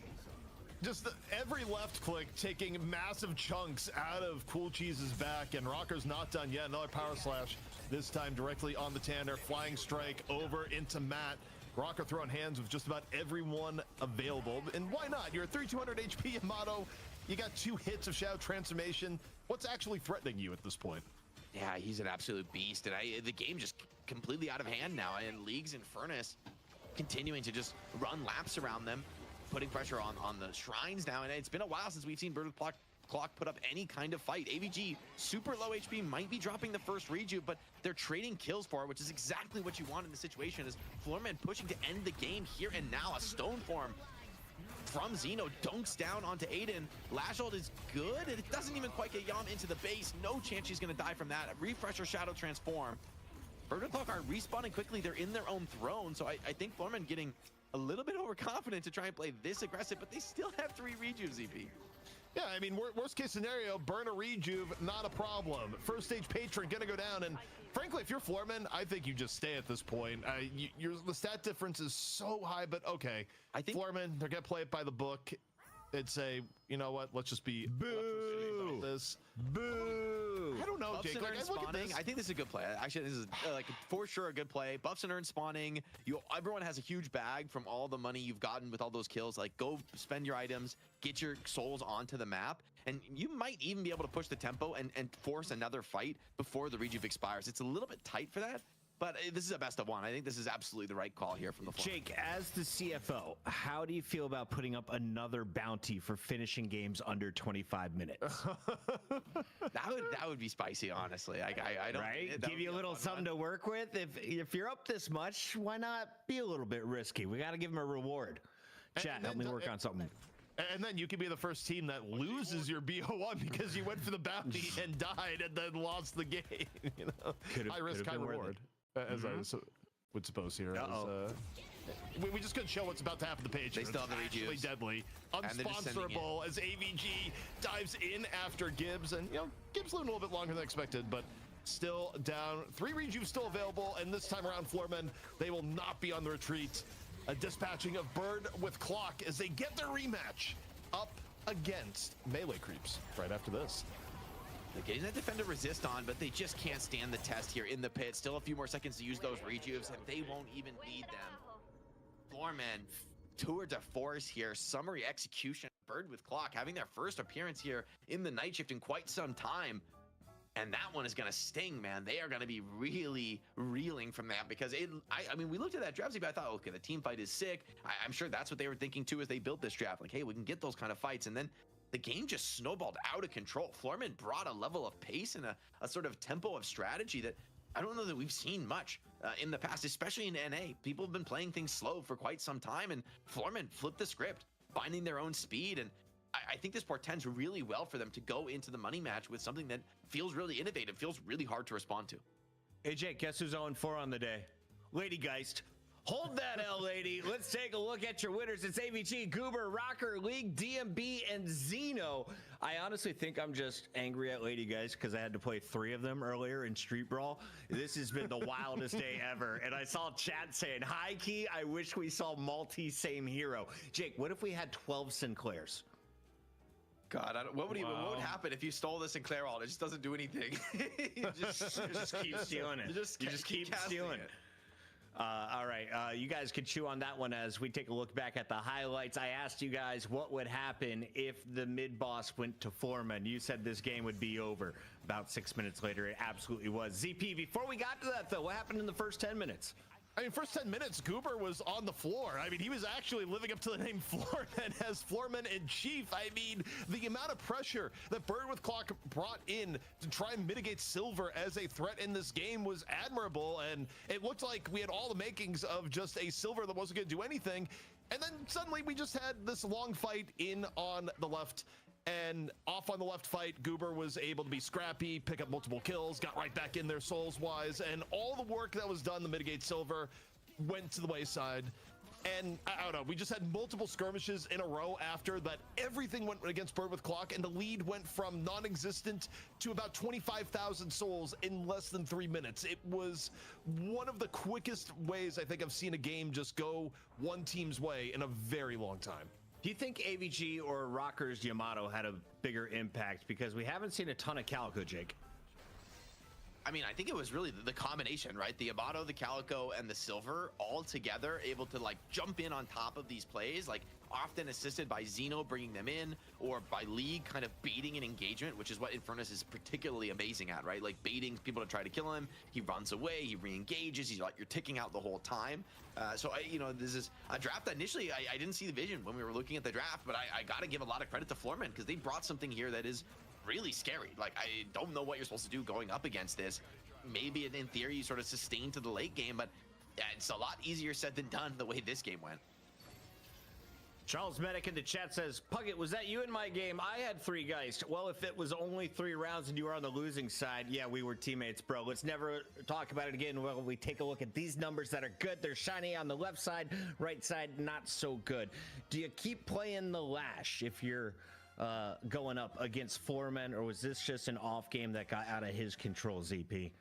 Just every left click taking massive chunks out of Cool Cheese's back, and Rocker's not done yet. Another power slash, this time directly on the Tanner. Flying strike over into Matt. Rocker throwing hands with just about everyone available. And why not? You're at 3,200 HP, Yamato. You got 2 hits of Shadow Transformation. What's actually threatening you at this point? Yeah, he's an absolute beast. And the game just completely out of hand now. And League's Infernus continuing to just run laps around them, putting pressure on the shrines now. And it's been a while since we've seen Bird with Clock put up any kind of fight. AVG, super low HP, might be dropping the first rejuve, but they're trading kills for it, which is exactly what you want in the situation. Is Floormen pushing to end the game here and now. A stone form from Xeno dunks down onto Aiden. Lashold is good, and it doesn't even quite get Yam into the base. No chance she's going to die from that. Refresher Shadow Transform. Bird with Clock are respawning quickly. They're in their own throne, so I think Floormen getting a little bit overconfident to try and play this aggressive, but they still have 3 rejuves, EP. Yeah, I mean, worst case scenario, burn a rejuve, not a problem. First stage patron gonna go down, and frankly, if you're Floormen, I think you just stay at this point. The stat difference is so high, but okay. I think Floormen, they're gonna play it by the book. It's a, you know what? Let's just be boo. This boo. I don't know, Buffs Jake. and Like, Urn I look at spawning. this. I think this is a good play. Actually, this is like for sure a good play. Buffs and Urn spawning. Everyone has a huge bag from all the money you've gotten with all those kills. Like, go spend your items, get your souls onto the map, and you might even be able to push the tempo and force another fight before the rejuve expires. It's a little bit tight for that, but this is a best of 1. I think this is absolutely the right call here from the Floormen. Jake, as the CFO, how do you feel about putting up another bounty for finishing games under 25 minutes? that would be spicy, honestly. I don't. Right? That Give you a little something to work with. If you're up this much, why not be a little bit risky? We got to give them a reward. Chat, help me work on something. And then you could be the first team that loses your BO1 because you went for the bounty and died and then lost the game. You know, high risk, high reward, as I would suppose here. We just couldn't show what's about to happen to the page. They still have the actually rejuves. deadly, And they're just sending unsponsorable as AVG dives in after Gibbs, and Gibbs living a little bit longer than expected, but still down. 3 rejuves still available, and this time around, Floormen, they will not be on the retreat. A dispatching of Bird with Clock as they get their rematch up against Melee Creeps right after this. They're getting that defender resist on, but they just can't stand the test here in the pit. Still a few more seconds to use those rejuves, and they won't even need them. Floorman, tour de force here. Summary execution. Bird with Clock having their first appearance here in the night shift in quite some time. And that one is going to sting, man. They are going to be really reeling from that because I mean, we looked at that draft, but I thought, okay, the team fight is sick. I'm sure that's what they were thinking too as they built this draft. Like, hey, we can get those kind of fights. And then the game just snowballed out of control. Floorman brought a level of pace and a sort of tempo of strategy that I don't know that we've seen much in the past, especially in NA. People have been playing things slow for quite some time, and Floorman flipped the script, finding their own speed. And I think this portends really well for them to go into the money match with something that feels really innovative, feels really hard to respond to. Hey, Jake, guess who's 0-4 on the day? Lady Geist. Hold that L, lady. Let's take a look at your winners. It's AVG, Goober, Rocker, League, DMB, and Xeno. I honestly think I'm just angry at Lady Geist because I had to play 3 of them earlier in Street Brawl. This has been the wildest day ever. And I saw chat saying, high key, I wish we saw multi-same hero. Jake, what if we had 12 Sinclairs? God, what would happen if you stole the Sinclair ult? It just doesn't do anything. you just keep stealing it. You just keep stealing it. All right, you guys can chew on that one as we take a look back at the highlights. I asked you guys what would happen if the mid boss went to Floorman. You said this game would be over. About 6 minutes later, it absolutely was. ZP, before we got to that, though, what happened in the first 10 minutes? I mean, first 10 minutes, Goober was on the floor. I mean, he was actually living up to the name Floorman as Floorman in chief. I mean, the amount of pressure that Bird with Clock brought in to try and mitigate Silver as a threat in this game was admirable. And it looked like we had all the makings of just a Silver that wasn't going to do anything. And then suddenly we just had this long fight in on the left. And off on the left fight, Goober was able to be scrappy, pick up multiple kills, got right back in there souls-wise, and all the work that was done to mitigate Silver went to the wayside. And I don't know, we just had multiple skirmishes in a row after that. Everything went against Bird with Clock, and the lead went from non-existent to about 25,000 souls in less than 3 minutes. It was one of the quickest ways I think I've seen a game just go one team's way in a very long time. Do you think AVG or Rocker's Yamato had a bigger impact? Because we haven't seen a ton of Calico, Jake. I mean, I think it was really the combination, right? The Yamato, the Calico, and the Silver all together able to like jump in on top of these plays, like often assisted by Xeno bringing them in or by League kind of baiting an engagement, which is what Infernus is particularly amazing at, right? Like baiting people to try to kill him. He runs away, he re-engages, he's like, you're ticking out the whole time. This is a draft that initially I didn't see the vision when we were looking at the draft, but I got to give a lot of credit to Floorman because they brought something here that is really scary. Like, I don't know what you're supposed to do going up against this. Maybe in theory you sort of sustain to the late game, but it's a lot easier said than done the way this game went. Charles Medic in the chat says, Puggett, was that you in my game? I had 3 Geist. Well, if it was only 3 rounds and you were on the losing side, yeah, we were teammates, bro. Let's never talk about it again. Well, we take a look at these numbers that are good. They're shiny on the left side, right side, not so good. Do you keep playing the Lash if you're going up against Floorman, or was this just an off game that got out of his control, ZP?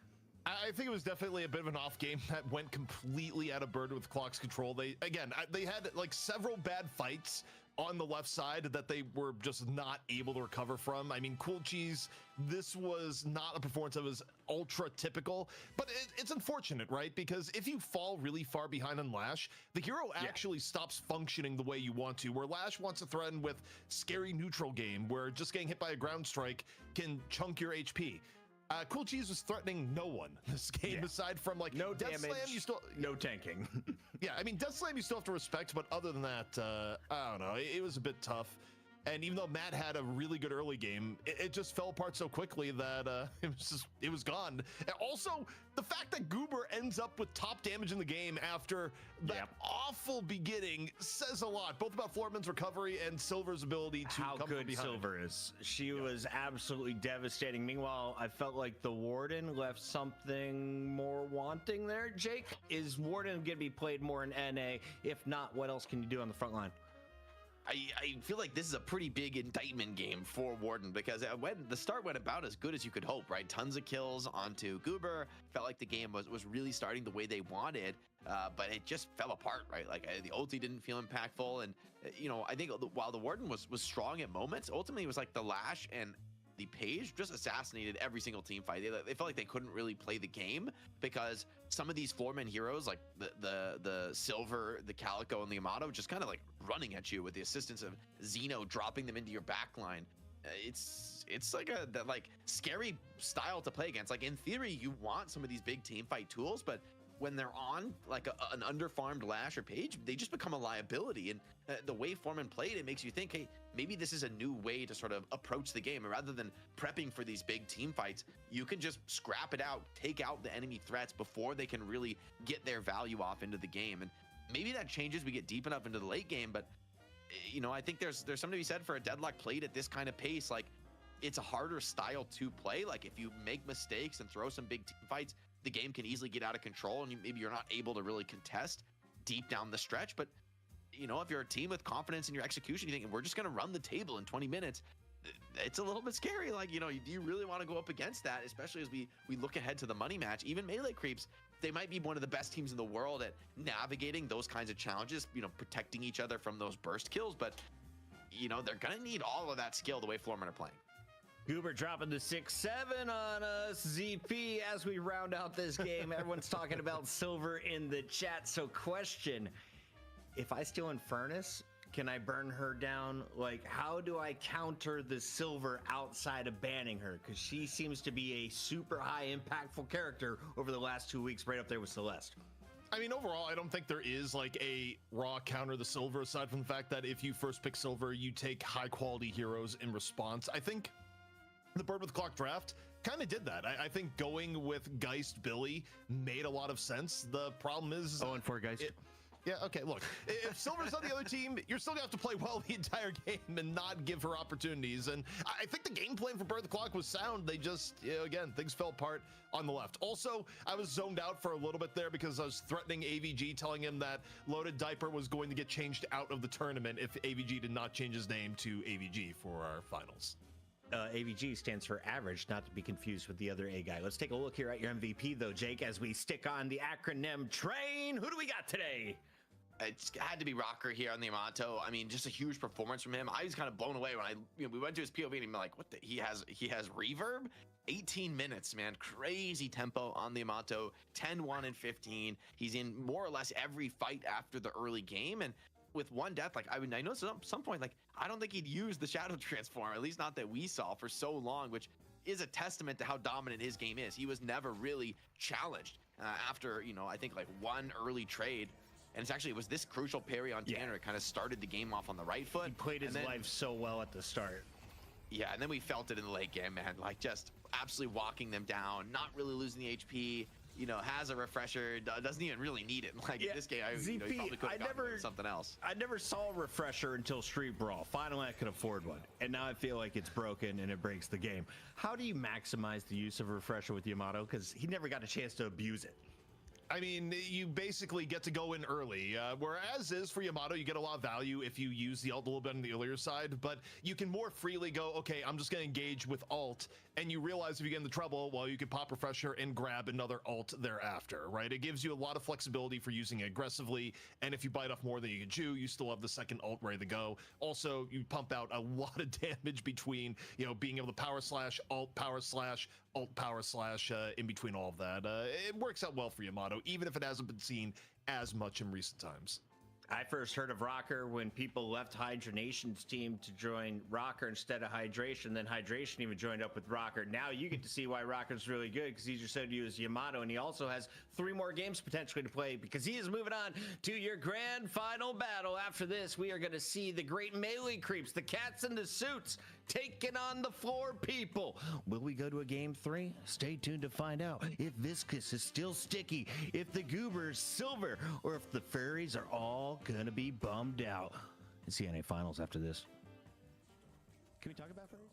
I think it was definitely a bit of an off game that went completely out of Bird with Clock's control. They had like several bad fights on the left side that they were just not able to recover from. I mean, Cool Cheese, this was not a performance that was ultra typical, but it's unfortunate, right? Because if you fall really far behind on Lash, the hero actually stops functioning the way you want to, where Lash wants to threaten with scary neutral game, where just getting hit by a ground strike can chunk your HP. Cool Cheese was threatening no one this game aside from like no Death damage, Slam, no tanking. Yeah, I mean, Death Slam you still have to respect, but other than that, I don't know, it was a bit tough. And even though Matt had a really good early game, it just fell apart so quickly that it was gone. And also, the fact that Goober ends up with top damage in the game after that awful beginning says a lot, both about Floorman's recovery and Silver's ability to how come from good behind. Silver is. She was absolutely devastating. Meanwhile, I felt like the Warden left something more wanting there. Jake, is Warden going to be played more in NA? If not, what else can you do on the front line? I feel like this is a pretty big indictment game for Warden because when the start went about as good as you could hope, right? Tons of kills onto Goober. Felt like the game was really starting the way they wanted, but it just fell apart, right? Like the ulti didn't feel impactful, and I think while the Warden was strong at moments, ultimately it was like the Lash and the Page just assassinated every single team fight. They felt like they couldn't really play the game because some of these floorman heroes, like the Silver, the Calico, and the Yamato, just kind of like running at you with the assistance of Xeno dropping them into your backline. It's like that like scary style to play against. Like in theory, you want some of these big team fight tools, but when they're on like an underfarmed Lash or Page, they just become a liability. And the way Foreman played, it makes you think, hey, maybe this is a new way to sort of approach the game. And rather than prepping for these big team fights, you can just scrap it out, take out the enemy threats before they can really get their value off into the game. And maybe that changes we get deep enough into the late game, but I think there's something to be said for a Deadlock played at this kind of pace. Like it's a harder style to play. Like if you make mistakes and throw some big team fights, the game can easily get out of control and maybe you're not able to really contest deep down the stretch. But if you're a team with confidence in your execution, you think we're just going to run the table in 20 minutes, it's a little bit scary. Like, do you really want to go up against that, especially as we look ahead to the money match? Even Melee Creeps, they might be one of the best teams in the world at navigating those kinds of challenges, protecting each other from those burst kills, but they're going to need all of that skill the way Floormen are playing. Goober dropping the 6-7 on us. ZP, as we round out this game, everyone's talking about Silver in the chat. So question, if I steal Infernus, can I burn her down? Like, how do I counter the Silver outside of banning her? Because she seems to be a super high impactful character over the last 2 weeks, right up there with Celeste. I mean, overall, I don't think there is like a raw counter the Silver, aside from the fact that if you first pick Silver, you take high quality heroes in response. I think the Bird with Clock draft kind of did that. I think going with Geist Billy made a lot of sense. The problem is 0-4 Geist. Yeah, okay, look, if Silver's on the other team, you're still gonna have to play well the entire game and not give her opportunities. And I think the game plan for Bird the Clock was sound. They just, again, things fell apart on the left. Also, I was zoned out for a little bit there because I was threatening AVG, telling him that Loaded Diaper was going to get changed out of the tournament if AVG did not change his name to AVG for our finals. AVG stands for average, not to be confused with the other A guy. Let's take a look here at your MVP, though, Jake, as we stick on the acronym train. Who do we got today? It's had to be Rocker here on the Yamato. I mean, just a huge performance from him. I was kind of blown away when we went to his POV and I'm like, what the? He has reverb. 18 minutes, man. Crazy tempo on the Yamato. 10-1 and 15. He's in more or less every fight after the early game, and with one death, like I noticed at some point, like I don't think he'd use the Shadow Transform, at least not that we saw, for so long, which is a testament to how dominant his game is. He was never really challenged after, I think like one early trade. And it was this crucial parry on Tanner. It kind of started the game off on the right foot. He played his life so well at the start. Yeah, and then we felt it in the late game, man. Like just absolutely walking them down, not really losing the HP. Has a refresher, doesn't even really need it. Like in this game, he probably could have gotten something else. I never saw a refresher until Street Brawl. Finally, I could afford one. And now I feel like it's broken and it breaks the game. How do you maximize the use of a refresher with Yamato? Because he never got a chance to abuse it. I mean, you basically get to go in early, whereas is for Yamato, you get a lot of value if you use the ult a little bit on the earlier side, but you can more freely go, okay, I'm just going to engage with ult, and you realize if you get into trouble, well, you can pop refresher and grab another ult thereafter, right? It gives you a lot of flexibility for using it aggressively, and if you bite off more than you can chew, you still have the second ult ready to go. Also, you pump out a lot of damage between, being able to power slash, ult power slash, ult power slash, in between all of that. It works out well for Yamato, even if it hasn't been seen as much in recent times. I first heard of Rocker when people left Hydronation's team to join Rocker instead of Hydration. Then Hydration even joined up with Rocker. Now you get to see why Rocker's really good, because he just said to use Yamato, and he also has 3 more games potentially to play because he is moving on to your grand final battle. After this, we are going to see the great Melee Creeps, the cats in the suits, taking on the floor people. Will we go to a game 3? Stay tuned to find out if Viscous is still sticky, if the Goober is silver, or if the furries are all gonna be bummed out. And CNA finals after this. Can we talk about furries?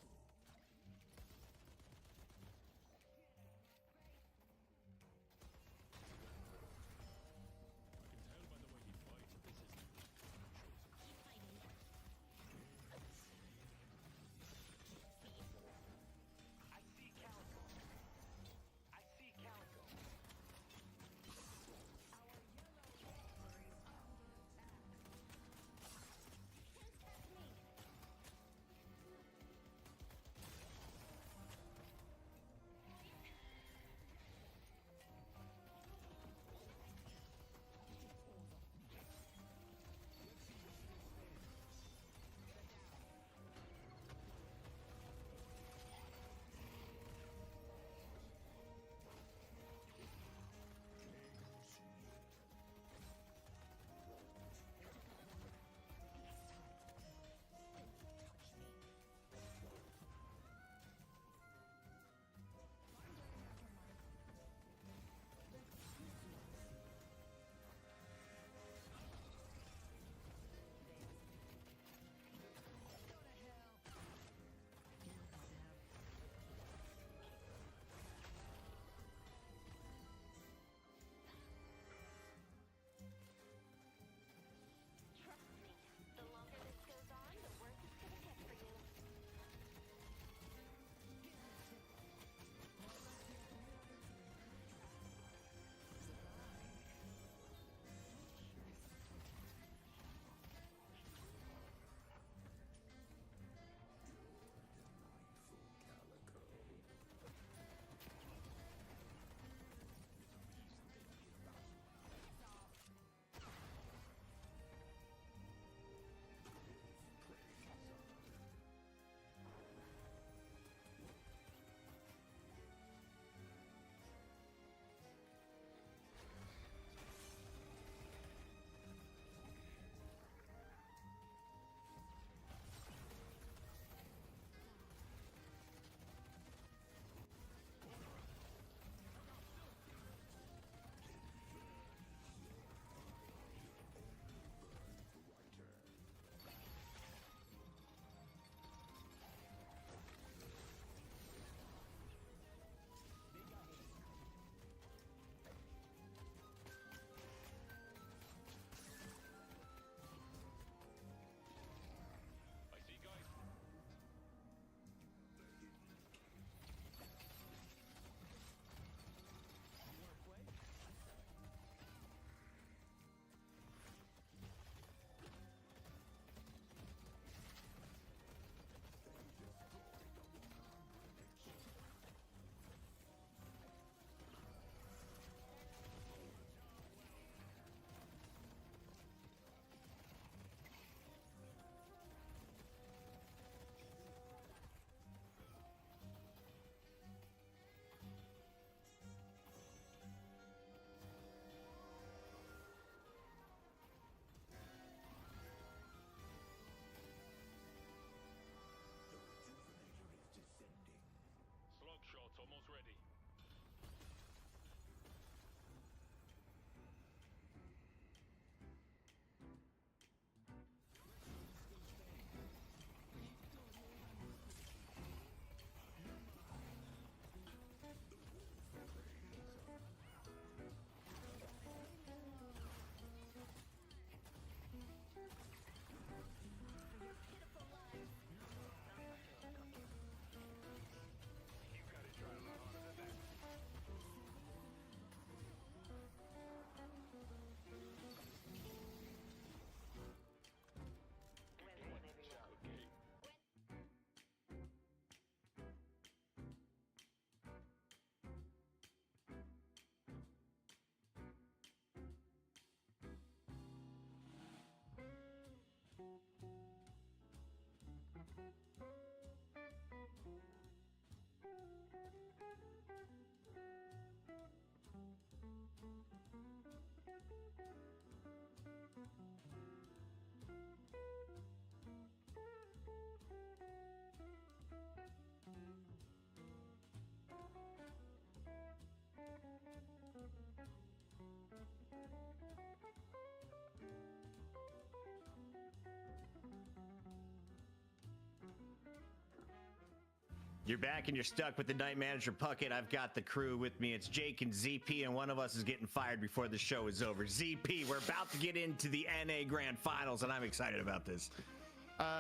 You're back and you're stuck with the Night Manager Puckett. I've got the crew with me. It's Jake and ZP, and one of us is getting fired before the show is over. ZP, we're about to get into the NA Grand Finals, and I'm excited about this.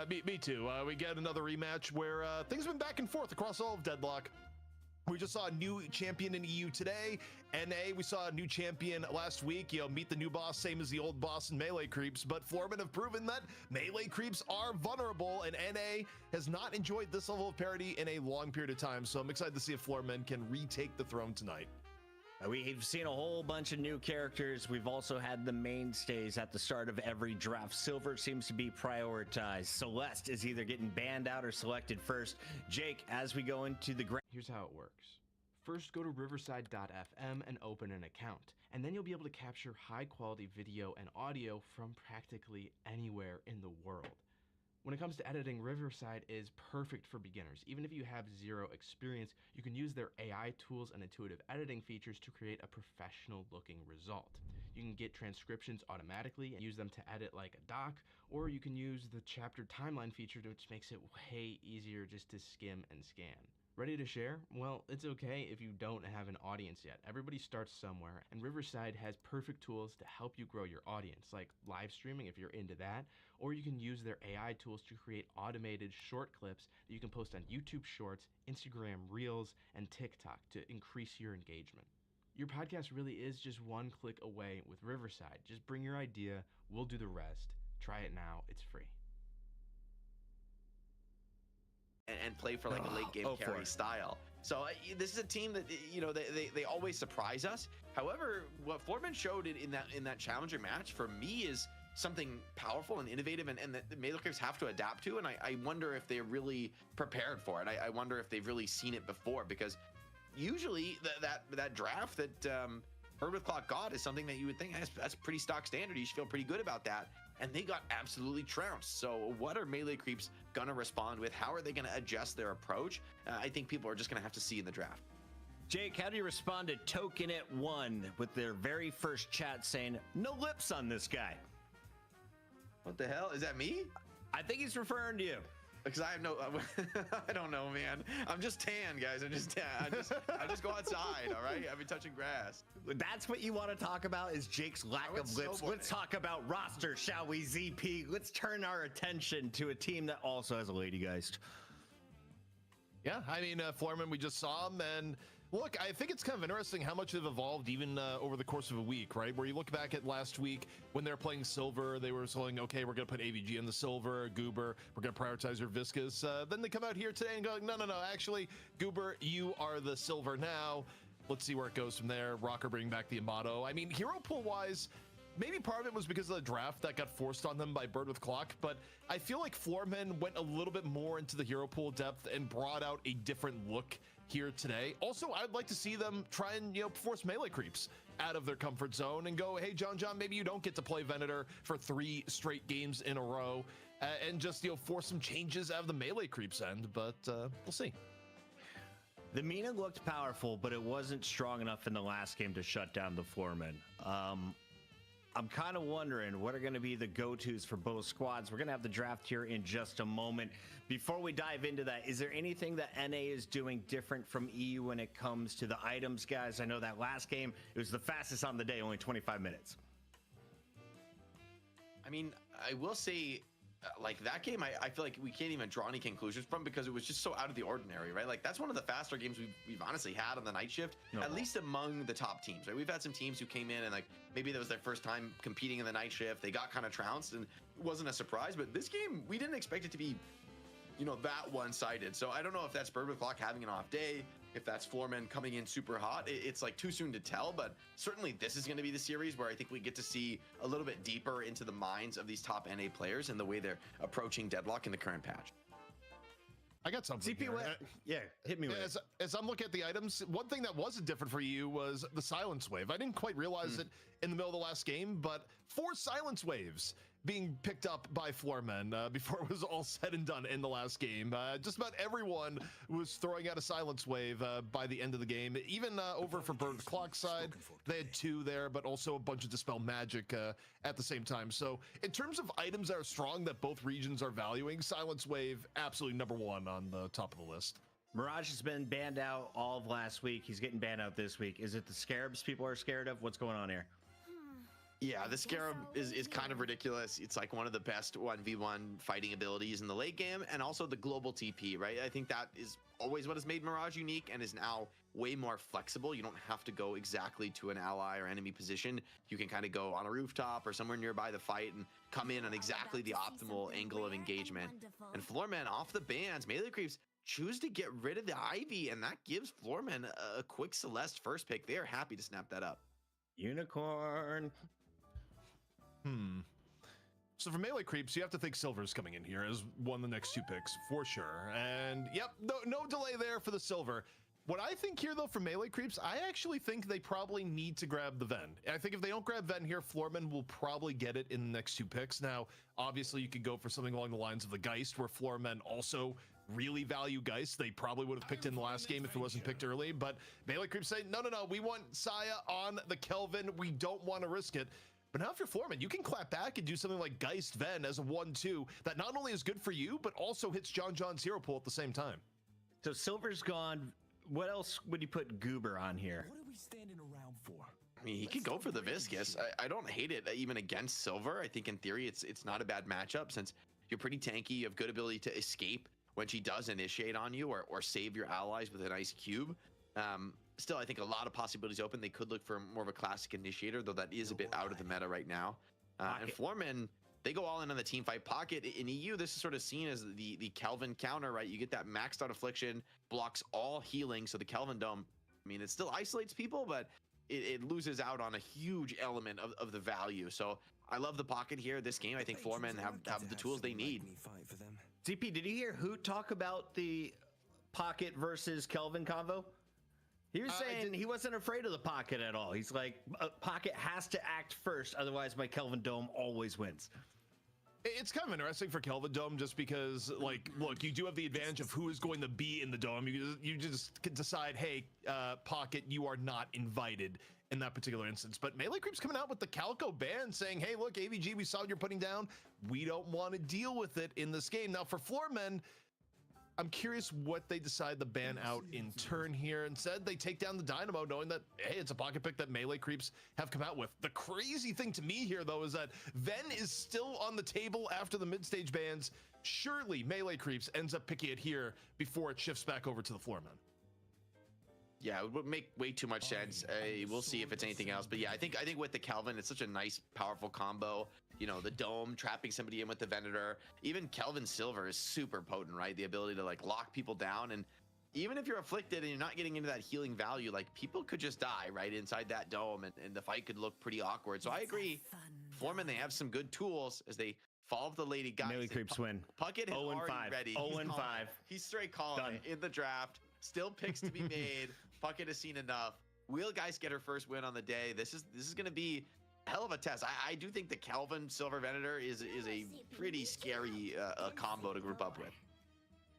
Me too. We get another rematch where things have been back and forth across all of Deadlock. We just saw a new champion in EU today. NA, we saw a new champion last week. You know, meet the new boss, same as the old boss in Melee Creeps. But Floorman have proven that Melee Creeps are vulnerable, and NA has not enjoyed this level of parity in a long period of time. So I'm excited to see if Floorman can retake the throne tonight. We've seen a whole bunch of new characters. We've also had the mainstays at the start of every draft. Silver seems to be prioritized. Celeste is either getting banned out or selected first. Jake, as we go into the grand... Here's how it works. First, go to riverside.fm and open an account, and then you'll be able to capture high-quality video and audio from practically anywhere in the world. When it comes to editing, Riverside is perfect for beginners. Even if you have zero experience, you can use their AI tools and intuitive editing features to create a professional-looking result. You can get transcriptions automatically and use them to edit like a doc, or you can use the chapter timeline feature, which makes it way easier just to skim and scan. Ready to share? Well, it's okay if you don't have an audience yet. Everybody starts somewhere, and Riverside has perfect tools to help you grow your audience, like live streaming if you're into that, or you can use their AI tools to create automated short clips that you can post on YouTube Shorts, Instagram Reels, and TikTok to increase your engagement. Your podcast really is just one click away with Riverside. Just bring your idea, we'll do the rest. Try it now, it's free. And play for like a late game carry style. So this is a team that, you know, they always surprise us. However, what Floorman showed in that challenger match for me is something powerful and innovative, and that the Melee Creeps have to adapt to. And I wonder if they're really prepared for it. I wonder if they've really seen it before, because usually that draft that Bird with Clock got is something that you would think that's pretty stock standard. You should feel pretty good about that. And they got absolutely trounced. So what are Melee Creeps gonna respond with? How are they gonna adjust their approach? I think people are just gonna have to see in the draft. Jake, how do you respond to Token at 1 with their very first chat saying, no lips on this guy? What the hell? Is that me? I think he's referring to you. Because I have no, I don't know, man. I'm just tan, guys. I'm just tan. I just go outside, all right? I've been touching grass. That's what you want to talk about, is Jake's lack of lips. Let's talk about roster, shall we, ZP? Let's turn our attention to a team that also has a Lady Geist. Yeah, I mean, Floorman, we just saw him, and look, I think it's kind of interesting how much they've evolved even over the course of a week, right? Where you look back at last week when they're playing Silver, they were saying, okay, we're going to put AVG in the Silver, Goober, we're going to prioritize your Viscous. Then they come out here today and go, no, actually, Goober, you are the Silver now. Let's see where it goes from there. Rocker bringing back the Amato. I mean, hero pool-wise, maybe part of it was because of the draft that got forced on them by Bird with Clock, but I feel like Floorman went a little bit more into the hero pool depth and brought out a different look here today. Also, I'd like to see them try and, you know, force Melee Creeps out of their comfort zone and go, hey, John, maybe you don't get to play Venator for 3 straight games in a row, and just, you know, force some changes out of the Melee Creeps end, but we'll see. The Mina looked powerful, but it wasn't strong enough in the last game to shut down the Floorman. I'm kind of wondering what are going to be the go-tos for both squads. We're going to have the draft here in just a moment. Before we dive into that, is there anything that NA is doing different from EU when it comes to the items, guys? I know that last game, it was the fastest on the day, only 25 minutes. I mean, I will say, like that game, I feel like we can't even draw any conclusions from, because it was just so out of the ordinary, right? Like that's one of the faster games we've honestly had on the night shift, at least among the top teams, right? We've had some teams who came in and like maybe that was their first time competing in the night shift. They got kind of trounced and it wasn't a surprise, but this game, we didn't expect it to be, you know, that one-sided. So I don't know if that's Bird with Clock having an off day, if that's Floorman coming in super hot. It's like too soon to tell, but certainly this is going to be the series where I think we get to see a little bit deeper into the minds of these top NA players and the way they're approaching Deadlock in the current patch. I got something. CP, here. yeah, hit me with it. As I'm looking at the items, one thing that wasn't different for you was the silence wave. I didn't quite realize it in the middle of the last game, but 4 silence waves being picked up by Floormen before it was all said and done in the last game. Just about everyone was throwing out a silence wave by the end of the game. Even over for Bird Clock side, they had 2 there, but also a bunch of Dispel Magic at the same time. So in terms of items that are strong that both regions are valuing, silence wave absolutely number 1 on the top of the list. Mirage has been banned out all of last week. He's getting banned out this week. Is it the Scarabs people are scared of? What's going on here? Yeah, the Scarab is kind of ridiculous. It's like one of the best 1v1 fighting abilities in the late game, and also the global TP, right? I think that is always what has made Mirage unique and is now way more flexible. You don't have to go exactly to an ally or enemy position. You can kind of go on a rooftop or somewhere nearby the fight and come in on exactly the optimal angle of engagement. And Floormen off the bans, melee creeps choose to get rid of the Ivy, and that gives Floormen a quick Celeste first pick. They are happy to snap that up. Unicorn. So for melee creeps, you have to think Silver's coming in here as one of the next 2 picks for sure. And yep, no delay there for the Silver. What I think here though for melee creeps, I actually think they probably need to grab the Ven. And I think if they don't grab Ven here, Floormen will probably get it in the next 2 picks. Now, obviously you could go for something along the lines of the Geist, where Floormen also really value Geist. They probably would have picked in the last game if it wasn't picked early, but melee creeps say, no, we want Saya on the Kelvin. We don't want to risk it. But now if you're Floormen, you can clap back and do something like Geist Ven as a 1-2 that not only is good for you, but also hits John's hero pool at the same time. So Silver's gone. What else would you put Goober on here? What are we standing around for? I mean, he could go for the Viscous. I don't hate it even against Silver. I think in theory it's not a bad matchup since you're pretty tanky. You have good ability to escape when she does initiate on you or save your allies with a nice cube. Still, I think a lot of possibilities open. They could look for more of a classic initiator, though that is a bit out of the meta right now. And Floormen, they go all in on the team fight. Pocket in EU, this is sort of seen as the Kelvin counter, right? You get that maxed out affliction, blocks all healing. So the Kelvin Dome, I mean, it still isolates people, but it loses out on a huge element of the value. So I love the Pocket here. This game, I think Floormen have the tools they need. CP, did you hear Hoot talk about the Pocket versus Kelvin convo? He was saying he wasn't afraid of the Pocket at all. He's like, Pocket has to act first, otherwise my Kelvin Dome always wins. It's kind of interesting for Kelvin Dome just because, like, look, you do have the advantage of who is going to be in the Dome. You just can decide, hey, Pocket, you are not invited in that particular instance. But Melee Creep's coming out with the Calico ban saying, hey, look, AVG, we saw what you're putting down. We don't want to deal with it in this game. Now, for Floormen, I'm curious what they decide to ban out in turn here. Instead, they take down the Dynamo knowing that, hey, it's a pocket pick that Melee Creeps have come out with. The crazy thing to me here, though, is that Ven is still on the table after the mid-stage bans. Surely Melee Creeps ends up picking it here before it shifts back over to the Floormen. Yeah, it would make way too much sense. We'll see if it's anything else. But yeah, I think with the Kelvin, it's such a nice, powerful combo. You know, the Dome, trapping somebody in with the Venator. Even Kelvin Silver is super potent, right? The ability to, like, lock people down. And even if you're afflicted and you're not getting into that healing value, like, people could just die, right, inside that Dome. And the fight could look pretty awkward. So I agree. Floormen, they have some good tools as they follow the Lady Guys. Melee Creeps win. Puckett is already ready. 0-5. He's straight calling it in the draft. Still picks to be made. Puckett has seen enough. Will Geist get her first win on the day? This is going to be a hell of a test. I do think the Kelvin Silver Venator is a pretty scary combo to group up with.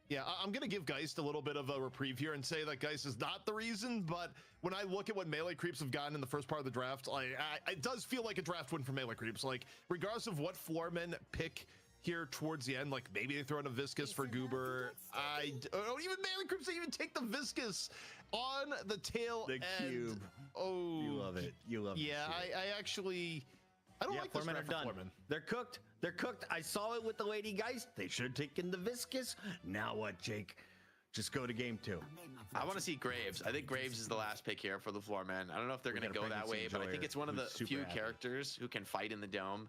Yeah, I'm going to give Geist a little bit of a reprieve here and say that Geist is not the reason, but when I look at what Melee Creeps have gotten in the first part of the draft, it does feel like a draft win for Melee Creeps. Like, regardless of what Floormen pick here towards the end, like maybe they throw in a Viscous for Goober. I don't even Melee Creeps, they even take the Viscous on the tail end. Cube. Oh, you love it. You love it. Yeah, I actually, I don't like this Floormen are done. Floormen. They're cooked. They're cooked. I saw it with the Lady Geist. They should have taken the Viscous. Now what, Jake? Just go to game 2. I want to see Graves. I think Graves is the last pick here for the Floormen. I don't know if they're going to go that way, but I think it's one of the few characters who can fight in the Dome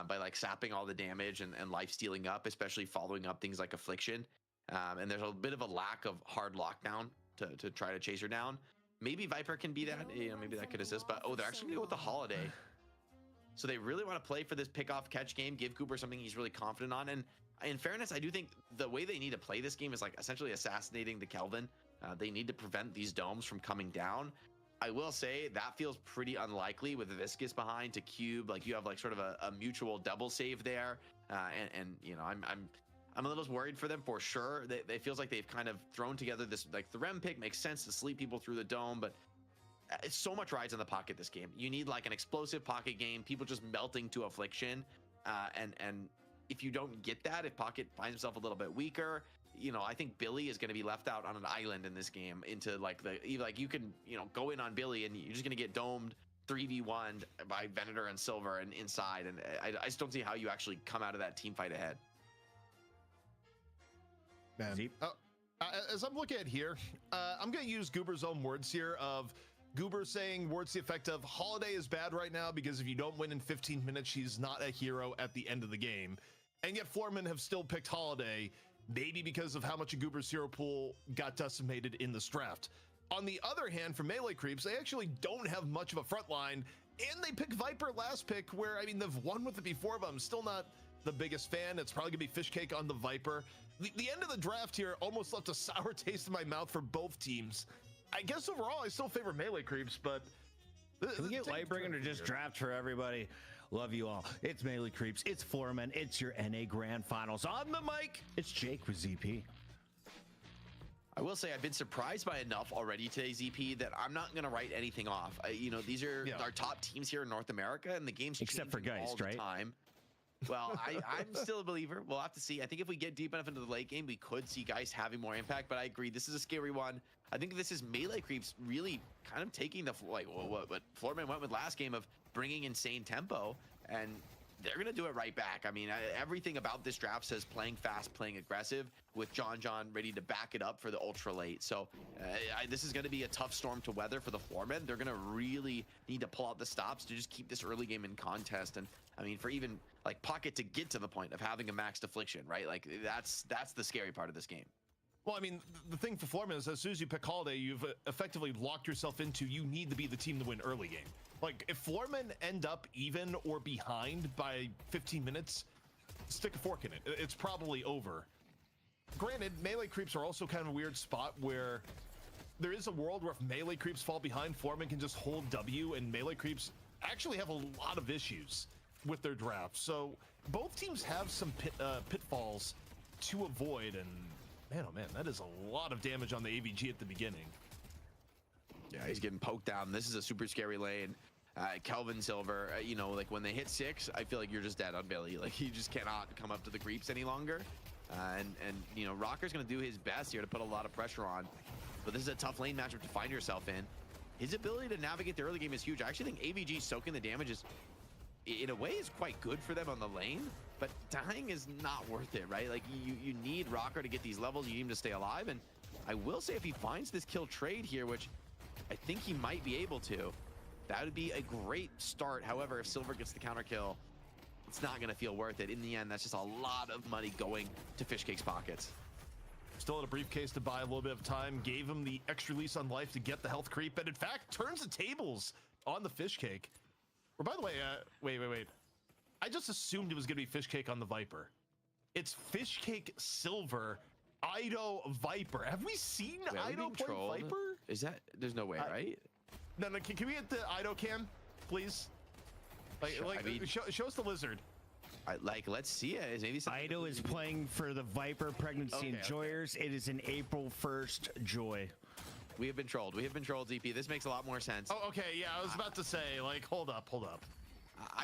by, like, sapping all the damage and life stealing up, especially following up things like Affliction. And there's a bit of a lack of hard lockdown to try to chase her down. Maybe Viper can be that. You know, maybe that could assist. But they're actually going to go with the Holiday. So they really want to play for this pick-off catch game, give Cooper something he's really confident on. And In fairness, I do think the way they need to play this game is like essentially assassinating the Kelvin. They need to prevent these domes from coming down. I will say that feels pretty unlikely with Viscus behind to Cube. Like you have like sort of a mutual double save there, and you know I'm a little worried for them for sure. It feels like they've kind of thrown together this, like the Rem pick makes sense to sleep people through the dome, but it's so much rides in the pocket this game. You need like an explosive pocket game, people just melting to Affliction, and if you don't get that, if Pocket finds himself a little bit weaker, you know, I think Billy is going to be left out on an island in this game into like you can, you know, go in on Billy and you're just going to get domed 3v1 by Venator and Silver and inside. And I just don't see how you actually come out of that team fight ahead. Man, as I'm looking at here, I'm going to use Goober's own words here of Goober saying words to the effect of Holiday is bad right now because if you don't win in 15 minutes, she's not a hero at the end of the game. And yet Floorman have still picked Holiday, maybe because of how much of Goober's hero pool got decimated in this draft. On the other hand, for Melee Creeps, they actually don't have much of a front line, and they pick Viper last pick, where, I mean, they've won with it before, but I'm still not the biggest fan. It's probably gonna be fish cake on the Viper. The end of the draft here almost left a sour taste in my mouth for both teams. I guess overall, I still favor Melee Creeps, but... Can we get Lightbringer to just draft for everybody? Love you all. It's Melee Creeps. It's Floorman. It's your NA Grand Finals. On the mic, it's Jake with ZP. I will say I've been surprised by enough already today, ZP, that I'm not going to write anything off. You know, these are our top teams here in North America, and the game's except for Geist, all the right? time. Well, I'm still a believer. We'll have to see. I think if we get deep enough into the late game, we could see Geist having more impact, but I agree. This is a scary one. I think this is Melee Creeps really kind of taking the, like, what Floorman went with last game of bringing insane tempo, and they're going to do it right back. I mean, everything about this draft says playing fast, playing aggressive, with John ready to back it up for the ultra late. So this is going to be a tough storm to weather for the Floormen. They're going to really need to pull out the stops to just keep this early game in contest. And I mean, for even like Pocket to get to the point of having a maxed affliction, right? Like that's the scary part of this game. Well, I mean, the thing for Floorman is as soon as you pick Holiday, you've effectively locked yourself into you need to be the team to win early game. Like, if Floormen end up even or behind by 15 minutes, stick a fork in it. It's probably over. Granted, Melee Creeps are also kind of a weird spot where there is a world where if Melee Creeps fall behind, Floorman can just hold W, and Melee Creeps actually have a lot of issues with their draft. So both teams have some pitfalls to avoid, and man, oh man, that is a lot of damage on the AVG at the beginning. Yeah, he's getting poked down. This is a super scary lane. Kelvin Silver, you know, like when they hit 6, I feel like you're just dead on Billy. Like you just cannot come up to the creeps any longer. And you know, Rocker's going to do his best here to put a lot of pressure on. But this is a tough lane matchup to find yourself in. His ability to navigate the early game is huge. I actually think AVG soaking the damage is, in a way, is quite good for them on the lane. But dying is not worth it, right? Like you need Rocker to get these levels. You need him to stay alive. And I will say if he finds this kill trade here, which I think he might be able to, that would be a great start. However, if Silver gets the counter kill, it's not going to feel worth it. In the end, that's just a lot of money going to Fishcake's pockets. Still had a briefcase to buy a little bit of time, gave him the extra lease on life to get the health creep, and in fact, turns the tables on the Fishcake. Or by the way, wait. I just assumed it was going to be Fishcake on the Viper. It's Fishcake Silver, Ido Viper. Have we seen Ido play Viper? Is that, there's no way, right? No, can we get the Ido cam, please? Show us the lizard. Let's see it. Maybe Ido is playing for the Viper Pregnancy Enjoyers. Okay. It is an April 1st joy. We have been trolled. We have been trolled, ZP. This makes a lot more sense. Oh, okay. Yeah, I was about to say, like, hold up.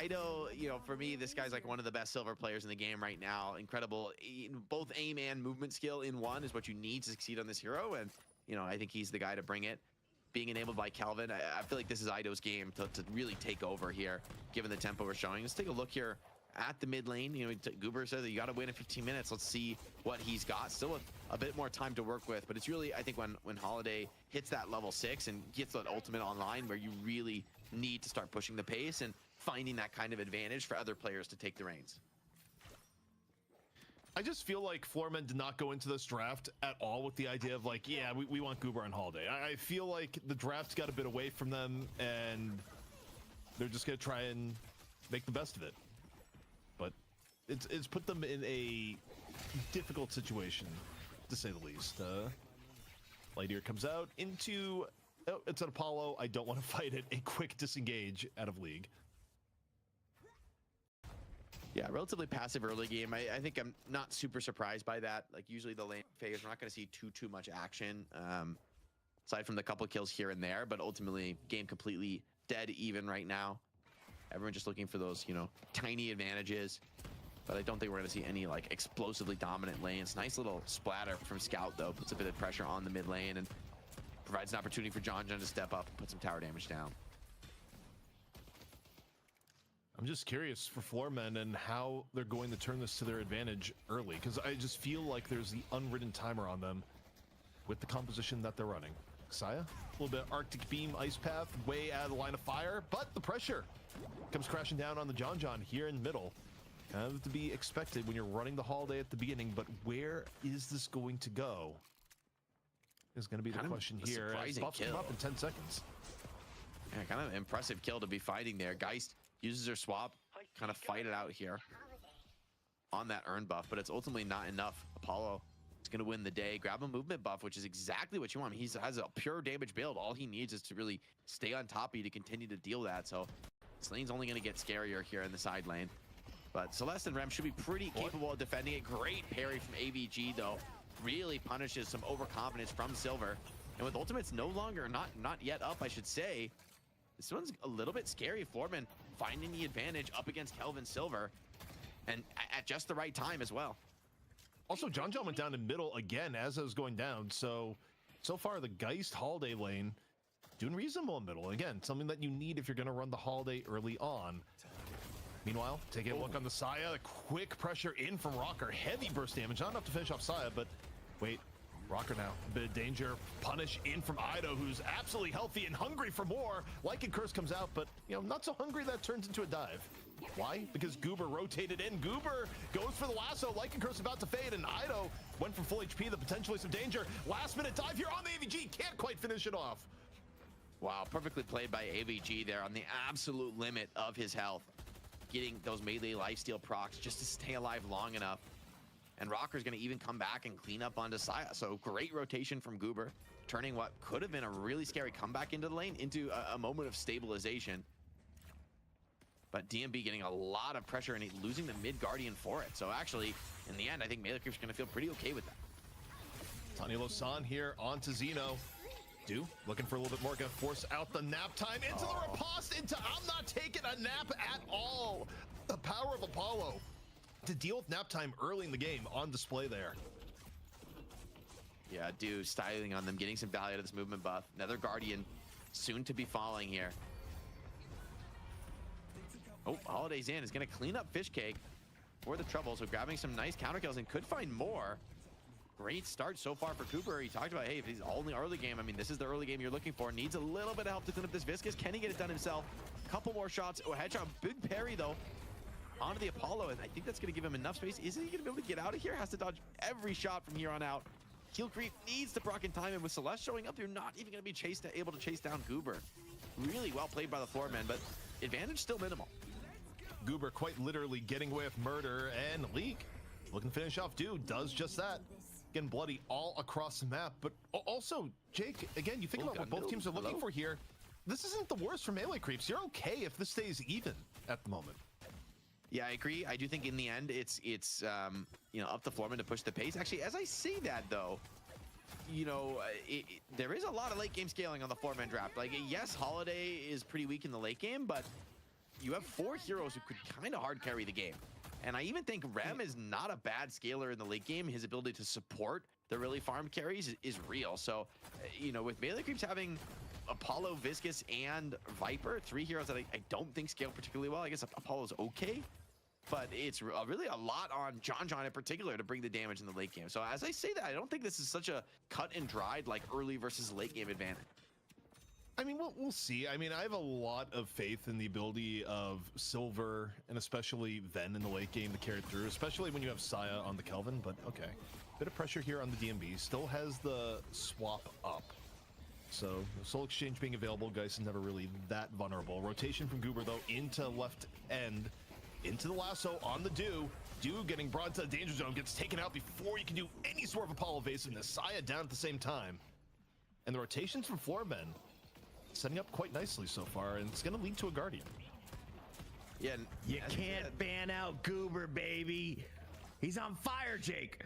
Ido, you know, for me, this guy's like one of the best Silver players in the game right now. Incredible. Both aim and movement skill in one is what you need to succeed on this hero. And, you know, I think he's the guy to bring it. Being enabled by Kelvin, I feel like this is Ido's game to really take over here, given the tempo we're showing. Let's take a look here at the mid lane. You know, Goober says that you got to win in 15 minutes. Let's see what he's got. Still a bit more time to work with, but it's really, I think, when Holiday hits that level 6 and gets that ultimate online, where you really need to start pushing the pace and finding that kind of advantage for other players to take the reins. I just feel like Floormen did not go into this draft at all with the idea of like, yeah, we want Goober on Holiday. I feel like the draft got a bit away from them, and they're just gonna try and make the best of it. But it's put them in a difficult situation, to say the least. Lightyear comes out into... Oh, it's an Apollo. I don't want to fight it. A quick disengage out of League. Yeah, relatively passive early game. I think I'm not super surprised by that. Like, usually the lane phase, we're not going to see too much action, aside from the couple kills here and there, but ultimately, game completely dead even right now. Everyone just looking for those, you know, tiny advantages. But I don't think we're going to see any, like, explosively dominant lanes. Nice little splatter from Scout, though. Puts a bit of pressure on the mid lane and provides an opportunity for John to step up and put some tower damage down. I'm just curious for Floormen and how they're going to turn this to their advantage early, because I just feel like there's the unwritten timer on them with the composition that they're running. Xayah, a little bit of Arctic Beam, Ice Path, way out of the line of fire, but the pressure comes crashing down on the John here in the middle. Kind of to be expected when you're running the Holiday at the beginning, but where is this going to go? Is going to be the question here. Buffs come up in 10 seconds. Yeah, kind of impressive kill to be fighting there. Geist uses her swap, kind of fight it out here on that earn buff, but it's ultimately not enough. Apollo is going to win the day. Grab a movement buff, which is exactly what you want. He has a pure damage build. All he needs is to really stay on top of you to continue to deal that. So this lane's only going to get scarier here in the side lane. But Celeste and Rem should be pretty capable of defending it. Great parry from AVG, though. Really punishes some overconfidence from Silver. And with ultimates no longer, not yet up, I should say, this one's a little bit scary. Floormen finding the advantage up against Kelvin Silver, and at just the right time as well. Also, John went down in middle again as it was going down. So far, the Geist Holiday lane doing reasonable in middle. Again, something that you need if you're going to run the Holiday early on. Meanwhile, taking a look on the Xayah, quick pressure in from Rocker. Heavy burst damage, not enough to finish off Xayah, but wait, Rocker now, a bit of danger. Punish in from Ido, who's absolutely healthy and hungry for more. Lycan Curse comes out, but you know, not so hungry that turns into a dive. Why? Because Goober rotated in. Goober goes for the lasso. Lycan Curse about to fade, and Ido went from full HP, the potentially some danger. Last minute dive here on the AVG, can't quite finish it off. Wow, perfectly played by AVG there on the absolute limit of his health. Getting those melee lifesteal procs just to stay alive long enough. And Rocker's going to even come back and clean up onto Xayah. So great rotation from Goober, turning what could have been a really scary comeback into the lane into a moment of stabilization. But DMB getting a lot of pressure and he's losing the mid Guardian for it. So actually, in the end, I think Melee Creep's going to feel pretty okay with that. Tanya Losan here onto Xeno. Looking for a little bit more, gonna force out the nap time into the riposte, into I'm not taking a nap at all. The power of Apollo to deal with nap time early in the game on display there. Yeah, styling on them, getting some value out of this movement buff. Another Guardian soon to be falling here. Oh, Holiday's in, is gonna clean up Fishcake for the trouble, so grabbing some nice counter kills and could find more. Great start so far for Cooper. He talked about, hey, if he's only early game, I mean, this is the early game you're looking for. Needs a little bit of help to clean up this Viscous. Can he get it done himself? Couple more shots. Oh, headshot. Big parry, though, onto the Apollo, and I think that's going to give him enough space. Isn't he going to be able to get out of here? Has to dodge every shot from here on out. Kill creep needs to proc in time, and with Celeste showing up, you're not even going to be able to chase down Goober. Really well played by the Floormen, but advantage still minimal. Goober quite literally getting away with murder, and League looking to finish off. Does just that. Getting bloody all across the map, but also, Jake, again, you think about what both teams are looking for here. This isn't the worst for Melee Creeps. You're okay if this stays even at the moment. Yeah, I agree. I do think in the end, it's you know, up to Floormen to push the pace. Actually, as I say that, though, you know, there is a lot of late game scaling on the Floormen draft. Like, yes, Holiday is pretty weak in the late game, but you have 4 heroes who could kind of hard carry the game. And I even think Rem is not a bad scaler in the late game. His ability to support the really farm carries is real. So, you know, with Melee Creeps having Apollo, Viscous, and Viper, 3 heroes that I don't think scale particularly well. I guess Apollo's okay, but it's really a lot on John in particular to bring the damage in the late game. So as I say that, I don't think this is such a cut and dried like early versus late game advantage. I mean, we'll see. I mean, I have a lot of faith in the ability of Silver and especially Ven in the late game to carry through, especially when you have Xayah on the Kelvin, but okay. Bit of pressure here on the DMB. Still has the swap up. So, Soul Exchange being available, Geist is never really that vulnerable. Rotation from Goober, though, into left end. Into the lasso on the Do getting brought to the danger zone, gets taken out before you can do any sort of Apollo evasiveness. Saya down at the same time. And the rotations from Floormen setting up quite nicely so far, and it's going to lead to a Guardian. Yeah, you can't ban out Goober, baby. He's on fire, Jake.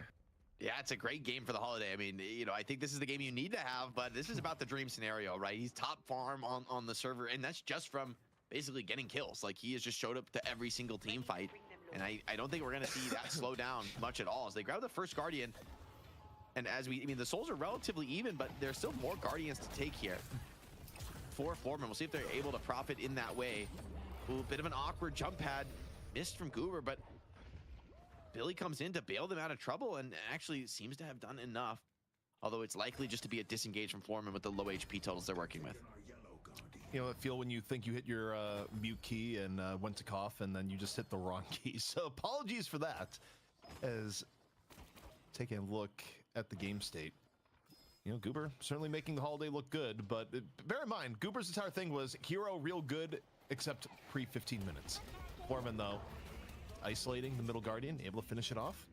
Yeah, it's a great game for the holiday. I mean, you know, I think this is the game you need to have, but this is about the dream scenario, right? He's top farm on the server, and that's just from basically getting kills. Like, he has just showed up to every single team fight, and I don't think we're going to see that slow down much at all. As they grab the first Guardian, and I mean, the souls are relatively even, but there's still more Guardians to take here. For Floormen, we'll see if they're able to profit in that way. Ooh, bit of an awkward jump pad, missed from Goober, but Billy comes in to bail them out of trouble and actually seems to have done enough. Although it's likely just to be a disengage from Floormen with the low HP totals they're working with. You know that feel when you think you hit your mute key and went to cough and then you just hit the wrong key. So apologies for that. As taking a look at the game state. You know, Goober certainly making the holiday look good, but bear in mind, Goober's entire thing was hero real good, except pre-15 minutes. Floormen, though, isolating the middle Guardian, able to finish it off.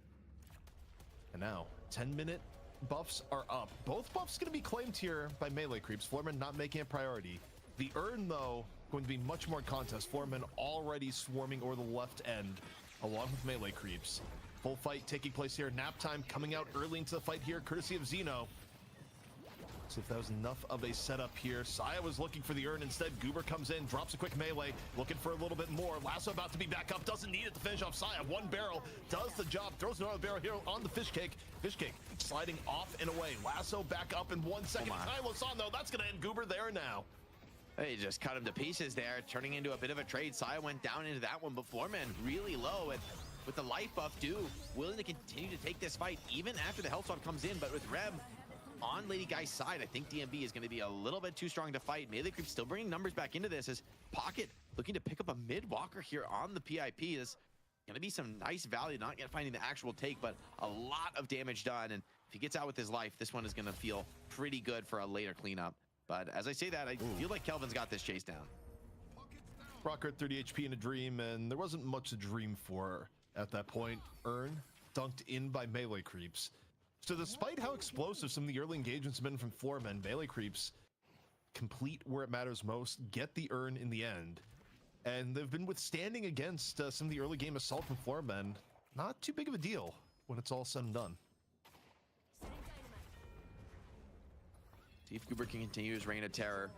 And now, 10-minute buffs are up. Both buffs going to be claimed here by melee creeps. Floormen not making a priority. The urn, though, going to be much more contest. Floormen already swarming over the left end, along with melee creeps. Full fight taking place here. Nap time coming out early into the fight here, courtesy of Xeno. See if that was enough of a setup here. Saya was looking for the urn. Instead, Goober comes in, drops a quick melee, looking for a little bit more. Lasso about to be back up, doesn't need it to finish off Saya. One barrel does the job, throws another barrel here on the fish cake. Fish cake sliding off and away. Lasso back up in 1 second. Kylo's on, though. That's going to end Goober there now. They just cut him to pieces there, turning into a bit of a trade. Saya went down into that one, but Floormen really low, and with the life buff due, willing to continue to take this fight even after the health swap comes in. But with Rem on Lady Guy's side, I think DMB is going to be a little bit too strong to fight. Melee Creep still bringing numbers back into this as Pocket looking to pick up a mid walker here on the PIP. Is going to be some nice value, not yet finding the actual take, but a lot of damage done. And if he gets out with his life, this one is going to feel pretty good for a later cleanup. But as I say that, I feel like Kelvin's got this chase down. Rocker at 30 HP in a dream, and there wasn't much to dream for at that point. Urn dunked in by melee creeps. So despite how explosive some of the early engagements have been from Floormen, melee creeps complete where it matters most, get the urn in the end. And they've been withstanding against some of the early game assault from Floormen. Not too big of a deal when it's all said and done. See if Goober can continue his reign of terror.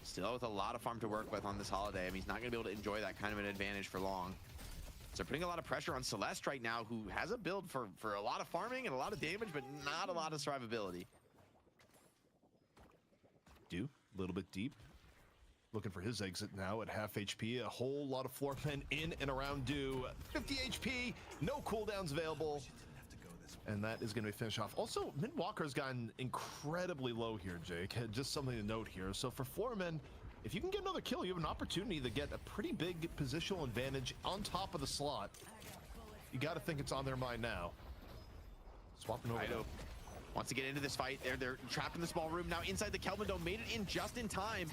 Still with a lot of farm to work with on this holiday. I mean, he's not going to be able to enjoy that kind of an advantage for long. So putting a lot of pressure on Celeste right now, who has a build for a lot of farming and a lot of damage, but not a lot of survivability. Do a little bit deep. Looking for his exit now at half HP. A whole lot of Floormen in and around Do. 50 HP, no cooldowns available. And that is going to be finished off. Also, Mid Walker's gotten incredibly low here, Jake. Just something to note here. So for Floormen, if you can get another kill, you have an opportunity to get a pretty big positional advantage on top of the slot. You got to think it's on their mind now. Swapping over. Ido wants to get into this fight. They're trapped in the small room now inside the Kelvin Dome. Made it in just in time.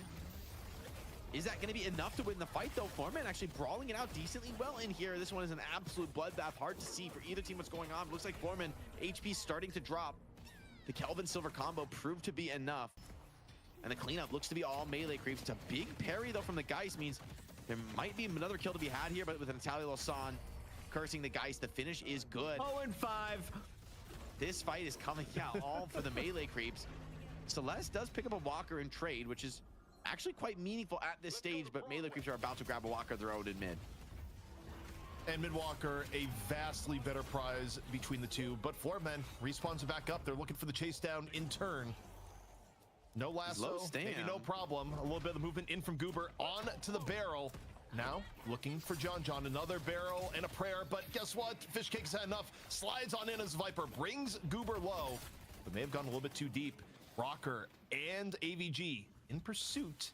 Is that going to be enough to win the fight, though? Floormen actually brawling it out decently well in here. This one is an absolute bloodbath. Hard to see for either team what's going on. Looks like Floormen HP starting to drop. The Kelvin Silver combo proved to be enough. And the cleanup looks to be all melee creeps. It's a big parry, though, from the Geist. Means there might be another kill to be had here, but with Natalia Lawson cursing the Geist, the finish is good. 0-5. This fight is coming out all for the melee creeps. Celeste does pick up a walker in trade, which is actually quite meaningful at this stage, but melee creeps are about to grab a walker of their own in mid. And Mid Walker, a vastly better prize between the two, but Floormen respawns back up. They're looking for the chase down in turn. No lasso, maybe no problem. A little bit of movement in from Goober on to the barrel. Now looking for John. Another barrel and a prayer, but guess what? Fish Cake's had enough. Slides on in as Viper, brings Goober low, but may have gone a little bit too deep. Rocker and AVG in pursuit.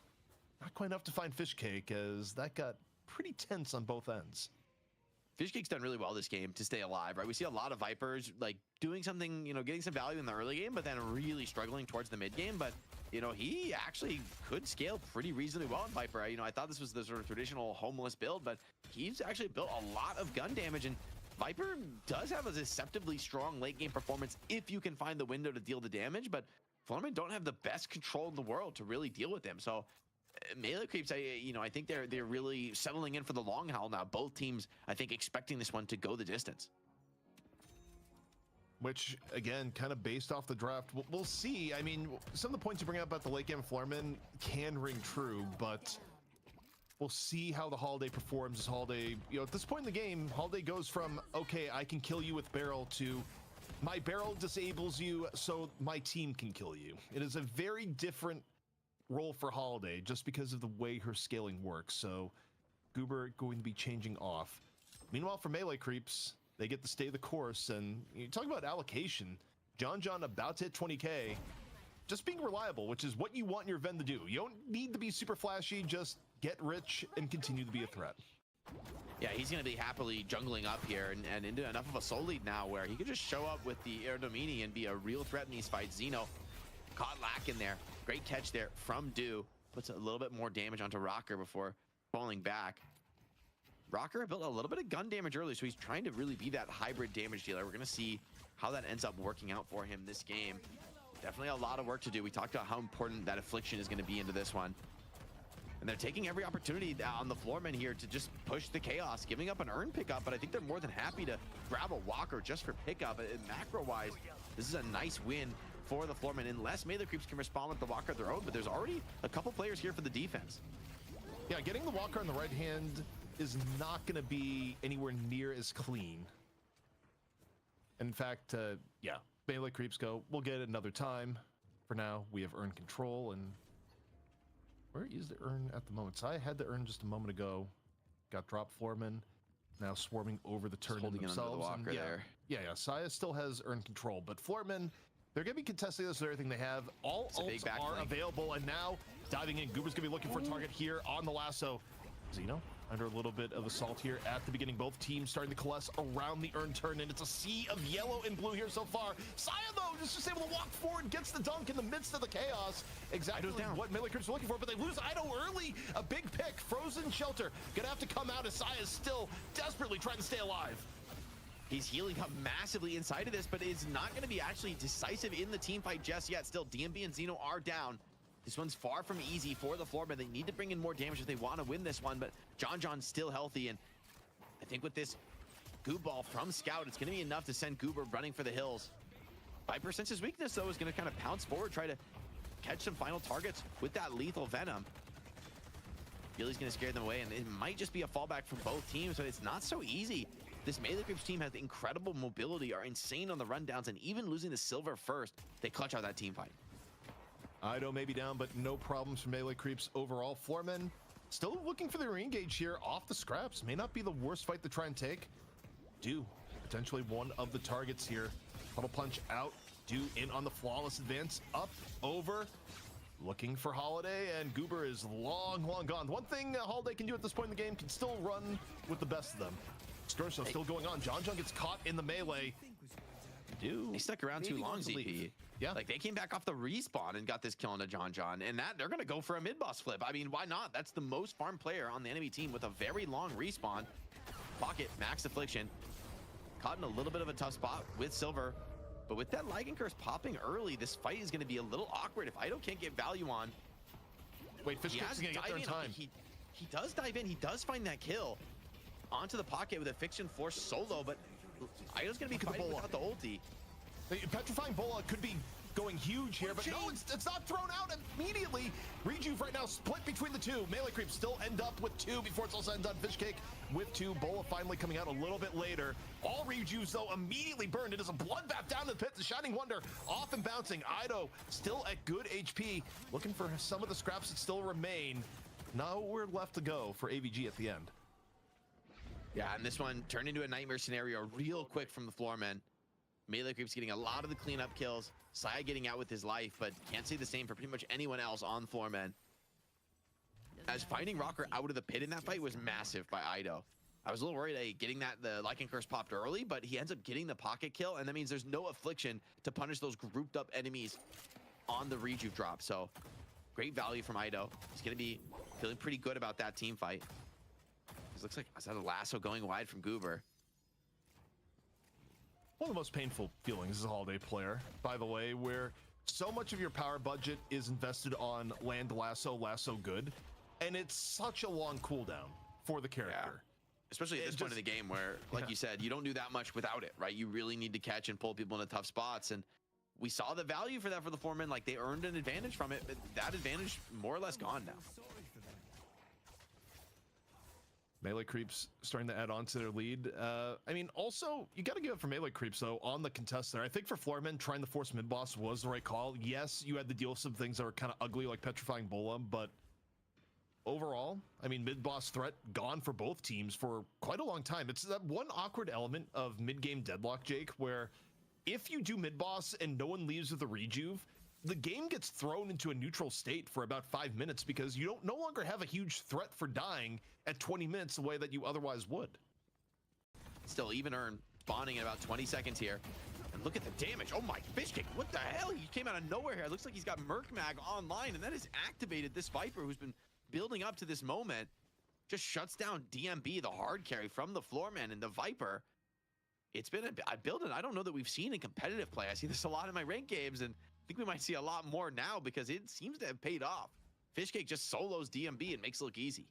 Not quite enough to find Fish Cake, as that got pretty tense on both ends. Fish Cake's done really well this game to stay alive, right? We see a lot of Vipers like doing something, you know, getting some value in the early game, but then really struggling towards the mid game. But, you know, he actually could scale pretty reasonably well in Viper. You know, I thought this was the sort of traditional homeless build, but he's actually built a lot of gun damage, and Viper does have a deceptively strong late game performance if you can find the window to deal the damage, but Florman don't have the best control in the world to really deal with him. So Melee Creeps, I think they're really settling in for the long haul now. Both teams, I think, expecting this one to go the distance. Which, again, kind of based off the draft, we'll see. I mean, some of the points you bring up about the late game Florman can ring true, but we'll see how the Holiday performs. As Holiday, at this point in the game, Holiday goes from, okay, I can kill you with barrel to my barrel disables you so my team can kill you. It is a very different role for Holiday just because of the way her scaling works. So Goober going to be changing off. Meanwhile, for Melee Creeps, they get to stay the course. And you talk about allocation. John about to hit 20K. Just being reliable, which is what you want your Ven to do. You don't need to be super flashy, just get rich and continue to be a threat. Yeah, he's going to be happily jungling up here and into enough of a soul lead now where he could just show up with the Air Domini and be a real threat in these fights. Xeno caught Lack in there. Great catch there from Do. Puts a little bit more damage onto Rocker before falling back. Rocker built a little bit of gun damage early, so he's trying to really be that hybrid damage dealer. We're going to see how that ends up working out for him this game. Definitely a lot of work to do. We talked about how important that affliction is going to be into this one. And they're taking every opportunity on the Floormen here to just push the chaos, giving up an earn pickup, but I think they're more than happy to grab a Walker just for pickup. And macro-wise, this is a nice win for the Floormen, unless Melee Creeps can respond with the Walker of their own, but there's already a couple players here for the defense. Yeah, getting the Walker on the right hand is not going to be anywhere near as clean. In fact, yeah, Melee Creeps go, we'll get it another time. For now, we have earned control, and where is the urn at the moment? So I had the urn just a moment ago. Got dropped Floorman. Now swarming over the turn themselves. The Walker and there. Yeah. Saya still has urn control, but Floorman, they're going to be contesting this with everything they have. All ults are available, and now diving in. Goober's going to be looking for a target here on the lasso. Xeno under a little bit of assault here at the beginning. Both teams starting to coalesce around the urn turn, and it's a sea of yellow and blue here so far. Saya, though, just able to walk forward, gets the dunk in the midst of the chaos. Exactly what Melee Creeps are looking for, but they lose Ido early. A big pick, Frozen Shelter. Gonna have to come out as Saya's still desperately trying to stay alive. He's healing up massively inside of this, but is not going to be actually decisive in the team fight just yet. Still, DMB and Xeno are down. This one's far from easy for the Floormen. They need to bring in more damage if they want to win this one, but John's still healthy, and I think with this Goob Ball from Scout, it's going to be enough to send Goober running for the hills. Viper, since his weakness, though, is going to kind of pounce forward, try to catch some final targets with that lethal Venom. Billy's going to scare them away, and it might just be a fallback from both teams, but it's not so easy. This Melee Creeps team has incredible mobility, are insane on the rundowns, and even losing the silver first, they clutch out that team fight. Ido may be down, but no problems for Melee Creeps overall. Floormen still looking for the re-engage here off the scraps. May not be the worst fight to try and take. Do potentially one of the targets here. Puddle Punch out. Do in on the flawless advance. Up, over. Looking for Holiday, and Goober is long gone. One thing Holiday can do at this point in the game, can still run with the best of them. Skirmish still going on. John gets caught in the melee. They stuck around too long, ZP. Yeah. Like, they came back off the respawn and got this kill into John, and that they're going to go for a mid-boss flip. I mean, why not? That's the most farm player on the enemy team with a very long respawn. Pocket, Max Affliction. Caught in a little bit of a tough spot with Silver. But with that Lycan Curse popping early, this fight is going to be a little awkward if Ido can't get value on. Wait, Fishcake's going to get there in time. He does dive in. He does find that kill. Onto the pocket with a Fiction Force solo, but Ido's going to be fighting without the ulti. Petrifying Bola could be going huge here, but no, it's not thrown out immediately. Rejuve right now split between the two. Melee Creeps still end up with two before it's all said and done. Fishcake with two. Bola finally coming out a little bit later. All Rejuves, though, immediately burned. It is a bloodbath down to the pit. The Shining Wonder off and bouncing. Ido still at good HP. Looking for some of the scraps that still remain. Nowhere left to go for AVG at the end. Yeah, and this one turned into a nightmare scenario real quick from the Floormen. Melee Creeps getting a lot of the cleanup kills. Saya getting out with his life, but can't say the same for pretty much anyone else on Floormen. As finding Rocker out of the pit in that fight was massive by Ido. I was a little worried getting the Lycan Curse popped early, but he ends up getting the pocket kill, and that means there's no affliction to punish those grouped up enemies on the Rejuve drop. So great value from Ido. He's going to be feeling pretty good about that team fight. This looks like, is that a lasso going wide from Goober? one of the most painful feelings as a Holiday player, by the way, where so much of your power budget is invested on land lasso good, and it's such a long cooldown for the character. Especially at this point of the game where, like you said, you don't do that much without it, right? You really need to catch and pull people into tough spots. And we saw the value for that for the Foreman. Like, they earned an advantage from it, but that advantage more or less gone now. Melee creeps starting to add on to their lead. I mean, also, you got to give it for melee creeps, though, on the contest there. I think for Floorman, trying to force mid-boss was the right call. Yes, you had to deal with some things that were kind of ugly, like Petrifying Bola, but overall, I mean, mid-boss threat gone for both teams for quite a long time. It's that one awkward element of mid-game deadlock, Jake, where if you do mid-boss and no one leaves with a rejuve, the game gets thrown into a neutral state for about 5 minutes because you don't no longer have a huge threat for dying at 20 minutes the way that you otherwise would. Still, even earn spawning in about 20 seconds here. And look at the damage. Oh my, Fish Kick, what the hell? He came out of nowhere here. It looks like he's got Merc Mag online, and that has activated this Viper who's been building up to this moment. Just shuts down DMB, the hard carry from the Floorman, and the Viper. It's been a build that I don't know that we've seen in competitive play. I see this a lot in my ranked games, and I think we might see a lot more now because it seems to have paid off. Fishcake just solos DMB and makes it look easy.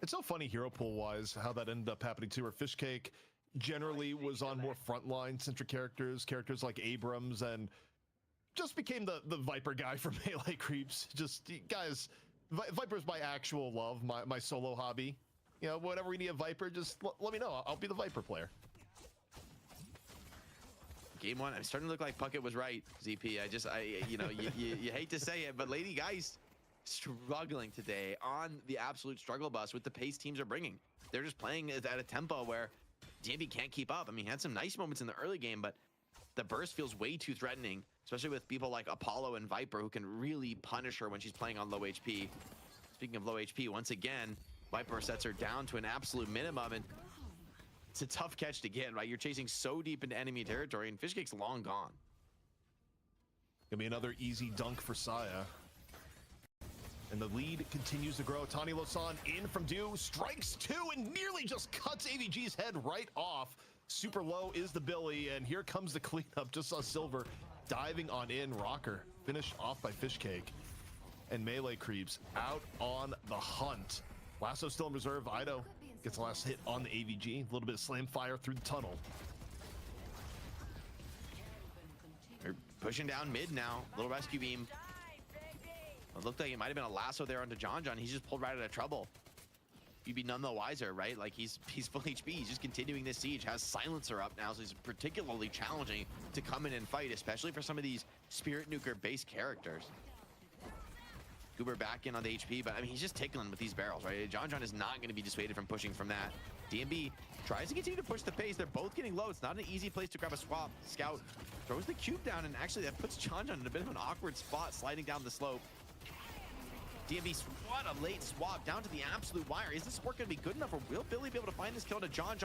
It's so funny hero pool wise how that ended up happening too, where Fishcake generally was on more frontline centric characters like Abrams, and just became the Viper guy for melee creeps. Just, guys, Viper's my actual love, my solo hobby. You know, whenever we need a Viper, just let me know. I'll be the Viper player. Game one, I'm starting to look like Puckett was right, ZP. You know, you hate to say it, but Lady Geist struggling today on the absolute struggle bus with the pace teams are bringing. They're just playing at a tempo where DMB can't keep up. I mean, he had some nice moments in the early game, but the burst feels way too threatening, especially with people like Apollo and Viper who can really punish her when she's playing on low HP. Speaking of low HP, once again, Viper sets her down to an absolute minimum, and it's a tough catch to get, right? You're chasing so deep into enemy territory, and Fishcake's long gone. Gonna be another easy dunk for Saya. And the lead continues to grow. Tani Losan in from Dew, strikes two, and nearly just cuts AVG's head right off. Super low is the Billy, and here comes the cleanup. Just saw Silver diving on in. Rocker finished off by Fishcake. And melee creeps out on the hunt. Lasso still in reserve. Ido gets the last hit on the AVG. A little bit of slam fire through the tunnel. They're pushing down mid now. Little rescue beam. It looked like it might have been a lasso there onto John. He's just pulled right out of trouble. You'd be none the wiser, right? Like, he's full HP. He's just continuing this siege. Has silencer up now, so he's particularly challenging to come in and fight, especially for some of these Spirit Nuker-based characters. Goober back in on the HP, but I mean, he's just tickling with these barrels, right? John is not going to be dissuaded from pushing from that. DMB tries to continue to push the pace. They're both getting low. It's not an easy place to grab a swap. Scout throws the cube down, and actually that puts John in a bit of an awkward spot, sliding down the slope. DMB, what a late swap down to the absolute wire. Is this support going to be good enough, or will Billy be able to find this kill to John?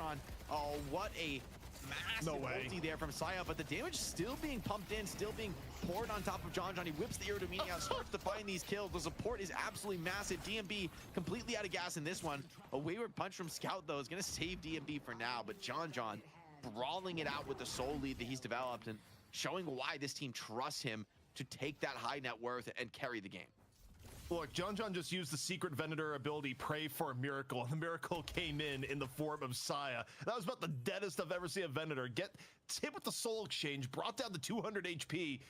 Oh, what a massive ulti there from Saya, but the damage still being pumped in, still being poured on top of John. He whips the Iridumini out, starts to find these kills. The support is absolutely massive. DMB completely out of gas in this one. A wayward punch from Scout, though, is going to save DMB for now, but John brawling it out with the soul lead that he's developed and showing why this team trusts him to take that high net worth and carry the game. Look, John just used the secret Venator ability, Pray for a Miracle, and the miracle came in the form of Saya. That was about the deadest I've ever seen a Venator. Gets hit with the Soul Exchange, brought down to 200 HP.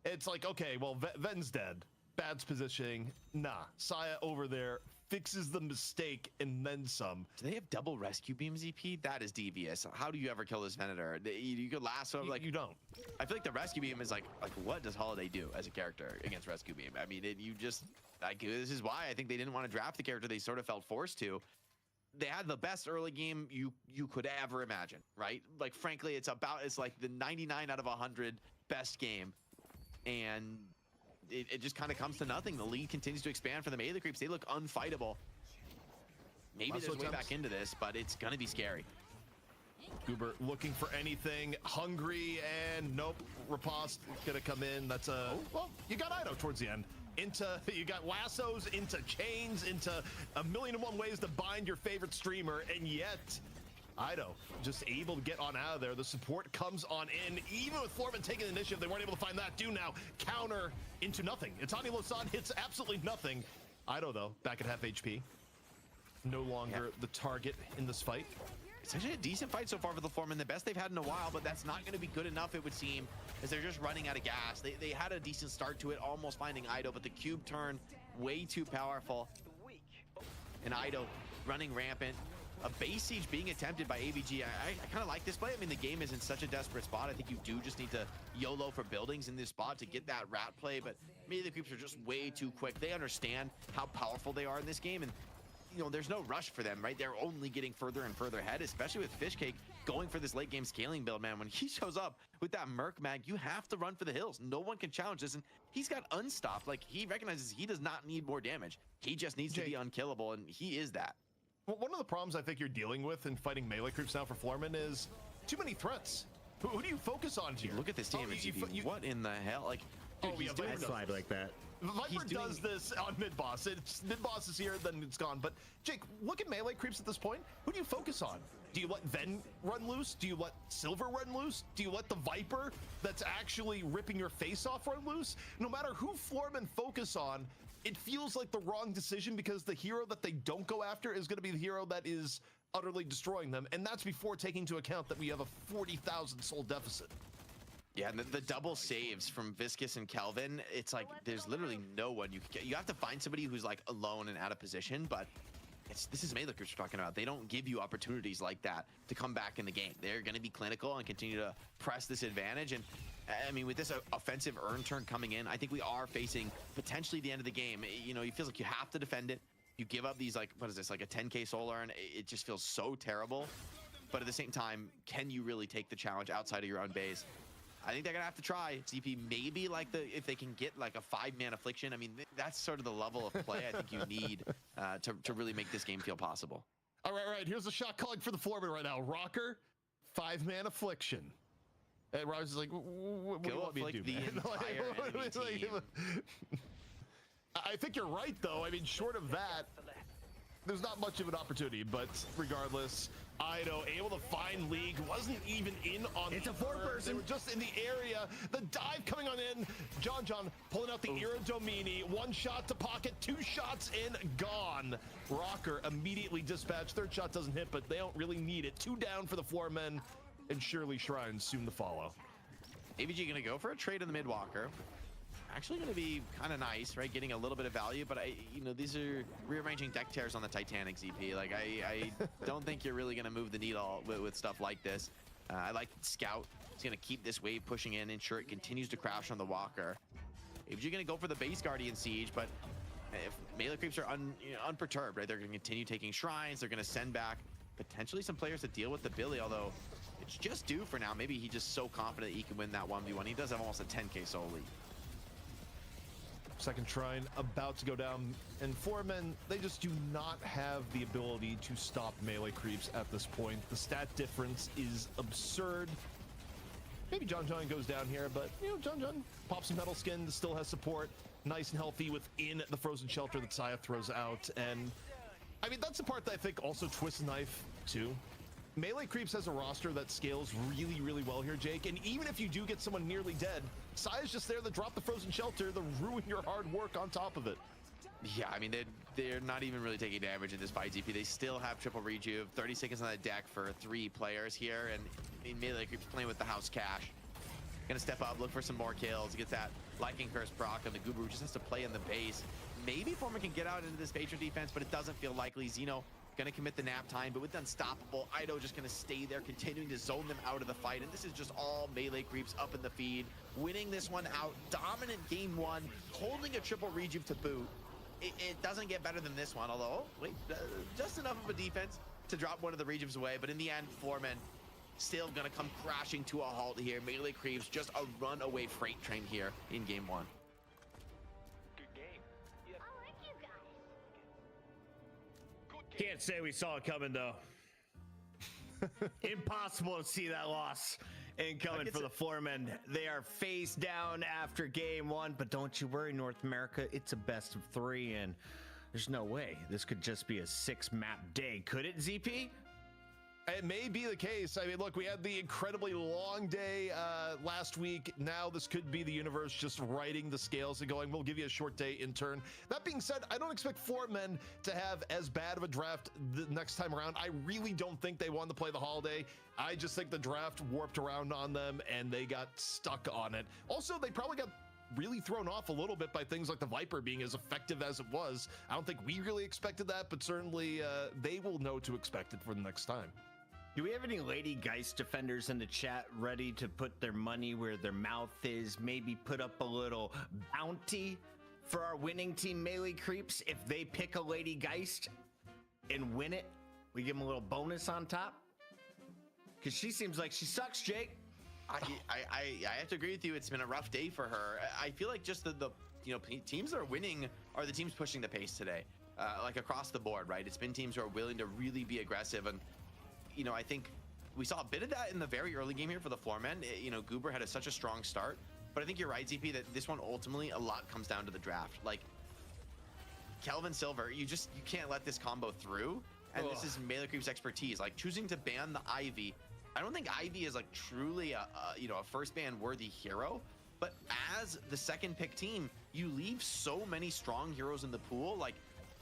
It's like, okay, well, Ven's dead. Bad's positioning. Nah, Saya over there fixes the mistake and then some. Do they have double rescue beams, EP? That is devious. How do you ever kill this Venator? You could lasso, like, you don't. I feel like the rescue beam is like what does Holiday do as a character against rescue beam? I mean, this is why I think they didn't want to draft the character. They sort of felt forced to. They had the best early game you could ever imagine, right? Like, frankly, it's like the 99 out of 100 best game, and it just kind of comes to nothing. The lead continues to expand for the melee creeps. They look unfightable. Maybe there's a way back into this, but it's gonna be scary. Goober looking for anything, hungry, and nope. Riposte gonna come in. That's well, you got Ido towards the end. You got lassos, into chains, into 1,000,001 ways to bind your favorite streamer, and yet Ido just able to get on out of there. The support comes on in. Even with Florman taking the initiative, they weren't able to find that. Do now counter into nothing. Itani Losan hits absolutely nothing. Ido, though, back at half HP. No longer the target in this fight. It's actually a decent fight so far for the Foreman, the best they've had in a while, but that's not going to be good enough, it would seem, as they're just running out of gas. They had a decent start to it, almost finding Ido, but the cube turn way too powerful. And Ido running rampant. A base siege being attempted by ABG. I kind of like this play. I mean, the game is in such a desperate spot. I think you do just need to YOLO for buildings in this spot to get that rat play, but maybe the creeps are just way too quick. They understand how powerful they are in this game, and you know, there's no rush for them, right? They're only getting further and further ahead, especially with Fishcake going for this late game scaling build, man. When he shows up with that Merc Mag, you have to run for the hills. No one can challenge this, and he's got unstopped. Like, he recognizes he does not need more damage. He just needs to be unkillable, and he is that. Well, one of the problems I think you're dealing with in fighting melee creeps now for Florman is too many threats. Who do you focus on here? Look at this damage. What in the hell? Like, dude, he's doing slide like that. Viper does this on mid-boss. Mid-boss is here, then it's gone. But, Jake, look at melee creeps at this point. Who do you focus on? Do you let Ven run loose? Do you let Silver run loose? Do you let the Viper that's actually ripping your face off run loose? No matter who Florman focus on, it feels like the wrong decision because the hero that they don't go after is going to be the hero that is utterly destroying them. And that's before taking into account that we have a 40,000 soul deficit. Yeah, and the double saves from Viscus and Kelvin, it's like there's literally no one you can get. You have to find somebody who's like alone and out of position, but this is melee creeps we're talking about. They don't give you opportunities like that to come back in the game. They're going to be clinical and continue to press this advantage. And I mean, with this offensive earn turn coming in, I think we are facing potentially the end of the game. You know, it feels like you have to defend it. You give up these, like, what is this, like a 10k soul earn? It just feels so terrible. But at the same time, can you really take the challenge outside of your own base? I think they're gonna have to try. ZP maybe like if they can get like a 5-man affliction. I mean, that's sort of the level of play I think you need to really make this game feel possible. All right. Here's a shot calling for the Foreman right now. Rocker, 5-man affliction. And Rogers is like, what do you want me to do, the entire enemy team. I think you're right, though. I mean, short of that, there's not much of an opportunity. But regardless, Ido able to find League, wasn't even in on it's a 4-person. They were just in the area. The dive coming on in. John pulling out the Iradomini. 1 shot to pocket, 2 shots in, gone. Rocker immediately dispatched. 3rd shot doesn't hit, but they don't really need it. 2 down for the 4 men, and surely Shrines soon to follow. AVG gonna go for a trade in the mid-walker. Actually gonna be kind of nice, right? Getting a little bit of value, but you know, these are rearranging deck tears on the Titanic, ZP. Like, I don't think you're really gonna move the needle with stuff like this. I like Scout. He's gonna keep this wave pushing in, ensure it continues to crash on the walker. AVG gonna go for the base Guardian Siege, but if melee creeps are unperturbed, right? They're gonna continue taking shrines. They're gonna send back potentially some players to deal with the Billy, although it's just due for now. Maybe he's just so confident he can win that 1v1. He does have almost a 10k soul lead. Second shrine about to go down, and 4 men, they just do not have the ability to stop melee creeps at this point. The stat difference is absurd. Maybe John goes down here, but you know, John pops some metal skin, still has support, nice and healthy within the frozen shelter that Saya throws out. And I mean, that's the part that I think also twists knife too. Melee Creeps has a roster that scales really, really well here, Jake. And even if you do get someone nearly dead, Saya's just there to drop the frozen shelter, to ruin your hard work on top of it. Yeah, I mean, they're not even really taking damage in this fight, ZP. They still have triple rejuve, 30 seconds on the deck for 3 players here, and Melee Creeps playing with the house cash. Gonna step up, look for some more kills, get that Liking Curse proc, and the Gubru just has to play in the base. Maybe Foreman can get out into this Patron defense, but it doesn't feel likely. Xeno gonna commit the nap time, but with Unstoppable, Ido just gonna stay there, continuing to zone them out of the fight. And this is just all Melee Creeps up in the feed, winning this one out. Dominant game 1, holding a triple rejuve to boot. It doesn't get better than this one, although, wait, just enough of a defense to drop one of the rejuves away. But in the end, Foreman still gonna come crashing to a halt here. Melee Creeps just a runaway freight train here in game 1. Can't say we saw it coming, though. Impossible to see that loss incoming for the 4 men. They are face down after game 1, but don't you worry, North America. It's a best of 3, and there's no way this could just be a 6-map day. Could it, ZP? It may be the case. I mean, look, we had the incredibly long day last week. Now this could be the universe just writing the scales and going, we'll give you a short day in turn. That being said, I don't expect Floormen to have as bad of a draft the next time around. I really don't think they wanted to play the holiday. I just think the draft warped around on them and they got stuck on it. Also, they probably got really thrown off a little bit by things like the Viper being as effective as it was. I don't think we really expected that, but certainly they will know to expect it for the next time. Do we have any Lady Geist defenders in the chat ready to put their money where their mouth is? Maybe put up a little bounty for our winning team Melee Creeps if they pick a Lady Geist and win it. We give them a little bonus on top. Because she seems like she sucks, Jake. I have to agree with you. It's been a rough day for her. I feel like just the teams that are winning are the teams pushing the pace today, like across the board, right? It's been teams who are willing to really be aggressive. And I think we saw a bit of that in the very early game here for the Floormen. Goober had such a strong start, but I think you're right, ZP, that this one ultimately a lot comes down to the draft. Like Kelvin Silver, you can't let this combo through, and this is Melee Creep's expertise. Like choosing to ban the Ivy. I don't think Ivy is like truly a first ban worthy hero, but as the second pick team, you leave so many strong heroes in the pool. Like,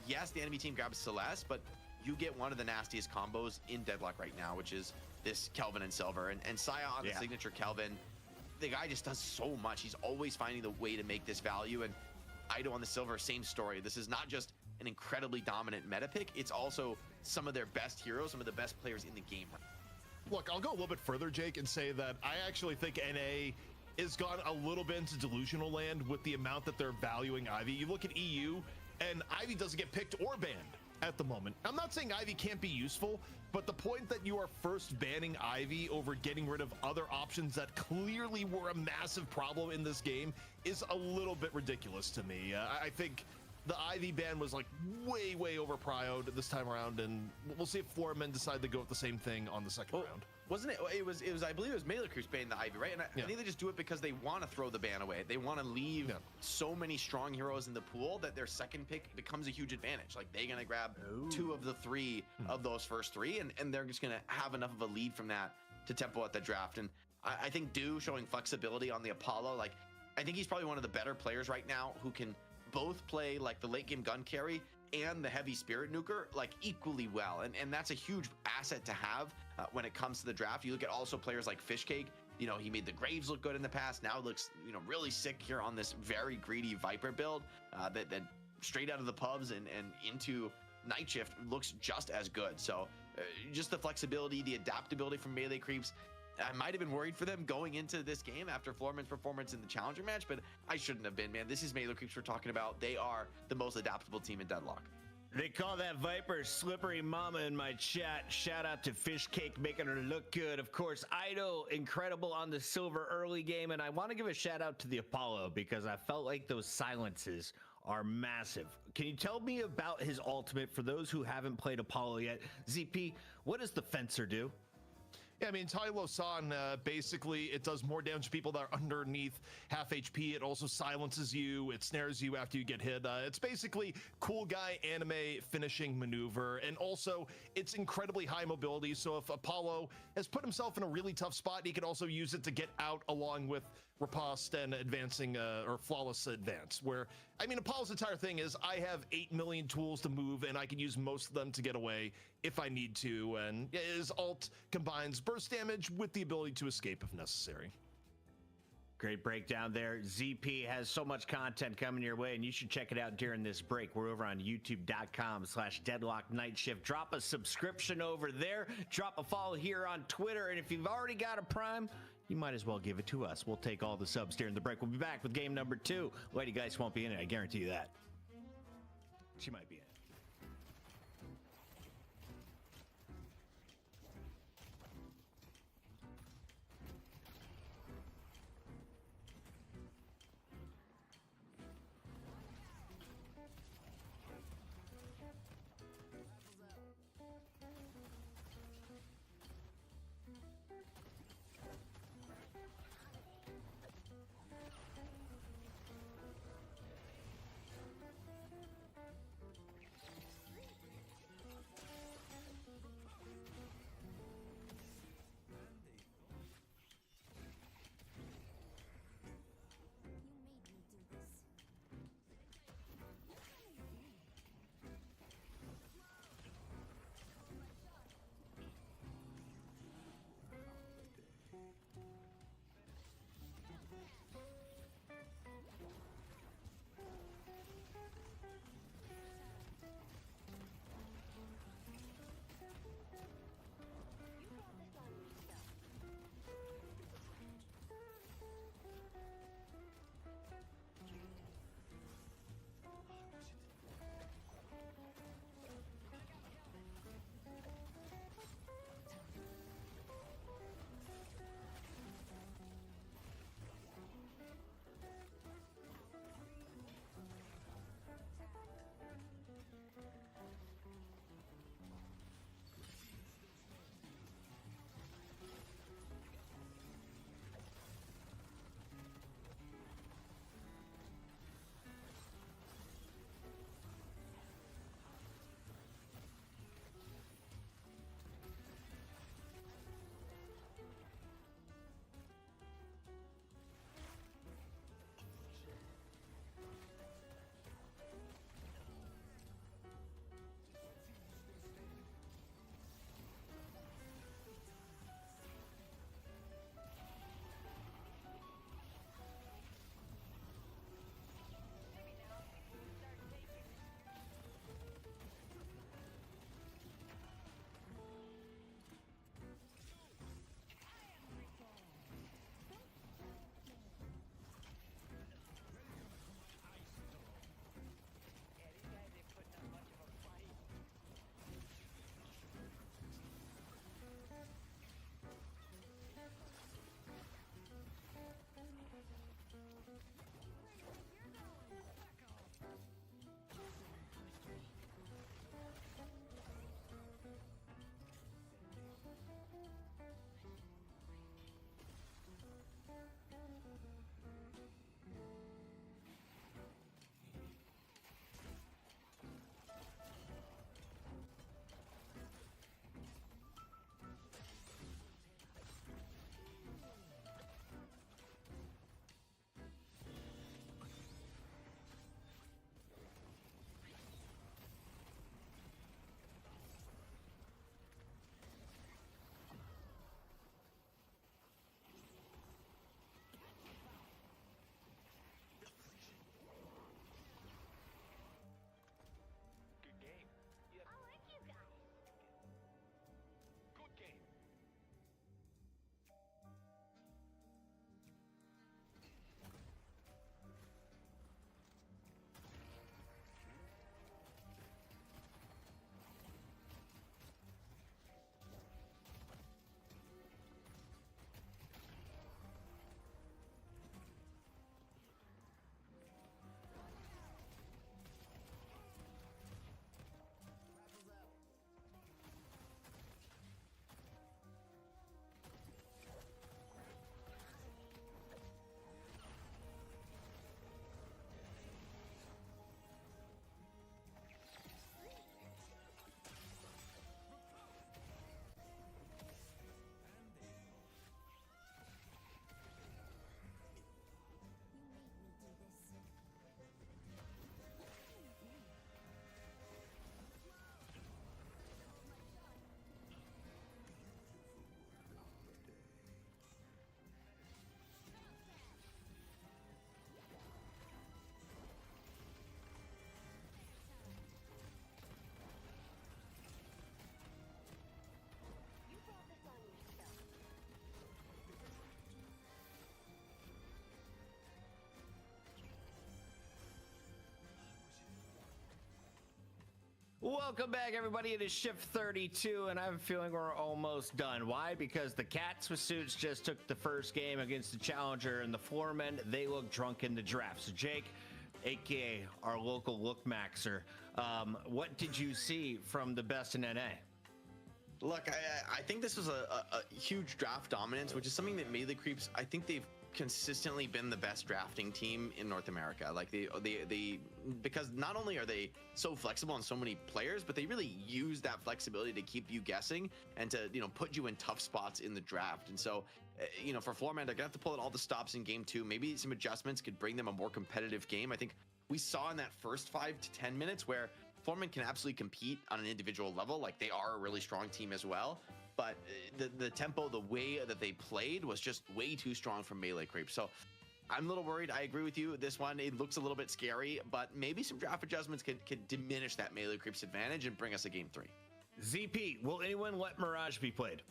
yes, the enemy team grabs Celeste, but you get one of the nastiest combos in Deadlock right now, which is this Kelvin and Silver. And Saya on the signature Kelvin, the guy just does so much. He's always finding the way to make this value. And Ido on the Silver, same story. This is not just an incredibly dominant meta pick, it's also some of their best heroes, some of the best players in the game. Look, I'll go a little bit further, Jake, and say that I actually think NA has gone a little bit into delusional land with the amount that they're valuing Ivy. You look at EU, and Ivy doesn't get picked or banned at the moment. I'm not saying Ivy can't be useful, but the point that you are first banning Ivy over getting rid of other options that clearly were a massive problem in this game is a little bit ridiculous to me. I think the Ivy ban was like way overprioed this time around, and we'll see if Floormen decide to go with the same thing on the second round. Wasn't it? It was. I believe it was Melee Creeps banning the Ivy, right? And I think they just do it because they want to throw the ban away. They want to leave so many strong heroes in the pool that their second pick becomes a huge advantage. Like they're gonna grab 2 of the 3 of those first 3, and they're just gonna have enough of a lead from that to tempo at the draft. And I think Do showing flexibility on the Apollo. Like I think he's probably one of the better players right now who can both play like the late game gun carry and the heavy spirit nuker like equally well, and that's a huge asset to have when it comes to the draft. You look at also players like Fishcake. He made the Graves look good in the past. Now it looks really sick here on this very greedy Viper build that straight out of the pubs and into Night Shift looks just as good. So just the flexibility, the adaptability from Melee Creeps. I might have been worried for them going into this game after Floormen's performance in the Challenger match, but I shouldn't have been, man. This is Melee Creeps we're talking about. They are the most adaptable team in Deadlock. They call that Viper Slippery Mama in my chat. Shout out to Fishcake making her look good. Of course, Ido, incredible on the Silver early game. And I want to give a shout out to the Apollo because I felt like those silences are massive. Can you tell me about his ultimate for those who haven't played Apollo yet? ZP, what does the Fencer do? Yeah, I mean, Tylo-san, basically, it does more damage to people that are underneath half HP. It also silences you. It snares you after you get hit. It's basically cool guy anime finishing maneuver. And also, it's incredibly high mobility. So if Apollo has put himself in a really tough spot, he can also use it to get out along with Riposte and advancing or flawless advance, where I mean Apollo's entire thing is I have 8 million tools to move and I can use most of them to get away if I need to, and his ult combines burst damage with the ability to escape if necessary. Great breakdown there. ZP has so much content coming your way, and you should check it out during this break. We're over on youtube.com/Deadlock Night Shift. Drop a subscription over there. Drop a follow here on Twitter. And if you've already got a Prime, you might as well give it to us. We'll take all the subs during the break. We'll be back with game number 2. Lady Geist won't be in it. I guarantee you that. She might be in it. Welcome back, everybody. It is Shift 32, and I have a feeling we're almost done. Why? Because the Cats with Suits just took the first game against the Challenger, and the Floormen, they look drunk in the draft. So, Jake, a.k.a. our local Look Maxer, what did you see from the best in NA? Look, I think this was a huge draft dominance, which is something that Melee Creeps, I think they've consistently been the best drafting team in North America. Like they because not only are they so flexible on so many players, but they really use that flexibility to keep you guessing and to, you know, put you in tough spots in the draft. And so, you know, for Floormen, they're gonna have to pull out all the stops in game 2. Maybe some adjustments could bring them a more competitive game. I think we saw in that first 5 to 10 minutes where Floormen can absolutely compete on an individual level. Like, they are a really strong team as well. But the tempo, the way that they played was just way too strong for Melee Creep. So I'm a little worried. I agree with you. This one, it looks a little bit scary, but maybe some draft adjustments could diminish that Melee Creep's advantage and bring us a game 3. ZP, will anyone let Mirage be played?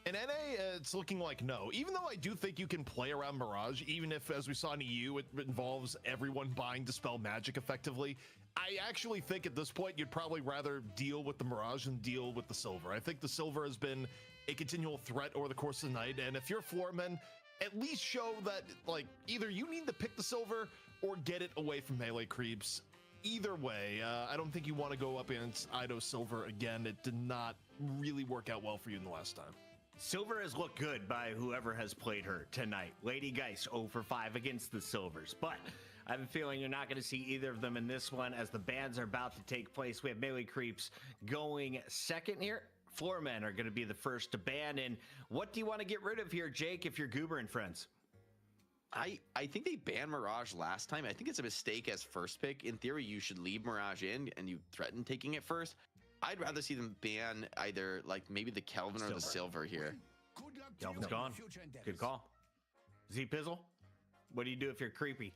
In NA, it's looking like no. Even though I do think you can play around Mirage, even if, as we saw in EU, it involves everyone buying Dispel Magic effectively. I actually think at this point, you'd probably rather deal with the Mirage than deal with the Silver. I think the Silver has been a continual threat over the course of the night. And if you're Floormen, at least show that, like, either you need to pick the Silver or get it away from Melee Creeps. Either way, I don't think you want to go up against Ido Silver again. It did not really work out well for you in the last time. Silver has looked good by whoever has played her tonight. Lady Geist 0 for 5 against the Silvers. But I have a feeling you're not going to see either of them in this one as the bans are about to take place. We have Melee Creeps going second here. Floormen are going to be the first to ban. And what do you want to get rid of here, Jake, if you're Goober and friends? I think they banned Mirage last time. I think it's a mistake as first pick. In theory, you should leave Mirage in and you threaten taking it first. I'd rather see them ban either, like, maybe the Kelvin or the Silver here. Kelvin's gone. Good call. Z-Pizzle, what do you do if you're creepy?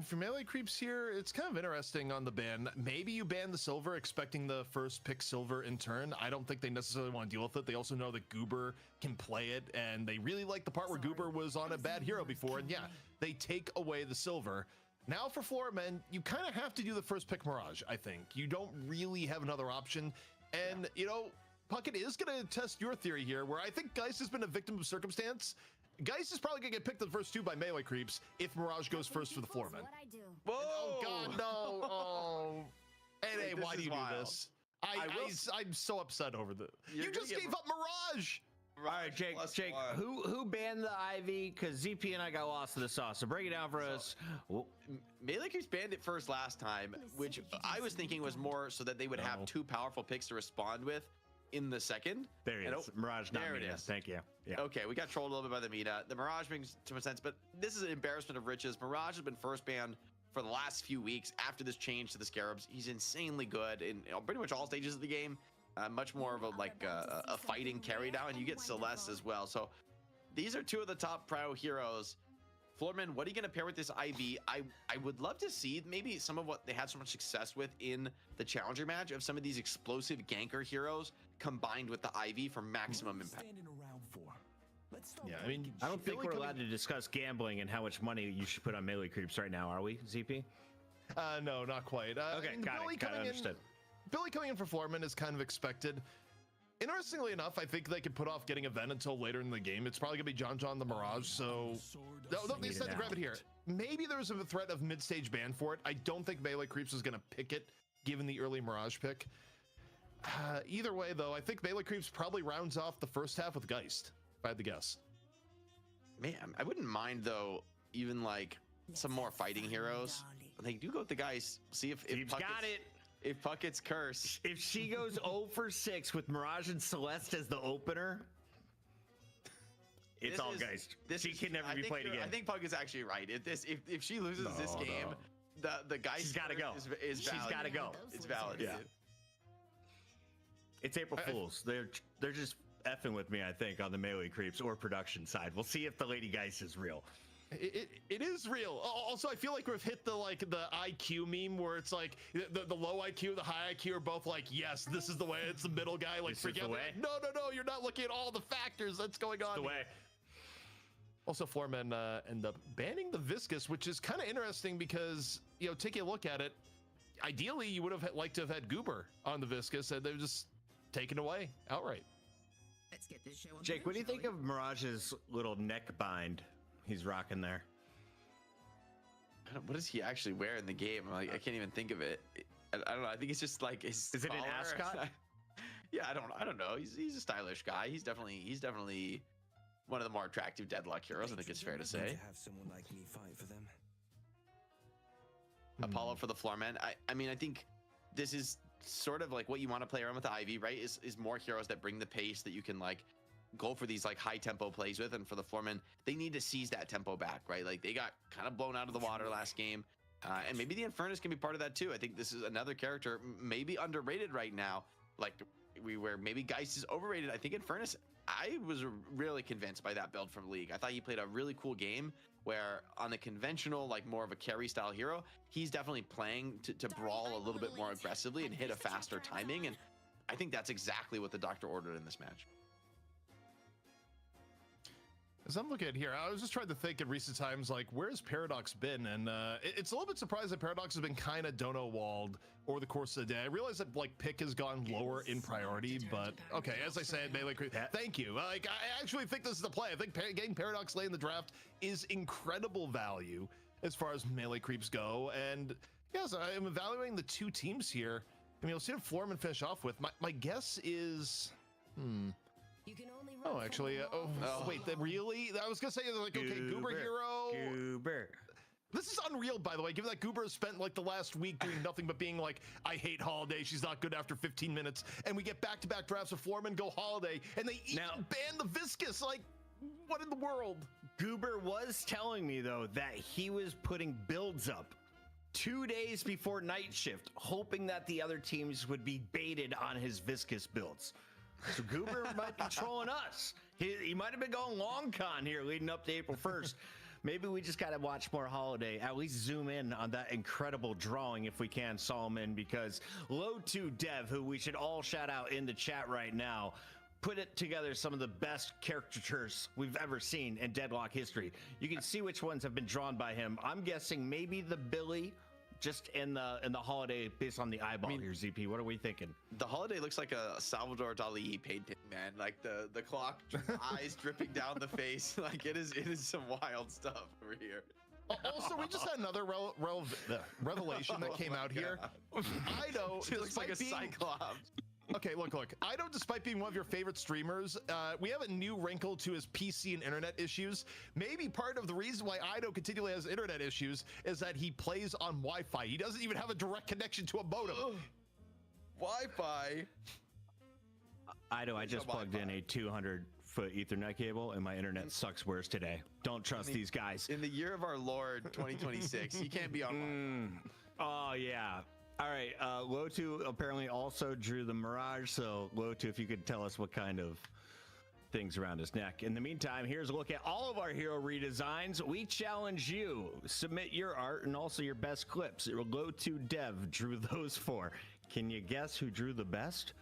For Melee Creeps here, it's kind of interesting on the ban. Maybe you ban the Silver, expecting the first pick Silver in turn. I don't think they necessarily want to deal with it. They also know that Goober can play it, and they really like the part where Goober was on a bad hero before, and yeah, they take away the Silver. Now for Floormen, you kind of have to do the first pick Mirage, I think. You don't really have another option, and, you know, Puckett is going to test your theory here, where I think Geist has been a victim of circumstance. Geist is probably going to get picked the first 2 by Melee Creeps if Mirage goes first for the Floormen. Whoa! Oh, God, no. Oh. NA, why do you do this? I'm so upset over this. You just gave up Mirage! All right, Jake, who banned the Ivy? Because ZP and I got lost in the sauce. So break it down for us. Melee Creeps banned it first last time, which I was thinking was more so that they would have 2 powerful picks to respond with in the second. There it is. Mirage, not there Mina. it is. Thank you. Yeah. Okay, we got trolled a little bit by the Mina. The Mirage makes too much sense, but this is an embarrassment of riches. Mirage has been first banned for the last few weeks after this change to the Scarabs. He's insanely good in pretty much all stages of the game. Much more of a fighting carry down, and you get Celeste as well. So these are 2 of the top pro heroes. Floormen, what are you going to pair with this IV? I would love to see maybe some of what they had so much success with in the Challenger match of some of these explosive ganker heroes combined with the IV for maximum impact. Yeah, I mean, I don't think we're allowed to discuss gambling and how much money you should put on Melee Creeps right now, are we, ZP? No, not quite. Okay, I mean, got it, understood. Billy coming in for Floormen is kind of expected. Interestingly enough, I think they could put off getting Event until later in the game. It's probably going to be John John the Mirage, so... No, they said to grab it here. Maybe there's a threat of mid-stage ban for it. I don't think Melee Creeps is going to pick it, given the early Mirage pick. Either way, though, I think Melee Creeps probably rounds off the first half with Geist, if I had to guess. Man, I wouldn't mind, though, even, like, some more fighting heroes. They do go with the Geist. See if Puckett's got it. If Puckett's curse. If she goes 0 for 6 with Mirage and Celeste as the opener, it's all Geist. She can never be played again. I think Puckett's actually right. If she loses this game, the Geist she's got to go. Is valid. She's got to go. It's valid. Yeah. It's April Fools. They're just effing with me, I think, on the Melee Creeps or production side. We'll see if the Lady Geist is real. It is real. Also, I feel like we've hit the IQ meme where it's like the low IQ, the high IQ are both like, yes, this is the way. It's the middle guy. Like, forget it. No, you're not looking at all the factors that's going on. The way. Also, Floormen end up banning the Viscous, which is kind of interesting because, you know, taking a look at it, ideally, you would have liked to have had Goober on the Viscus, and they're just taken away outright. Let's get this show on. Jake, what do you think of Mirage's little neck bind he's rocking there? What does he actually wear in the game? Like, I can't even think of it. I don't know. I think it's just like his. Is it an collar. ascot? Yeah, I don't know. He's a stylish guy. He's definitely one of the more attractive Deadlock heroes. I think it's fair to say. Have someone like me fight for them. Apollo for the floor man. I mean, I think this is sort of like what you want to play around with the Ivy, right? Is more heroes that bring the pace that you can like go for these like high tempo plays with. And for the floormen, they need to seize that tempo back, right? Like they got kind of blown out of the water last game. And maybe the Infernus can be part of that too. I think this is another character maybe underrated right now. Like where maybe Geist is overrated. I think Infernus, I was really convinced by that build from League. I thought he played a really cool game where on a conventional, like more of a carry style hero, he's definitely playing to brawl a little bit more aggressively and hit a faster timing. And I think that's exactly what the Doctor ordered in this match. As I'm looking at here, I was just trying to think in recent times, like, where's Paradox been? And it's a little bit surprised that Paradox has been kind of dono-walled over the course of the day. I realize that, like, pick has gone lower in priority, but okay, as I said, Melee Creep, thank you. Like, I actually think this is the play. I think getting Paradox late in the draft is incredible value as far as Melee Creeps go. And yes, I am evaluating the two teams here. I mean, we'll see what Floorman finish off with. My guess is, You can only oh, actually, wait, really? I was gonna say, like, okay, Goober hero. Goober. This is unreal, by the way, given that Goober has spent, like, the last week doing nothing but being like, I hate Holiday, she's not good after 15 minutes, and we get back-to-back drafts of Floorman go Holiday, and they even ban the Viscus, like, what in the world? Goober was telling me, though, that he was putting builds up 2 days before Night Shift, hoping that the other teams would be baited on his Viscus builds. So Goober might be trolling us. He might have been going long con here leading up to April 1st. Maybe we just got to watch more Holiday, at least zoom in on that incredible drawing if we can, Solomon, because Low2 Dev, who we should all shout out in the chat right now, put it together some of the best caricatures we've ever seen in Deadlock history. You can see which ones have been drawn by him. I'm guessing maybe the Billy, just in the Holiday based on the eyeball here, ZP. What are we thinking? The Holiday looks like a Salvador Dali painting, man. Like the clock, eyes dripping down the face. Like it is some wild stuff over here. Also, we just had another revelation that came out here. Ido, she looks like a cyclops. Okay, look. Ido, despite being one of your favorite streamers, we have a new wrinkle to his PC and internet issues. Maybe part of the reason why Ido continually has internet issues is that he plays on Wi-Fi. He doesn't even have a direct connection to a modem. Wi-Fi? Ido, I just plugged in a 200-foot Ethernet cable, and my internet sucks worse today. Don't trust these guys. In the year of our Lord, 2026, you can't be on Wi-Fi. Oh, yeah. All right, Low2 apparently also drew the Mirage, so Low2, if you could tell us what kind of things around his neck. In the meantime, here's a look at all of our hero redesigns. We challenge you. Submit your art and also your best clips. Low2 Dev drew those four. Can you guess who drew the best?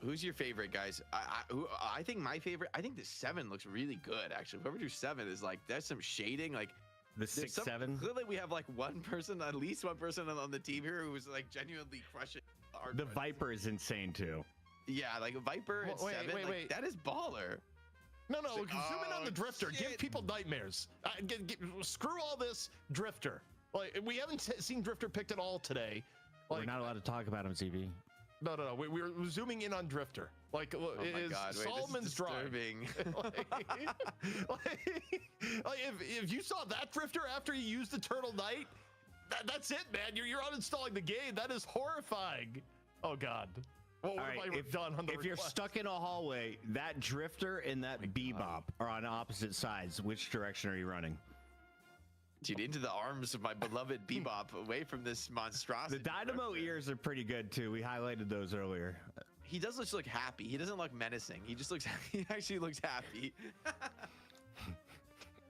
Who's your favorite, guys? I think my favorite, I think the 7 looks really good, actually. Whoever drew 7 is like, there's some shading, like, the 6-7. Clearly, we have like one person, at least one person on the team here who's like genuinely crushing. The Viper is insane too. Yeah, like Viper and 7. Wait. That is baller. No, zoom in on the Drifter. Shit. Give people nightmares. Screw all this Drifter. Like we haven't seen Drifter picked at all today. Like, we're not allowed to talk about him, ZB. No. We're zooming in on Drifter. Like, oh my God, Solomon's driving. If you saw that Drifter after you used Eternal Night, that's it, man. You're uninstalling the game. That is horrifying. Oh God. Well, what have I done on the if you're stuck in a hallway, that Drifter and that Bebop are on opposite sides. Which direction are you running? Dude, into the arms of my beloved Bebop, away from this monstrosity. The Dynamo ears are pretty good too. We highlighted those earlier. He does look happy. He doesn't look menacing. He just looks. He actually looks happy.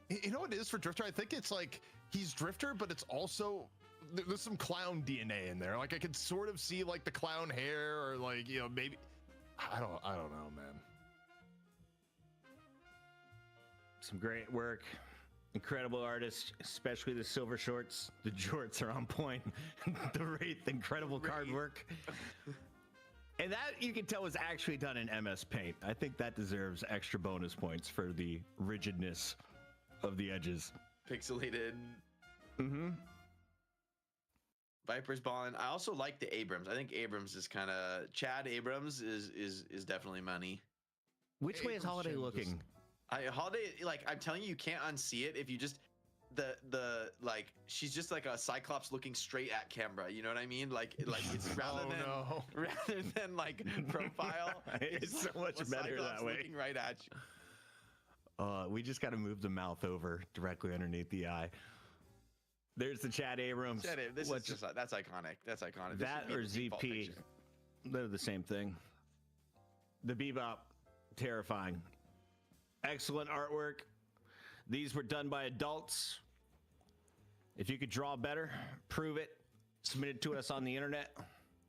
You know what it is for Drifter? I think it's like he's Drifter, but it's also there's some clown DNA in there. Like I could sort of see like the clown hair, or like maybe I don't know, man. Some great work Incredible artist, especially the silver shorts. The jorts are on point. The Wraith, incredible card work. And that, you can tell, was actually done in MS Paint. I think that deserves extra bonus points for the rigidness of the edges. Pixelated. Mm-hmm. Viper's balling. I also like the Abrams. I think Abrams is kind of... Chad Abrams is definitely money. Which way is Holiday looking? Holiday, like, I'm telling you, you can't unsee it if you just... The like, she's just like a Cyclops looking straight at camera. You know what I mean? Like it's rather than like profile. It's so much better Cyclops that way. Looking right at you. We just got to move the mouth over directly underneath the eye. There's the Chad Abrams. This is just that's iconic. That's iconic. This That should be or the default ZP. picture. They're the same thing. The Bebop, terrifying. Excellent artwork. These were done by adults. If you could draw better, prove it. Submit it to us on the internet.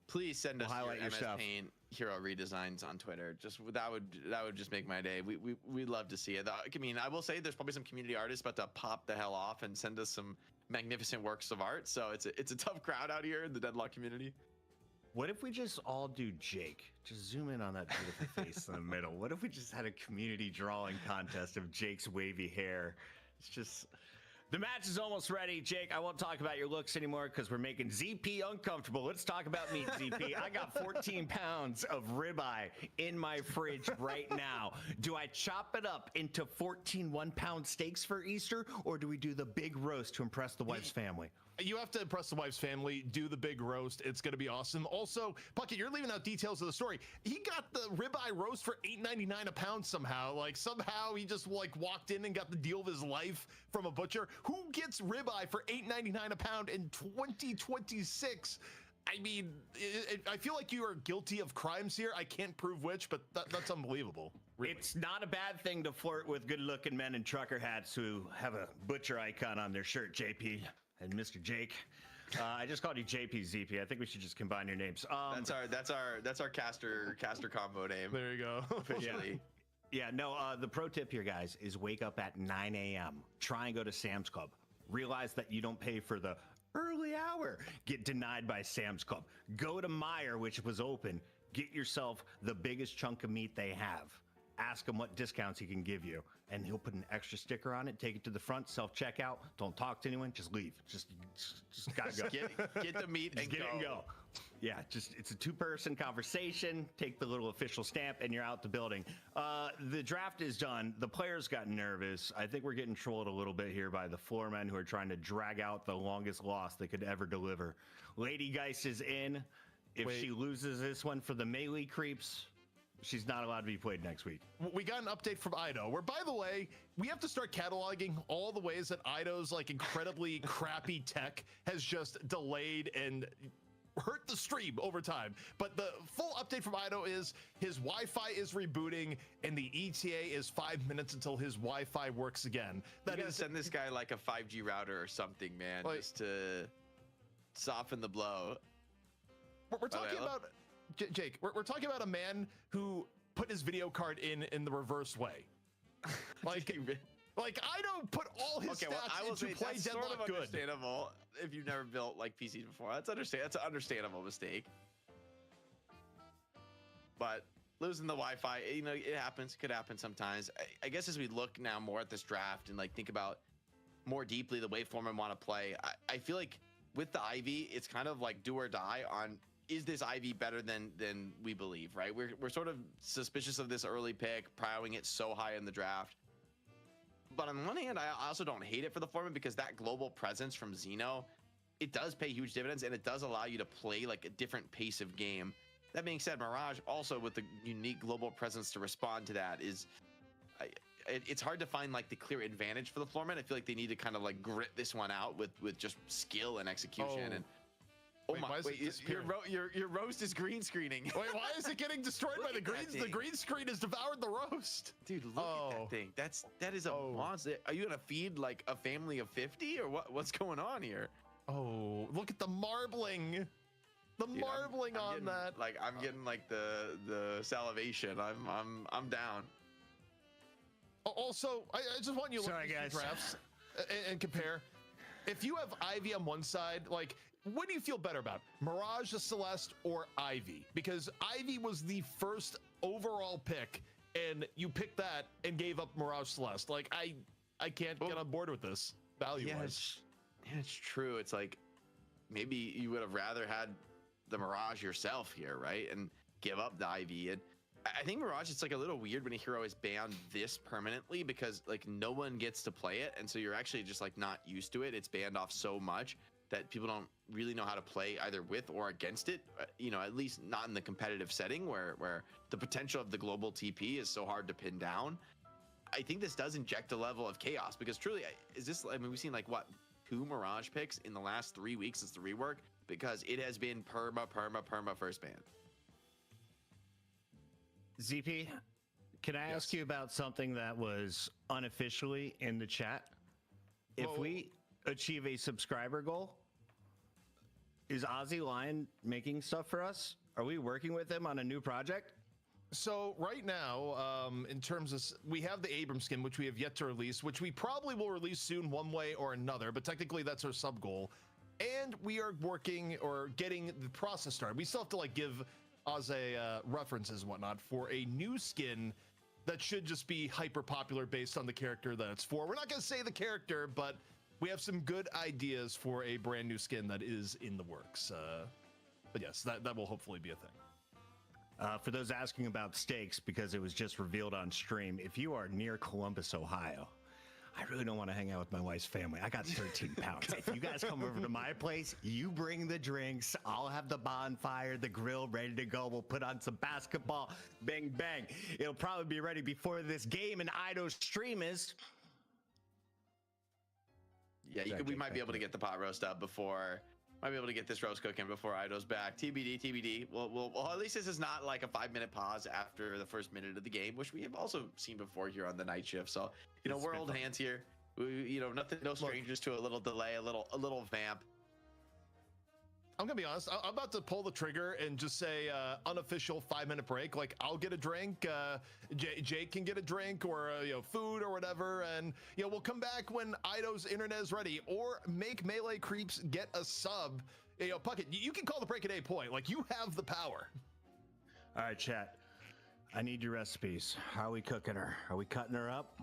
Please send us highlight your your MS stuff. Paint hero redesigns on Twitter. Just that would just make my day. We'd love to see it. I mean, I will say there's probably some community artists about to pop the hell off and send us some magnificent works of art. So it's a tough crowd out here in the Deadlock community. What if we just all do Jake? Just zoom in on that beautiful face in the middle. What if we just had a community drawing contest of Jake's wavy hair? It's just... The match is almost ready. Jake, I won't talk about your looks anymore because we're making ZP uncomfortable. Let's talk about meat, ZP. I got 14 pounds of ribeye in my fridge right now. Do I chop it up into 14 one-pound steaks for Easter, or do we do the big roast to impress the wife's family? You have to impress the wife's family, do the big roast. It's going to be awesome. Also, Puckett, you're leaving out details of the story. He got the ribeye roast for $8.99 a pound somehow. Like, somehow he just, like, walked in and got the deal of his life from a butcher. Who gets ribeye for $8.99 a pound in 2026? I mean, I feel like you are guilty of crimes here. I can't prove which, but that's unbelievable. Really. It's not a bad thing to flirt with good-looking men in trucker hats who have a butcher icon on their shirt, JP. And Mr. Jake, I just called you JP ZP. I think we should just combine your names. That's our caster combo name. There you go. Officially. Yeah. No. The pro tip here, guys, is wake up at 9 a.m. Try and go to Sam's Club. Realize that you don't pay for the early hour. Get denied by Sam's Club. Go to Meijer, which was open. Get yourself the biggest chunk of meat they have. Ask him what discounts he can give you, and he'll put an extra sticker on it. Take it to the front, self-checkout. Don't talk to anyone. Just leave. Just gotta go. Get the meat and get go. it and go. Yeah, it's a two-person conversation. Take the little official stamp, and you're out the building. The draft is done. The players got nervous. I think we're getting trolled a little bit here by the floor men who are trying to drag out the longest loss they could ever deliver. Lady Geist is in. If she loses this one for the melee creeps, she's not allowed to be played next week. We got an update from Ido, where, by the way, we have to start cataloging all the ways that Ido's like incredibly crappy tech has just delayed and hurt the stream over time. But the full update from Ido is his Wi-Fi is rebooting and the ETA is 5 minutes until his Wi-Fi works again. You gotta send this guy like a 5G router or something, man, just to soften the blow. We're talking about... Jake, we're talking about a man who put his video card in the reverse way. Like I don't put all his stats into play that's Deadlock sort of good. understandable if you've never built like PCs before. That's an understandable mistake. But losing the Wi-Fi, you know, it happens. Could happen sometimes. I guess as we look now more at this draft and like think about more deeply the way Foreman want to play, I feel like with the Ivy, it's kind of like do or die on. Is this Ivy better than we believe, right? We're sort of suspicious of this early pick, prioing it so high in the draft. But on one hand, I also don't hate it for the format because that global presence from Xeno, it does pay huge dividends and it does allow you to play like a different pace of game. That being said, Mirage also with the unique global presence to respond to that is, it's hard to find like the clear advantage for the format. I feel like they need to kind of like grit this one out with just skill and execution. And your roast is green screening. Wait, why is it getting destroyed by the greens? The green screen has devoured the roast. Dude, look at that thing. That is a monster. Are you gonna feed like a family of 50 or what's going on here? Oh, look at the marbling. The marbling I'm on getting, that. Like I'm getting like the salivation. I'm down. Also, I just want you to look Sorry, at these guys. drafts. and compare. If you have Ivy on one side, like, what do you feel better about? Mirage the Celeste or Ivy? Because Ivy was the first overall pick, and you picked that and gave up Mirage Celeste. Like, I can't get on board with this value-wise. Yeah, it's true. It's like maybe you would have rather had the Mirage yourself here, right? And give up the Ivy. And I think Mirage, it's like a little weird when a hero is banned this permanently because like no one gets to play it. And so you're actually just like not used to it. It's banned off so much that people don't really know how to play either with or against it. You know, at least not in the competitive setting where the potential of the global TP is so hard to pin down. I think this does inject a level of chaos because truly, is this, I mean, we've seen like what, 2 Mirage picks in the last 3 weeks since the rework because it has been perma first ban. ZP, can I ask you about something that was unofficially in the chat? If we achieve a subscriber goal, is Ozzy Lion making stuff for us? Are we working with him on a new project? So right now, in terms of, we have the Abram skin, which we have yet to release, which we probably will release soon one way or another, but technically that's our sub goal. And we are working or getting the process started. We still have to like give Ozzy references and whatnot for a new skin that should just be hyper popular based on the character that it's for. We're not going to say the character, but we have some good ideas for a brand new skin that is in the works. But yes, that will hopefully be a thing. For those asking about stakes, because it was just revealed on stream, if you are near Columbus, Ohio, I really don't want to hang out with my wife's family. I got 13 pounds. If you guys come over to my place, you bring the drinks. I'll have the bonfire, the grill ready to go. We'll put on some basketball. Bang, bang. It'll probably be ready before this game and Ido's stream is. Yeah, we might be able to get the pot roast up before. Might be able to get this roast cooking before Ido's back. TBD. Well, at least this is not like a 5-minute pause after the first minute of the game, which we have also seen before here on the night shift. So, you know, we're old hands here. You know, no strangers to a little delay, a little vamp. I'm gonna be honest. I'm about to pull the trigger and just say unofficial 5-minute break. Like I'll get a drink, Jake can get a drink or you know, food or whatever, and you know, we'll come back when Ido's internet is ready, or make Melee Creeps get a sub. You know, Puckett, you can call the break at any point. Like you have the power. All right, chat. I need your recipes. How are we cooking her? Are we cutting her up?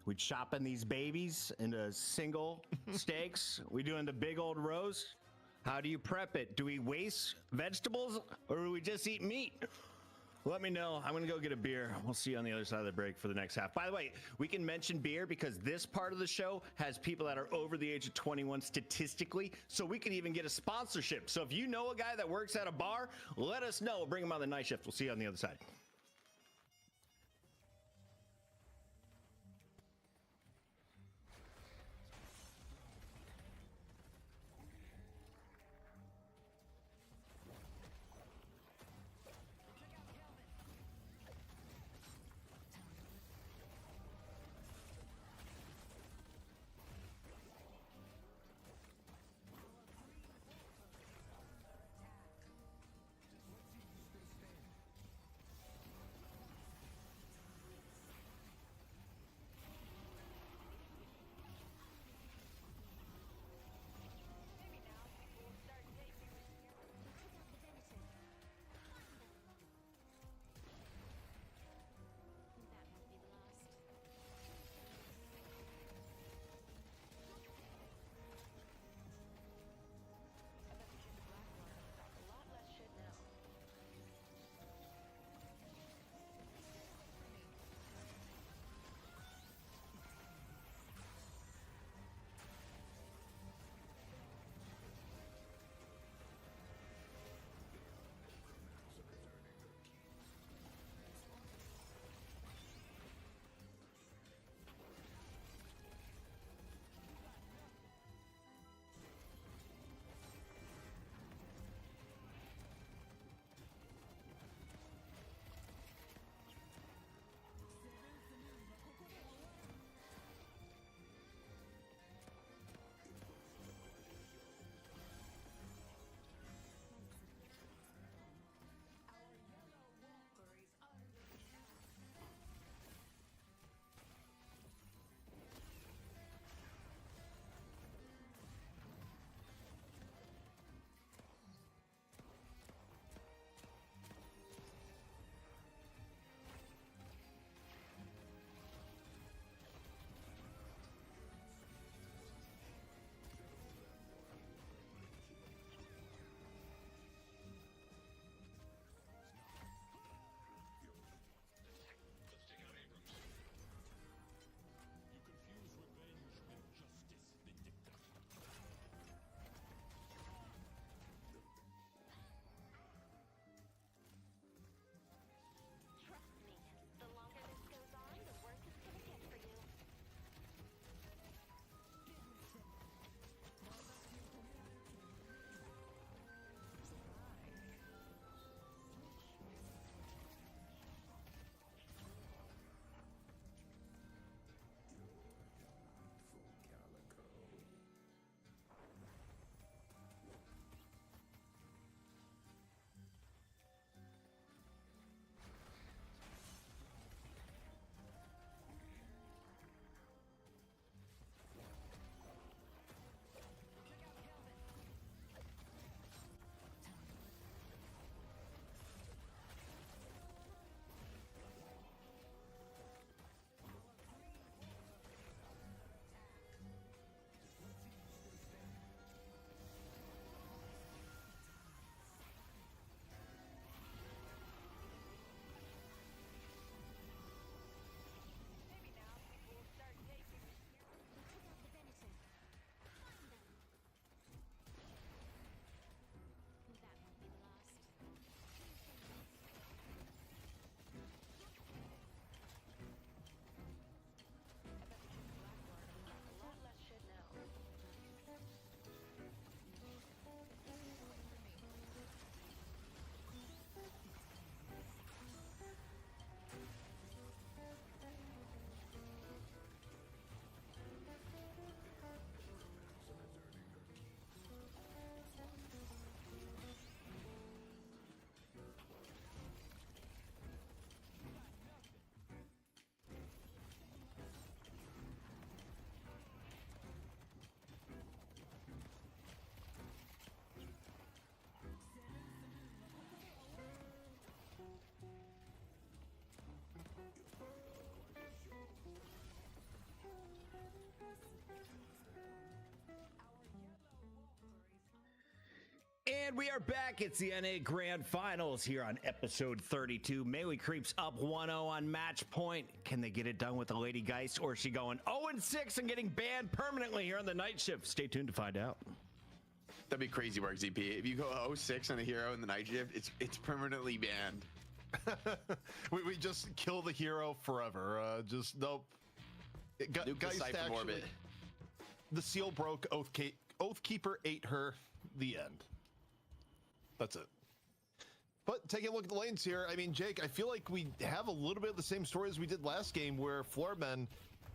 We chopping these babies into single steaks? We doing the big old roast? How do you prep it? Do we waste vegetables or do we just eat meat? Let me know. I'm going to go get a beer. We'll see you on the other side of the break for the next half. By the way, we can mention beer because this part of the show has people that are over the age of 21 statistically, so we could even get a sponsorship. So if you know a guy that works at a bar, let us know. We'll bring him on the night shift. We'll see you on the other side. And we are back. It's the NA Grand Finals here on episode 32. Melee Creeps up 1-0 on match point. Can they get it done with the Lady Geist, or is she going 0-6 and getting banned permanently here on the night shift? Stay tuned to find out. That'd be crazy work, ZP. If you go 0-6 on a hero in the night shift, it's permanently banned. we just kill the hero forever. Just nope. Nuke the Siphon actually, orbit. The seal broke. Oathkeeper ate her. The end. That's it. But taking a look at the lanes here, I mean, Jake, I feel like we have a little bit of the same story as we did last game, where Floormen,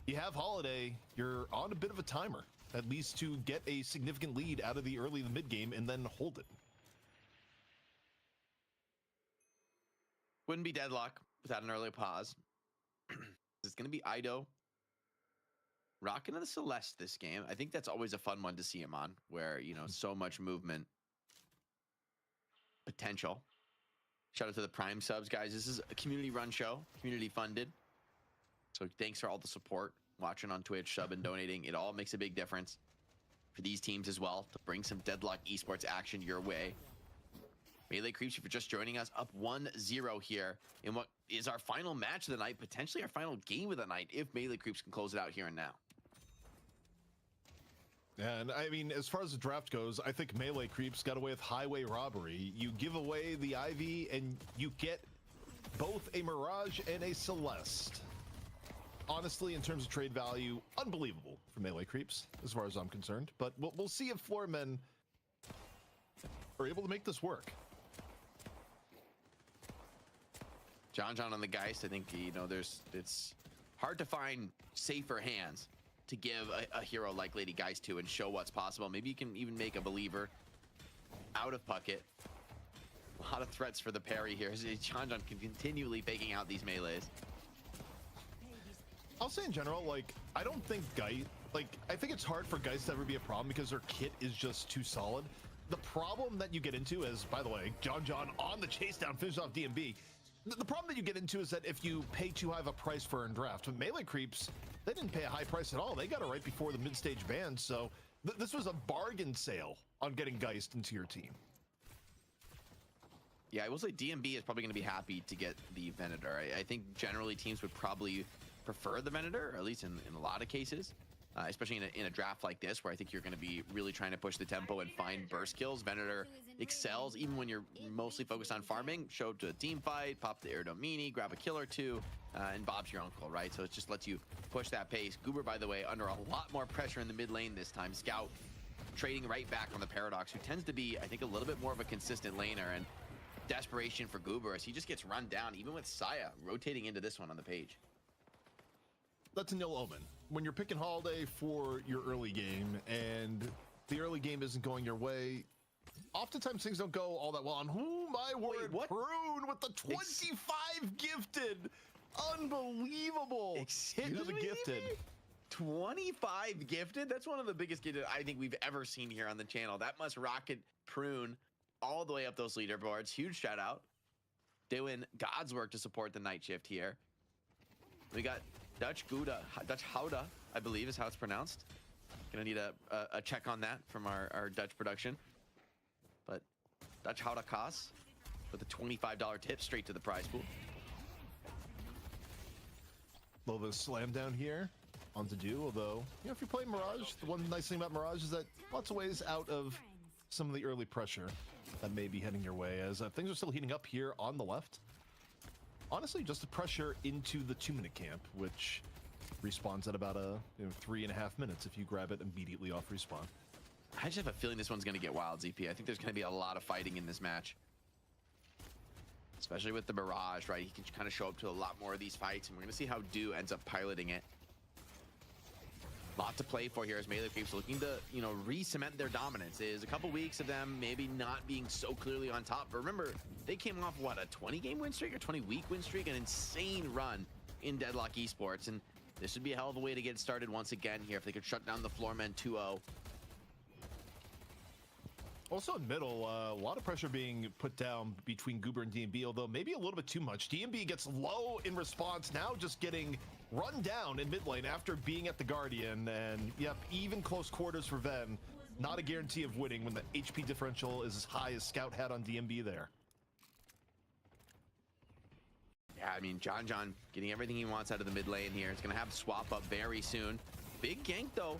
you have Holiday, you're on a bit of a timer, at least to get a significant lead out of the early to mid game and then hold it. Wouldn't be Deadlock without an early pause. It's going to be Ido rocking to the Celeste this game. I think that's always a fun one to see him on, where, you know, so much movement potential. Shout out to the Prime subs, guys. This is a community run show, community funded. So thanks for all the support, watching on Twitch, sub and donating. It all makes a big difference for these teams as well, to bring some Deadlock esports action your way. Melee Creeps, if you're just joining us, up 1-0 here in what is our final match of the night, potentially our final game of the night, if Melee Creeps can close it out here and now. And I mean, as far as the draft goes, I think Melee Creeps got away with highway robbery. You give away the Ivy and you get both a Mirage and a Celeste. Honestly, in terms of trade value, unbelievable for Melee Creeps, as far as I'm concerned. But we'll see if Floormen are able to make this work. John on the Geist, I think, you know, it's hard to find safer hands to give a hero like Lady Geist to and show what's possible. Maybe you can even make a believer out of Puckett. A lot of threats for the parry here. John can continually faking out these melees. I'll say in general, like, I don't think Geist, like, I think it's hard for Geist to ever be a problem because their kit is just too solid. The problem that you get into is, by the way, John on the chase down, finishes off DMB. The problem that you get into is that if you pay too high of a price for a draft, with Melee Creeps, they didn't pay a high price at all. They got it right before the mid-stage ban, so this was a bargain sale on getting Geist into your team. Yeah, I will say DMB is probably going to be happy to get the Venator. I think generally teams would probably prefer the Venator, or at least in a lot of cases, especially in a draft like this, where I think you're going to be really trying to push the tempo and find burst kills. Venator excels even when you're mostly focused on farming. Show up to a team fight, pop the Airdomini, grab a kill or two, and Bob's your uncle, right? So it just lets you push that pace. Goober, by the way, under a lot more pressure in the mid lane this time. Scout trading right back on the Paradox, who tends to be, I think, a little bit more of a consistent laner, and desperation for Goober as he just gets run down, even with Saya rotating into this one on the page. That's an ill omen. When you're picking Holiday for your early game and the early game isn't going your way, oftentimes things don't go all that well. And oh my word, Prune with the 25 gifted. Unbelievable. Hit of the gifted. 25 gifted? That's one of the biggest gifted I think we've ever seen here on the channel. That must rocket Prune all the way up those leaderboards. Huge shout out. Doing God's work to support the night shift here. We got Dutch Houda, I believe is how it's pronounced. Gonna need a check on that from our Dutch production. But Dutch Houda Kaas with a $25 tip straight to the prize pool. Little bit of slam down here on to do, although, you know, if you're playing Mirage, the one nice thing about Mirage is that lots of ways out of some of the early pressure that may be heading your way, as things are still heating up here on the left. Honestly, just the pressure into the 2-minute camp, which respawns at about 3.5 minutes if you grab it immediately off respawn. I just have a feeling this one's going to get wild, ZP. I think there's going to be a lot of fighting in this match. Especially with the Mirage, right? He can kind of show up to a lot more of these fights, and we're going to see how Do ends up piloting it. Lot to play for here as Melee Creeps looking to, you know, re-cement their dominance. Is a couple weeks of them maybe not being so clearly on top. But remember, they came off, what, a 20-game win streak or 20-week win streak? An insane run in Deadlock Esports. And this would be a hell of a way to get started once again here if they could shut down the Floormen 2-0. Also in middle, a lot of pressure being put down between Goober and DMB, although maybe a little bit too much. DMB gets low in response, now just getting run down in mid lane after being at the Guardian, and yep, even close quarters for Ven. not a guarantee of winning when the HP differential is as high as Scout had on DMB there. Yeah, I mean, John getting everything he wants out of the mid lane here. It's going to have swap up very soon. Big gank, though.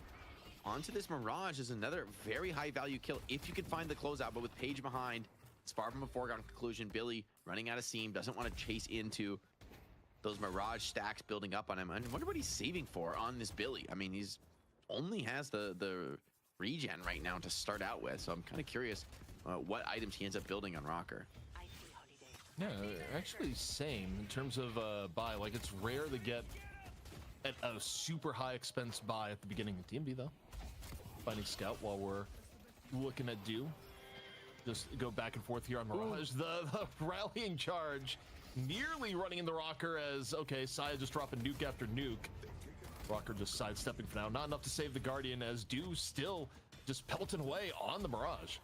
Onto this Mirage is another very high value kill if you can find the closeout, but with Page behind, it's far from a foregone conclusion. Billy running out of steam, doesn't want to chase into those Mirage stacks building up on him. I wonder what he's saving for on this Billy. I mean, he's only has the regen right now to start out with, so I'm kind of curious what items he ends up building on Rocker. Yeah, actually same in terms of buy. Like, it's rare to get at a super high expense buy at the beginning of DMB though. Finding Scout while we're looking at Do. Just go back and forth here on Mirage. The rallying charge nearly running in the Rocker as, okay, Saya just dropping nuke after nuke. Rocker just sidestepping for now. Not enough to save the Guardian as Do still just pelting away on the Mirage.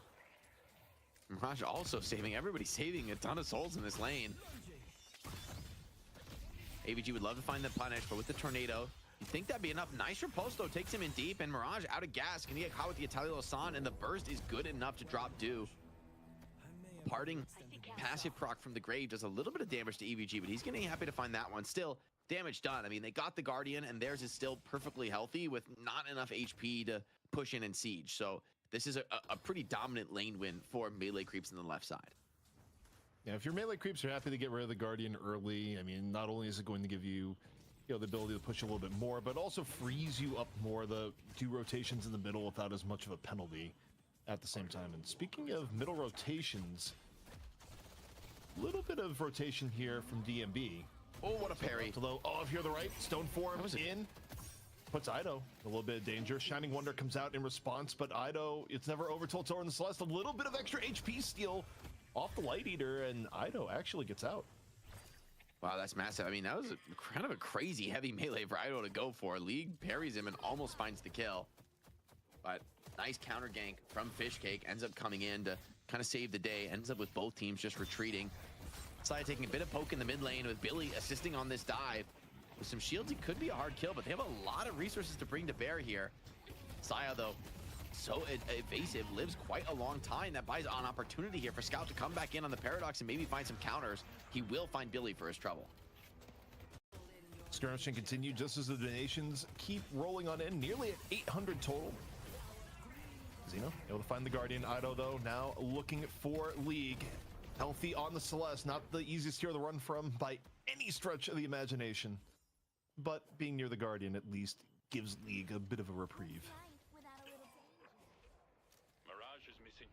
Mirage also saving. Everybody's saving a ton of souls in this lane. AVG would love to find the punish, but with the tornado, you think that'd be enough. Nice riposte though, takes him in deep, and Mirage out of gas. Can he get caught with the Italio San, and the burst is good enough to drop Do. Parting passive proc from the grave does a little bit of damage to EVG, but he's gonna be happy to find that one. Still, damage done. I mean, they got the Guardian, and theirs is still perfectly healthy with not enough HP to push in and siege. So this is a pretty dominant lane win for melee creeps on the left side. Yeah, if your melee creeps are happy to get rid of the Guardian early, I mean, not only is it going to give you, the ability to push a little bit more, but also frees you up more to do rotations in the middle without as much of a penalty at the same time. And speaking of middle rotations, a little bit of rotation here from DMB. Oh, what a parry. Oh, if you're the right, Stone Form in. Puts Ido a little bit of danger. Shining Wonder comes out in response, but Ido, it's never over till Tor in the Celeste. A little bit of extra HP steal off the Light Eater, and Ido actually gets out. Wow, that's massive. I mean, that was kind of a crazy heavy melee for Ido to go for. League parries him and almost finds the kill. But nice counter gank from Fishcake. Ends up coming in to kind of save the day. Ends up with both teams just retreating. Saya taking a bit of poke in the mid lane with Billy assisting on this dive. With some shields, it could be a hard kill, but they have a lot of resources to bring to bear here. Saya, though, so evasive, lives quite a long time. That buys an opportunity here for Scout to come back in on the Paradox and maybe find some counters. He will find Billy for his trouble. Skirmishing continue just as the donations keep rolling on in, nearly at 800 total. Xeno able to find the Guardian. Ido, though, now looking for League. Healthy on the Celeste, not the easiest hero to run from by any stretch of the imagination. But being near the Guardian at least gives League a bit of a reprieve. Mirage is missing.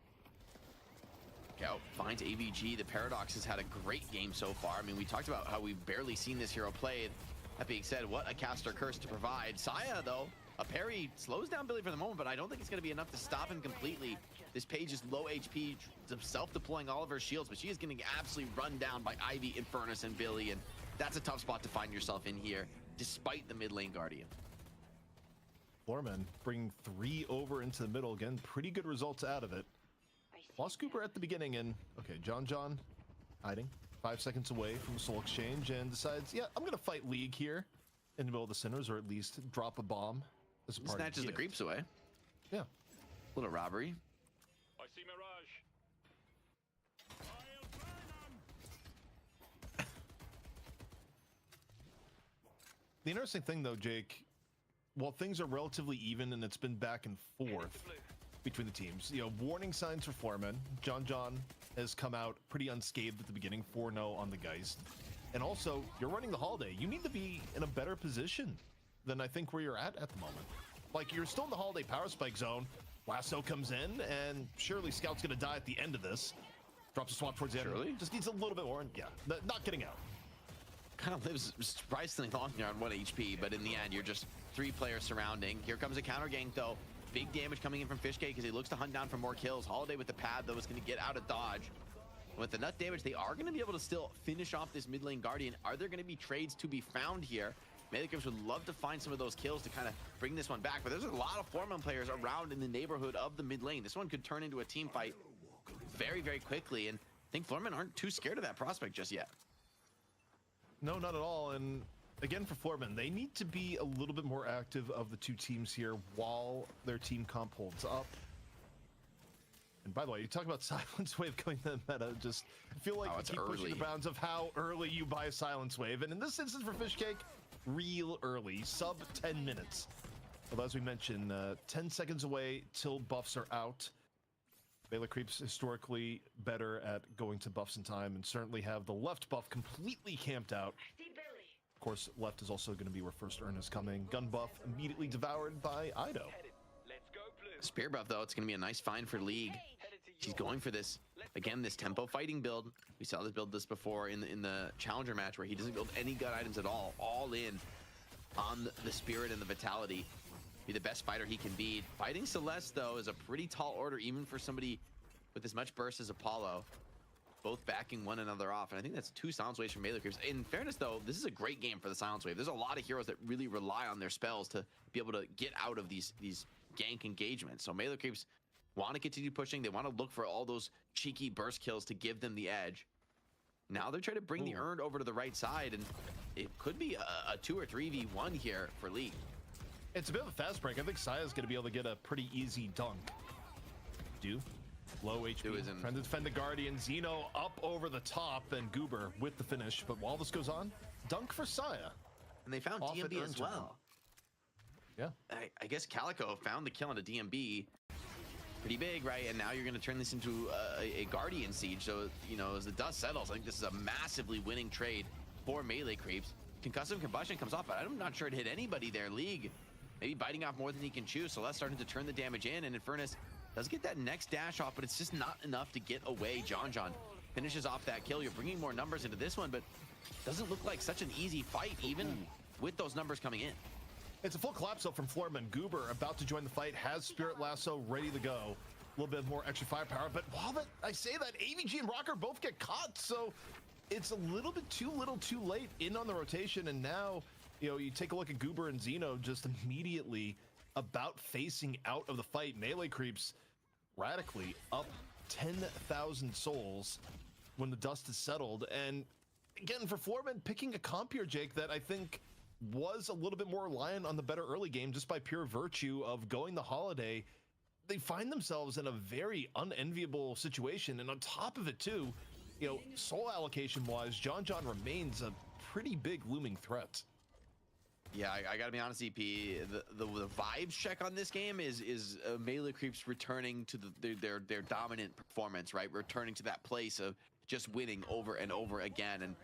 Scout finds AVG. The Paradox has had a great game so far. I mean, we talked about how we've barely seen this hero played. That being said, what a caster curse to provide. Saya, though, a parry slows down Billy for the moment, but I don't think it's going to be enough to stop him completely. This Page is low HP, self-deploying all of her shields, but she is getting absolutely run down by Ivy, Infernus, and Billy, and that's a tough spot to find yourself in here, despite the mid lane Guardian. Floorman bringing 3 over into the middle again. Pretty good results out of it. Lost Cooper at the beginning, and okay, John hiding 5 seconds away from Soul Exchange and decides, yeah, I'm gonna fight League here in the middle of the Sinners, or at least drop a bomb as a part Snatches of the creeps away. Yeah. Little robbery. I see Mirage. The interesting thing, though, Jake, while things are relatively even and it's been back and forth between the teams, warning signs for Floorman. John has come out pretty unscathed at the beginning, 4-0 on the Geist. And also, you're running the Holiday. You need to be in a better position than I think where you're at the moment. Like, you're still in the Holiday power spike zone. Lasso comes in, and surely Scout's going to die at the end of this. Drops a swap towards the end. Surely? Just needs a little bit more, and yeah, not getting out. Kind of lives surprisingly long here on 1 HP, but in the end, you're just 3 players surrounding. Here comes a counter gank, though. Big damage coming in from Fishcake as he looks to hunt down for more kills. Holiday with the pad, though, is going to get out of dodge. With the nut damage, they are going to be able to still finish off this mid lane Guardian. Are there going to be trades to be found here? Melee Creeps would love to find some of those kills to kind of bring this one back, but there's a lot of Floorman players around in the neighborhood of the mid lane. This one could turn into a team fight very, very quickly, and I think Floorman aren't too scared of that prospect just yet. No, not at all. And again, for Floorman, they need to be a little bit more active of the two teams here while their team comp holds up. And by the way, you talk about Silence Wave going to the meta, just I feel like it's you keep pushing early. the bounds of how early you buy a Silence Wave. And in this instance for Fishcake, real early, sub 10 minutes. Although as we mentioned, 10 seconds away till buffs are out. Melee Creeps historically better at going to buffs in time and certainly have the left buff completely camped out. Of course, left is also going to be where first earn is coming. Gun buff immediately devoured by Ido. Spear buff, though, it's going to be a nice find for League. She's going for this. Again, this tempo fighting build. We saw this build before in the Challenger match where he doesn't build any gun items at all in on the Spirit and the Vitality. Be the best fighter he can be. Fighting Celeste, though, is a pretty tall order, even for somebody with as much burst as Apollo. Both backing one another off, and I think that's 2 Silence Waves from Melee Creeps. In fairness, though, this is a great game for the Silence Wave. There's a lot of heroes that really rely on their spells to be able to get out of these gank engagements. So Melee Creeps want to continue pushing. They want to look for all those cheeky burst kills to give them the edge. Now they're trying to bring the Earned over to the right side, and it could be a 2 or 3v1 here for League. It's a bit of a fast break. I think Saya's going to be able to get a pretty easy dunk. Low HP, trying to defend the Guardian. Xeno up over the top, and Goober with the finish. But while this goes on, dunk for Saya. And they found Off at DMB earn as time. well. Yeah. I guess Calico found the kill on a DMB. Pretty big, right? And now you're going to turn this into a Guardian Siege. So, you know, as the dust settles, I think this is a massively winning trade for Melee Creeps. Concussive Combustion comes off, but I'm not sure it hit anybody there. League maybe biting off more than he can chew. So that's starting to turn the damage in. And Infernus does get that next dash off, but it's just not enough to get away. John finishes off that kill. You're bringing more numbers into this one, but doesn't look like such an easy fight, even with those numbers coming in. It's a full collapse though from Florman. Goober about to join the fight, has Spirit Lasso ready to go. A little bit more extra firepower, but while that I say that, AVG and Rocker both get caught, so it's a little bit too little too late in on the rotation. And now, you know, you take a look at Goober and Xeno just immediately about facing out of the fight. Melee Creeps radically up 10,000 souls when the dust is settled. And again, for Florman, picking a comp here, Jake, that I think was a little bit more reliant on the better early game just by pure virtue of going the Holiday. They find themselves in a very unenviable situation. And on top of it too, you know, soul allocation wise, John remains a pretty big looming threat. Yeah, I gotta be honest, EP. The vibes check on this game is Melee Creeps returning to their dominant performance, right? Returning to that place of just winning over and over again. And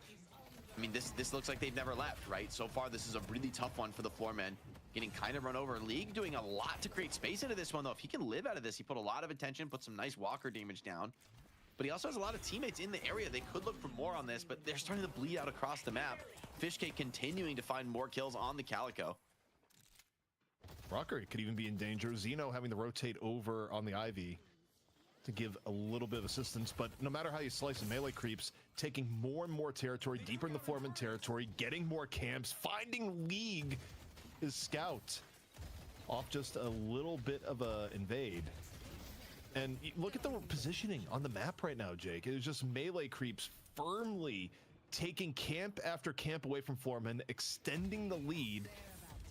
I mean, this looks like they've never left, right? So far, this is a really tough one for the Floormen. Getting kind of run over. League doing a lot to create space into this one, though. If he can live out of this, he put a lot of attention, put some nice walker damage down. But he also has a lot of teammates in the area. They could look for more on this, but they're starting to bleed out across the map. Fishcake continuing to find more kills on the Calico. Rocker could even be in danger. Xeno having to rotate over on the Ivy to give a little bit of assistance, but no matter how you slice it, Melee Creeps taking more and more territory, deeper in the Foreman territory, getting more camps, finding League, his scout, off just a little bit of a invade. And look at the positioning on the map right now, Jake. It is just Melee Creeps firmly taking camp after camp away from Floorman, extending the lead.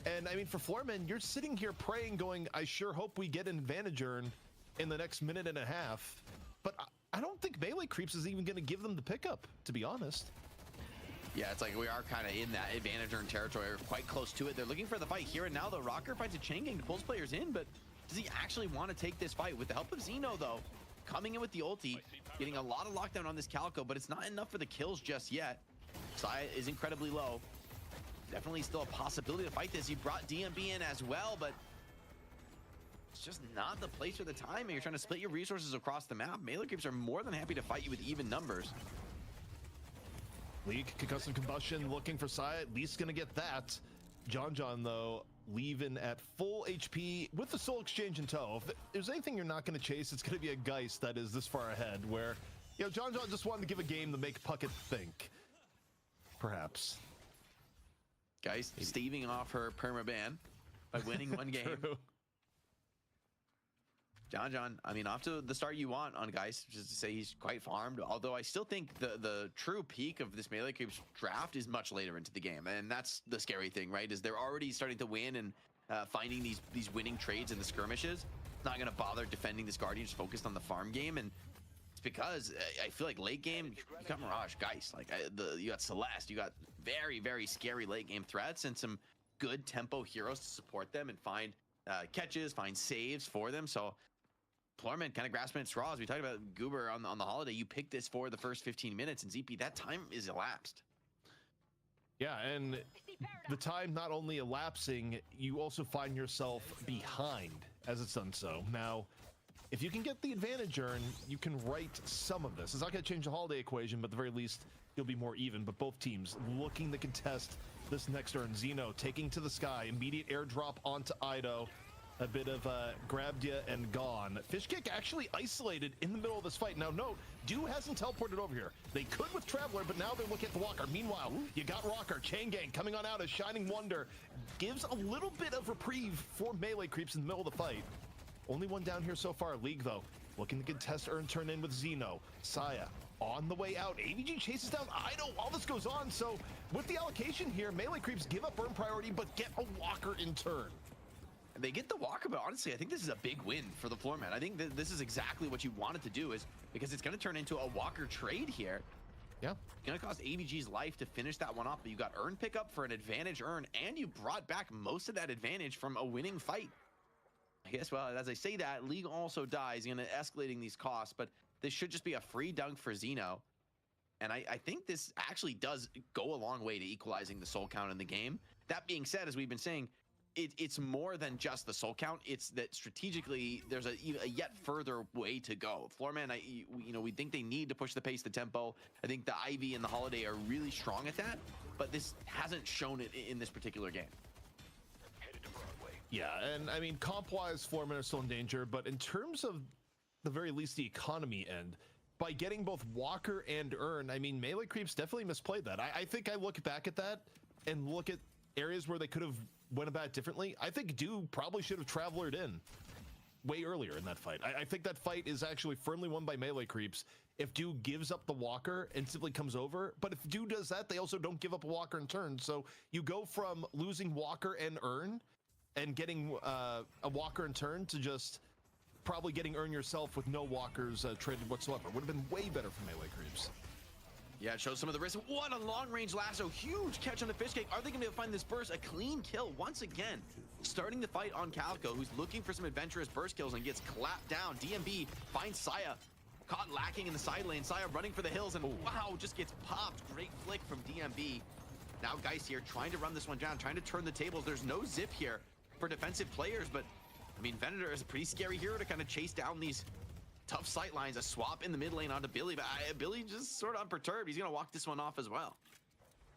And I mean, for Floorman, you're sitting here praying, going, I sure hope we get an advantage earn in the next minute and a half. But I don't think Melee Creeps is even going to give them the pickup, to be honest. Yeah, it's like we are kind of in that advantage earned territory, or quite close to it. They're looking for the fight here and now. The Rocker finds a chain gang to pull players in, but does he actually want to take this fight? With the help of Xeno, though, coming in with the ulti, getting a lot of lockdown on this Calico, but it's not enough for the kills just yet. Saya is incredibly low. Definitely still a possibility to fight this. He brought DMB in as well, but it's just not the place or the time. And you're trying to split your resources across the map. Melee Creeps are more than happy to fight you with even numbers. League, Concussive Combustion, looking for Saya, at least gonna get that. John, though, leaving at full HP with the Soul Exchange in tow. If there's anything you're not gonna chase, it's gonna be a Geist that is this far ahead, where, you know, John just wanted to give a game to make Puckett think. Perhaps. Geist staving off her permaban by winning one game. True. John, I mean, off to the start you want on Geist, just to say he's quite farmed. Although I still think the true peak of this Melee Creeps draft is much later into the game, and that's the scary thing, right? Is they're already starting to win and finding these winning trades in the skirmishes. not gonna bother defending this Guardian, just focused on the farm game. And it's because I feel like late game, you got Mirage, Geist, like you got Celeste, you got very, very scary late game threats and some good tempo heroes to support them and find catches, find saves for them. So Florman kind of grasping at straws. We talked about Goober on the holiday. You picked this for the first 15 minutes, and ZP, that time is elapsed. Yeah, and the time not only elapsing, you also find yourself behind as it's done so. Now, if you can get the advantage earn, you can right some of this. It's not going to change the holiday equation, but at the very least, you'll be more even. But both teams looking to contest this next earn. Xeno taking to the sky, immediate airdrop onto Ido. A bit of grabbed ya and gone. Fish Kick actually isolated in the middle of this fight. Now note, Dew hasn't teleported over here. They could with Traveler, but now they're looking at the Walker. Meanwhile, you got Rocker. Chain Gang coming on out as Shining Wonder. Gives a little bit of reprieve for melee creeps in the middle of the fight. Only one down here so far. League, though, looking to contest earn turn in with Xeno. Saya on the way out. AVG chases down Ido while this goes on. So with the allocation here, melee creeps give up earn priority, but get a Walker in turn. They get the Walker, but honestly, I think this is a big win for the Floorman. I think this is exactly what you wanted to do, is because it's going to turn into a Walker trade here. Yeah. It's going to cost AVG's life to finish that one off, but you got earn pickup for an advantage earn, and you brought back most of that advantage from a winning fight. I guess, well, as I say that, League also dies, going to escalating these costs, but this should just be a free dunk for Xeno. And I think this actually does go a long way to equalizing the soul count in the game. That being said, as we've been saying, it's more than just the soul count. It's that strategically there's a yet further way to go. Floorman, we think they need to push the pace, the tempo. I think the Ivy and the Holiday are really strong at that, but this hasn't shown it in this particular game. Yeah, and I mean, comp-wise, Floorman are still in danger, but in terms of the very least the economy end, by getting both Walker and Earn, I mean, melee creeps definitely misplayed that. I think I look back at that and look at areas where they could have went about it differently. I think Dew probably should have Travelered in way earlier in that fight. I think that fight is actually firmly won by melee creeps if Dew gives up the Walker and simply comes over. But if Dew does that, they also don't give up a Walker in turn. So you go from losing Walker and Earn and getting a Walker in turn to just probably getting Earn yourself with no Walkers traded whatsoever. Would have been way better for melee creeps. Yeah, it shows some of the risk. What a long-range lasso. Huge catch on the Fish Cake. Are they going to be able to find this burst? A clean kill once again. Starting the fight on Calico, who's looking for some adventurous burst kills and gets clapped down. DMB finds Saya. Caught lacking in the side lane. Saya running for the hills, and wow, just gets popped. Great flick from DMB. Now Geist here trying to run this one down, trying to turn the tables. There's no zip here for defensive players, but I mean, Venator is a pretty scary hero to kind of chase down these tough sight lines. A swap in the mid lane onto Billy, but Billy just sort of unperturbed. He's gonna walk this one off as well.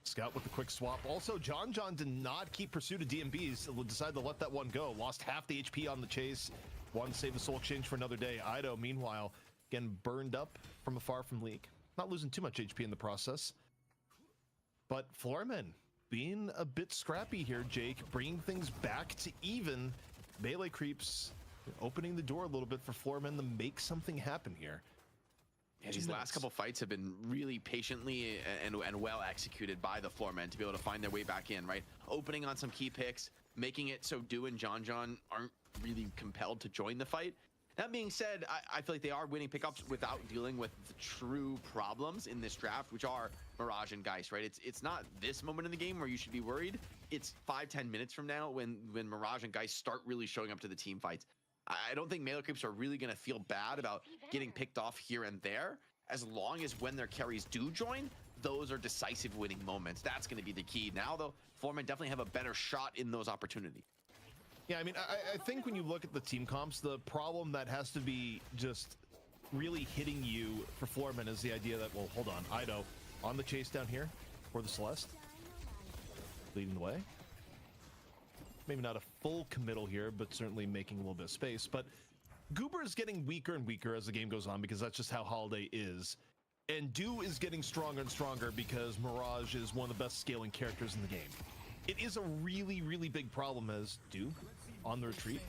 Scout with the quick swap. Also, John did not keep pursuit of DMBs. Decided to let that one go. Lost half the HP on the chase. One save the soul exchange for another day. Ido, meanwhile, getting burned up from afar from League. Not losing too much HP in the process. But Floorman being a bit scrappy here, Jake, bringing things back to even. Melee creeps opening the door a little bit for Floorman to make something happen here. Yeah, these last couple fights have been really patiently and well executed by the Floormen to be able to find their way back in, right? Opening on some key picks, making it so Dew and John aren't really compelled to join the fight. That being said, I feel like they are winning pickups without dealing with the true problems in this draft, which are Mirage and Geist, right? It's not this moment in the game where you should be worried. It's 5-10 minutes from now when Mirage and Geist start really showing up to the team fights. I don't think melee creeps are really going to feel bad about getting picked off here and there, as long as when their carries do join, those are decisive winning moments. That's going to be the key. Now, though, Floormen definitely have a better shot in those opportunities. Yeah, I mean, I think when you look at the team comps, the problem that has to be just really hitting you for Floormen is the idea that, well, hold on, Ido on the chase down here for the Celeste, leading the way. Maybe not a full committal here, but certainly making a little bit of space. But Goober is getting weaker and weaker as the game goes on because that's just how Holiday is. And Dew is getting stronger and stronger because Mirage is one of the best scaling characters in the game. It is a really, really big problem as Dew on the retreat.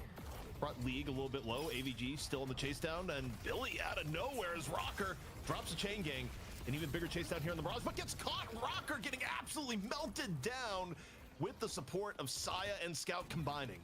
Brought League a little bit low. AVG still on the chase down, and Billy out of nowhere as Rocker drops a chain gang. An even bigger chase down here in the Mirage, but gets caught. Rocker getting absolutely melted down with the support of Saya and Scout combining.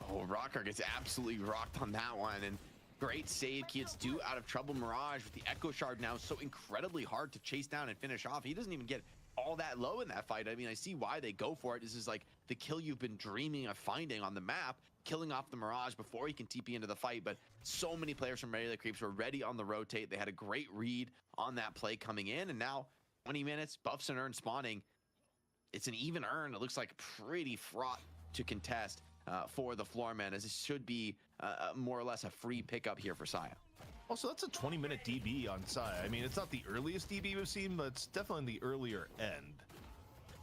Oh, Rocker gets absolutely rocked on that one. And great save. Kids do out of trouble. Mirage with the Echo Shard now so incredibly hard to chase down and finish off. He doesn't even get all that low in that fight. I mean, I see why they go for it. This is like the kill you've been dreaming of finding on the map, killing off the Mirage before he can TP into the fight. But so many players from Melee Creeps were ready on the rotate. They had a great read on that play coming in. And now 20 minutes, buffs and urn spawning. It's an even urn. It looks like pretty fraught to contest for the Floormen, as it should be more or less a free pickup here for Saya. Also, that's a 20-minute DB on Saya. I mean, it's not the earliest DB we've seen, but it's definitely the earlier end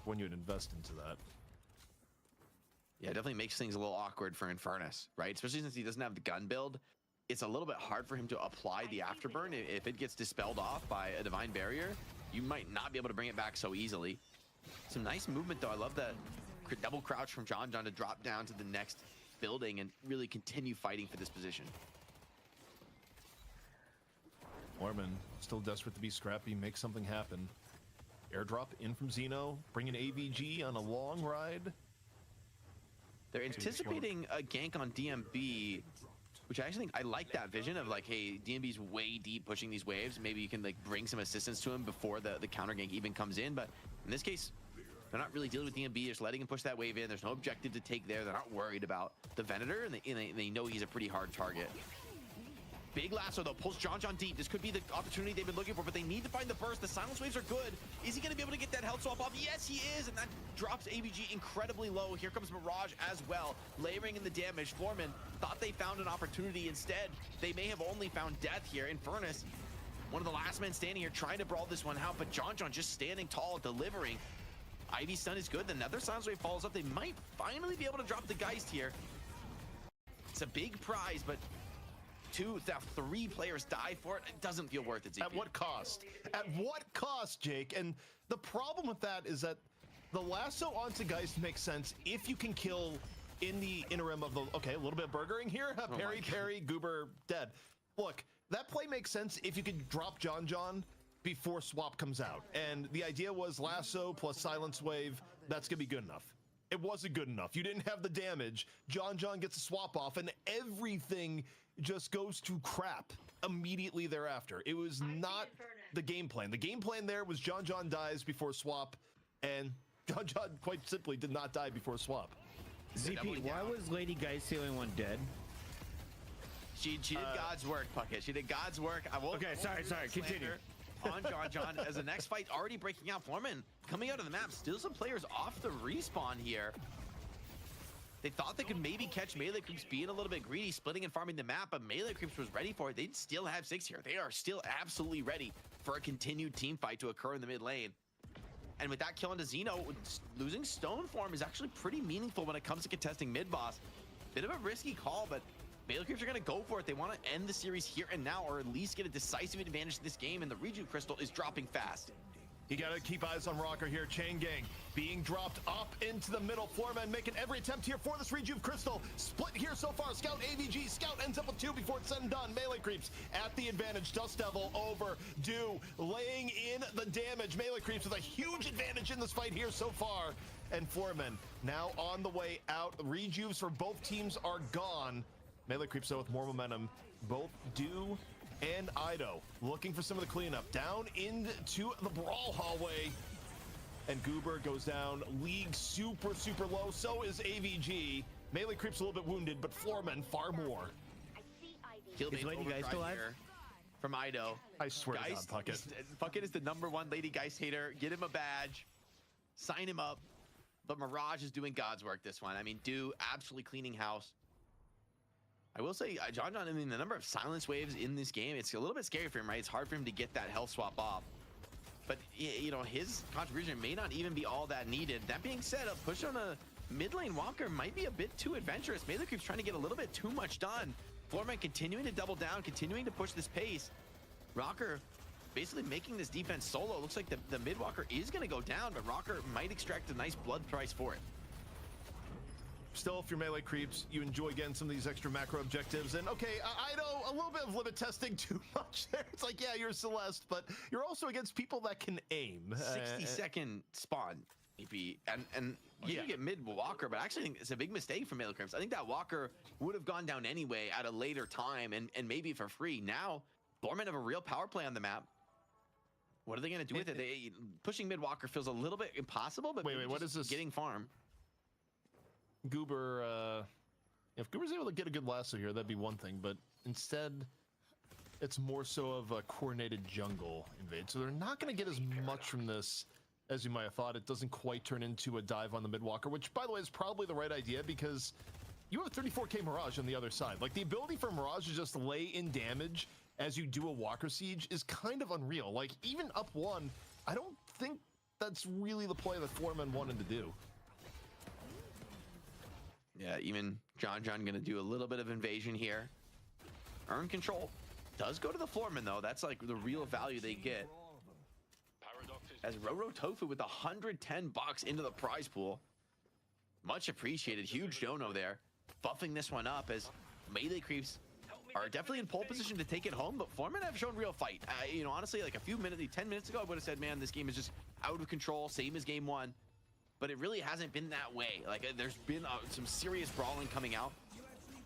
when you'd invest into that. Yeah, it definitely makes things a little awkward for Infernus, right? Especially since he doesn't have the gun build. It's a little bit hard for him to apply the afterburn. If it gets dispelled off by a Divine Barrier, you might not be able to bring it back so easily. Some nice movement, though. I love the double crouch from John to drop down to the next building and really continue fighting for this position. Floormen still desperate to be scrappy, make something happen. Airdrop in from Xeno, bringing AVG on a long ride. They're anticipating a gank on DMB, which I actually think I like that vision of like, hey, DMB's way deep pushing these waves. Maybe you can like bring some assistance to him before the counter gank even comes in. But in this case, they're not really dealing with DMB. They're just letting him push that wave in. There's no objective to take there. They're not worried about the Venator, and they know he's a pretty hard target. Big lasso though, pulls John deep. This could be the opportunity they've been looking for, but they need to find the burst. The silence waves are good. Is he gonna be able to get that health swap off? Yes, he is, and that drops AVG incredibly low. Here comes Mirage as well, layering in the damage. Floormen thought they found an opportunity. Instead, they may have only found death here. Infernus, one of the last men standing here, trying to brawl this one out, but John just standing tall, delivering. Ivy stun is good. Another silence wave follows up. They might finally be able to drop the Geist here. It's a big prize, but 3 players die for it. It doesn't feel worth it, ZP. At what cost? At what cost, Jake? And the problem with that is that the lasso onto Geist makes sense if you can kill in the interim of the, okay, a little bit of burgering here. Parry, Goober, dead. Look, that play makes sense if you could drop John before swap comes out. And the idea was lasso plus silence wave, that's gonna be good enough. It wasn't good enough. You didn't have the damage. John gets a swap off, and everything just goes to crap immediately thereafter. It was not the game plan. The game plan there was John dies before swap, and John quite simply did not die before swap. ZP, why was Lady Geist the only one dead? She did God's work, Puckett. She did God's work. I won't. Okay, sorry. Continue. On John as the next fight already breaking out. Floormen coming out of the map. Still some players off the respawn here. They thought they could maybe catch Melee Creeps being a little bit greedy, splitting and farming the map, but Melee Creeps was ready for it. They'd still have 6 here. They are still absolutely ready for a continued team fight to occur in the mid lane. And with that kill into Xeno, losing Stone Form is actually pretty meaningful when it comes to contesting mid boss. Bit of a risky call, but Melee Creeps are going to go for it. They want to end the series here and now, or at least get a decisive advantage in this game, and the Rejuve Crystal is dropping fast. You gotta keep eyes on Rocker here. Chain Gang being dropped up into the middle. Floormen making every attempt here for this Rejuve Crystal. Split here so far. Scout AVG. Scout ends up with 2 before it's said and done. Melee Creeps at the advantage. Dust Devil over Dew laying in the damage. Melee Creeps with a huge advantage in this fight here so far. And Floormen now on the way out. Rejuves for both teams are gone. Melee Creeps though with more momentum. Both Dew and Ido looking for some of the cleanup. Down into the brawl hallway. And Goober goes down. League super low. So is AVG. Melee Creeps a little bit wounded, but Floormen far more. Is Lady Geist alive? From Ido. I swear Geist, to God, Puckett. Puckett is the #1 Lady Geist hater. Get him a badge. Sign him up. But Mirage is doing God's work this one. I mean, Dew absolutely cleaning house. I will say, John, I mean, the number of silence waves in this game, it's a little bit scary for him, right? It's hard for him to get that health swap off. But, you know, his contribution may not even be all that needed. That being said, a push on a mid lane walker might be a bit too adventurous. Melee Creeps trying to get a little bit too much done. Floormen continuing to double down, continuing to push this pace. Rocker basically making this defense solo. Looks like the mid walker is going to go down, but Rocker might extract a nice blood price for it. Still, if you're Melee Creeps, you enjoy getting some of these extra macro objectives. And okay, I know a little bit of limit testing too much there. It's like, yeah, you're Celeste, but you're also against people that can aim. 60-second spawn. And you get mid Walker, but I actually think it's a big mistake for Melee Crimps. I think that Walker would have gone down anyway at a later time and maybe for free. Now, Florman have a real power play on the map. What are they going to do with it? Pushing mid Walker feels a little bit impossible, but wait, what is this? Getting farm. Goober, if Goober's able to get a good lasso here, that'd be one thing, but instead, it's more so of a coordinated jungle invade. So they're not going to get as much from this as you might have thought. It doesn't quite turn into a dive on the mid Walker, which, by the way, is probably the right idea because you have 34k Mirage on the other side. Like, the ability for Mirage to just lay in damage as you do a Walker Siege is kind of unreal. Like, even up one, I don't think that's really the play that Florman wanted to do. Yeah, even John gonna do a little bit of invasion here. Earn control. Does go to the Florman though. That's like the real value they get. As Roro Tofu with 110 bucks into the prize pool. Much appreciated. Huge dono there. Buffing this one up as Melee Creeps are definitely in pole position to take it home, but Florman have shown real fight. You know, honestly, like 10 minutes ago, I would have said, man, this game is just out of control, same as game one. But it really hasn't been that way. Like, there's been some serious brawling coming out.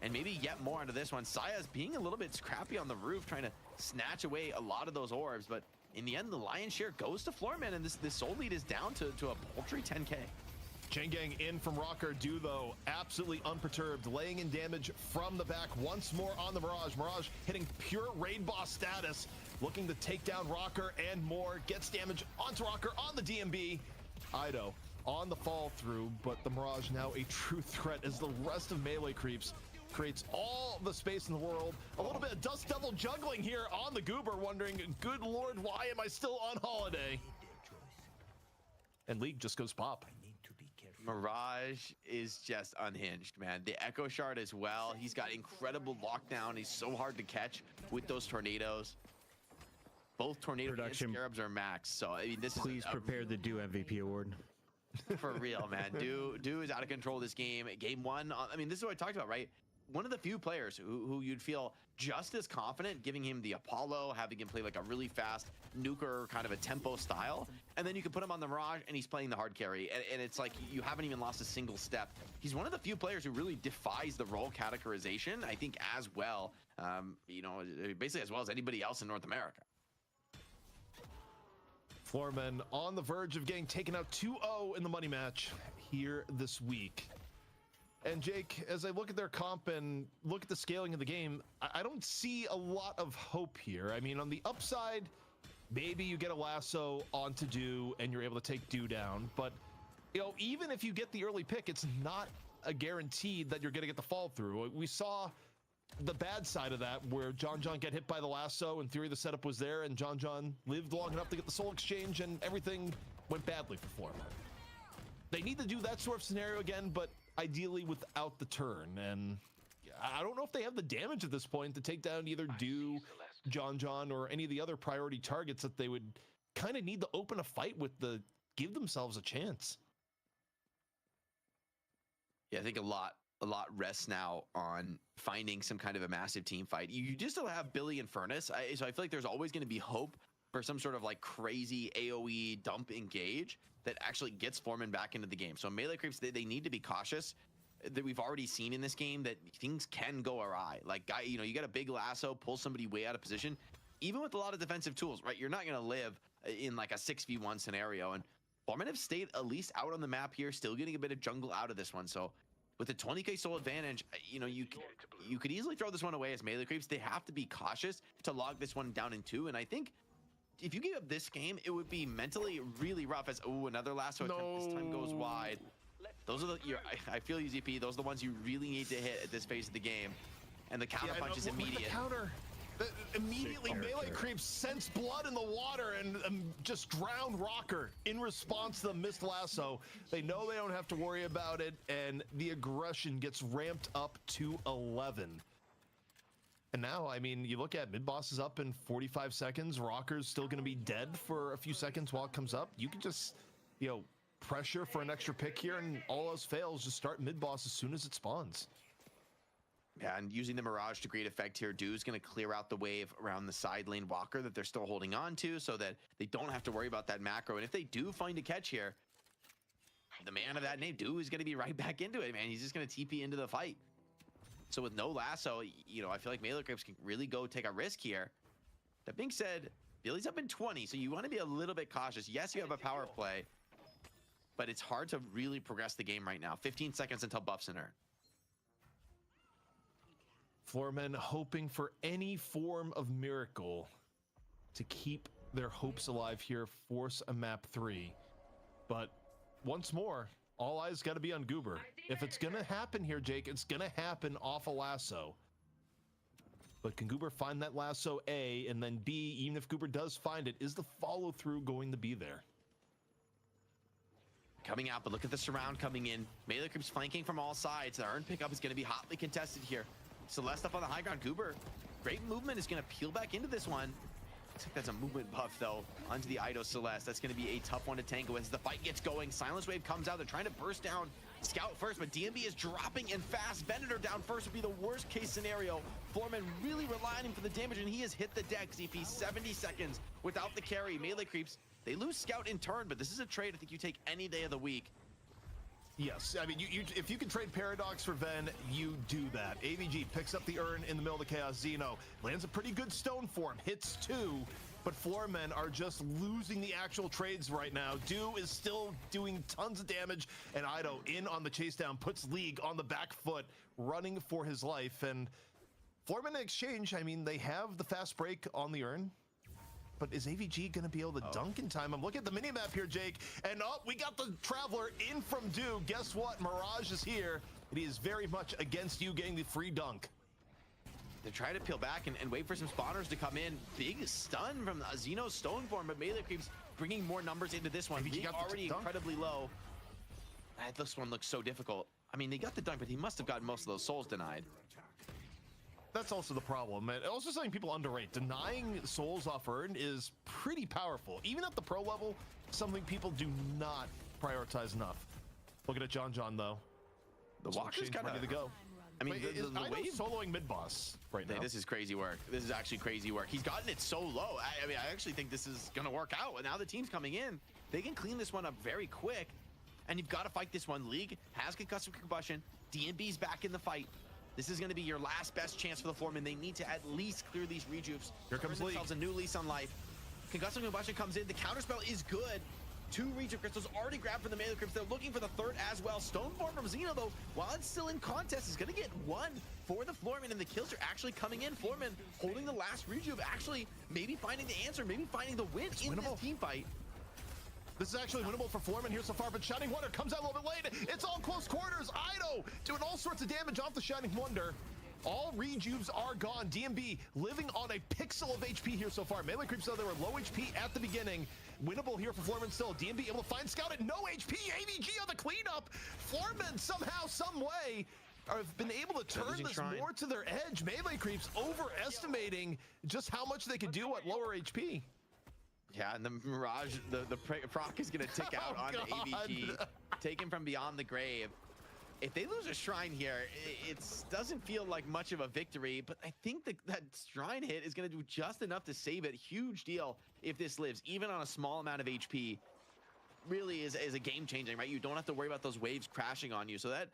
And maybe yet more into this one. Saya's being a little bit scrappy on the roof, trying to snatch away a lot of those orbs. But in the end, the lion's share goes to Florman, and this soul lead is down to a paltry 10k. Chain Gang in from Rocker. Do, though, absolutely unperturbed, laying in damage from the back once more on the Mirage. Mirage hitting pure raid boss status, looking to take down Rocker and more. Gets damage onto Rocker on the DMB. Ido on the fall through, but the Mirage now a true threat as the rest of Melee Creeps creates all the space in the world. A little bit of Dust Devil juggling here on the Goober, wondering, good lord, why am I still on holiday? And League just goes pop. Mirage is just unhinged, man. The Echo Shard as well. He's got incredible lockdown. He's so hard to catch with those tornadoes. Both tornado and scarabs are max. So I mean, this please prepare the Do MVP award. For real, man. Do is out of control this game. Game one. I mean, this is what I talked about, right? One of the few players who you'd feel just as confident giving him the Apollo, having him play like a really fast nuker kind of a tempo style, and then you can put him on the Mirage and he's playing the hard carry, and it's like you haven't even lost a single step. He's one of the few players who really defies the role categorization, I think, as well, you know, basically as well as anybody else in North America. Florman on the verge of getting taken out 2-0 in the money match here this week. And Jake, as I look at their comp and look at the scaling of the game, I don't see a lot of hope here. I mean, on the upside, maybe you get a lasso onto Do and you're able to take Do down. But, you know, even if you get the early pick, it's not a guarantee that you're going to get the fall through. We saw the bad side of that where John get hit by the lasso. In theory, the setup was there and John lived long enough to get the soul exchange and everything went badly for Florman. They need to do that sort of scenario again, but ideally without the turn, and I don't know if they have the damage at this point to take down either Do, John, or any of the other priority targets that they would kind of need to open a fight with to give themselves a chance. Yeah, I think a lot rests now on finding some kind of a massive team fight. You just still have Billy and Furnace, so I feel like there's always going to be hope for some sort of like crazy AoE dump engage that actually gets Florman back into the game. So Melee Creeps, they need to be cautious. That we've already seen in this game that things can go awry. Like, you know, you got a big lasso, pull somebody way out of position. Even with a lot of defensive tools, right? You're not going to live in like a 6v1 scenario. And Florman have stayed at least out on the map here, still getting a bit of jungle out of this one. So with the 20k soul advantage, you know, you could easily throw this one away as Melee Creeps. They have to be cautious to log this one down in 2. And I think if you gave up this game, it would be mentally really rough as, oh, another lasso attempt. This time goes wide. Those are the, I feel you, ZP. Those are the ones you really need to hit at this phase of the game. And the counter punch is immediate. The counter. Immediately, Melee Creeps sense blood in the water and just drown Rocker in response to the missed lasso. They know they don't have to worry about it, and the aggression gets ramped up to 11. And now, I mean, you look at mid-boss is up in 45 seconds. Rocker's still going to be dead for a few seconds while it comes up. You can just, you know, pressure for an extra pick here, and all else fails, just start mid-boss as soon as it spawns. Yeah, and using the Mirage to great effect here, Do's going to clear out the wave around the side lane Walker that they're still holding on to so that they don't have to worry about that macro. And if they do find a catch here, the man of that name, Do, is going to be right back into it, man. He's just going to TP into the fight. So with no lasso, you know, I feel like Melee Creeps can really go take a risk here. That being said, Billy's up in 20, so you want to be a little bit cautious. Yes, you have a power play, but it's hard to really progress the game right now. 15 seconds until buffs in earn. Floormen hoping for any form of miracle to keep their hopes alive here, force a map 3. But once more, all eyes got to be on Goober. If it's going to happen here, Jake, it's going to happen off a lasso. But can Goober find that lasso, A, and then B, even if Goober does find it, is the follow-through going to be there? Coming out, but look at the surround coming in. Melee Creeps flanking from all sides. The earn pickup is going to be hotly contested here. Celeste up on the high ground. Goober, great movement, is going to peel back into this one. Looks like that's a movement buff, though, onto the Ido Celeste. That's going to be a tough one to tango with as the fight gets going. Silence Wave comes out. They're trying to burst down Scout first, but DMB is dropping in fast. Venator down first would be the worst case scenario. Floorman really relying on him for the damage, and he has hit the deck. ZP 70 seconds without the carry. Melee Creeps, they lose Scout in turn, but this is a trade I think you take any day of the week. Yes, I mean, if you can trade Paradox for Ven, you do that. AVG picks up the urn in the middle of the Chaos. Xeno lands a pretty good stone for him, hits 2, but Floormen are just losing the actual trades right now. Do is still doing tons of damage, and Ido in on the chase down, puts League on the back foot, running for his life. And Floormen in exchange, I mean, they have the fast break on the urn. But is AVG going to be able to dunk in time? I'm looking at the minimap here, Jake, and we got the Traveler in from Do. Guess what? Mirage is here, and he is very much against you getting the free dunk. They try to peel back and wait for some spawners to come in. Big stun from Xeno Stoneform, but Melee Creeps bringing more numbers into this one. League already incredibly low. This one looks so difficult. I mean, they got the dunk, but he must have gotten most of those souls denied. That's also the problem, and also something people underrate. Denying souls off earn is pretty powerful. Even at the pro level, something people do not prioritize enough. Looking at John though. The Walker's kind of ready to go. I mean, the wave soloing mid boss right now. This is crazy work. This is actually crazy work. He's gotten it so low. I mean, I actually think this is gonna work out. And now the team's coming in. They can clean this one up very quick. And you've got to fight this one. League has concussive combustion. DMB's back in the fight. This is going to be your last best chance for the Floormen. They need to at least clear these rejuves. Here comes League. Themselves a new lease on life. Concussive combustion comes in. The counterspell is good. 2 rejuve crystals already grabbed from the Melee Creeps. They're looking for the third as well. Stoneform from Xeno, though, while it's still in contest, is going to get 1 for the Floormen, and the kills are actually coming in. Floormen holding the last rejuve, actually maybe finding the answer, maybe finding the win in this team fight. This is actually winnable for Floormen here so far, but Shining Wonder comes out a little bit late. It's all close quarters. Ido doing all sorts of damage off the Shining Wonder. All rejuves are gone. DMB living on a pixel of HP here so far. Melee Creeps, though, they were low HP at the beginning. Winnable here for Floormen still. DMB able to find Scout at no HP. AVG on the cleanup. Floormen somehow, some way, have been able to turn this more to their edge. Melee Creeps overestimating just how much they could do at lower HP. Yeah, and the Mirage, the proc is going to tick out on AVG, taken from beyond the grave. If they lose a Shrine here, it doesn't feel like much of a victory, but I think that Shrine hit is going to do just enough to save it. Huge deal if this lives, even on a small amount of HP. Really is a game-changing, right? You don't have to worry about those waves crashing on you. So that,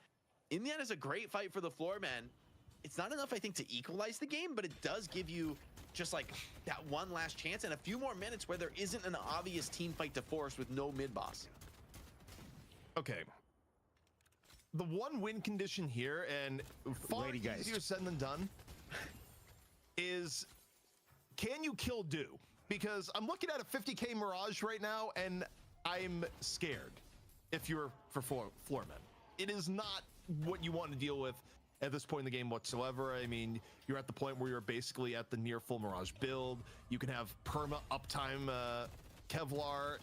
in the end, is a great fight for the Floormen. It's not enough, I think, to equalize the game, but it does give you just like that one last chance and a few more minutes where there isn't an obvious team fight to force with no mid-boss. Okay. The one win condition here, and far easier said than done, is can you kill Do? Because I'm looking at a 50k Mirage right now, and I'm scared if you're for Floormen. It is not what you want to deal with at this point in the game whatsoever. I mean, you're at the point where you're basically at the near full Mirage build. You can have perma uptime Kevlar.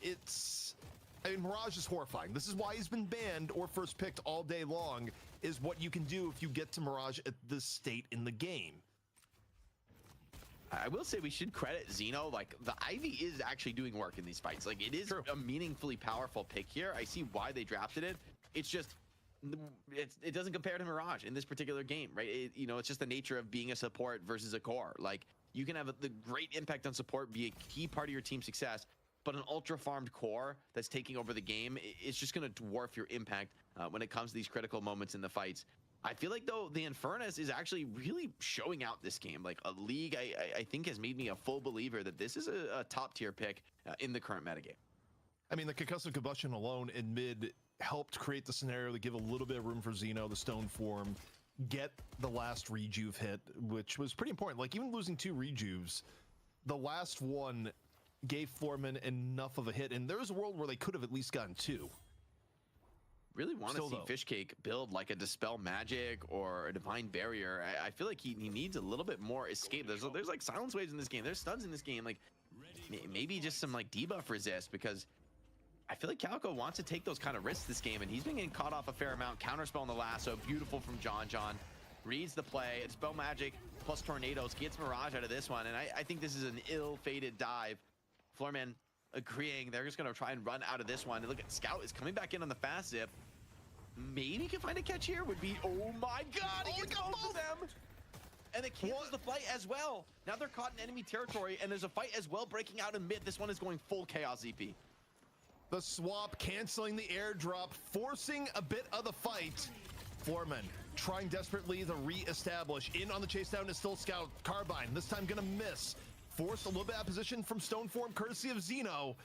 I mean, Mirage is horrifying. This is why he's been banned or first picked all day long, is what you can do if you get to Mirage at this state in the game. I will say we should credit Xeno. Like, the Ivy is actually doing work in these fights. Like, it is a meaningfully powerful pick here. I see why they drafted it. It's just, it doesn't compare to Mirage in this particular game, right? It's just the nature of being a support versus a core. Like, you can have the great impact on support, be a key part of your team's success, but an ultra farmed core that's taking over the game, it's just going to dwarf your impact when it comes to these critical moments in the fights. I feel like, though, the Infernus is actually really showing out this game. Like, a League, I think, has made me a full believer that this is a top-tier pick in the current metagame. I mean, the concussive combustion alone in mid helped create the scenario to give a little bit of room for Xeno, the stone form, get the last rejuve hit, which was pretty important. Like, even losing 2 rejuves, the last one gave Floorman enough of a hit, and there was a world where they could have at least gotten 2. Really want to see Fishcake build like a Dispel Magic or a Divine Barrier. I feel like he needs a little bit more escape. There's like Silence Waves in this game. There's stuns in this game. Like, maybe just some like debuff resist, because I feel like Calico wants to take those kind of risks this game, and he's been getting caught off a fair amount. Counterspell on the lasso, beautiful from John. Reads the play. It's Dispel Magic plus Tornadoes, gets Mirage out of this one, and I think this is an ill-fated dive. Floorman agreeing. They're just going to try and run out of this one. And look at Scout is coming back in on the fast zip. Maybe can find a catch here. Would be, oh my god, he gets both of them. And it cancels the fight as well. Now they're caught in enemy territory, and there's a fight as well breaking out in mid. This one is going full chaos ZP. The swap canceling the airdrop, forcing a bit of the fight. Floorman trying desperately to re-establish. In on the chase down is still Scout. Carbine, this time gonna miss. Forced a little bit out of position from Stoneform, courtesy of Xeno.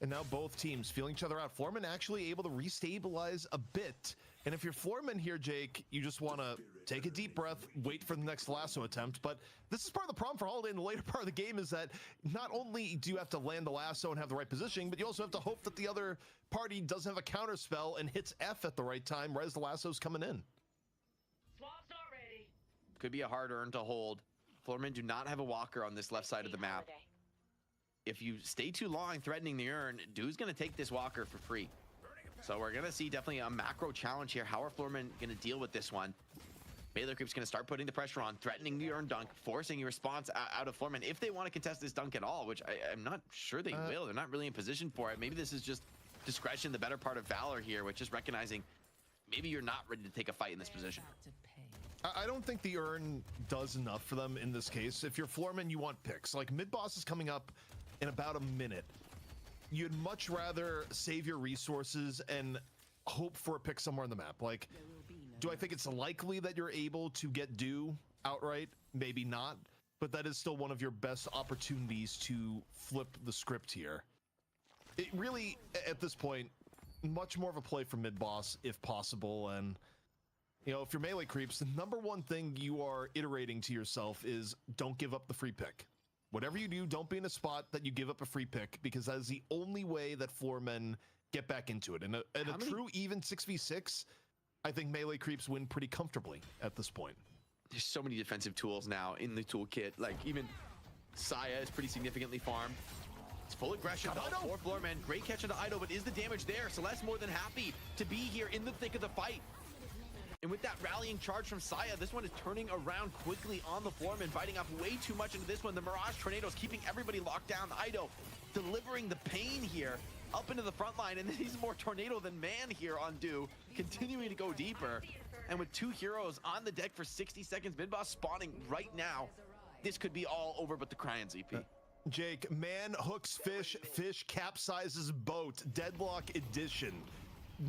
And now both teams feeling each other out. Floorman actually able to restabilize a bit. And if you're Floorman here, Jake, you just want to take a deep breath, wait for the next lasso attempt. But this is part of the problem for Holiday in the later part of the game, is that not only do you have to land the lasso and have the right positioning, but you also have to hope that the other party doesn't have a counter spell and hits F at the right time right as the lasso's coming in. Swaps already. Could be a hard earn to hold. Floorman do not have a walker on this left side of the map. If you stay too long threatening the urn, Dude's going to take this walker for free. So we're going to see definitely a macro challenge here. How are Floorman going to deal with this one? Melee Creep's going to start putting the pressure on, threatening the urn dunk, forcing a response out of Floorman if they want to contest this dunk at all, which I'm not sure they will. They're not really in position for it. Maybe this is just discretion, the better part of Valor here, which is recognizing maybe you're not ready to take a fight in this position. I don't think the urn does enough for them in this case. If you're Floorman, you want picks. Like, mid-boss is coming up in about a minute. You'd much rather save your resources and hope for a pick somewhere on the map. Like, do I think it's likely that you're able to get Dew outright? Maybe not, but that is still one of your best opportunities to flip the script here. It really, at this point, much more of a play for mid-boss if possible. And, you know, if you're melee creeps, the number one thing you are iterating to yourself is don't give up the free pick. Whatever you do, don't be in a spot that you give up a free pick, because that is the only way that Floormen get back into it. And a true even 6v6, I think melee creeps win pretty comfortably at this point. There's so many defensive tools now in the toolkit. Like, even Saya is pretty significantly farmed. It's full aggression for Floormen. Great catch into Ido, but is the damage there? Celeste more than happy to be here in the thick of the fight. And with that rallying charge from Saya, this one is turning around quickly on the Floorman, biting off way too much into this one. The Mirage Tornadoes keeping everybody locked down. Ido delivering the pain here up into the front line, and then he's more tornado than man here on Dew, continuing to go deeper. And with 2 heroes on the deck for 60 seconds, mid-boss spawning right now, this could be all over but the Cryon ZP. Jake, man hooks fish, fish capsizes boat, Deadlock edition.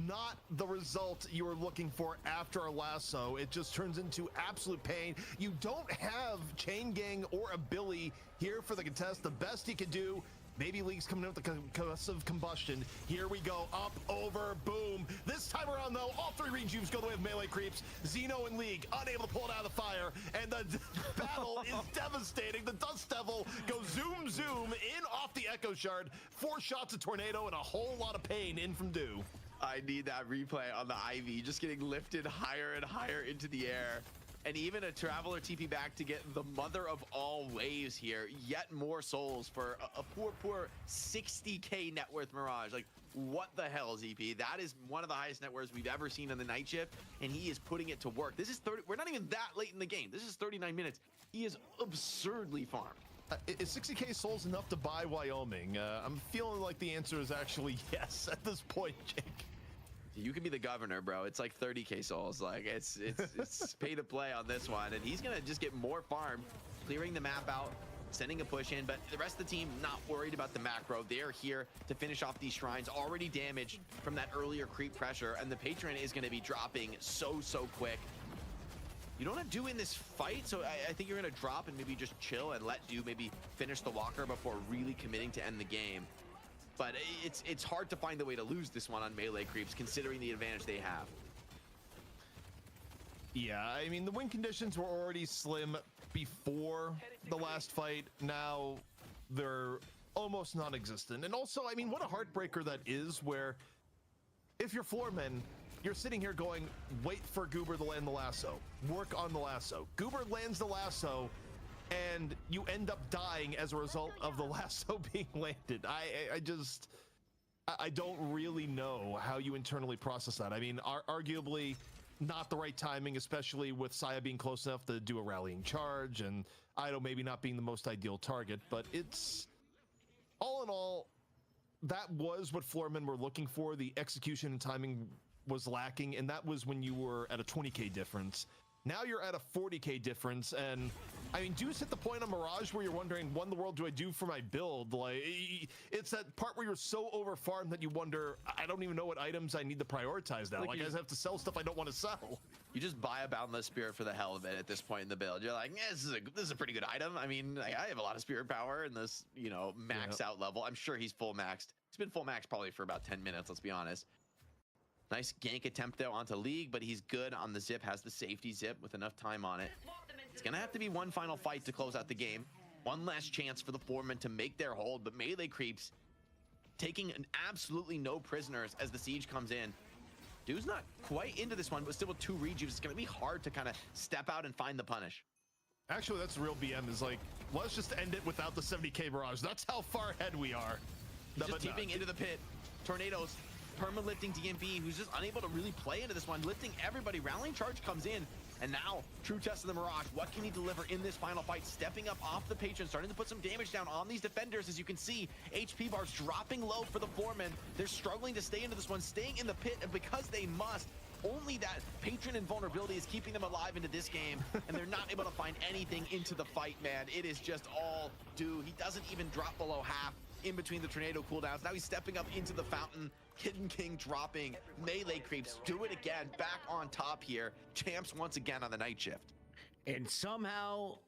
Not the result you were looking for after a lasso. It just turns into absolute pain. You don't have Chain Gang or a Billy here for the contest. The best he could do, maybe League's coming in with the concussive combustion. Here we go, up, over, boom. This time around, though, all 3 rejuves go the way of melee creeps. Xeno and League unable to pull it out of the fire, and the battle is devastating. The Dust Devil goes zoom, zoom, in off the Echo Shard. 4 shots of Tornado and a whole lot of pain in from Dew. I need that replay on the Ivy, just getting lifted higher and higher into the air. And even a Traveler TP back to get the mother of all waves here. Yet more souls for a poor 60k net worth Mirage. Like, what the hell, ZP? That is one of the highest net worths we've ever seen on the night shift, and he is putting it to work. This is 30, we're not even that late in the game. This is 39 minutes. He is absurdly farmed. Is 60k souls enough to buy Wyoming? I'm feeling like the answer is actually yes at this point, Jake. You can be the governor, bro. It's like 30k souls. Like, it's pay to play on this one, and he's gonna just get more farm, clearing the map out. sending a push in, but the rest of the team not worried about the macro. They're here to finish off these shrines, already damaged from that earlier creep pressure, and the patron is going to be dropping so quick. You don't have Do in this fight, so I think you're going to drop and maybe just chill and let Do maybe finish the walker before really committing to end the game. But it's hard to find a way to lose this one on melee creeps, considering the advantage they have. Yeah, I mean, the win conditions were already slim before the last fight. Now they're almost non-existent. And also, I mean, what a heartbreaker that is, where if you're Floormen, you're sitting here going, wait for Goober to land the lasso, work on the lasso. Goober lands the lasso, and you end up dying as a result of the lasso being landed. I don't really know how you internally process that. I mean, arguably not the right timing, especially with Saya being close enough to do a rallying charge, and Ido maybe not being the most ideal target, but it's, all in all, that was what Floormen were looking for. The execution and timing was lacking, and that was when you were at a 20k difference. Now you're at a 40k difference, and I mean, Deuce hit the point on Mirage where you're wondering, what in the world do I do for my build? Like, it's that part where you're so overfarmed that you wonder, I don't even know what items I need to prioritize now. Like I just have to sell stuff I don't want to sell. You just buy a Boundless Spirit for the hell of it at this point in the build. You're like, this is a pretty good item. I mean, I have a lot of Spirit power in this, you know, max out level. I'm sure he's full maxed. He's been full maxed probably for about 10 minutes, let's be honest. Nice gank attempt though onto League, but he's good on the zip, has the safety zip with enough time on it. It's gonna have to be one final fight to close out the game. One last chance for the Floormen to make their hold, but melee creeps taking absolutely no prisoners as the siege comes in. Dude's not quite into this one, but still with 2 rejuves, it's gonna be hard to kind of step out and find the punish. Actually, that's the real BM, is like, let's just end it without the 70k barrage. That's how far ahead we are. Just tipping into the pit. Tornadoes perma-lifting DMB, who's just unable to really play into this one, lifting everybody. Rallying charge comes in, and now true test of the Mirage. What can he deliver in this final fight? Stepping up off the patron, starting to put some damage down on these defenders. As you can see, HP bars dropping low for the Floormen. They're struggling to stay into this one, staying in the pit, and because they must, only that patron invulnerability is keeping them alive into this game, and they're not able to find anything into the fight, man. It is just all Do. He doesn't even drop below half in between the tornado cooldowns. Now he's stepping up into the fountain. Hidden King dropping. Melee creeps do it again. Back on top here. Champs once again on the night shift. And somehow,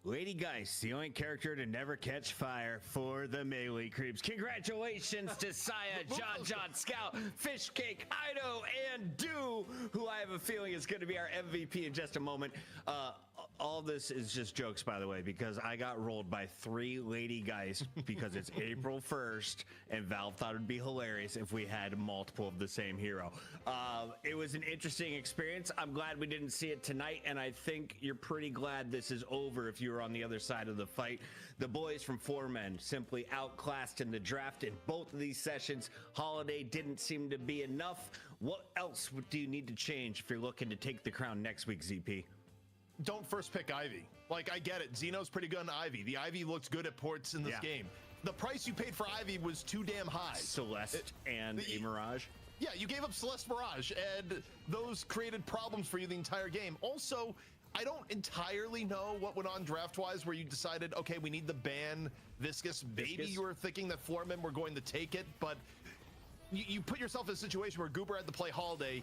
Lady Geist, the only character to never catch fire for the melee creeps. Congratulations to Saya, John, Scout, Fishcake, Ido, and Do, who I have a feeling is going to be our MVP in just a moment. All this is just jokes, by the way, because I got rolled by 3 Lady Geist because it's April 1st, and Valve thought it'd be hilarious if we had multiple of the same hero. It was an interesting experience. I'm glad we didn't see it tonight, and I think you're pretty glad this is over if you were on the other side of the fight. The boys from Floormen simply outclassed in the draft in both of these sessions. Holiday didn't seem to be enough. What else do you need to change if you're looking to take the crown next week, ZP? Don't first pick Ivy. Like, I get it. Xeno's pretty good on Ivy. The Ivy looks good at ports in this game. The price you paid for Ivy was too damn high. Celeste and a Mirage. Yeah, you gave up Celeste Mirage, and those created problems for you the entire game. Also, I don't entirely know what went on draft-wise where you decided, okay, we need to ban Viscous. Maybe you were thinking that Floormen were going to take it, but you put yourself in a situation where Goober had to play Holiday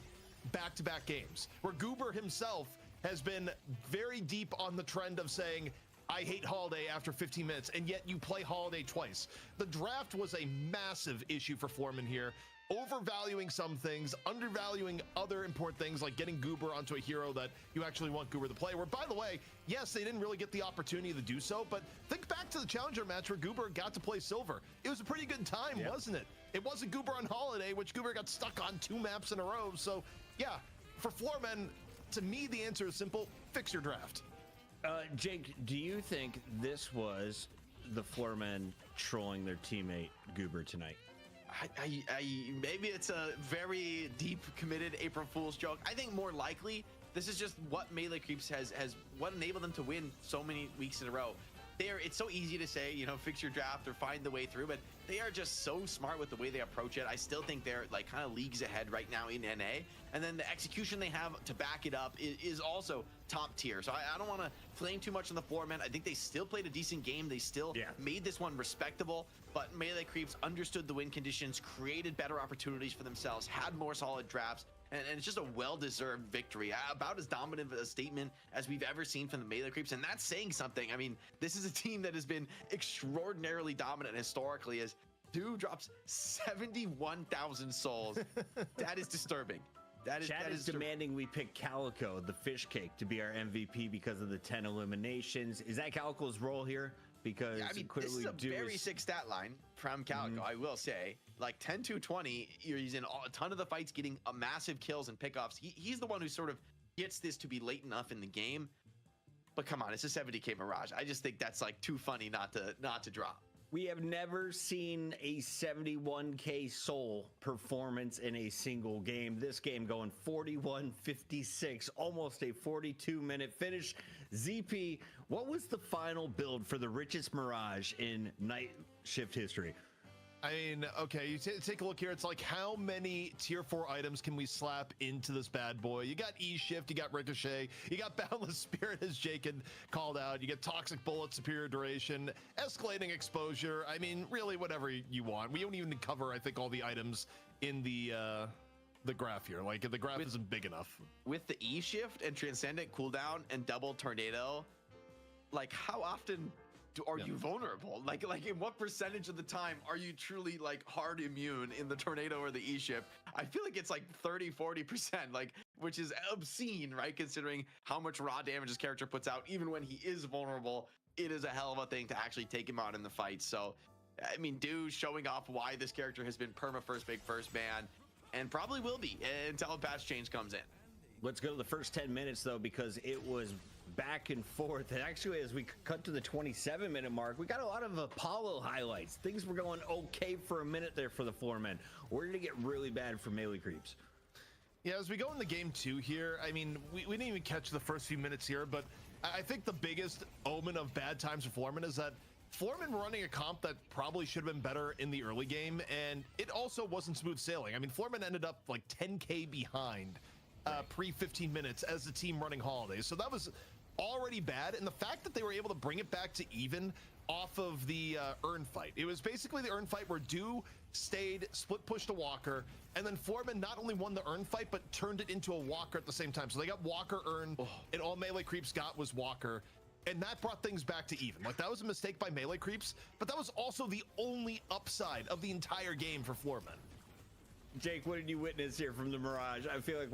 back-to-back games, where Goober himself has been very deep on the trend of saying, I hate Holiday after 15 minutes, and yet you play Holiday twice. The draft was a massive issue for Floormen here, overvaluing some things, undervaluing other important things, like getting Goober onto a hero that you actually want Goober to play, where, by the way, yes, they didn't really get the opportunity to do so, but think back to the Challenger match where Goober got to play Silver. It was a pretty good time, wasn't it? It wasn't Goober on Holiday, which Goober got stuck on 2 maps in a row, so yeah, for Floormen, to me, the answer is simple: fix your draft. Jake, do you think this was the Floormen trolling their teammate Goober tonight? Maybe it's a very deep, committed April Fool's joke. I think more likely, this is just what Melee Creeps has what enabled them to win so many weeks in a row. it's so easy to say, you know, fix your draft or find the way through, but they are just so smart with the way they approach it. I still think they're like kind of leagues ahead right now in NA, and then the execution they have to back it up is also top tier. So I don't want to flame too much on the Foreman. I think they still played a decent game. They still made this one respectable, but Melee Creeps understood the win conditions, created better opportunities for themselves, had more solid drafts, and it's just a well-deserved victory. About as dominant a statement as we've ever seen from the Melee Creeps, and that's saying something. I mean, this is a team that has been extraordinarily dominant historically, as Dew drops 71,000 souls. That is disturbing. That is demanding we pick Calico, the fish cake, to be our MVP because of the 10 eliminations. Is that Calico's role here? Because I mean, clearly this is a Dew very sick stat line from Calico, I will say. Like 10-2-20, he's in a ton of the fights, getting a massive kills and pickoffs. He's the one who sort of gets this to be late enough in the game. But come on, it's a 70k Mirage. I just think that's like too funny not to drop. We have never seen a 71k soul performance in a single game. This game going 41-56, almost a 42-minute finish. ZP, what was the final build for the richest Mirage in Night Shift history? I mean, okay, you take a look here. It's like, how many tier 4 items can we slap into this bad boy? You got E-Shift, you got Ricochet, you got Boundless Spirit, as Jake had called out. You get Toxic Bullet, Superior Duration, Escalating Exposure. I mean, really, whatever you want. We don't even cover, I think, all the items in the graph here. Like, the graph isn't big enough. With the E-Shift and Transcendent cooldown and double Tornado, like, how often are you vulnerable? Like in what percentage of the time are you truly like hard immune in the Tornado or the E-Shift? I feel like it's like 30-40%, like, which is obscene, right? Considering how much raw damage this character puts out, even when he is vulnerable, it is a hell of a thing to actually take him out in the fight. So, I mean, Dew showing off why this character has been perma first big first ban, and probably will be until a patch change comes in. Let's go to the first 10 minutes, though, because it was back and forth. And actually, as we cut to the 27-minute mark, we got a lot of Apollo highlights. Things were going okay for a minute there for the Foremen. Where did it get really bad for Melee Creeps? Yeah, as we go into game 2 here, I mean, we didn't even catch the first few minutes here, but I think the biggest omen of bad times for Foreman is that Foreman running a comp that probably should have been better in the early game, and it also wasn't smooth sailing. I mean, Foreman ended up like 10k behind pre 15 minutes as the team running Holidays. So that was already bad. And the fact that they were able to bring it back to even off of the Urn fight. It was basically the Urn fight where Dew stayed, split pushed a Walker, and then Foreman not only won the Urn fight, but turned it into a Walker at the same time. So they got Walker Urn, and all Melee Creeps got was Walker. And that brought things back to even. Like, that was a mistake by Melee Creeps, but that was also the only upside of the entire game for Foreman. Jake, what did you witness here from the Mirage? I feel like